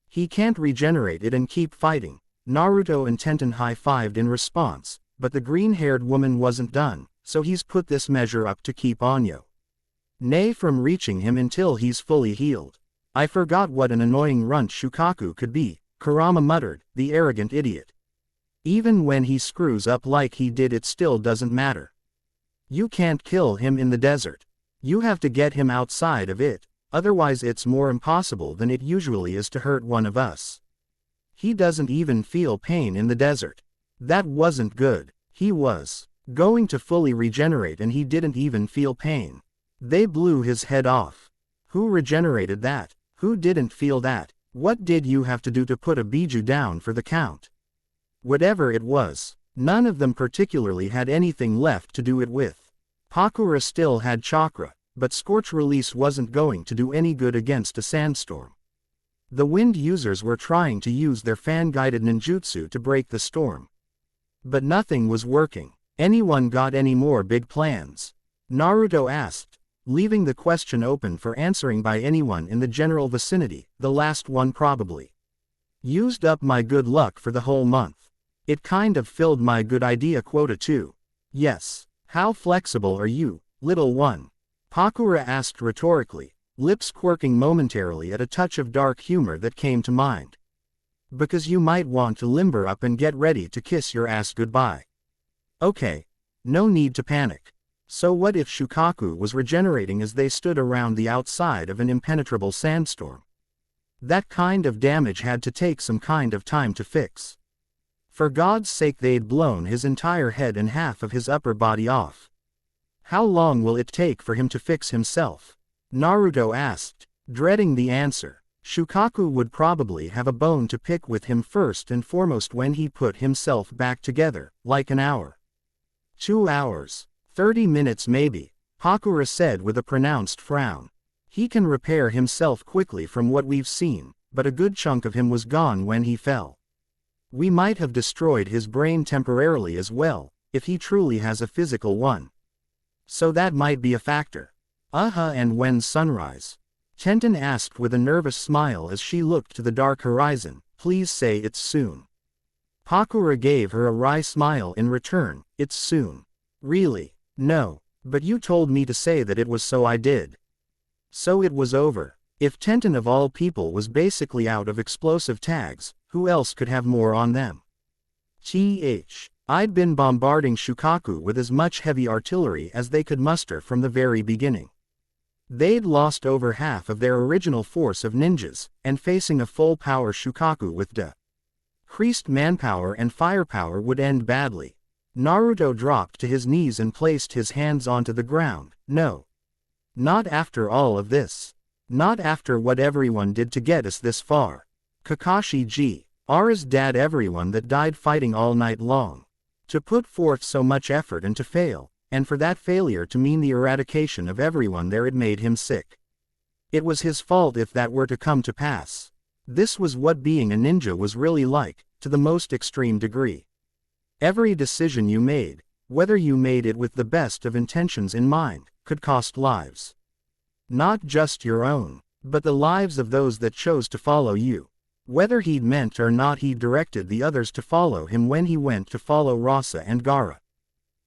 He can't regenerate it and keep fighting. Naruto and Tenten high-fived in response, but the green-haired woman wasn't done, so he's put this measure up to keep Anyo Nei from reaching him until he's fully healed. I forgot what an annoying runt Shukaku could be, Kurama muttered, the arrogant idiot. Even when he screws up like he did, it still doesn't matter. You can't kill him in the desert. You have to get him outside of it, otherwise it's more impossible than it usually is to hurt one of us. He doesn't even feel pain in the desert. That wasn't good. He was going to fully regenerate and he didn't even feel pain. They blew his head off. Who regenerated that? Who didn't feel that? What did you have to do to put a Biju down for the count? Whatever it was, none of them particularly had anything left to do it with. Pakura still had chakra, but Scorch Release wasn't going to do any good against a sandstorm. The wind users were trying to use their fan-guided ninjutsu to break the storm. But nothing was working. Anyone got any more big plans? Naruto asked, leaving the question open for answering by anyone in the general vicinity, the last one probably. Used up my good luck for the whole month. It kind of filled my good idea quota too. Yes. How flexible are you, little one? Pakura asked rhetorically, lips quirking momentarily at a touch of dark humor that came to mind. Because you might want to limber up and get ready to kiss your ass goodbye. Okay. No need to panic. So what if Shukaku was regenerating as they stood around the outside of an impenetrable sandstorm? That kind of damage had to take some kind of time to fix. For God's sake, they'd blown his entire head and half of his upper body off. How long will it take for him to fix himself? Naruto asked, dreading the answer. Shukaku would probably have a bone to pick with him first and foremost when he put himself back together, like an hour. 2 hours. 30 minutes maybe, Pakura said with a pronounced frown. He can repair himself quickly from what we've seen, but a good chunk of him was gone when he fell. We might have destroyed his brain temporarily as well, if he truly has a physical one. So that might be a factor. And when's sunrise? Tenten asked with a nervous smile as she looked to the dark horizon. Please say it's soon. Pakura gave her a wry smile in return. It's soon. Really? No. But you told me to say that it was, so I did. So it was over. If Tenten of all people was basically out of explosive tags, who else could have more on them? I'd been bombarding Shukaku with as much heavy artillery as they could muster from the very beginning. They'd lost over half of their original force of ninjas, and facing a full-power Shukaku with Increased manpower and firepower would end badly. Naruto dropped to his knees and placed his hands onto the ground. No. Not after all of this. Not after what everyone did to get us this far. Kakashi G. Ara's dad, everyone that died fighting all night long. To put forth so much effort and to fail, and for that failure to mean the eradication of everyone there, it made him sick. It was his fault if that were to come to pass. This was what being a ninja was really like, to the most extreme degree. Every decision you made, whether you made it with the best of intentions in mind, could cost lives. Not just your own, but the lives of those that chose to follow you. Whether he'd meant or not, he directed the others to follow him when he went to follow Rasa and Gaara.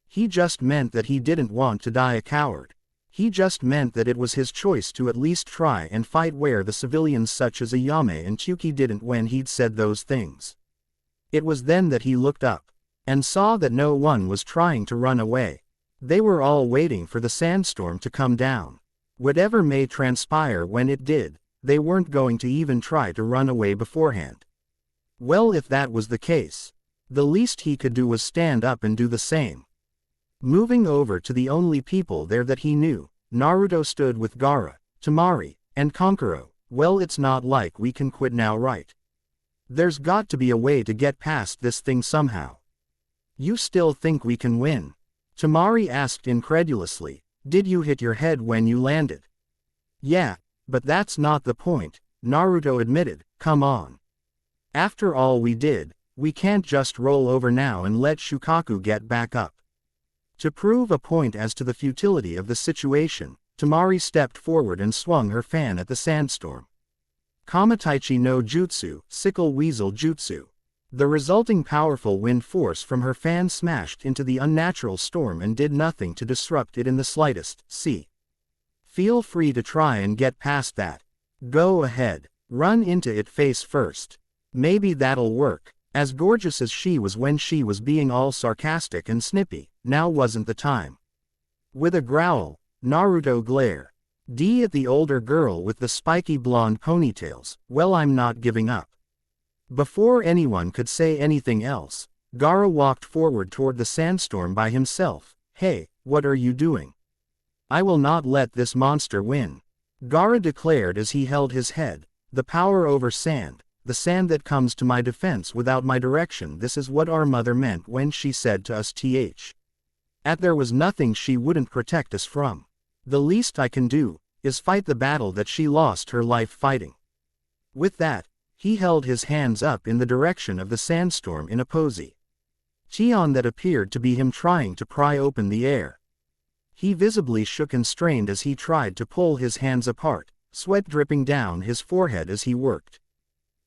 He just meant that he didn't want to die a coward. He just meant that it was his choice to at least try and fight where the civilians such as Ayame and Chuki didn't. When he'd said those things, it was then that he looked up and saw that no one was trying to run away. They were all waiting for the sandstorm to come down. Whatever may transpire when it did, they weren't going to even try to run away beforehand. Well, if that was the case, the least he could do was stand up and do the same. Moving over to the only people there that he knew, Naruto stood with Gaara, Temari, and Kankuro. Well, it's not like we can quit now, right? There's got to be a way to get past this thing somehow. You still think we can win? Temari asked incredulously. Did you hit your head when you landed? Yeah, but that's not the point, Naruto admitted. Come on. After all we did, we can't just roll over now and let Shukaku get back up. To prove a point as to the futility of the situation, Temari stepped forward and swung her fan at the sandstorm. Kamataichi no Jutsu, Sickle Weasel Jutsu. The resulting powerful wind force from her fan smashed into the unnatural storm and did nothing to disrupt it in the slightest. See. Feel free to try and get past that. Go ahead. Run into it face first. Maybe that'll work. As gorgeous as she was when she was being all sarcastic and snippy, now wasn't the time. With a growl, Naruto glared at the older girl with the spiky blonde ponytails. Well, I'm not giving up. Before anyone could say anything else, Gaara walked forward toward the sandstorm by himself. Hey, what are you doing? I will not let this monster win, Gaara declared as he held his head. The power over sand, the sand that comes to my defense without my direction. This is what our mother meant when she said to us there was nothing she wouldn't protect us from. The least I can do is fight the battle that she lost her life fighting. With that, he held his hands up in the direction of the sandstorm in a pose that appeared to be him trying to pry open the air. He visibly shook and strained as he tried to pull his hands apart, sweat dripping down his forehead as he worked.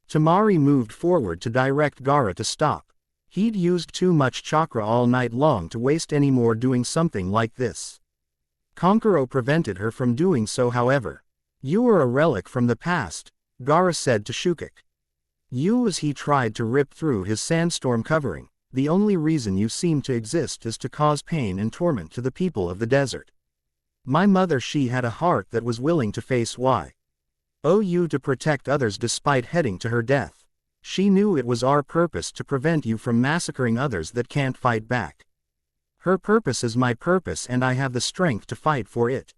Temari moved forward to direct Gaara to stop. He'd used too much chakra all night long to waste any more doing something like this. Kankuro prevented her from doing so, however. You are a relic from the past, Gaara said to Shukik. You, as he tried to rip through his sandstorm covering, the only reason you seem to exist is to cause pain and torment to the people of the desert. My mother, she had a heart that was willing to face you to protect others despite heading to her death. She knew it was our purpose to prevent you from massacring others that can't fight back. Her purpose is my purpose and I have the strength to fight for it.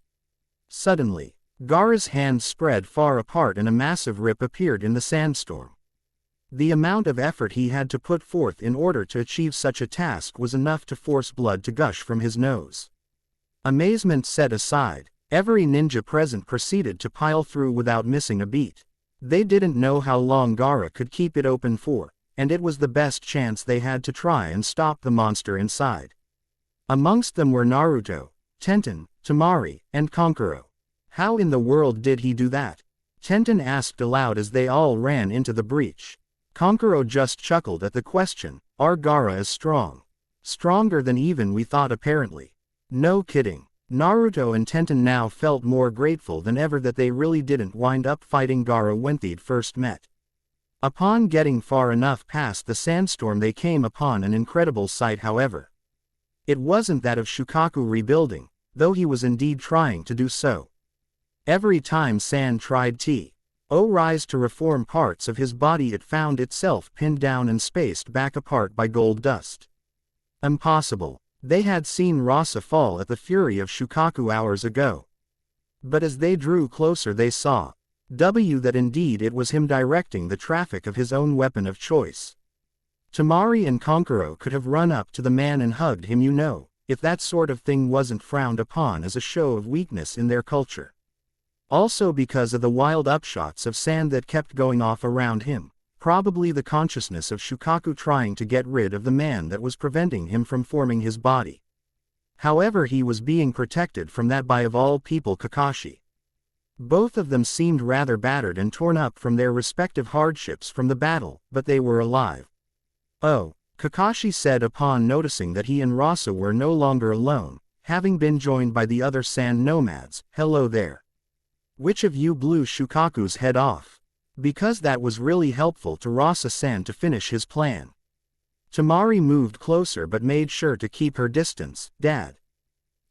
Suddenly, Gaara's hands spread far apart and a massive rip appeared in the sandstorm. The amount of effort he had to put forth in order to achieve such a task was enough to force blood to gush from his nose. Amazement set aside, every ninja present proceeded to pile through without missing a beat. They didn't know how long Gaara could keep it open for, and it was the best chance they had to try and stop the monster inside. Amongst them were Naruto, Tenten, Temari, and Kankuro. How in the world did he do that? Tenten asked aloud as they all ran into the breach. Kankuro just chuckled at the question. Our Gaara is strong. Stronger than even we thought, apparently. No kidding. Naruto and Tenten now felt more grateful than ever that they really didn't wind up fighting Gaara when they'd first met. Upon getting far enough past the sandstorm, they came upon an incredible sight, however. It wasn't that of Shukaku rebuilding, though he was indeed trying to do so. Every time Sand tried to O rise to reform parts of his body, it found itself pinned down and spaced back apart by gold dust. Impossible. They had seen Rasa fall at the fury of Shukaku hours ago. But as they drew closer they saw that indeed it was him directing the traffic of his own weapon of choice. Tamari and Konkuro could have run up to the man and hugged him, if that sort of thing wasn't frowned upon as a show of weakness in their culture. Also because of the wild upshots of sand that kept going off around him, probably the consciousness of Shukaku trying to get rid of the man that was preventing him from forming his body. However, he was being protected from that by of all people Kakashi. Both of them seemed rather battered and torn up from their respective hardships from the battle, but they were alive. Oh, Kakashi said upon noticing that he and Rasa were no longer alone, having been joined by the other sand nomads. Hello there. Which of you blew Shukaku's head off? Because that was really helpful to Rasa-san to finish his plan. Tamari moved closer but made sure to keep her distance. Dad.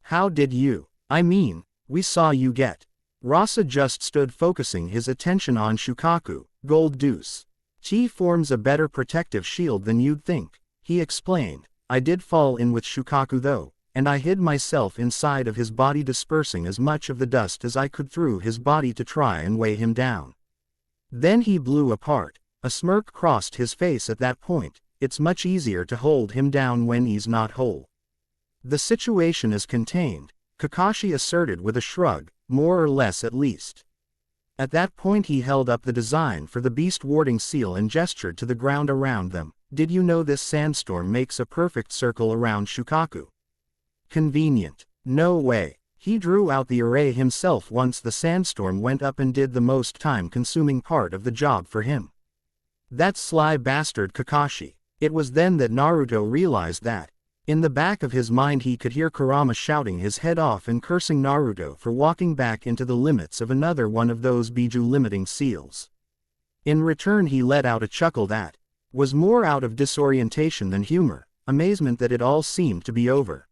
How did you? I mean, we saw you get. Rasa just stood focusing his attention on Shukaku. Gold deuce. Chi forms a better protective shield than you'd think, he explained. I did fall in with Shukaku though, and I hid myself inside of his body, dispersing as much of the dust as I could through his body to try and weigh him down. Then he blew apart. A smirk crossed his face at that point. It's much easier to hold him down when he's not whole. The situation is contained, Kakashi asserted with a shrug, more or less at least. At that point he held up the design for the beast warding seal and gestured to the ground around them. Did you know this sandstorm makes a perfect circle around Shukaku? Convenient. No way. He drew out the array himself once the sandstorm went up and did the most time-consuming part of the job for him. That sly bastard Kakashi. It was then that Naruto realized that. In the back of his mind he could hear Kurama shouting his head off and cursing Naruto for walking back into the limits of another one of those Biju limiting seals. In return he let out a chuckle that was more out of disorientation than humor, amazement that it all seemed to be over.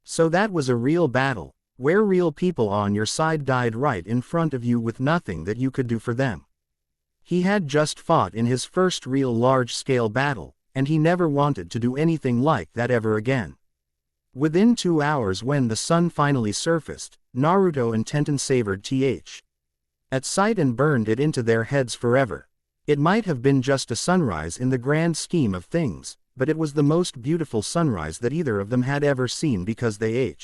So that was a real battle, where real people on your side died right in front of you with nothing that you could do for them. He had just fought in his first real large-scale battle, and he never wanted to do anything like that ever again. Within 2 hours when the sun finally surfaced, Naruto and Tenten savored at sight and burned it into their heads forever. It might have been just a sunrise in the grand scheme of things, but it was the most beautiful sunrise that either of them had ever seen because they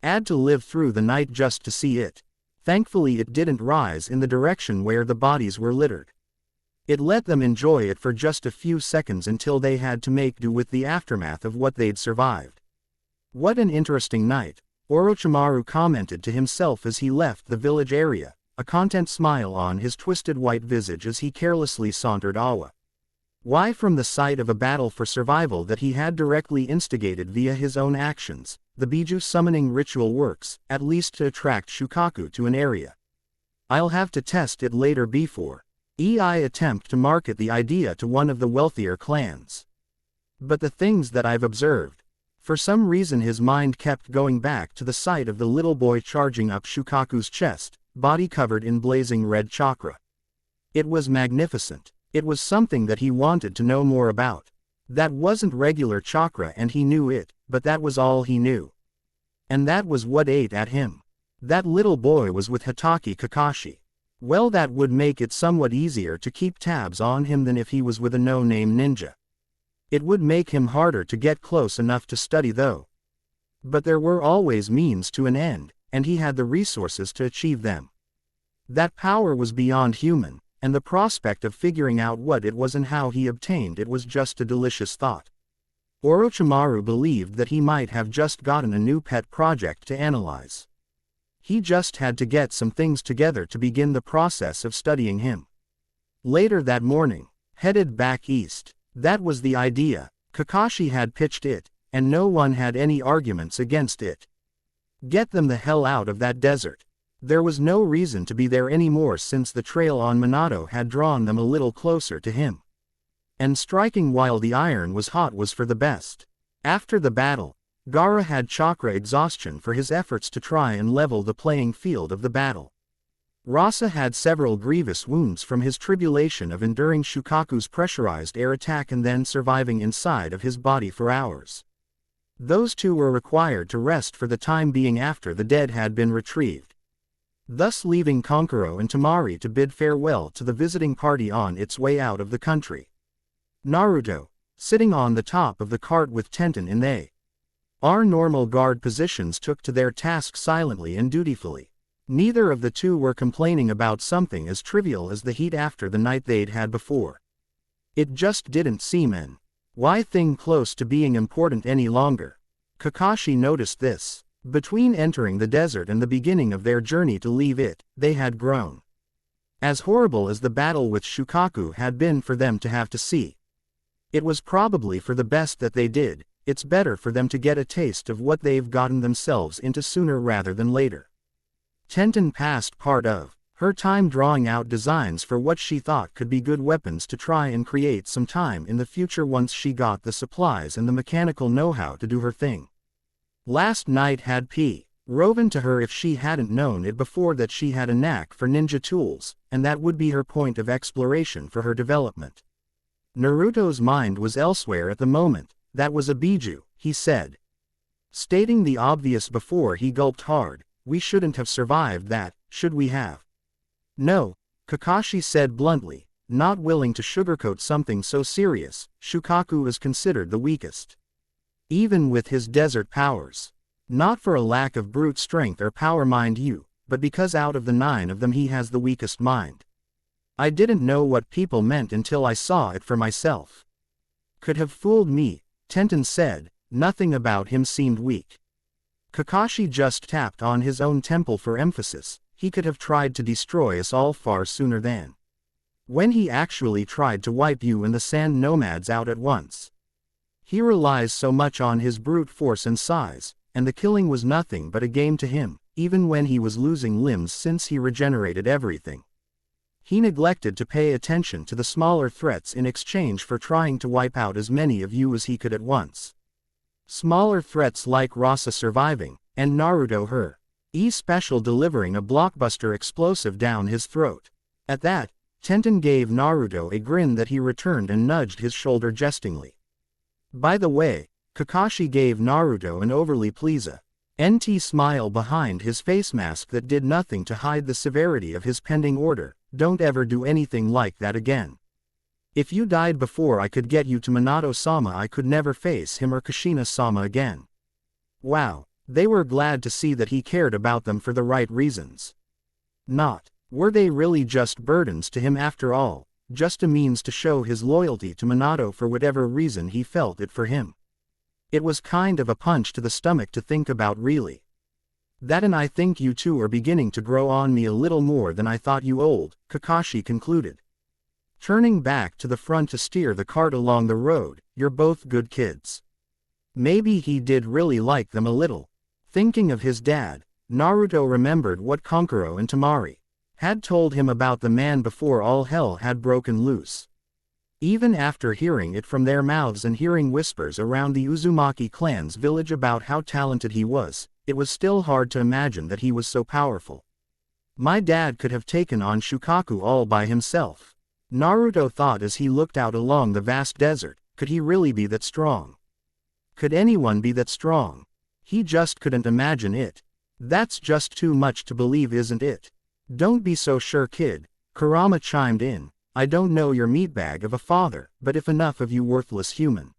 had to live through the night just to see it. Thankfully it didn't rise in the direction where the bodies were littered. It let them enjoy it for just a few seconds until they had to make do with the aftermath of what they'd survived. What an interesting night, Orochimaru commented to himself as he left the village area, a content smile on his twisted white visage as he carelessly sauntered away. Why, from the sight of a battle for survival that he had directly instigated via his own actions, the Biju summoning ritual works, at least to attract Shukaku to an area. I'll have to test it later before I attempt to market the idea to one of the wealthier clans. But the things that I've observed. For some reason his mind kept going back to the sight of the little boy charging up Shukaku's chest, body covered in blazing red chakra. It was magnificent. It was something that he wanted to know more about. That wasn't regular chakra and he knew it, but that was all he knew. And that was what ate at him. That little boy was with Hitaki Kakashi. Well, that would make it somewhat easier to keep tabs on him than if he was with a no-name ninja. It would make him harder to get close enough to study though. But there were always means to an end, and he had the resources to achieve them. That power was beyond human, and the prospect of figuring out what it was and how he obtained it was just a delicious thought. Orochimaru believed that he might have just gotten a new pet project to analyze. He just had to get some things together to begin the process of studying him. Later that morning, headed back east. That was the idea. Kakashi had pitched it, and no one had any arguments against it. Get them the hell out of that desert. There was no reason to be there anymore since the trail on Minato had drawn them a little closer to him. And striking while the iron was hot was for the best. After the battle, Gaara had chakra exhaustion for his efforts to try and level the playing field of the battle. Rasa had several grievous wounds from his tribulation of enduring Shukaku's pressurized air attack and then surviving inside of his body for hours. Those two were required to rest for the time being after the dead had been retrieved, thus leaving Kankuro and Temari to bid farewell to the visiting party on its way out of the country. Naruto, sitting on the top of the cart with Tenten in they. Our normal guard positions, took to their task silently and dutifully. Neither of the two were complaining about something as trivial as the heat after the night they'd had before. It just didn't seem an why thing close to being important any longer. Kakashi noticed this. Between entering the desert and the beginning of their journey to leave it, they had grown. As horrible as the battle with Shukaku had been for them to have to see, it was probably for the best that they did. It's better for them to get a taste of what they've gotten themselves into sooner rather than later. Tenten passed part of her time drawing out designs for what she thought could be good weapons to try and create some time in the future once she got the supplies and the mechanical know-how to do her thing. Last night had proven to her, if she hadn't known it before, that she had a knack for ninja tools, and that would be her point of exploration for her development. Naruto's mind was elsewhere at the moment. That was a biju, he said. Stating the obvious before he gulped hard. We shouldn't have survived that, should we have? No, Kakashi said bluntly, not willing to sugarcoat something so serious. Shukaku is considered the weakest, even with his desert powers. Not for a lack of brute strength or power, mind you, but because out of the 9 of them he has the weakest mind. I didn't know what people meant until I saw it for myself. Could have fooled me, Tenten said. Nothing about him seemed weak. Kakashi just tapped on his own temple for emphasis. He could have tried to destroy us all far sooner than when he actually tried to wipe you and the sand nomads out at once. He relies so much on his brute force and size, and the killing was nothing but a game to him, even when he was losing limbs since he regenerated everything. He neglected to pay attention to the smaller threats in exchange for trying to wipe out as many of you as he could at once. Smaller threats like Rasa surviving, and Naruto her special delivering a blockbuster explosive down his throat. At that, Tenten gave Naruto a grin that he returned and nudged his shoulder jestingly. By the way, Kakashi gave Naruto an overly pleasant smile behind his face mask that did nothing to hide the severity of his pending order. Don't ever do anything like that again. If you died before I could get you to Minato-sama, I could never face him or Kushina-sama again. Wow, they were glad to see that he cared about them for the right reasons. Were they really just burdens to him after all, just a means to show his loyalty to Minato for whatever reason he felt it for him? It was kind of a punch to the stomach to think about, really. That, and I think you two are beginning to grow on me a little more than I thought, you old, Kakashi concluded, turning back to the front to steer the cart along the road. You're both good kids. Maybe he did really like them a little. Thinking of his dad, Naruto remembered what Kankuro and Temari had told him about the man before all hell had broken loose. Even after hearing it from their mouths and hearing whispers around the Uzumaki clan's village about how talented he was, it was still hard to imagine that he was so powerful. My dad could have taken on Shukaku all by himself, Naruto thought as he looked out along the vast desert. Could he really be that strong? Could anyone be that strong? He just couldn't imagine it. That's just too much to believe, isn't it? Don't be so sure, kid, Kurama chimed in. I don't know your meatbag of a father, but if enough of you worthless humans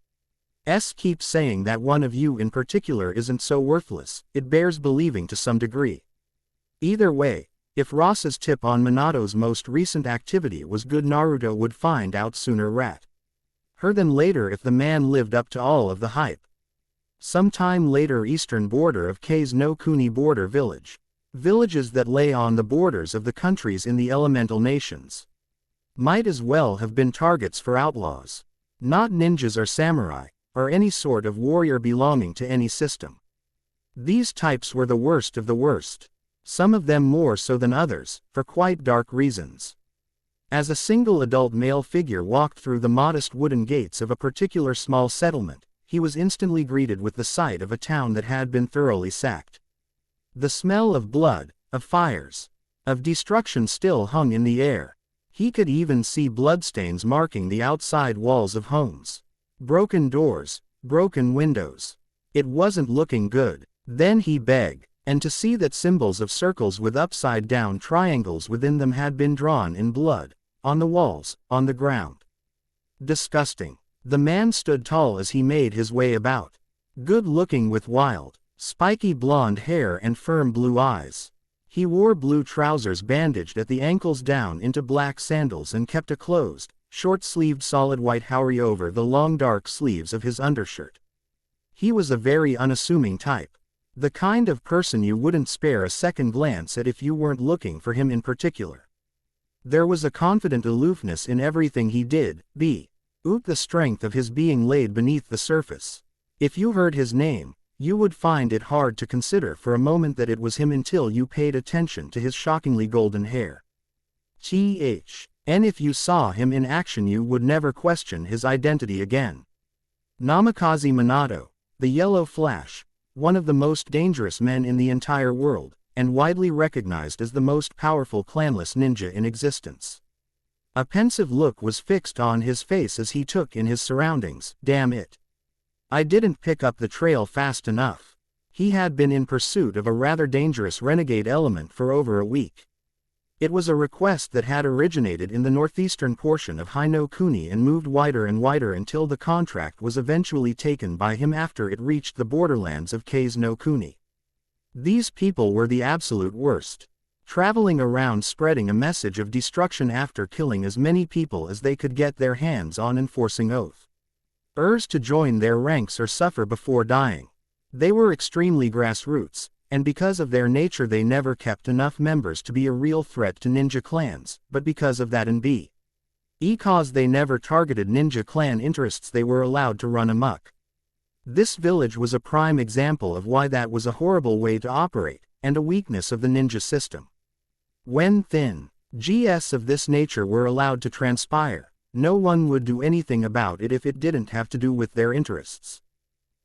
keep saying that one of you in particular isn't so worthless, it bears believing to some degree. Either way, if Rasa's tip on Minato's most recent activity was good, Naruto would find out sooner than later if the man lived up to all of the hype. Sometime later, eastern border of Kei's no Kuni border village. Villages that lay on the borders of the countries in the elemental nations might as well have been targets for outlaws. Not ninjas or samurai, or any sort of warrior belonging to any system. These types were the worst of the worst. Some of them more so than others, for quite dark reasons. As a single adult male figure walked through the modest wooden gates of a particular small settlement, he was instantly greeted with the sight of a town that had been thoroughly sacked. The smell of blood, of fires, of destruction still hung in the air. He could even see bloodstains marking the outside walls of homes. Broken doors, broken windows. It wasn't looking good. Then he begged, and to see that symbols of circles with upside-down triangles within them had been drawn in blood, on the walls, on the ground. Disgusting. The man stood tall as he made his way about. Good-looking with wild, spiky blonde hair and firm blue eyes. He wore blue trousers bandaged at the ankles down into black sandals and kept a closed, short-sleeved solid white houri over the long dark sleeves of his undershirt. He was a very unassuming type. The kind of person you wouldn't spare a second glance at if you weren't looking for him in particular. There was a confident aloofness in everything he did, the strength of his being laid beneath the surface. If you heard his name, you would find it hard to consider for a moment that it was him until you paid attention to his shockingly golden hair. And if you saw him in action you would never question his identity again. Namikaze Minato, the Yellow Flash, one of the most dangerous men in the entire world, and widely recognized as the most powerful clanless ninja in existence. A pensive look was fixed on his face as he took in his surroundings. Damn it. I didn't pick up the trail fast enough. He had been in pursuit of a rather dangerous renegade element for over a week. It was a request that had originated in the northeastern portion of Hino Kuni and moved wider and wider until the contract was eventually taken by him after it reached the borderlands of Kase no Kuni. These people were the absolute worst. Traveling around spreading a message of destruction after killing as many people as they could get their hands on and forcing oaths to join their ranks or suffer before dying. They were extremely grassroots, and because of their nature they never kept enough members to be a real threat to ninja clans, but because of that and because they never targeted ninja clan interests they were allowed to run amok. This village was a prime example of why that was a horrible way to operate, and a weakness of the ninja system. When GS of this nature were allowed to transpire, no one would do anything about it if it didn't have to do with their interests.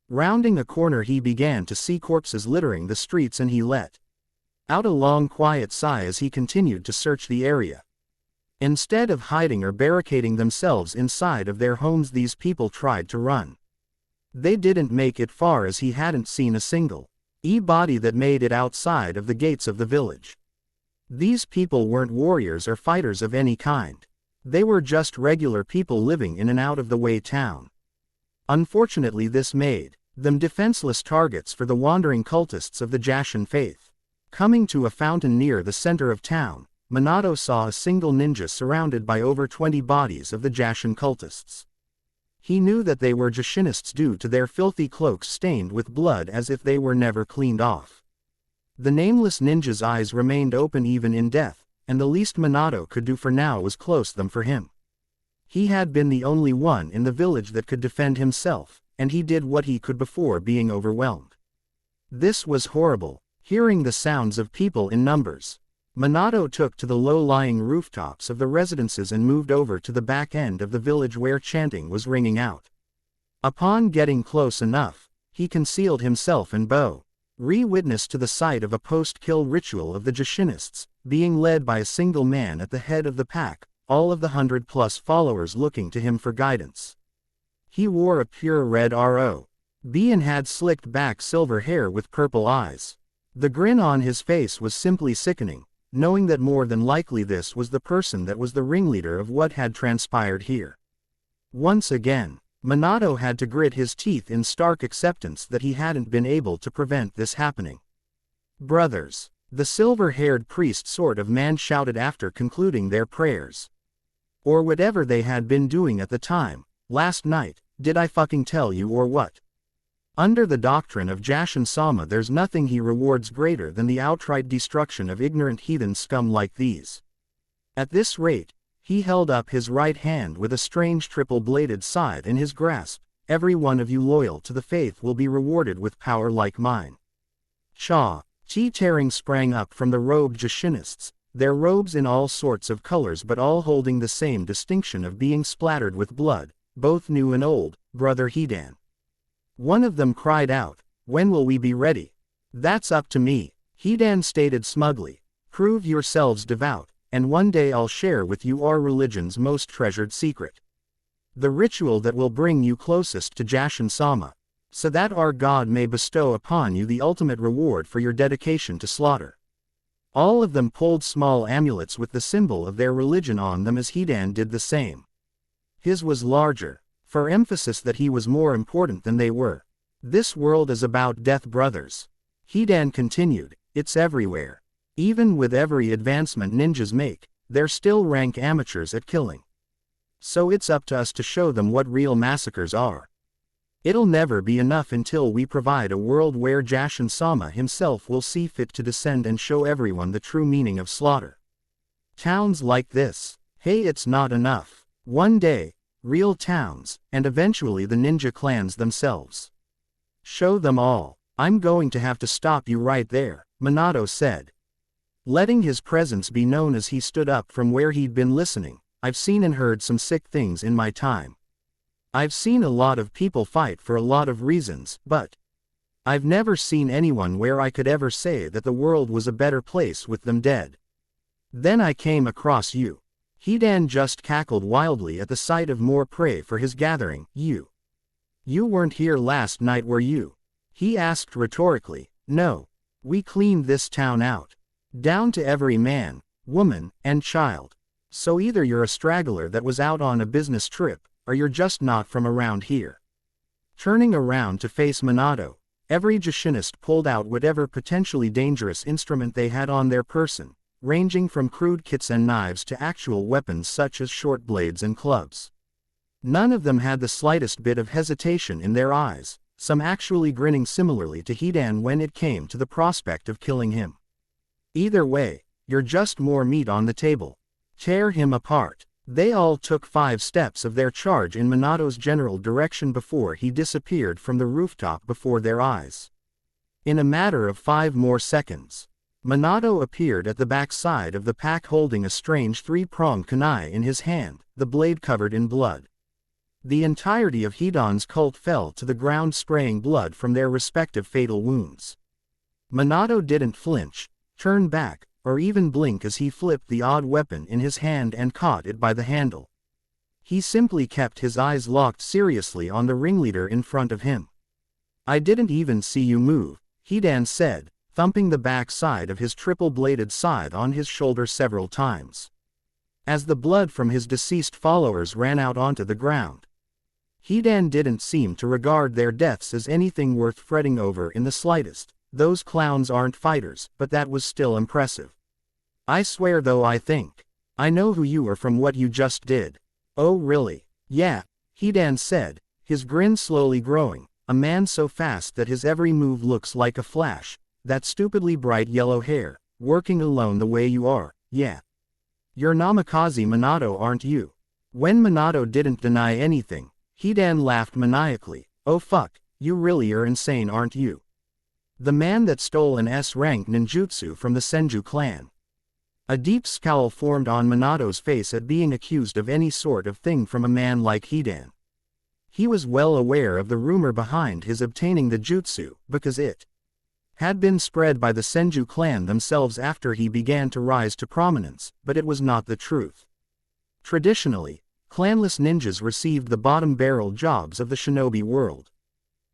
Rounding a corner he began to see corpses littering the streets and he let out a long quiet sigh as he continued to search the area. Instead of hiding or barricading themselves inside of their homes these people tried to run. They didn't make it far as he hadn't seen a single body that made it outside of the gates of the village. These people weren't warriors or fighters of any kind. They were just regular people living in an out-of-the-way town. Unfortunately this made them defenseless targets for the wandering cultists of the Jashin faith. Coming to a fountain near the center of town, Minato saw a single ninja surrounded by over 20 bodies of the Jashin cultists. He knew that they were Jashinists due to their filthy cloaks stained with blood as if they were never cleaned off. The nameless ninja's eyes remained open even in death, and the least Minato could do for now was close them for him. He had been the only one in the village that could defend himself, and he did what he could before being overwhelmed. This was horrible, hearing the sounds of people in numbers. Minato took to the low-lying rooftops of the residences and moved over to the back end of the village where chanting was ringing out. Upon getting close enough, he concealed himself and bow. Witness to the sight of a post-kill ritual of the Jashinists, being led by a single man at the head of the pack, all of the 100+ followers looking to him for guidance. He wore a pure red ROB and had slicked back silver hair with purple eyes. The grin on his face was simply sickening, knowing that more than likely this was the person that was the ringleader of what had transpired here. Once again, Minato had to grit his teeth in stark acceptance that he hadn't been able to prevent this happening. "Brothers," the silver-haired priest sort of man shouted after concluding their prayers. Or whatever they had been doing at the time. "Last night, did I fucking tell you or what? Under the doctrine of Jashin Sama there's nothing he rewards greater than the outright destruction of ignorant heathen scum like these." At this rate, he held up his right hand with a strange triple-bladed scythe in his grasp. "Every one of you loyal to the faith will be rewarded with power like mine." Tearing sprang up from the robed Jashinists, their robes in all sorts of colors but all holding the same distinction of being splattered with blood, both new and old. "Brother Hidan." One of them cried out, "When will we be ready?" "That's up to me," Hidan stated smugly. Prove yourselves devout, and one day I'll share with you our religion's most treasured secret. The ritual that will bring you closest to Jashin-sama, so that our God may bestow upon you the ultimate reward for your dedication to slaughter. All of them pulled small amulets with the symbol of their religion on them as Hidan did the same. His was larger, for emphasis that he was more important than they were. This world is about death, brothers. Hidan continued, it's everywhere. Even with every advancement ninjas make, they're still rank amateurs at killing. So it's up to us to show them what real massacres are. It'll never be enough until we provide a world where Jashin-sama himself will see fit to descend and show everyone the true meaning of slaughter. Towns like this, hey, it's not enough. One day, real towns, and eventually the ninja clans themselves. Show them all. I'm going to have to stop you right there, Minato said. Letting his presence be known as he stood up from where he'd been listening. I've seen and heard some sick things in my time. I've seen a lot of people fight for a lot of reasons, but I've never seen anyone where I could ever say that the world was a better place with them dead. Then I came across you. Hidan just cackled wildly at the sight of more prey for his gathering. You weren't here last night, were you? He asked rhetorically. No. We cleaned this town out. Down to every man, woman, and child. So either you're a straggler that was out on a business trip, or you're just not from around here. Turning around to face Minato, every Jashinist pulled out whatever potentially dangerous instrument they had on their person, ranging from crude kits and knives to actual weapons such as short blades and clubs. None of them had the slightest bit of hesitation in their eyes, some actually grinning similarly to Hidan when it came to the prospect of killing him. Either way, you're just more meat on the table. Tear him apart. They all took 5 steps of their charge in Minato's general direction before he disappeared from the rooftop before their eyes. In a matter of 5 more seconds, Minato appeared at the backside of the pack holding a strange 3-pronged kunai in his hand, the blade covered in blood. The entirety of Hidan's cult fell to the ground, spraying blood from their respective fatal wounds. Minato didn't flinch, turn back, or even blink as he flipped the odd weapon in his hand and caught it by the handle. He simply kept his eyes locked seriously on the ringleader in front of him. I didn't even see you move, Hidan said, thumping the back side of his triple-bladed scythe on his shoulder several times. As the blood from his deceased followers ran out onto the ground. Hidan didn't seem to regard their deaths as anything worth fretting over in the slightest. Those clowns aren't fighters, but that was still impressive. I swear though, I think I know who you are from what you just did. Oh really? Yeah, Hidan said, his grin slowly growing. A man so fast that his every move looks like a flash, that stupidly bright yellow hair, working alone the way you are, yeah. You're Namikaze Minato, aren't you? When Minato didn't deny anything, Hidan laughed maniacally. Oh fuck, you really are insane, aren't you? The man that stole an S-rank ninjutsu from the Senju clan. A deep scowl formed on Minato's face at being accused of any sort of thing from a man like Hidan. He was well aware of the rumor behind his obtaining the jutsu, because it had been spread by the Senju clan themselves after he began to rise to prominence, but it was not the truth. Traditionally, clanless ninjas received the bottom-barrel jobs of the shinobi world.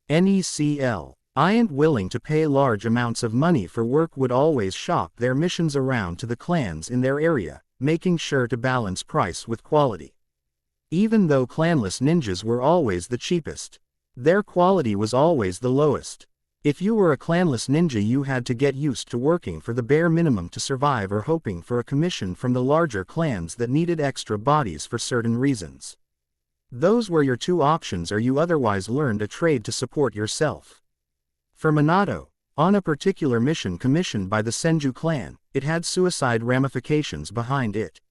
NECL. I ain't willing to pay large amounts of money for work would always shop their missions around to the clans in their area, making sure to balance price with quality. Even though clanless ninjas were always the cheapest, their quality was always the lowest. If you were a clanless ninja, you had to get used to working for the bare minimum to survive or hoping for a commission from the larger clans that needed extra bodies for certain reasons. Those were your 2 options, or you otherwise learned a trade to support yourself. For Minato, on a particular mission commissioned by the Senju clan, it had suicide ramifications behind it.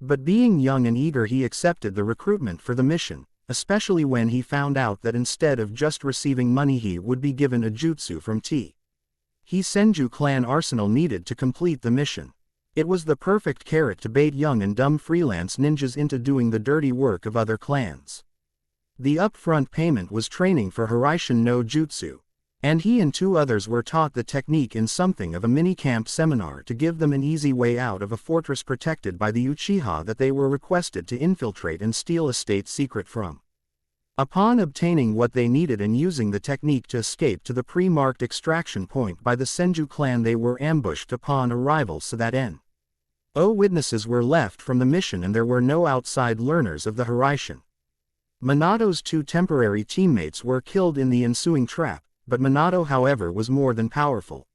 But being young and eager, he accepted the recruitment for the mission, especially when he found out that instead of just receiving money he would be given a jutsu from He Senju clan arsenal needed to complete the mission. It was the perfect carrot to bait young and dumb freelance ninjas into doing the dirty work of other clans. The upfront payment was training for Hiraishin no Jutsu. And he and 2 others were taught the technique in something of a mini-camp seminar to give them an easy way out of a fortress protected by the Uchiha that they were requested to infiltrate and steal a state secret from. Upon obtaining what they needed and using the technique to escape to the pre-marked extraction point by the Senju clan, they were ambushed upon arrival so that no witnesses were left from the mission and there were no outside learners of the Hiraishin. Minato's 2 temporary teammates were killed in the ensuing trap, but Minato however was more than powerful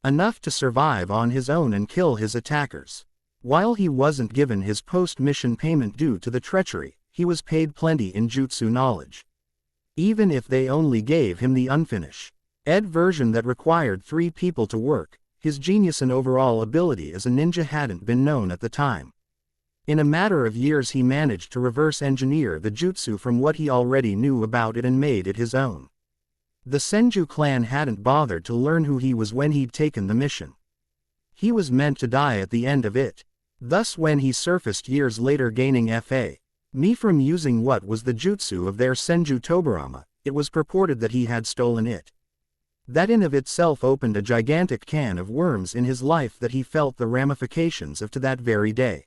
enough to survive on his own and kill his attackers. While he wasn't given his post-mission payment due to the treachery, he was paid plenty in jutsu knowledge. Even if they only gave him the unfinished version that required 3 people to work, his genius and overall ability as a ninja hadn't been known at the time. In a matter of years he managed to reverse engineer the jutsu from what he already knew about it and made it his own. The Senju clan hadn't bothered to learn who he was when he'd taken the mission. He was meant to die at the end of it. Thus when he surfaced years later gaining F.A.Me from using what was the jutsu of their Senju Tobarama, it was purported that he had stolen it. That in of itself opened a gigantic can of worms in his life that he felt the ramifications of to that very day.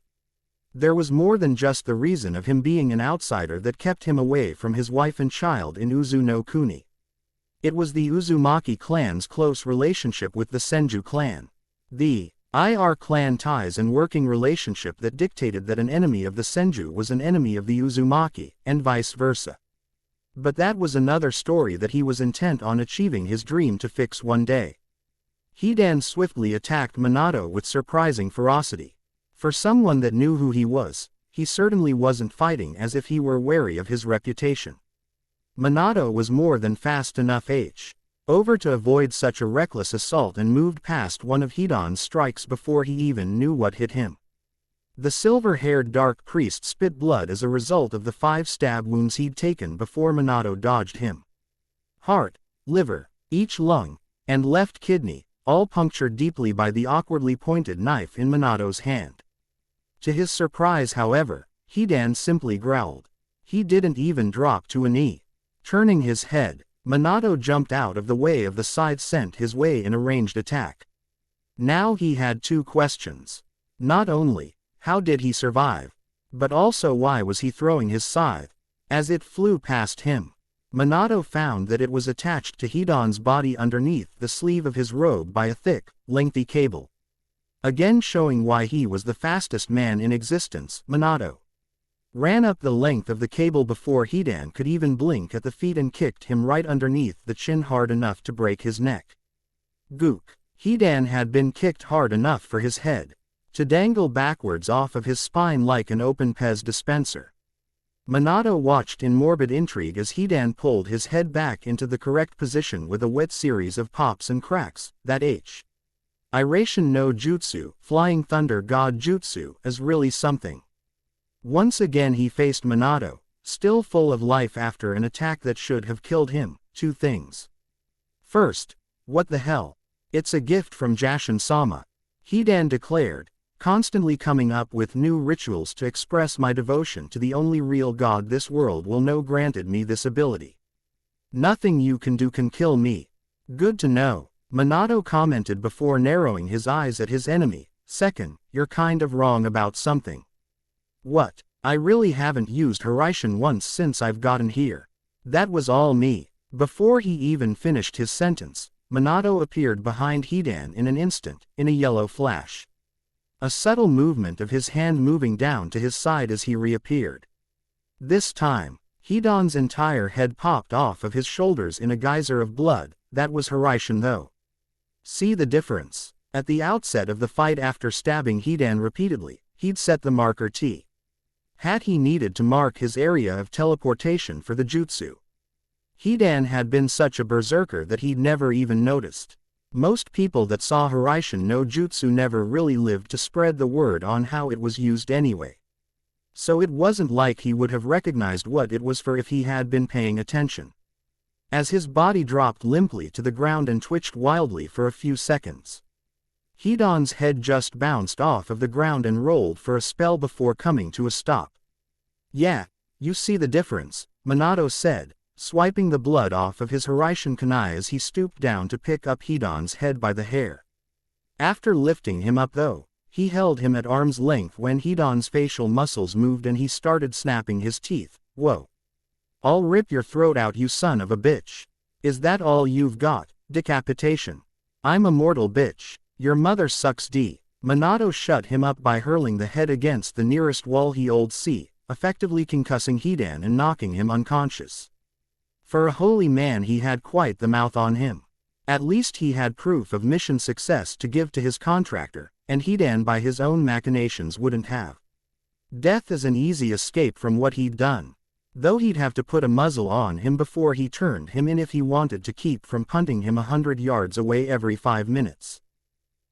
There was more than just the reason of him being an outsider that kept him away from his wife and child in Uzu no Kuni. It was the Uzumaki clan's close relationship with the Senju clan. The IR clan ties and working relationship that dictated that an enemy of the Senju was an enemy of the Uzumaki, and vice versa. But that was another story that he was intent on achieving his dream to fix one day. Hidan swiftly attacked Minato with surprising ferocity. For someone that knew who he was, he certainly wasn't fighting as if he were wary of his reputation. Minato was more than fast enough over to avoid such a reckless assault and moved past one of Hidan's strikes before he even knew what hit him. The silver-haired dark priest spit blood as a result of the 5 stab wounds he'd taken before Minato dodged him. Heart, liver, each lung, and left kidney, all punctured deeply by the awkwardly pointed knife in Minato's hand. To his surprise however, Hidan simply growled. He didn't even drop to a knee. Turning his head, Minato jumped out of the way of the scythe sent his way in a ranged attack. Now he had 2 questions. Not only, how did he survive? But also why was he throwing his scythe? As it flew past him, Minato found that it was attached to Hidan's body underneath the sleeve of his robe by a thick, lengthy cable. Again showing why he was the fastest man in existence, Minato ran up the length of the cable before Hidan could even blink at the feet and kicked him right underneath the chin hard enough to break his neck. Gook. Hidan had been kicked hard enough for his head to dangle backwards off of his spine like an open Pez dispenser. Minato watched in morbid intrigue as Hidan pulled his head back into the correct position with a wet series of pops and cracks. That Iration no Jutsu, Flying Thunder God Jutsu, is really something. Once again he faced Minato, still full of life after an attack that should have killed him. 2 things. First, what the hell? It's a gift from Jashin-sama, Hidan declared, constantly coming up with new rituals to express my devotion to the only real god this world will know granted me this ability. Nothing you can do can kill me. Good to know, Minato commented before narrowing his eyes at his enemy. Second, you're kind of wrong about something. What? I really haven't used Hiraishin once since I've gotten here. That was all me. Before he even finished his sentence, Minato appeared behind Hidan in an instant, in a yellow flash. A subtle movement of his hand moving down to his side as he reappeared. This time, Hidan's entire head popped off of his shoulders in a geyser of blood. That was Hiraishin though. See the difference? At the outset of the fight after stabbing Hidan repeatedly, he'd set the marker T. Had he needed to mark his area of teleportation for the jutsu. Hidan had been such a berserker that he'd never even noticed. Most people that saw Hiraishin no Jutsu never really lived to spread the word on how it was used anyway. So it wasn't like he would have recognized what it was for if he had been paying attention. As his body dropped limply to the ground and twitched wildly for a few seconds, Hidan's head just bounced off of the ground and rolled for a spell before coming to a stop. Yeah, you see the difference, Minato said, swiping the blood off of his Hiraishin kunai as he stooped down to pick up Hidan's head by the hair. After lifting him up though, he held him at arm's length when Hidan's facial muscles moved and he started snapping his teeth. Whoa. I'll rip your throat out, you son of a bitch. Is that all you've got? Decapitation. I'm a mortal bitch. Your mother sucks D. Minato shut him up by hurling the head against the nearest wall he old see, effectively concussing Hidan and knocking him unconscious. For a holy man he had quite the mouth on him. At least he had proof of mission success to give to his contractor, and Hidan by his own machinations wouldn't have. Death is an easy escape from what he'd done. Though he'd have to put a muzzle on him before he turned him in if he wanted to keep from punting him 100 yards away every 5 minutes.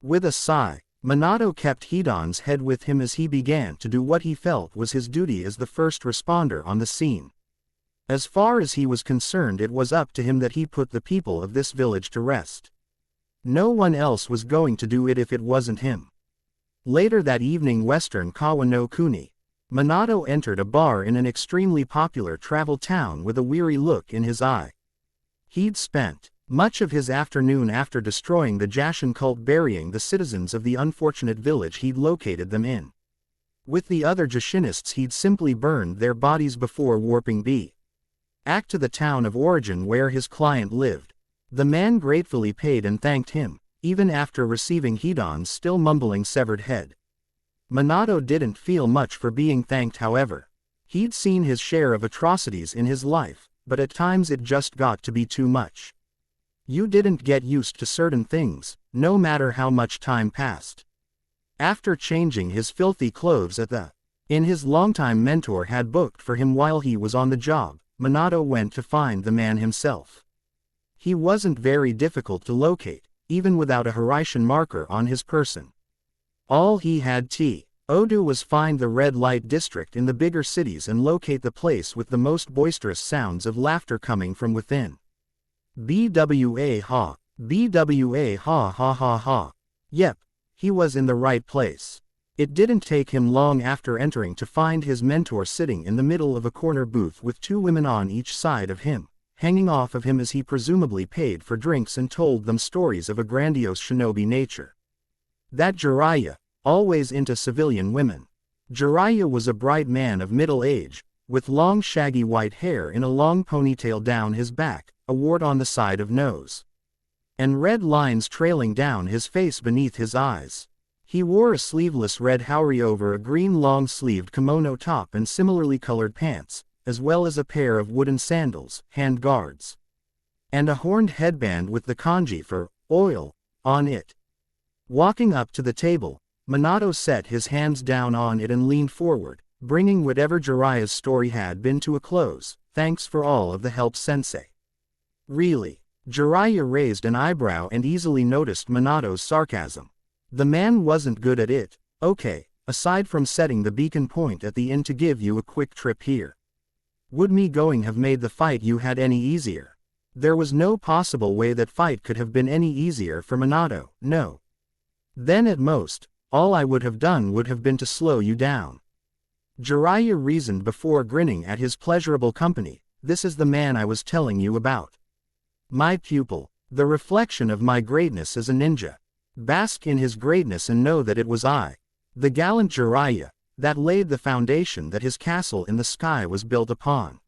With a sigh, Minato kept Hidan's head with him as he began to do what he felt was his duty as the first responder on the scene. As far as he was concerned, it was up to him that he put the people of this village to rest. No one else was going to do it if it wasn't him. Later that evening, Western Kawa no Kuni, Minato entered a bar in an extremely popular travel town with a weary look in his eye. He'd spent much of his afternoon after destroying the Jashin cult burying the citizens of the unfortunate village he'd located them in. With the other Jashinists he'd simply burned their bodies before warping back to the town of origin where his client lived. The man gratefully paid and thanked him, even after receiving Hidan's still mumbling severed head. Minato didn't feel much for being thanked, however. He'd seen his share of atrocities in his life, but at times it just got to be too much. You didn't get used to certain things, no matter how much time passed. After changing his filthy clothes at the inn his longtime mentor had booked for him while he was on the job, Minato went to find the man himself. He wasn't very difficult to locate, even without a Hiraishin marker on his person. All he had to do was find the red light district in the bigger cities and locate the place with the most boisterous sounds of laughter coming from within. BWA ha. BWA ha ha ha ha. Yep, he was in the right place. It didn't take him long after entering to find his mentor sitting in the middle of a corner booth with 2 women on each side of him, hanging off of him as he presumably paid for drinks and told them stories of a grandiose shinobi nature. That Jiraiya, always into civilian women. Jiraiya was a bright man of middle age, with long shaggy white hair in a long ponytail down his back, a wart on the side of nose, and red lines trailing down his face beneath his eyes. He wore a sleeveless red haori over a green long-sleeved kimono top and similarly colored pants, as well as a pair of wooden sandals, hand guards, and a horned headband with the kanji for oil on it. Walking up to the table, Minato set his hands down on it and leaned forward, bringing whatever Jiraiya's story had been to a close. Thanks for all of the help, sensei. Really? Jiraiya raised an eyebrow and easily noticed Minato's sarcasm. The man wasn't good at it. Okay, aside from setting the beacon point at the inn to give you a quick trip here. Would me going have made the fight you had any easier? There was no possible way that fight could have been any easier for Minato, no. Then at most, all I would have done would have been to slow you down. Jiraiya reasoned before grinning at his pleasurable company. This is the man I was telling you about. My pupil, the reflection of my greatness as a ninja. Bask in his greatness and know that it was I, the gallant Jiraiya, that laid the foundation that his castle in the sky was built upon.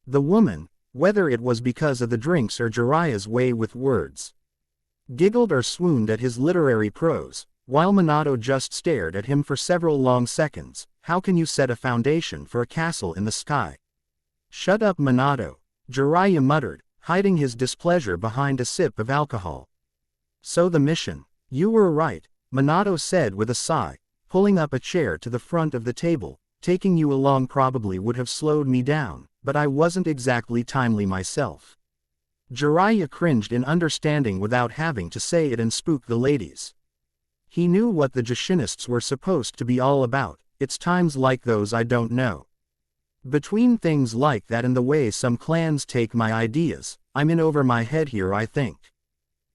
The woman, whether it was because of the drinks or Jiraiya's way with words, giggled or swooned at his literary prose, while Minato just stared at him for several long seconds. How can you set a foundation for a castle in the sky? Shut up, Minato, Jiraiya muttered, hiding his displeasure behind a sip of alcohol. So the mission. You were right, Minato said with a sigh, pulling up a chair to the front of the table. Taking you along probably would have slowed me down, but I wasn't exactly timely myself. Jiraiya cringed in understanding without having to say it and spooked the ladies. He knew what the Jashinists were supposed to be all about. It's times like those I don't know. Between things like that and the way some clans take my ideas, I'm in over my head here, I think.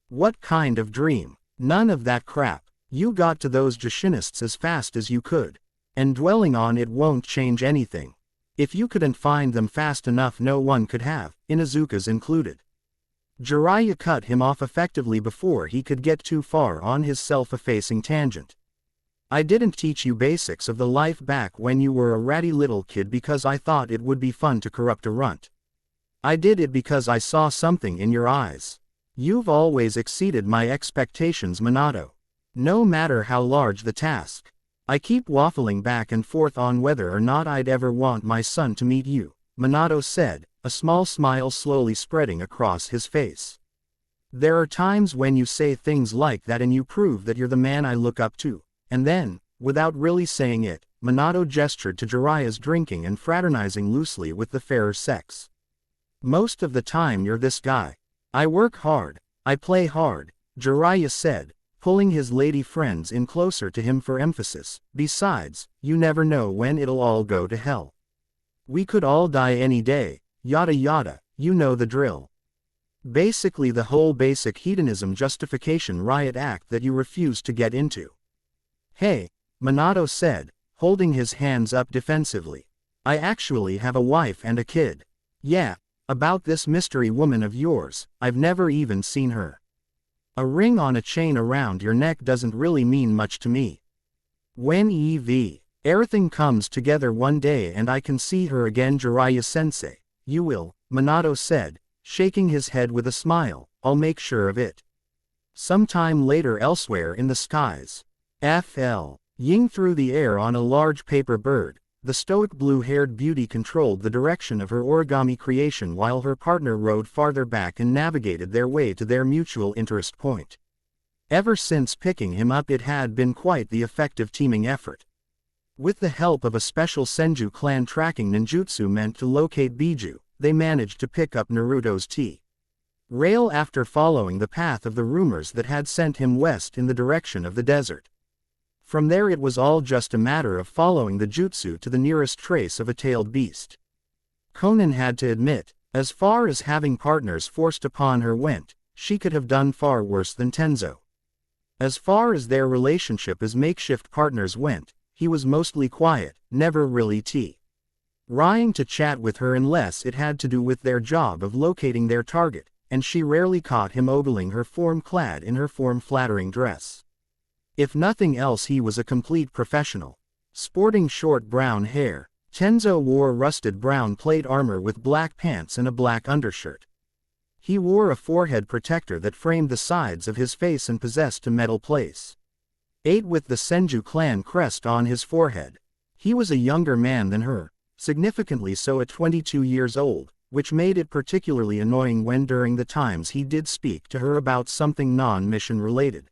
What kind of dream? None of that crap. You got to those Jashinists as fast as you could. And dwelling on it won't change anything. If you couldn't find them fast enough, no one could have, Inuzuka's included. Jiraiya cut him off effectively before he could get too far on his self-effacing tangent. I didn't teach you basics of the life back when you were a ratty little kid because I thought it would be fun to corrupt a runt. I did it because I saw something in your eyes. You've always exceeded my expectations, Minato. No matter how large the task. I keep waffling back and forth on whether or not I'd ever want my son to meet you, Minato said, a small smile slowly spreading across his face. There are times when you say things like that and you prove that you're the man I look up to. And then, without really saying it, Minato gestured to Jiraiya's drinking and fraternizing loosely with the fairer sex. Most of the time you're this guy. I work hard, I play hard, Jiraiya said, pulling his lady friends in closer to him for emphasis. Besides, you never know when it'll all go to hell. We could all die any day, yada yada, you know the drill. Basically the whole basic hedonism justification riot act that you refuse to get into. Hey, Minato said, holding his hands up defensively. I actually have a wife and a kid. Yeah, about this mystery woman of yours, I've never even seen her. A ring on a chain around your neck doesn't really mean much to me. When everything comes together one day and I can see her again, Jiraiya-sensei, you will, Minato said, shaking his head with a smile, I'll make sure of it. Sometime later elsewhere in the skies. Fl. Ying threw the air on a large paper bird. The stoic blue-haired beauty controlled the direction of her origami creation while her partner rode farther back and navigated their way to their mutual interest point. Ever since picking him up, it had been quite the effective teaming effort. With the help of a special Senju clan tracking ninjutsu meant to locate Biju, they managed to pick up Naruto's T-rail after following the path of the rumors that had sent him west in the direction of the desert. From there it was all just a matter of following the jutsu to the nearest trace of a tailed beast. Konan had to admit, as far as having partners forced upon her went, she could have done far worse than Tenzo. As far as their relationship as makeshift partners went, he was mostly quiet, never really trying to chat with her unless it had to do with their job of locating their target, and she rarely caught him ogling her form clad in her form-flattering dress. If nothing else, he was a complete professional. Sporting short brown hair, Tenzo wore rusted brown plate armor with black pants and a black undershirt. He wore a forehead protector that framed the sides of his face and possessed a metal place. With the Senju clan crest on his forehead. He was a younger man than her, significantly so at 22 years old, which made it particularly annoying when during the times he did speak to her about something non-mission related.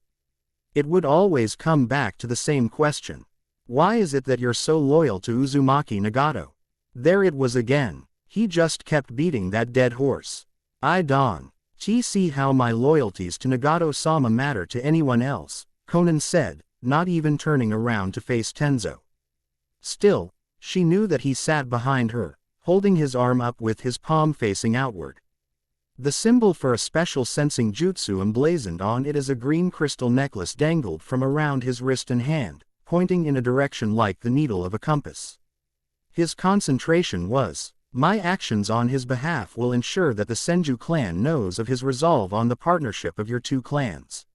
It would always come back to the same question. Why is it that you're so loyal to Uzumaki Nagato? There it was again. He just kept beating that dead horse. I don't see how my loyalties to Nagato-sama matter to anyone else, Konan said, not even turning around to face Tenzo. Still, she knew that he sat behind her, holding his arm up with his palm facing outward. The symbol for a special sensing jutsu emblazoned on it as a green crystal necklace dangled from around his wrist and hand, pointing in a direction like the needle of a compass. His concentration was, my actions on his behalf will ensure that the Senju clan knows of his resolve on the partnership of your two clans.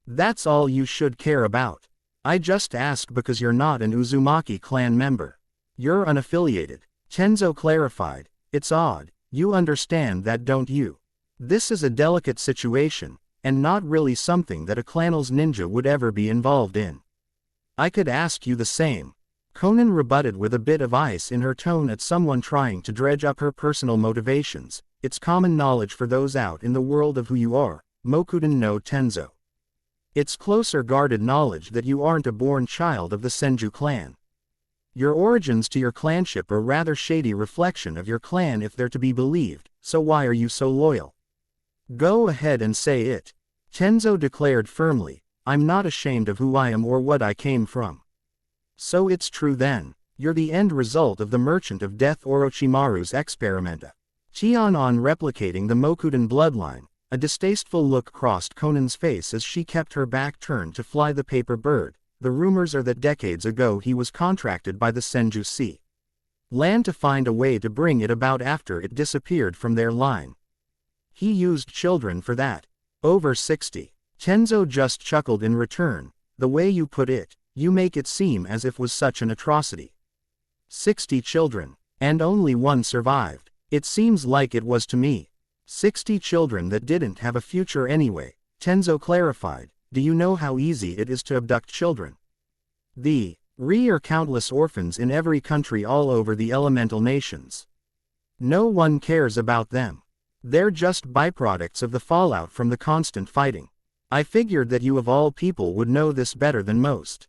That's all you should care about. I just ask because you're not an Uzumaki clan member. You're unaffiliated, Tenzo clarified. It's odd. You understand that, don't you? This is a delicate situation, and not really something that a clanless ninja would ever be involved in. I could ask you the same. Konan rebutted with a bit of ice in her tone at someone trying to dredge up her personal motivations. It's common knowledge for those out in the world of who you are, Mokuden no Tenzo. It's closer guarded knowledge that you aren't a born child of the Senju clan. Your origins to your clanship are rather shady reflection of your clan if they're to be believed, so why are you so loyal? Go ahead and say it. Tenzo declared firmly, I'm not ashamed of who I am or what I came from. So it's true then, you're the end result of the Merchant of Death Orochimaru's experimenta. On replicating the Mokuden bloodline, a distasteful look crossed Konan's face as she kept her back turned to fly the paper bird. The rumors are that decades ago he was contracted by the Senju Land to find a way to bring it about after it disappeared from their line. He used children for that. Over 60. Tenzo just chuckled in return. The way you put it, you make it seem as if was such an atrocity. 60 children. And only one survived. It seems like it was to me. 60 children that didn't have a future anyway, Tenzo clarified. Do you know how easy it is to abduct children? Are countless orphans in every country all over the elemental nations. No one cares about them. They're just byproducts of the fallout from the constant fighting. I figured that you of all people would know this better than most.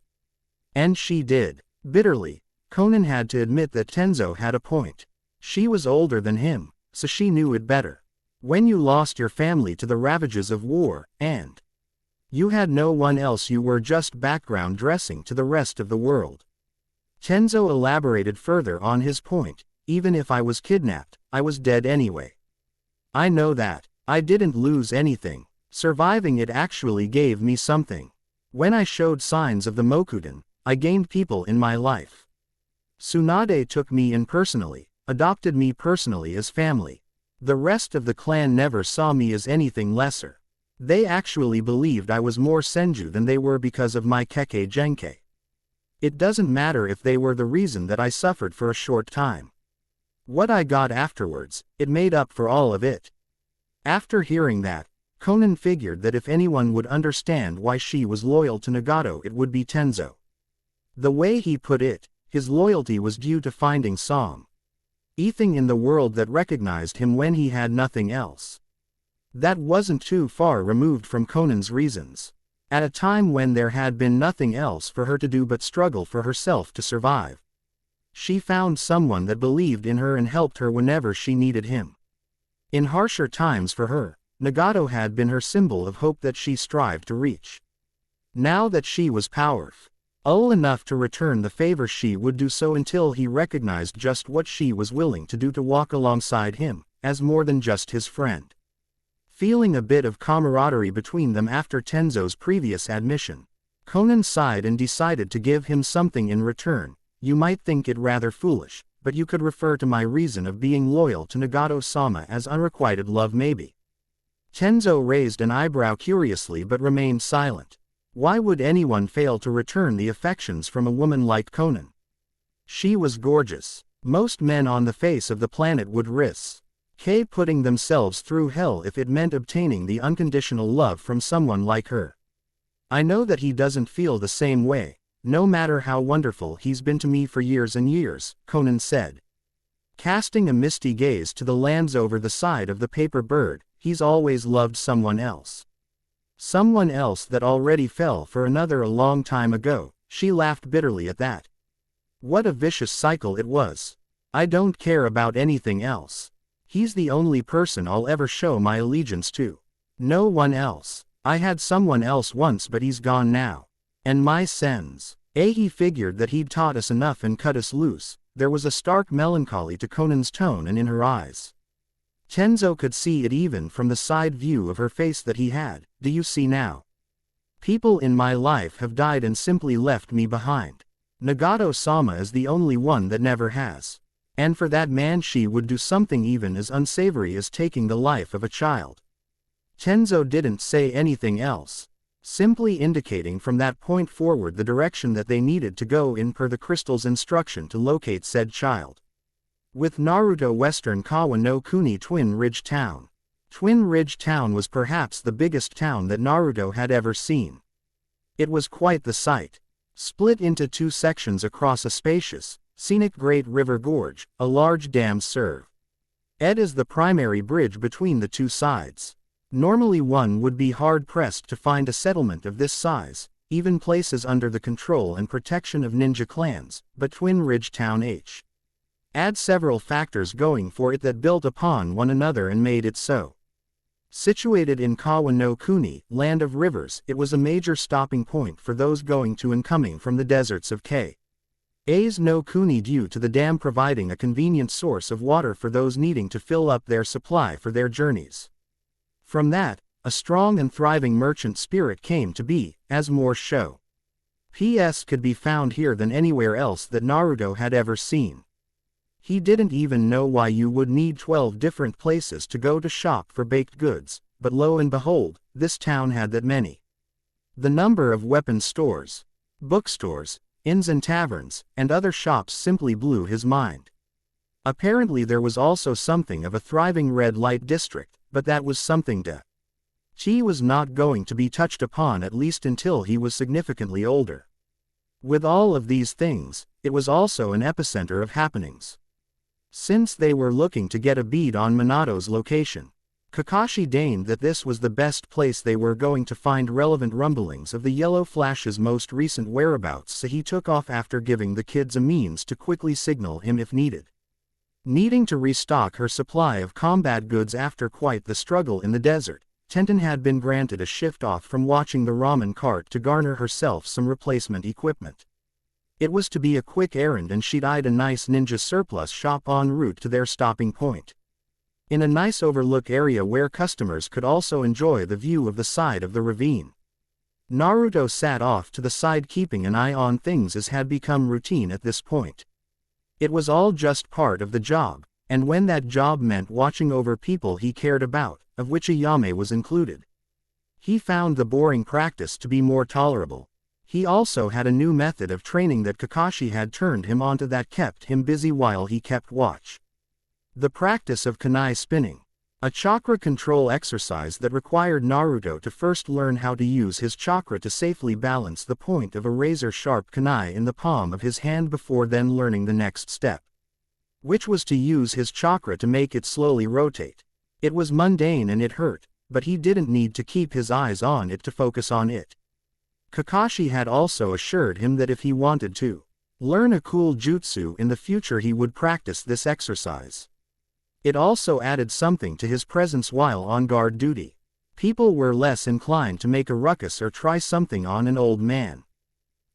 And she did. Bitterly, Conan had to admit that Tenzo had a point. She was older than him, so she knew it better. When you lost your family to the ravages of war, and you had no one else, you were just background dressing to the rest of the world. Tenzo elaborated further on his point. Even if I was kidnapped, I was dead anyway. I know that. I didn't lose anything. Surviving it actually gave me something. When I showed signs of the Mokuden, I gained people in my life. Tsunade took me in personally, adopted me personally as family. The rest of the clan never saw me as anything lesser. They actually believed I was more Senju than they were because of my Kekkei Genkei. It doesn't matter if they were the reason that I suffered for a short time. What I got afterwards, it made up for all of it. After hearing that, Conan figured that if anyone would understand why she was loyal to Nagato, it would be Tenzo. The way he put it, his loyalty was due to finding something in the world that recognized him when he had nothing else. That wasn't too far removed from Conan's reasons. At a time when there had been nothing else for her to do but struggle for herself to survive, she found someone that believed in her and helped her whenever she needed him. In harsher times for her, Nagato had been her symbol of hope that she strived to reach. Now that she was powerful enough to return the favor, she would do so until he recognized just what she was willing to do to walk alongside him, as more than just his friend. Feeling a bit of camaraderie between them after Tenzo's previous admission, Conan sighed and decided to give him something in return. You might think it rather foolish, but you could refer to my reason of being loyal to Nagato-sama as unrequited love maybe. Tenzo raised an eyebrow curiously but remained silent. Why would anyone fail to return the affections from a woman like Conan? She was gorgeous. Most men on the face of the planet would risk putting themselves through hell if it meant obtaining the unconditional love from someone like her. I know that he doesn't feel the same way, no matter how wonderful he's been to me for years and years, Conan said. Casting a misty gaze to the lands over the side of the paper bird, he's always loved someone else. Someone else that already fell for another a long time ago. She laughed bitterly at that. What a vicious cycle it was. I don't care about anything else. He's the only person I'll ever show my allegiance to. No one else. I had someone else once but he's gone now. And my sens. He figured that he'd taught us enough and cut us loose. There was a stark melancholy to Conan's tone and in her eyes. Tenzo could see it even from the side view of her face that he had. Do you see now? People in my life have died and simply left me behind. Nagato-sama is the only one that never has. And for that man she would do something even as unsavory as taking the life of a child. Tenzo didn't say anything else, simply indicating from that point forward the direction that they needed to go in per the crystal's instruction to locate said child. With Naruto Western Kawa no Kuni Twin Ridge Town. Twin Ridge Town was perhaps the biggest town that Naruto had ever seen. It was quite the sight. Split into two sections across a spacious, scenic great river gorge, a large dam served as the primary bridge between the two sides. Normally one would be hard-pressed to find a settlement of this size, even places under the control and protection of ninja clans, but Twin Ridge Town had several factors going for it that built upon one another and made it so. Situated in Kawa no Kuni, land of rivers, it was a major stopping point for those going to and coming from the deserts of K's no Kuni due to the dam providing a convenient source of water for those needing to fill up their supply for their journeys. From that, a strong and thriving merchant spirit came to be, as more show. PS could be found here than anywhere else that Naruto had ever seen. He didn't even know why you would need 12 different places to go to shop for baked goods, but lo and behold, this town had that many. The number of weapons stores, bookstores, inns and taverns, and other shops simply blew his mind. Apparently there was also something of a thriving red light district, but that was something he was not going to be touched upon, at least until he was significantly older. With all of these things, it was also an epicenter of happenings. Since they were looking to get a bead on Minato's location, Kakashi deigned that this was the best place they were going to find relevant rumblings of the Yellow Flash's most recent whereabouts, so he took off after giving the kids a means to quickly signal him if needed. Needing to restock her supply of combat goods after quite the struggle in the desert, Tenten had been granted a shift off from watching the ramen cart to garner herself some replacement equipment. It was to be a quick errand, and she'd eyed a nice ninja surplus shop en route to their stopping point. In a nice overlook area where customers could also enjoy the view of the side of the ravine. Naruto sat off to the side, keeping an eye on things as had become routine at this point. It was all just part of the job, and when that job meant watching over people he cared about, of which Ayame was included, he found the boring practice to be more tolerable. He also had a new method of training that Kakashi had turned him onto that kept him busy while he kept watch. The practice of kunai spinning, a chakra control exercise that required Naruto to first learn how to use his chakra to safely balance the point of a razor-sharp kunai in the palm of his hand before then learning the next step, which was to use his chakra to make it slowly rotate. It was mundane and it hurt, but he didn't need to keep his eyes on it to focus on it. Kakashi had also assured him that if he wanted to learn a cool jutsu in the future he would practice this exercise. It also added something to his presence while on guard duty. People were less inclined to make a ruckus or try something on an old man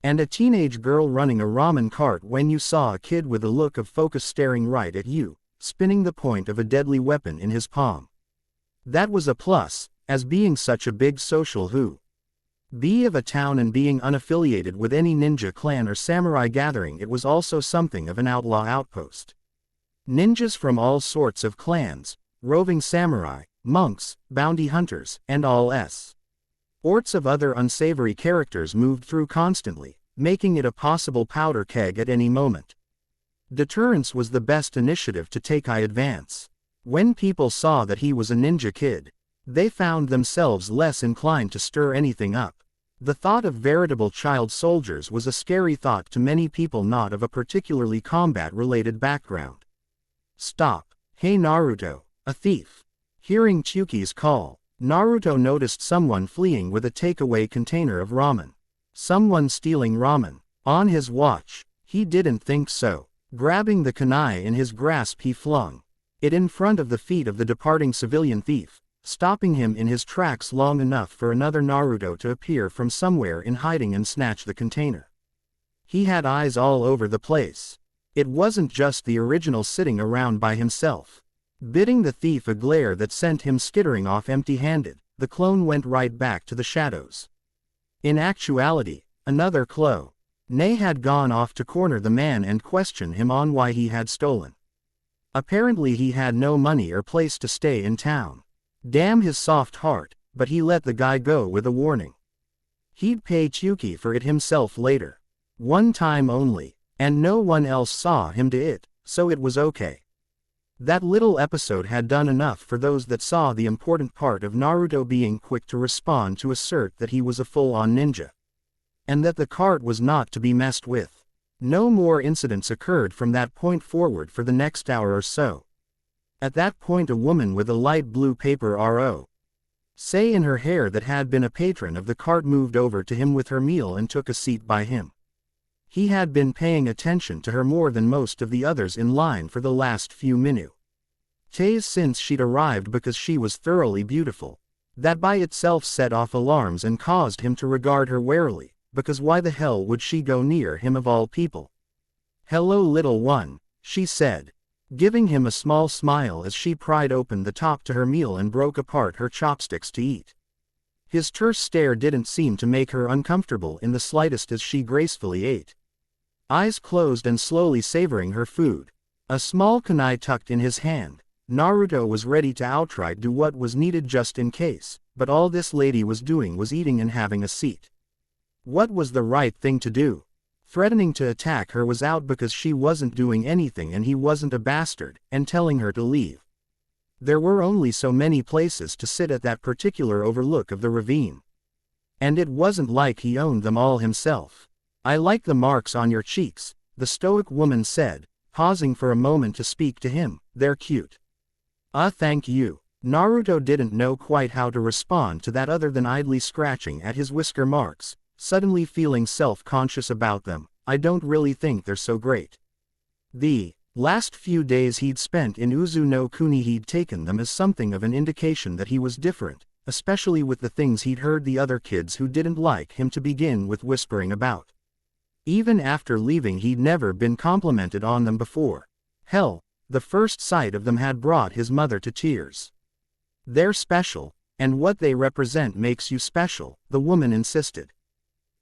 and a teenage girl running a ramen cart when you saw a kid with a look of focus staring right at you, spinning the point of a deadly weapon in his palm. That was a plus, as being such a big social be of a town and being unaffiliated with any ninja clan or samurai gathering, it was also something of an outlaw outpost. Ninjas from all sorts of clans, roving samurai, monks, bounty hunters, and all sorts of other unsavory characters moved through constantly, making it a possible powder keg at any moment. Deterrence was the best initiative to take. Advance. When people saw that he was a ninja kid, they found themselves less inclined to stir anything up. The thought of veritable child soldiers was a scary thought to many people not of a particularly combat-related background. Stop. Hey Naruto, a thief. Hearing Chuki's call, Naruto noticed someone fleeing with a takeaway container of ramen. Someone stealing ramen. On his watch. He didn't think so. Grabbing the kunai in his grasp, he flung it in front of the feet of the departing civilian thief, stopping him in his tracks long enough for another Naruto to appear from somewhere in hiding and snatch the container. He had eyes all over the place. It wasn't just the original sitting around by himself, bidding the thief a glare that sent him skittering off empty-handed. The clone went right back to the shadows. In actuality, another clone had gone off to corner the man and question him on why he had stolen. Apparently he had no money or place to stay in town. Damn his soft heart, but he let the guy go with a warning. He'd pay Chuki for it himself later. One time only, and no one else saw him do it, so it was okay. That little episode had done enough for those that saw the important part of Naruto being quick to respond to assert that he was a full-on ninja, and that the cart was not to be messed with. No more incidents occurred from that point forward for the next hour or so. At that point a woman with a light blue paper RO in her hair that had been a patron of the cart moved over to him with her meal and took a seat by him. He had been paying attention to her more than most of the others in line for the last few minutes since she'd arrived, because she was thoroughly beautiful. That by itself set off alarms and caused him to regard her warily, because why the hell would she go near him of all people? "Hello little one," she said, giving him a small smile as she pried open the top to her meal and broke apart her chopsticks to eat. His terse stare didn't seem to make her uncomfortable in the slightest as she gracefully ate, eyes closed and slowly savoring her food. A small kunai tucked in his hand. Naruto was ready to outright do what was needed just in case, but all this lady was doing was eating and having a seat. What was the right thing to do? Threatening to attack her was out because she wasn't doing anything and he wasn't a bastard, and telling her to leave. There were only so many places to sit at that particular overlook of the ravine. And it wasn't like he owned them all himself. I like the marks on your cheeks, the stoic woman said, pausing for a moment to speak to him. They're cute. Thank you. Naruto didn't know quite how to respond to that other than idly scratching at his whisker marks, suddenly feeling self-conscious about them. I don't really think they're so great. The last few days he'd spent in Uzu no Kuni, he'd taken them as something of an indication that he was different, especially with the things he'd heard the other kids who didn't like him to begin with whispering about. Even after leaving, he'd never been complimented on them before. Hell, the first sight of them had brought his mother to tears. They're special, and what they represent makes you special, the woman insisted.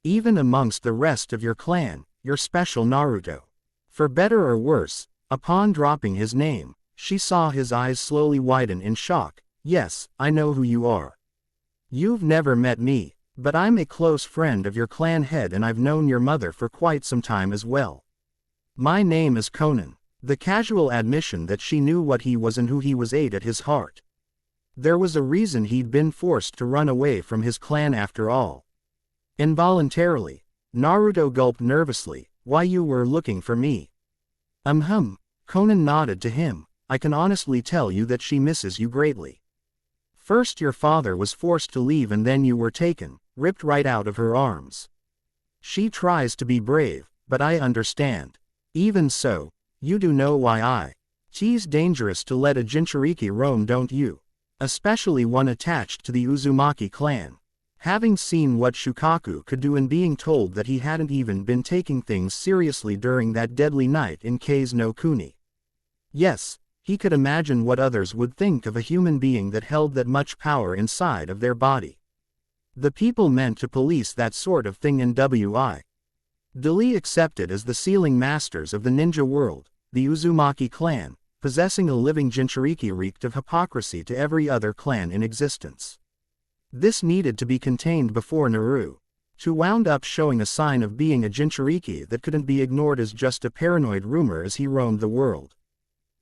Even amongst the rest of your clan, you're special, Naruto. For better or worse, upon dropping his name, she saw his eyes slowly widen in shock. Yes, I know who you are. You've never met me, but I'm a close friend of your clan head and I've known your mother for quite some time as well. My name is Conan. The casual admission that she knew what he was and who he was ate at his heart. There was a reason he'd been forced to run away from his clan after all. Involuntarily, Naruto gulped nervously. Why, you were looking for me? Conan nodded to him. I can honestly tell you that she misses you greatly. First your father was forced to leave and then you were taken, ripped right out of her arms. She tries to be brave, but I understand. Even so, you do know why it's dangerous to let a Jinchuriki roam, don't you? Especially one attached to the Uzumaki clan. Having seen what Shukaku could do and being told that he hadn't even been taking things seriously during that deadly night in Kase no Kuni. Yes, he could imagine what others would think of a human being that held that much power inside of their body. The people meant to police that sort of thing in W.I. Duly accepted as the sealing masters of the ninja world, the Uzumaki clan, possessing a living Jinchuriki, reeked of hypocrisy to every other clan in existence. This needed to be contained before Naruto wound up showing a sign of being a Jinchuriki that couldn't be ignored as just a paranoid rumor as he roamed the world.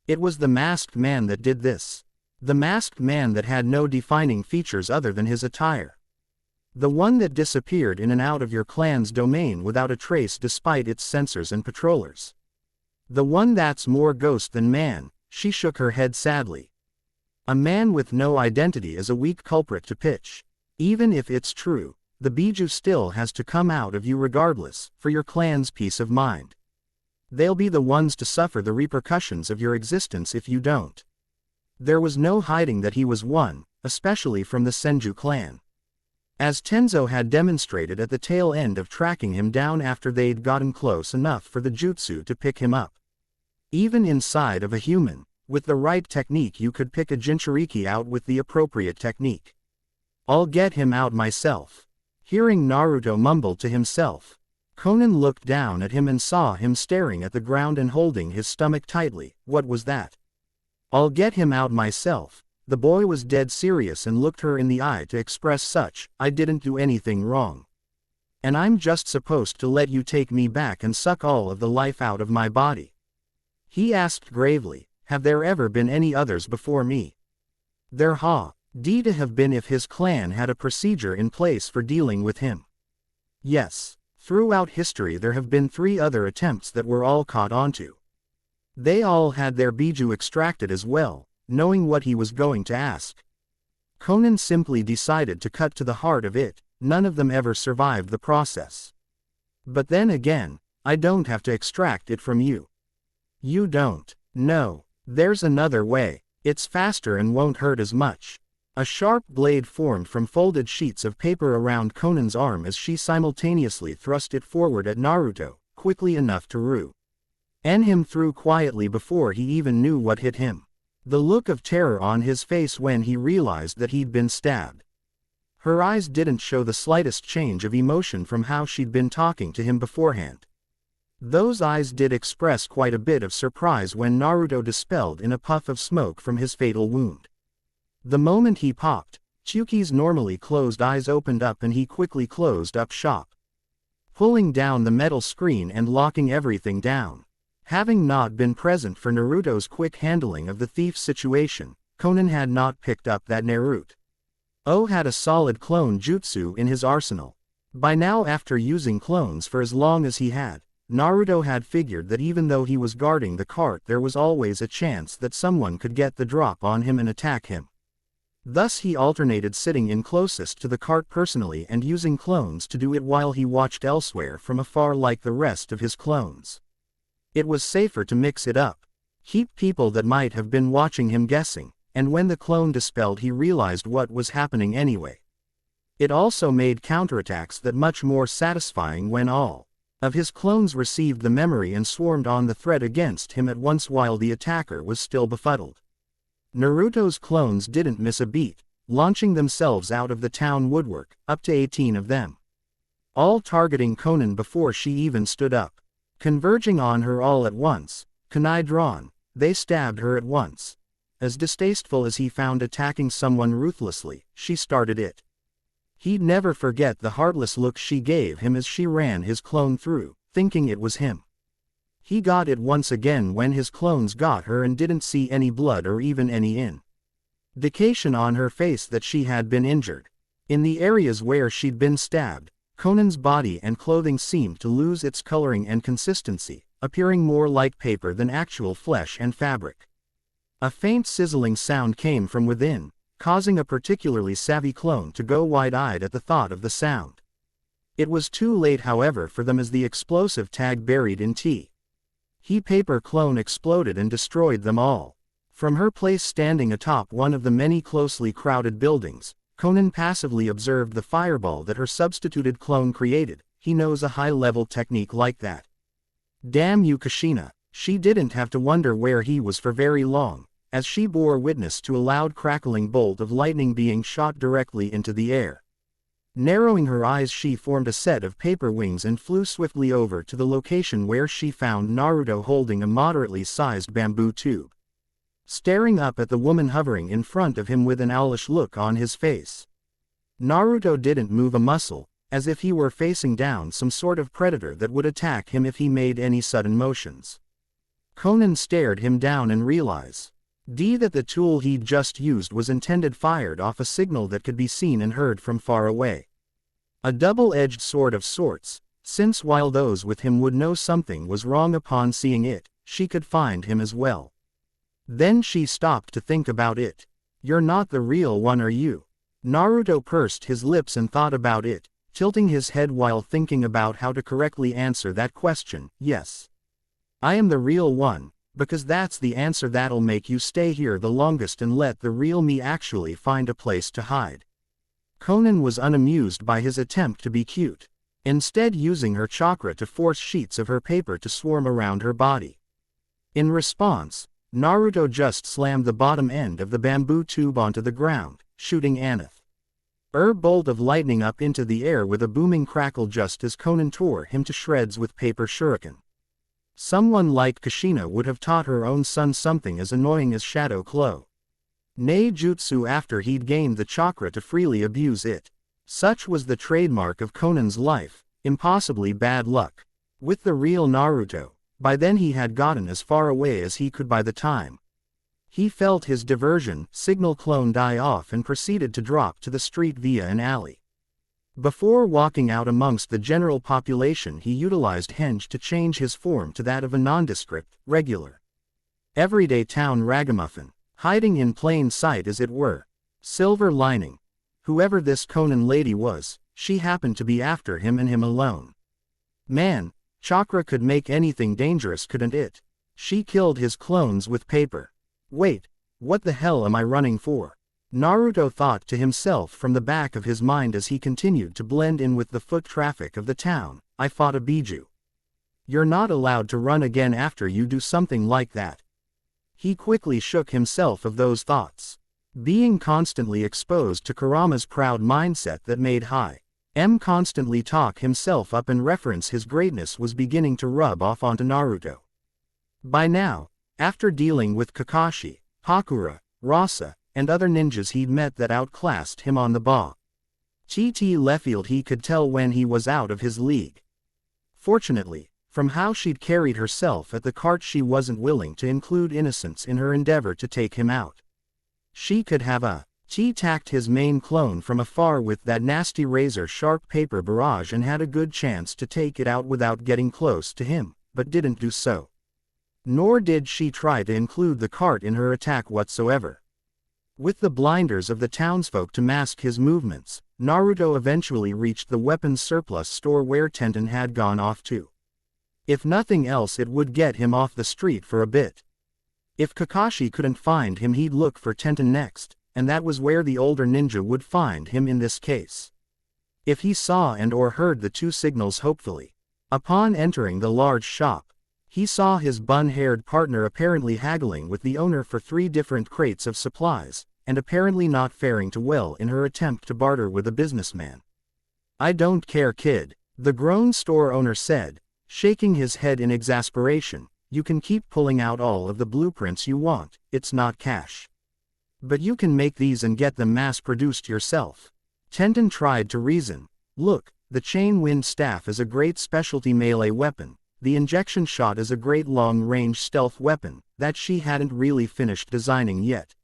It was the masked man that did this. The masked man that had no defining features other than his attire. The one that disappeared in and out of your clan's domain without a trace despite its censors and patrollers. The one that's more ghost than man. She shook her head sadly. A man with no identity is a weak culprit to pitch. Even if it's true, the Biju still has to come out of you regardless, for your clan's peace of mind. They'll be the ones to suffer the repercussions of your existence if you don't. There was no hiding that he was one, especially from the Senju clan. As Tenzo had demonstrated at the tail end of tracking him down after they'd gotten close enough for the jutsu to pick him up. Even inside of a human, with the right technique you could pick a Jinchuriki out with the appropriate technique. I'll get him out myself. Hearing Naruto mumble to himself, Conan looked down at him and saw him staring at the ground and holding his stomach tightly. What was that? I'll get him out myself. The boy was dead serious and looked her in the eye to express such. I didn't do anything wrong. And I'm just supposed to let you take me back and suck all of the life out of my body? He asked gravely. Have there ever been any others before me? There did have been if his clan had a procedure in place for dealing with him. Yes, throughout history there have been 3 other attempts that were all caught onto. They all had their Biju extracted as well, knowing what he was going to ask. Conan simply decided to cut to the heart of it. None of them ever survived the process. But then again, I don't have to extract it from you. You don't. No. There's another way. It's faster and won't hurt as much. A sharp blade formed from folded sheets of paper around Conan's arm as she simultaneously thrust it forward at Naruto, quickly enough to run him through quietly before he even knew what hit him. The look of terror on his face when he realized that he'd been stabbed. Her eyes didn't show the slightest change of emotion from how she'd been talking to him beforehand. Those eyes did express quite a bit of surprise when Naruto dispelled in a puff of smoke from his fatal wound. The moment he popped, Chuki's normally closed eyes opened up and he quickly closed up shop, pulling down the metal screen and locking everything down. Having not been present for Naruto's quick handling of the thief's situation, Conan had not picked up that Naruto had a solid clone jutsu in his arsenal. By now, after using clones for as long as he had, Naruto had figured that even though he was guarding the cart, there was always a chance that someone could get the drop on him and attack him. Thus he alternated sitting in closest to the cart personally and using clones to do it while he watched elsewhere from afar like the rest of his clones. It was safer to mix it up, keep people that might have been watching him guessing, and when the clone dispelled he realized what was happening anyway. It also made counterattacks that much more satisfying when all of his clones received the memory and swarmed on the threat against him at once while the attacker was still befuddled. Naruto's clones didn't miss a beat, launching themselves out of the town woodwork, up to 18 of them, all targeting Conan before she even stood up. Converging on her all at once, kunai drawn, they stabbed her at once. As distasteful as he found attacking someone ruthlessly, she started it. He'd never forget the heartless look she gave him as she ran his clone through, thinking it was him. He got it once again when his clones got her and didn't see any blood or even any indication on her face that she had been injured. In the areas where she'd been stabbed, Conan's body and clothing seemed to lose its coloring and consistency, appearing more like paper than actual flesh and fabric. A faint sizzling sound came from within, causing a particularly savvy clone to go wide-eyed at the thought of the sound. It was too late, however, for them as the explosive tag buried in He paper clone exploded and destroyed them all. From her place standing atop one of the many closely crowded buildings, Conan passively observed the fireball that her substituted clone created. He knows a high-level technique like that. Damn you, Kushina. She didn't have to wonder where he was for very long, as she bore witness to a loud crackling bolt of lightning being shot directly into the air. Narrowing her eyes, she formed a set of paper wings and flew swiftly over to the location where she found Naruto holding a moderately sized bamboo tube, staring up at the woman hovering in front of him with an owlish look on his face. Naruto didn't move a muscle, as if he were facing down some sort of predator that would attack him if he made any sudden motions. Conan stared him down and realized that the tool he'd just used was intended fired off a signal that could be seen and heard from far away. A double-edged sword of sorts, since while those with him would know something was wrong upon seeing it, she could find him as well. Then she stopped to think about it. You're not the real one, are you? Naruto pursed his lips and thought about it, tilting his head while thinking about how to correctly answer that question. Yes. I am the real one, because that's the answer that'll make you stay here the longest and let the real me actually find a place to hide. Conan was unamused by his attempt to be cute, instead using her chakra to force sheets of her paper to swarm around her body. In response, Naruto just slammed the bottom end of the bamboo tube onto the ground, shooting bolt of lightning up into the air with a booming crackle just as Conan tore him to shreds with paper shuriken. Someone like Kushina would have taught her own son something as annoying as Shadow Clo Nei Jutsu after he'd gained the chakra to freely abuse it. Such was the trademark of Conan's life, impossibly bad luck. With the real Naruto, by then he had gotten as far away as he could. By the time he felt his diversion signal clone die off and proceeded to drop to the street via an alley. Before walking out amongst the general population, he utilized henge to change his form to that of a nondescript, regular, everyday town ragamuffin, hiding in plain sight as it were. Silver lining. Whoever this Conan lady was, she happened to be after him and him alone. Man, chakra could make anything dangerous, couldn't it? She killed his clones with paper. Wait, what the hell am I running for? Naruto thought to himself from the back of his mind as he continued to blend in with the foot traffic of the town. I fought a biju. You're not allowed to run again after you do something like that. He quickly shook himself of those thoughts. Being constantly exposed to Kurama's proud mindset that made high Constantly talk himself up and reference his greatness was beginning to rub off onto Naruto. By now, after dealing with Kakashi, Hakura, Rasa, and other ninjas he'd met that outclassed him on the TT Lefield, he could tell when he was out of his league. Fortunately, from how she'd carried herself at the cart, she wasn't willing to include innocence in her endeavor to take him out. She could have tacked his main clone from afar with that nasty razor-sharp paper barrage and had a good chance to take it out without getting close to him, but didn't do so. Nor did she try to include the cart in her attack whatsoever. With the blinders of the townsfolk to mask his movements, Naruto eventually reached the weapons surplus store where Tenten had gone off to. If nothing else, it would get him off the street for a bit. If Kakashi couldn't find him, he'd look for Tenten next, and that was where the older ninja would find him in this case. If he saw and or heard the two signals hopefully. Upon entering the large shop, he saw his bun-haired partner apparently haggling with the owner for 3 different crates of supplies, and apparently not faring too well in her attempt to barter with a businessman. "I don't care, kid," the grown store owner said, shaking his head in exasperation. "You can keep pulling out all of the blueprints you want, it's not cash. But you can make these and get them mass-produced yourself." Tenten tried to reason. "Look, the chain wind staff is a great specialty melee weapon, the injection shot is a great long-range stealth weapon that she hadn't really finished designing yet.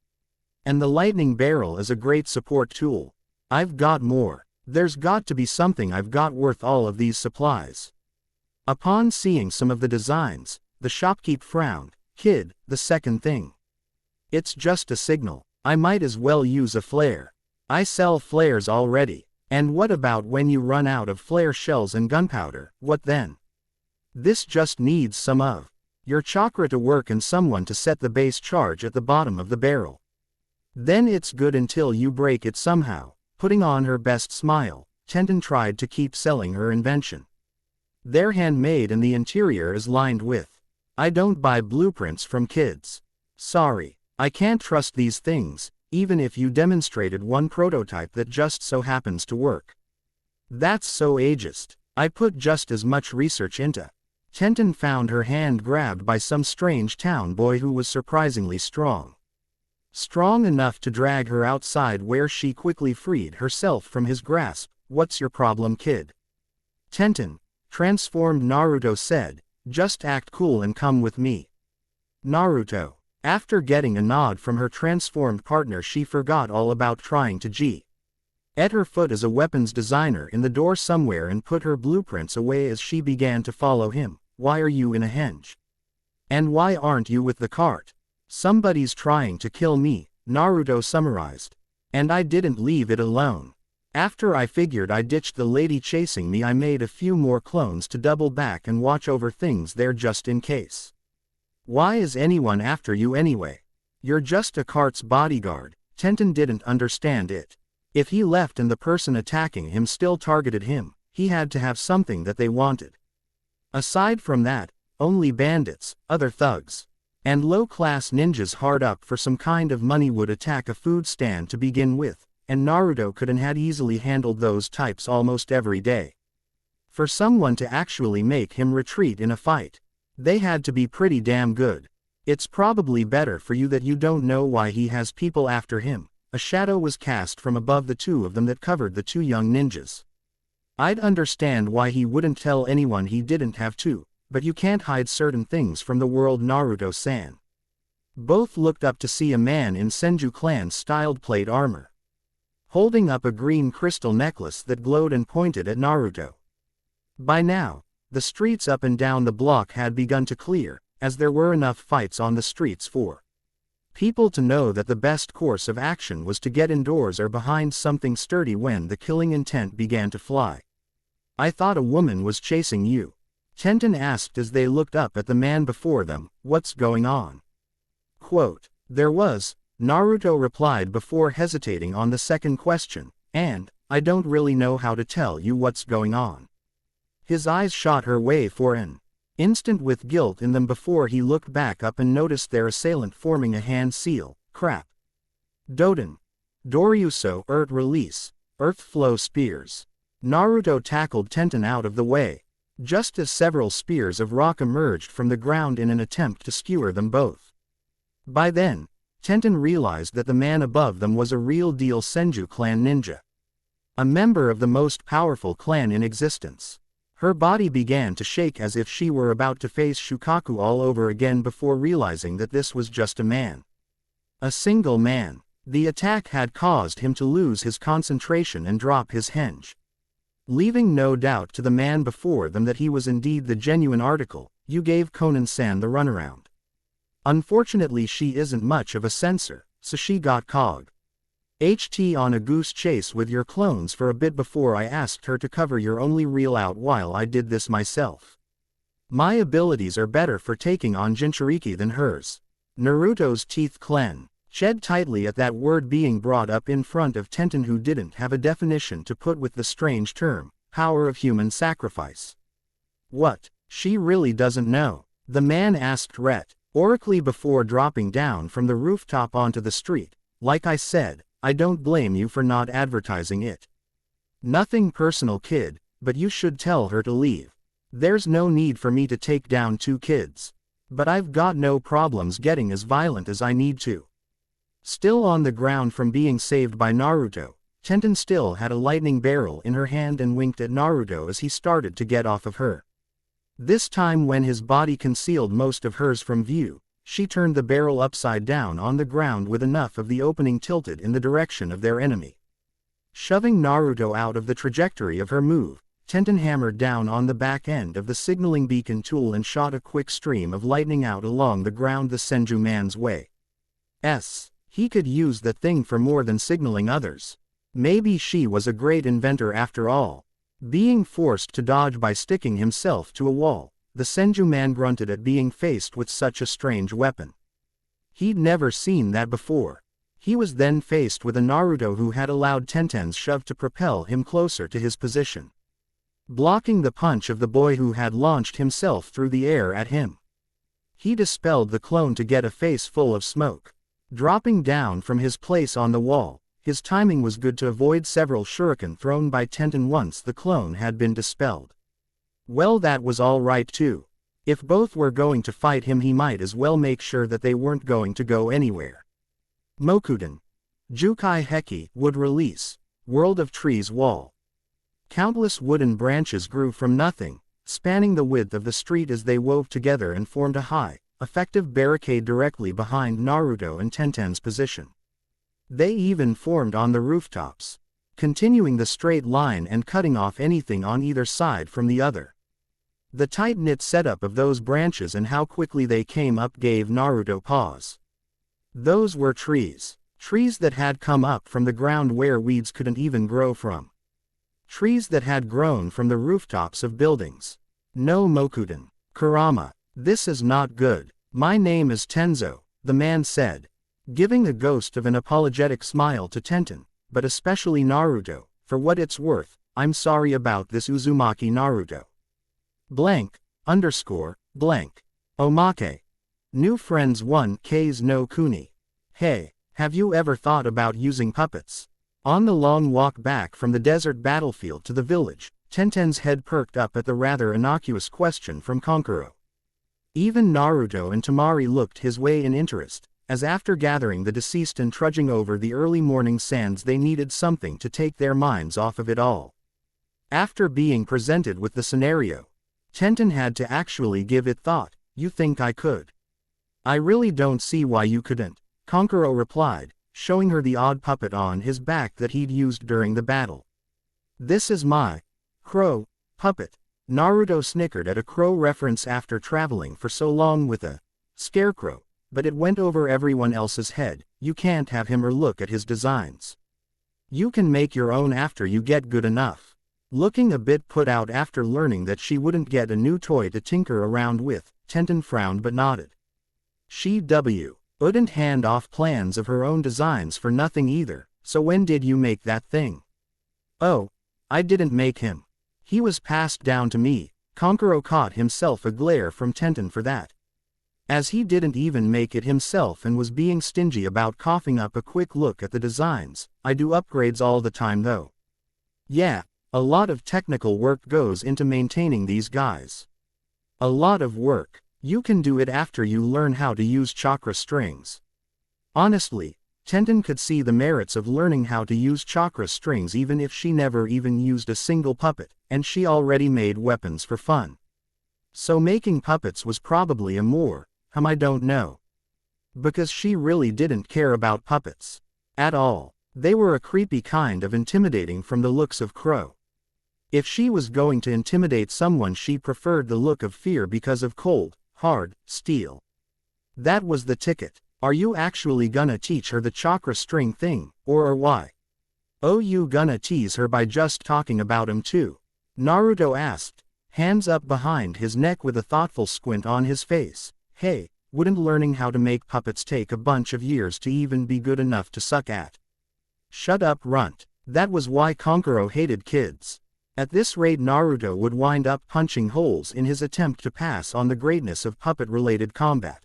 And the lightning barrel is a great support tool. I've got more. There's got to be something I've got worth all of these supplies." Upon seeing some of the designs, the shopkeep frowned. "Kid, the second thing. It's just a signal. I might as well use a flare. I sell flares already. And what about when you run out of flare shells and gunpowder, what then? This just needs some of your chakra to work and someone to set the base charge at the bottom of the barrel. Then it's good until you break it somehow." Putting on her best smile, Tenten tried to keep selling her invention. "They're handmade and the interior is lined with. I don't buy blueprints from kids. Sorry, I can't trust these things, even if you demonstrated one prototype that just so happens to work. That's so ageist. I put just as much research into." Tenten found her hand grabbed by some strange town boy who was surprisingly strong. Strong enough to drag her outside, where she quickly freed herself from his grasp. "What's your problem, kid?" Tenten, transformed Naruto, said, "Just act cool and come with me." Naruto. After getting a nod from her transformed partner, she forgot all about trying to at her foot as a weapons designer in the door somewhere and put her blueprints away as she began to follow him. "Why are you in a henge? And why aren't you with the cart?" "Somebody's trying to kill me," Naruto summarized. "And I didn't leave it alone. After I figured I ditched the lady chasing me, I made a few more clones to double back and watch over things there just in case." "Why is anyone after you anyway? You're just a cart's bodyguard." Tenten didn't understand it. If he left and the person attacking him still targeted him, he had to have something that they wanted. Aside from that, only bandits, other thugs, and low-class ninjas hard up for some kind of money would attack a food stand to begin with, and Naruto could and had easily handled those types almost every day. For someone to actually make him retreat in a fight, they had to be pretty damn good. "It's probably better for you that you don't know why he has people after him." A shadow was cast from above the two of them that covered the 2 young ninjas. "I'd understand why he wouldn't tell anyone he didn't have to, but you can't hide certain things from the world, Naruto-san." Both looked up to see a man in Senju clan-styled plate armor, holding up a green crystal necklace that glowed and pointed at Naruto. By now, the streets up and down the block had begun to clear, as there were enough fights on the streets for people to know that the best course of action was to get indoors or behind something sturdy when the killing intent began to fly. "I thought a woman was chasing you," Tenten asked as they looked up at the man before them. "What's going on?" Quote, "There was," Naruto replied before hesitating on the second question, "and I don't really know how to tell you what's going on." His eyes shot her way for an instant with guilt in them before he looked back up and noticed their assailant forming a hand seal. "Crap. Doden. Doryuso Earth Release. Earth Flow Spears." Naruto tackled Tenten out of the way, just as several spears of rock emerged from the ground in an attempt to skewer them both. By then, Tenten realized that the man above them was a real-deal Senju clan ninja. A member of the most powerful clan in existence. Her body began to shake as if she were about to face Shukaku all over again before realizing that this was just a man. A single man. The attack had caused him to lose his concentration and drop his henge. Leaving no doubt to the man before them that he was indeed the genuine article, you gave Konan-san the runaround. Unfortunately she isn't much of a censor, so she got cog. HT on a goose chase with your clones for a bit before I asked her to cover your only reel out while I did this myself. My abilities are better for taking on Jinchuriki than hers. Naruto's teeth clenched tightly at that word being brought up in front of Tenten, who didn't have a definition to put with the strange term, power of human sacrifice. What? She really doesn't know? The man asked rhetorically before dropping down from the rooftop onto the street. Like I said, I don't blame you for not advertising it. Nothing personal, kid, but you should tell her to leave. There's no need for me to take down 2 kids. But I've got no problems getting as violent as I need to. Still on the ground from being saved by Naruto, Tenten still had a lightning barrel in her hand and winked at Naruto as he started to get off of her. This time, when his body concealed most of hers from view, she turned the barrel upside down on the ground with enough of the opening tilted in the direction of their enemy. Shoving Naruto out of the trajectory of her move, Tenten hammered down on the back end of the signaling beacon tool and shot a quick stream of lightning out along the ground the Senju man's way. He could use the thing for more than signaling others. Maybe she was a great inventor after all. Being forced to dodge by sticking himself to a wall, the Senju man grunted at being faced with such a strange weapon. He'd never seen that before. He was then faced with a Naruto who had allowed Tenten's shove to propel him closer to his position, blocking the punch of the boy who had launched himself through the air at him. He dispelled the clone to get a face full of smoke. Dropping down from his place on the wall, his timing was good to avoid several shuriken thrown by Tenten once the clone had been dispelled. Well, that was all right too. If both were going to fight him, he might as well make sure that they weren't going to go anywhere. Mokuden. Jukai Heki would release. World of Trees wall. Countless wooden branches grew from nothing, spanning the width of the street as they wove together and formed a high, effective barricade directly behind Naruto and Tenten's position. They even formed on the rooftops, continuing the straight line and cutting off anything on either side from the other. The tight-knit setup of those branches and how quickly they came up gave Naruto pause. Those were trees. Trees that had come up from the ground where weeds couldn't even grow from. Trees that had grown from the rooftops of buildings. No, Mokuden. Kurama. This is not good. My name is Tenzo, the man said, giving a ghost of an apologetic smile to Tenten, but especially Naruto. For what it's worth, I'm sorry about this, Uzumaki Naruto. Blank, underscore, blank. Omake. New friends 1Ks no Kuni. Hey, have you ever thought about using puppets? On the long walk back from the desert battlefield to the village, Tenten's head perked up at the rather innocuous question from Kankuro. Even Naruto and Temari looked his way in interest, as after gathering the deceased and trudging over the early morning sands they needed something to take their minds off of it all. After being presented with the scenario, Tenten had to actually give it thought. You think I could? I really don't see why you couldn't, Kankuro replied, showing her the odd puppet on his back that he'd used during the battle. This is my crow puppet. Naruto snickered at a crow reference after traveling for so long with a scarecrow, but it went over everyone else's head. You can't have him or look at his designs. You can make your own after you get good enough. Looking a bit put out after learning that she wouldn't get a new toy to tinker around with, Tenten frowned but nodded. She wouldn't hand off plans of her own designs for nothing either, so when did you make that thing? Oh, I didn't make him. He was passed down to me. Kankuro caught himself a glare from Tenten for that. As he didn't even make it himself and was being stingy about coughing up a quick look at the designs. I do upgrades all the time though. Yeah, A lot of technical work goes into maintaining these guys. A lot of work. You can do it after you learn how to use chakra strings. Honestly, Tenten could see the merits of learning how to use chakra strings even if she never even used a single puppet, and she already made weapons for fun. So making puppets was probably I don't know. Because she really didn't care about puppets. At all. They were a creepy kind of intimidating from the looks of Crow. If she was going to intimidate someone, she preferred the look of fear because of cold, hard steel. That was the ticket. Are you actually gonna teach her the chakra string thing, or why? Oh, you gonna tease her by just talking about him too? Naruto asked, hands up behind his neck with a thoughtful squint on his face. Hey, wouldn't learning how to make puppets take a bunch of years to even be good enough to suck at? Shut up, runt. That was why Kankuro hated kids. At this rate, Naruto would wind up punching holes in his attempt to pass on the greatness of puppet-related combat.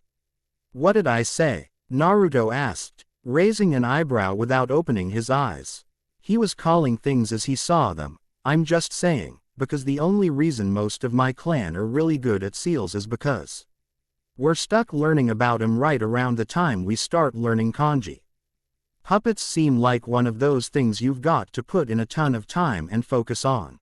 What did I say? Naruto asked, raising an eyebrow without opening his eyes. He was calling things as he saw them. I'm just saying, because the only reason most of my clan are really good at seals is because we're stuck learning about 'em right around the time we start learning kanji. Puppets seem like one of those things you've got to put in a ton of time and focus on.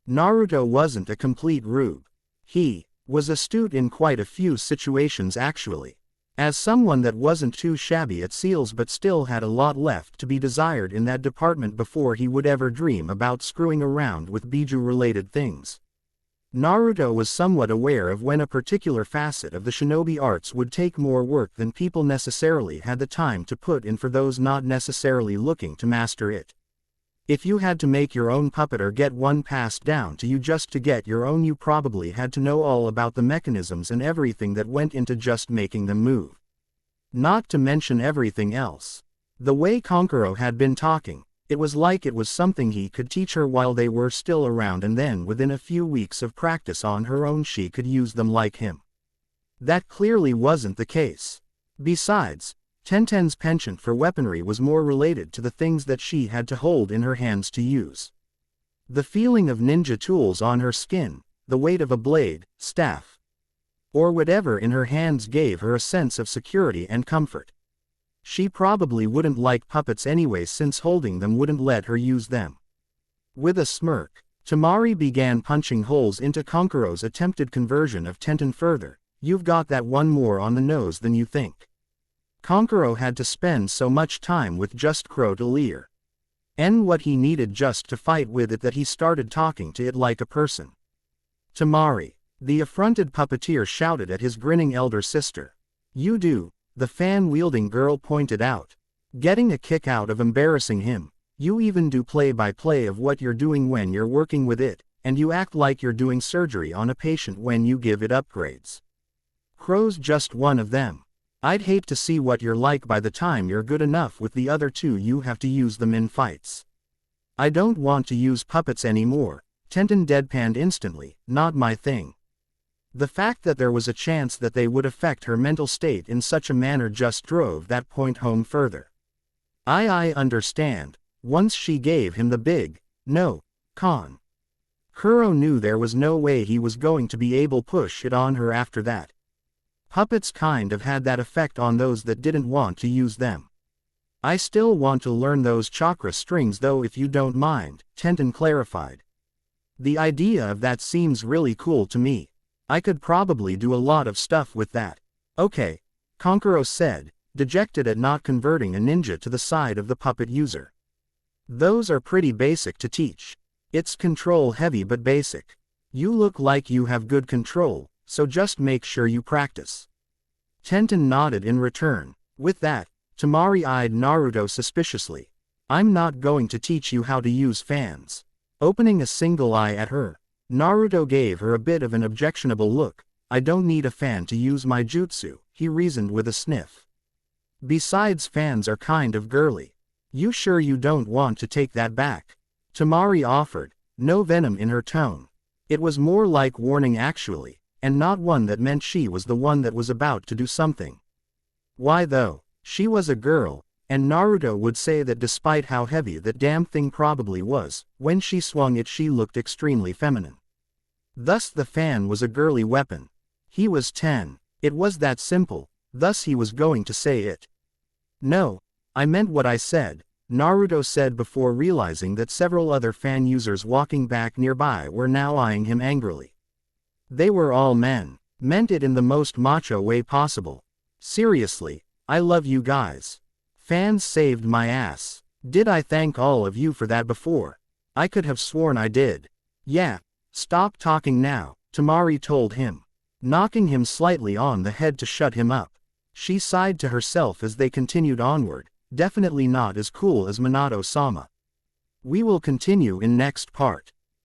Naruto wasn't a complete rube. He was astute in quite a few situations actually. As someone that wasn't too shabby at seals but still had a lot left to be desired in that department before he would ever dream about screwing around with Biju-related things. Naruto was somewhat aware of when a particular facet of the shinobi arts would take more work than people necessarily had the time to put in for those not necessarily looking to master it. If you had to make your own puppet or get one passed down to you just to get your own, you probably had to know all about the mechanisms and everything that went into just making them move. Not to mention everything else. The way Kankuro had been talking, it was like it was something he could teach her while they were still around, and then within a few weeks of practice on her own she could use them like him. That clearly wasn't the case. Besides, Tenten's penchant for weaponry was more related to the things that she had to hold in her hands to use. The feeling of ninja tools on her skin, the weight of a blade, staff, or whatever in her hands gave her a sense of security and comfort. She probably wouldn't like puppets anyway, since holding them wouldn't let her use them. With a smirk, Temari began punching holes into Kankuro's attempted conversion of Tenten further. You've got that one more on the nose than you think. Kankuro had to spend so much time with just Crow to leer. And what he needed just to fight with it that he started talking to it like a person. Temari, the affronted puppeteer shouted at his grinning elder sister. You do, the fan-wielding girl pointed out, getting a kick out of embarrassing him. You even do play-by-play of what you're doing when you're working with it, and you act like you're doing surgery on a patient when you give it upgrades. Crow's just one of them. I'd hate to see what you're like by the time you're good enough with the other two. You have to use them in fights. I don't want to use puppets anymore, Tenten deadpanned instantly. Not my thing. The fact that there was a chance that they would affect her mental state in such a manner just drove that point home further. I understand. Once she gave him the big, no, con. Kuro knew there was no way he was going to be able to push it on her after that. Puppets kind of had that effect on those that didn't want to use them. I still want to learn those chakra strings though, if you don't mind, Tenten clarified. The idea of that seems really cool to me. I could probably do a lot of stuff with that. Okay, Kankuro said, dejected at not converting a ninja to the side of the puppet user. Those are pretty basic to teach. It's control heavy but basic. You look like you have good control, so just make sure you practice. Tenten nodded in return. With that, Temari eyed Naruto suspiciously. I'm not going to teach you how to use fans. Opening a single eye at her, Naruto gave her a bit of an objectionable look. I don't need a fan to use my jutsu, he reasoned with a sniff. Besides, fans are kind of girly. You sure you don't want to take that back? Temari offered, no venom in her tone. It was more like warning actually, and not one that meant she was the one that was about to do something. Why though? She was a girl, And Naruto would say that despite how heavy that damn thing probably was, when she swung it she looked extremely feminine. Thus the fan was a girly weapon. He was 10. It was that simple, thus he was going to say it. No, I meant what I said, Naruto said before realizing that several other fan users walking back nearby were now eyeing him angrily. They were all men. Meant it in the most macho way possible. Seriously, I love you guys. Fans saved my ass. Did I thank all of you for that before? I could have sworn I did. Yeah, stop talking now, Tamari told him, knocking him slightly on the head to shut him up. She sighed to herself as they continued onward, definitely not as cool as Minato-sama. We will continue in next part.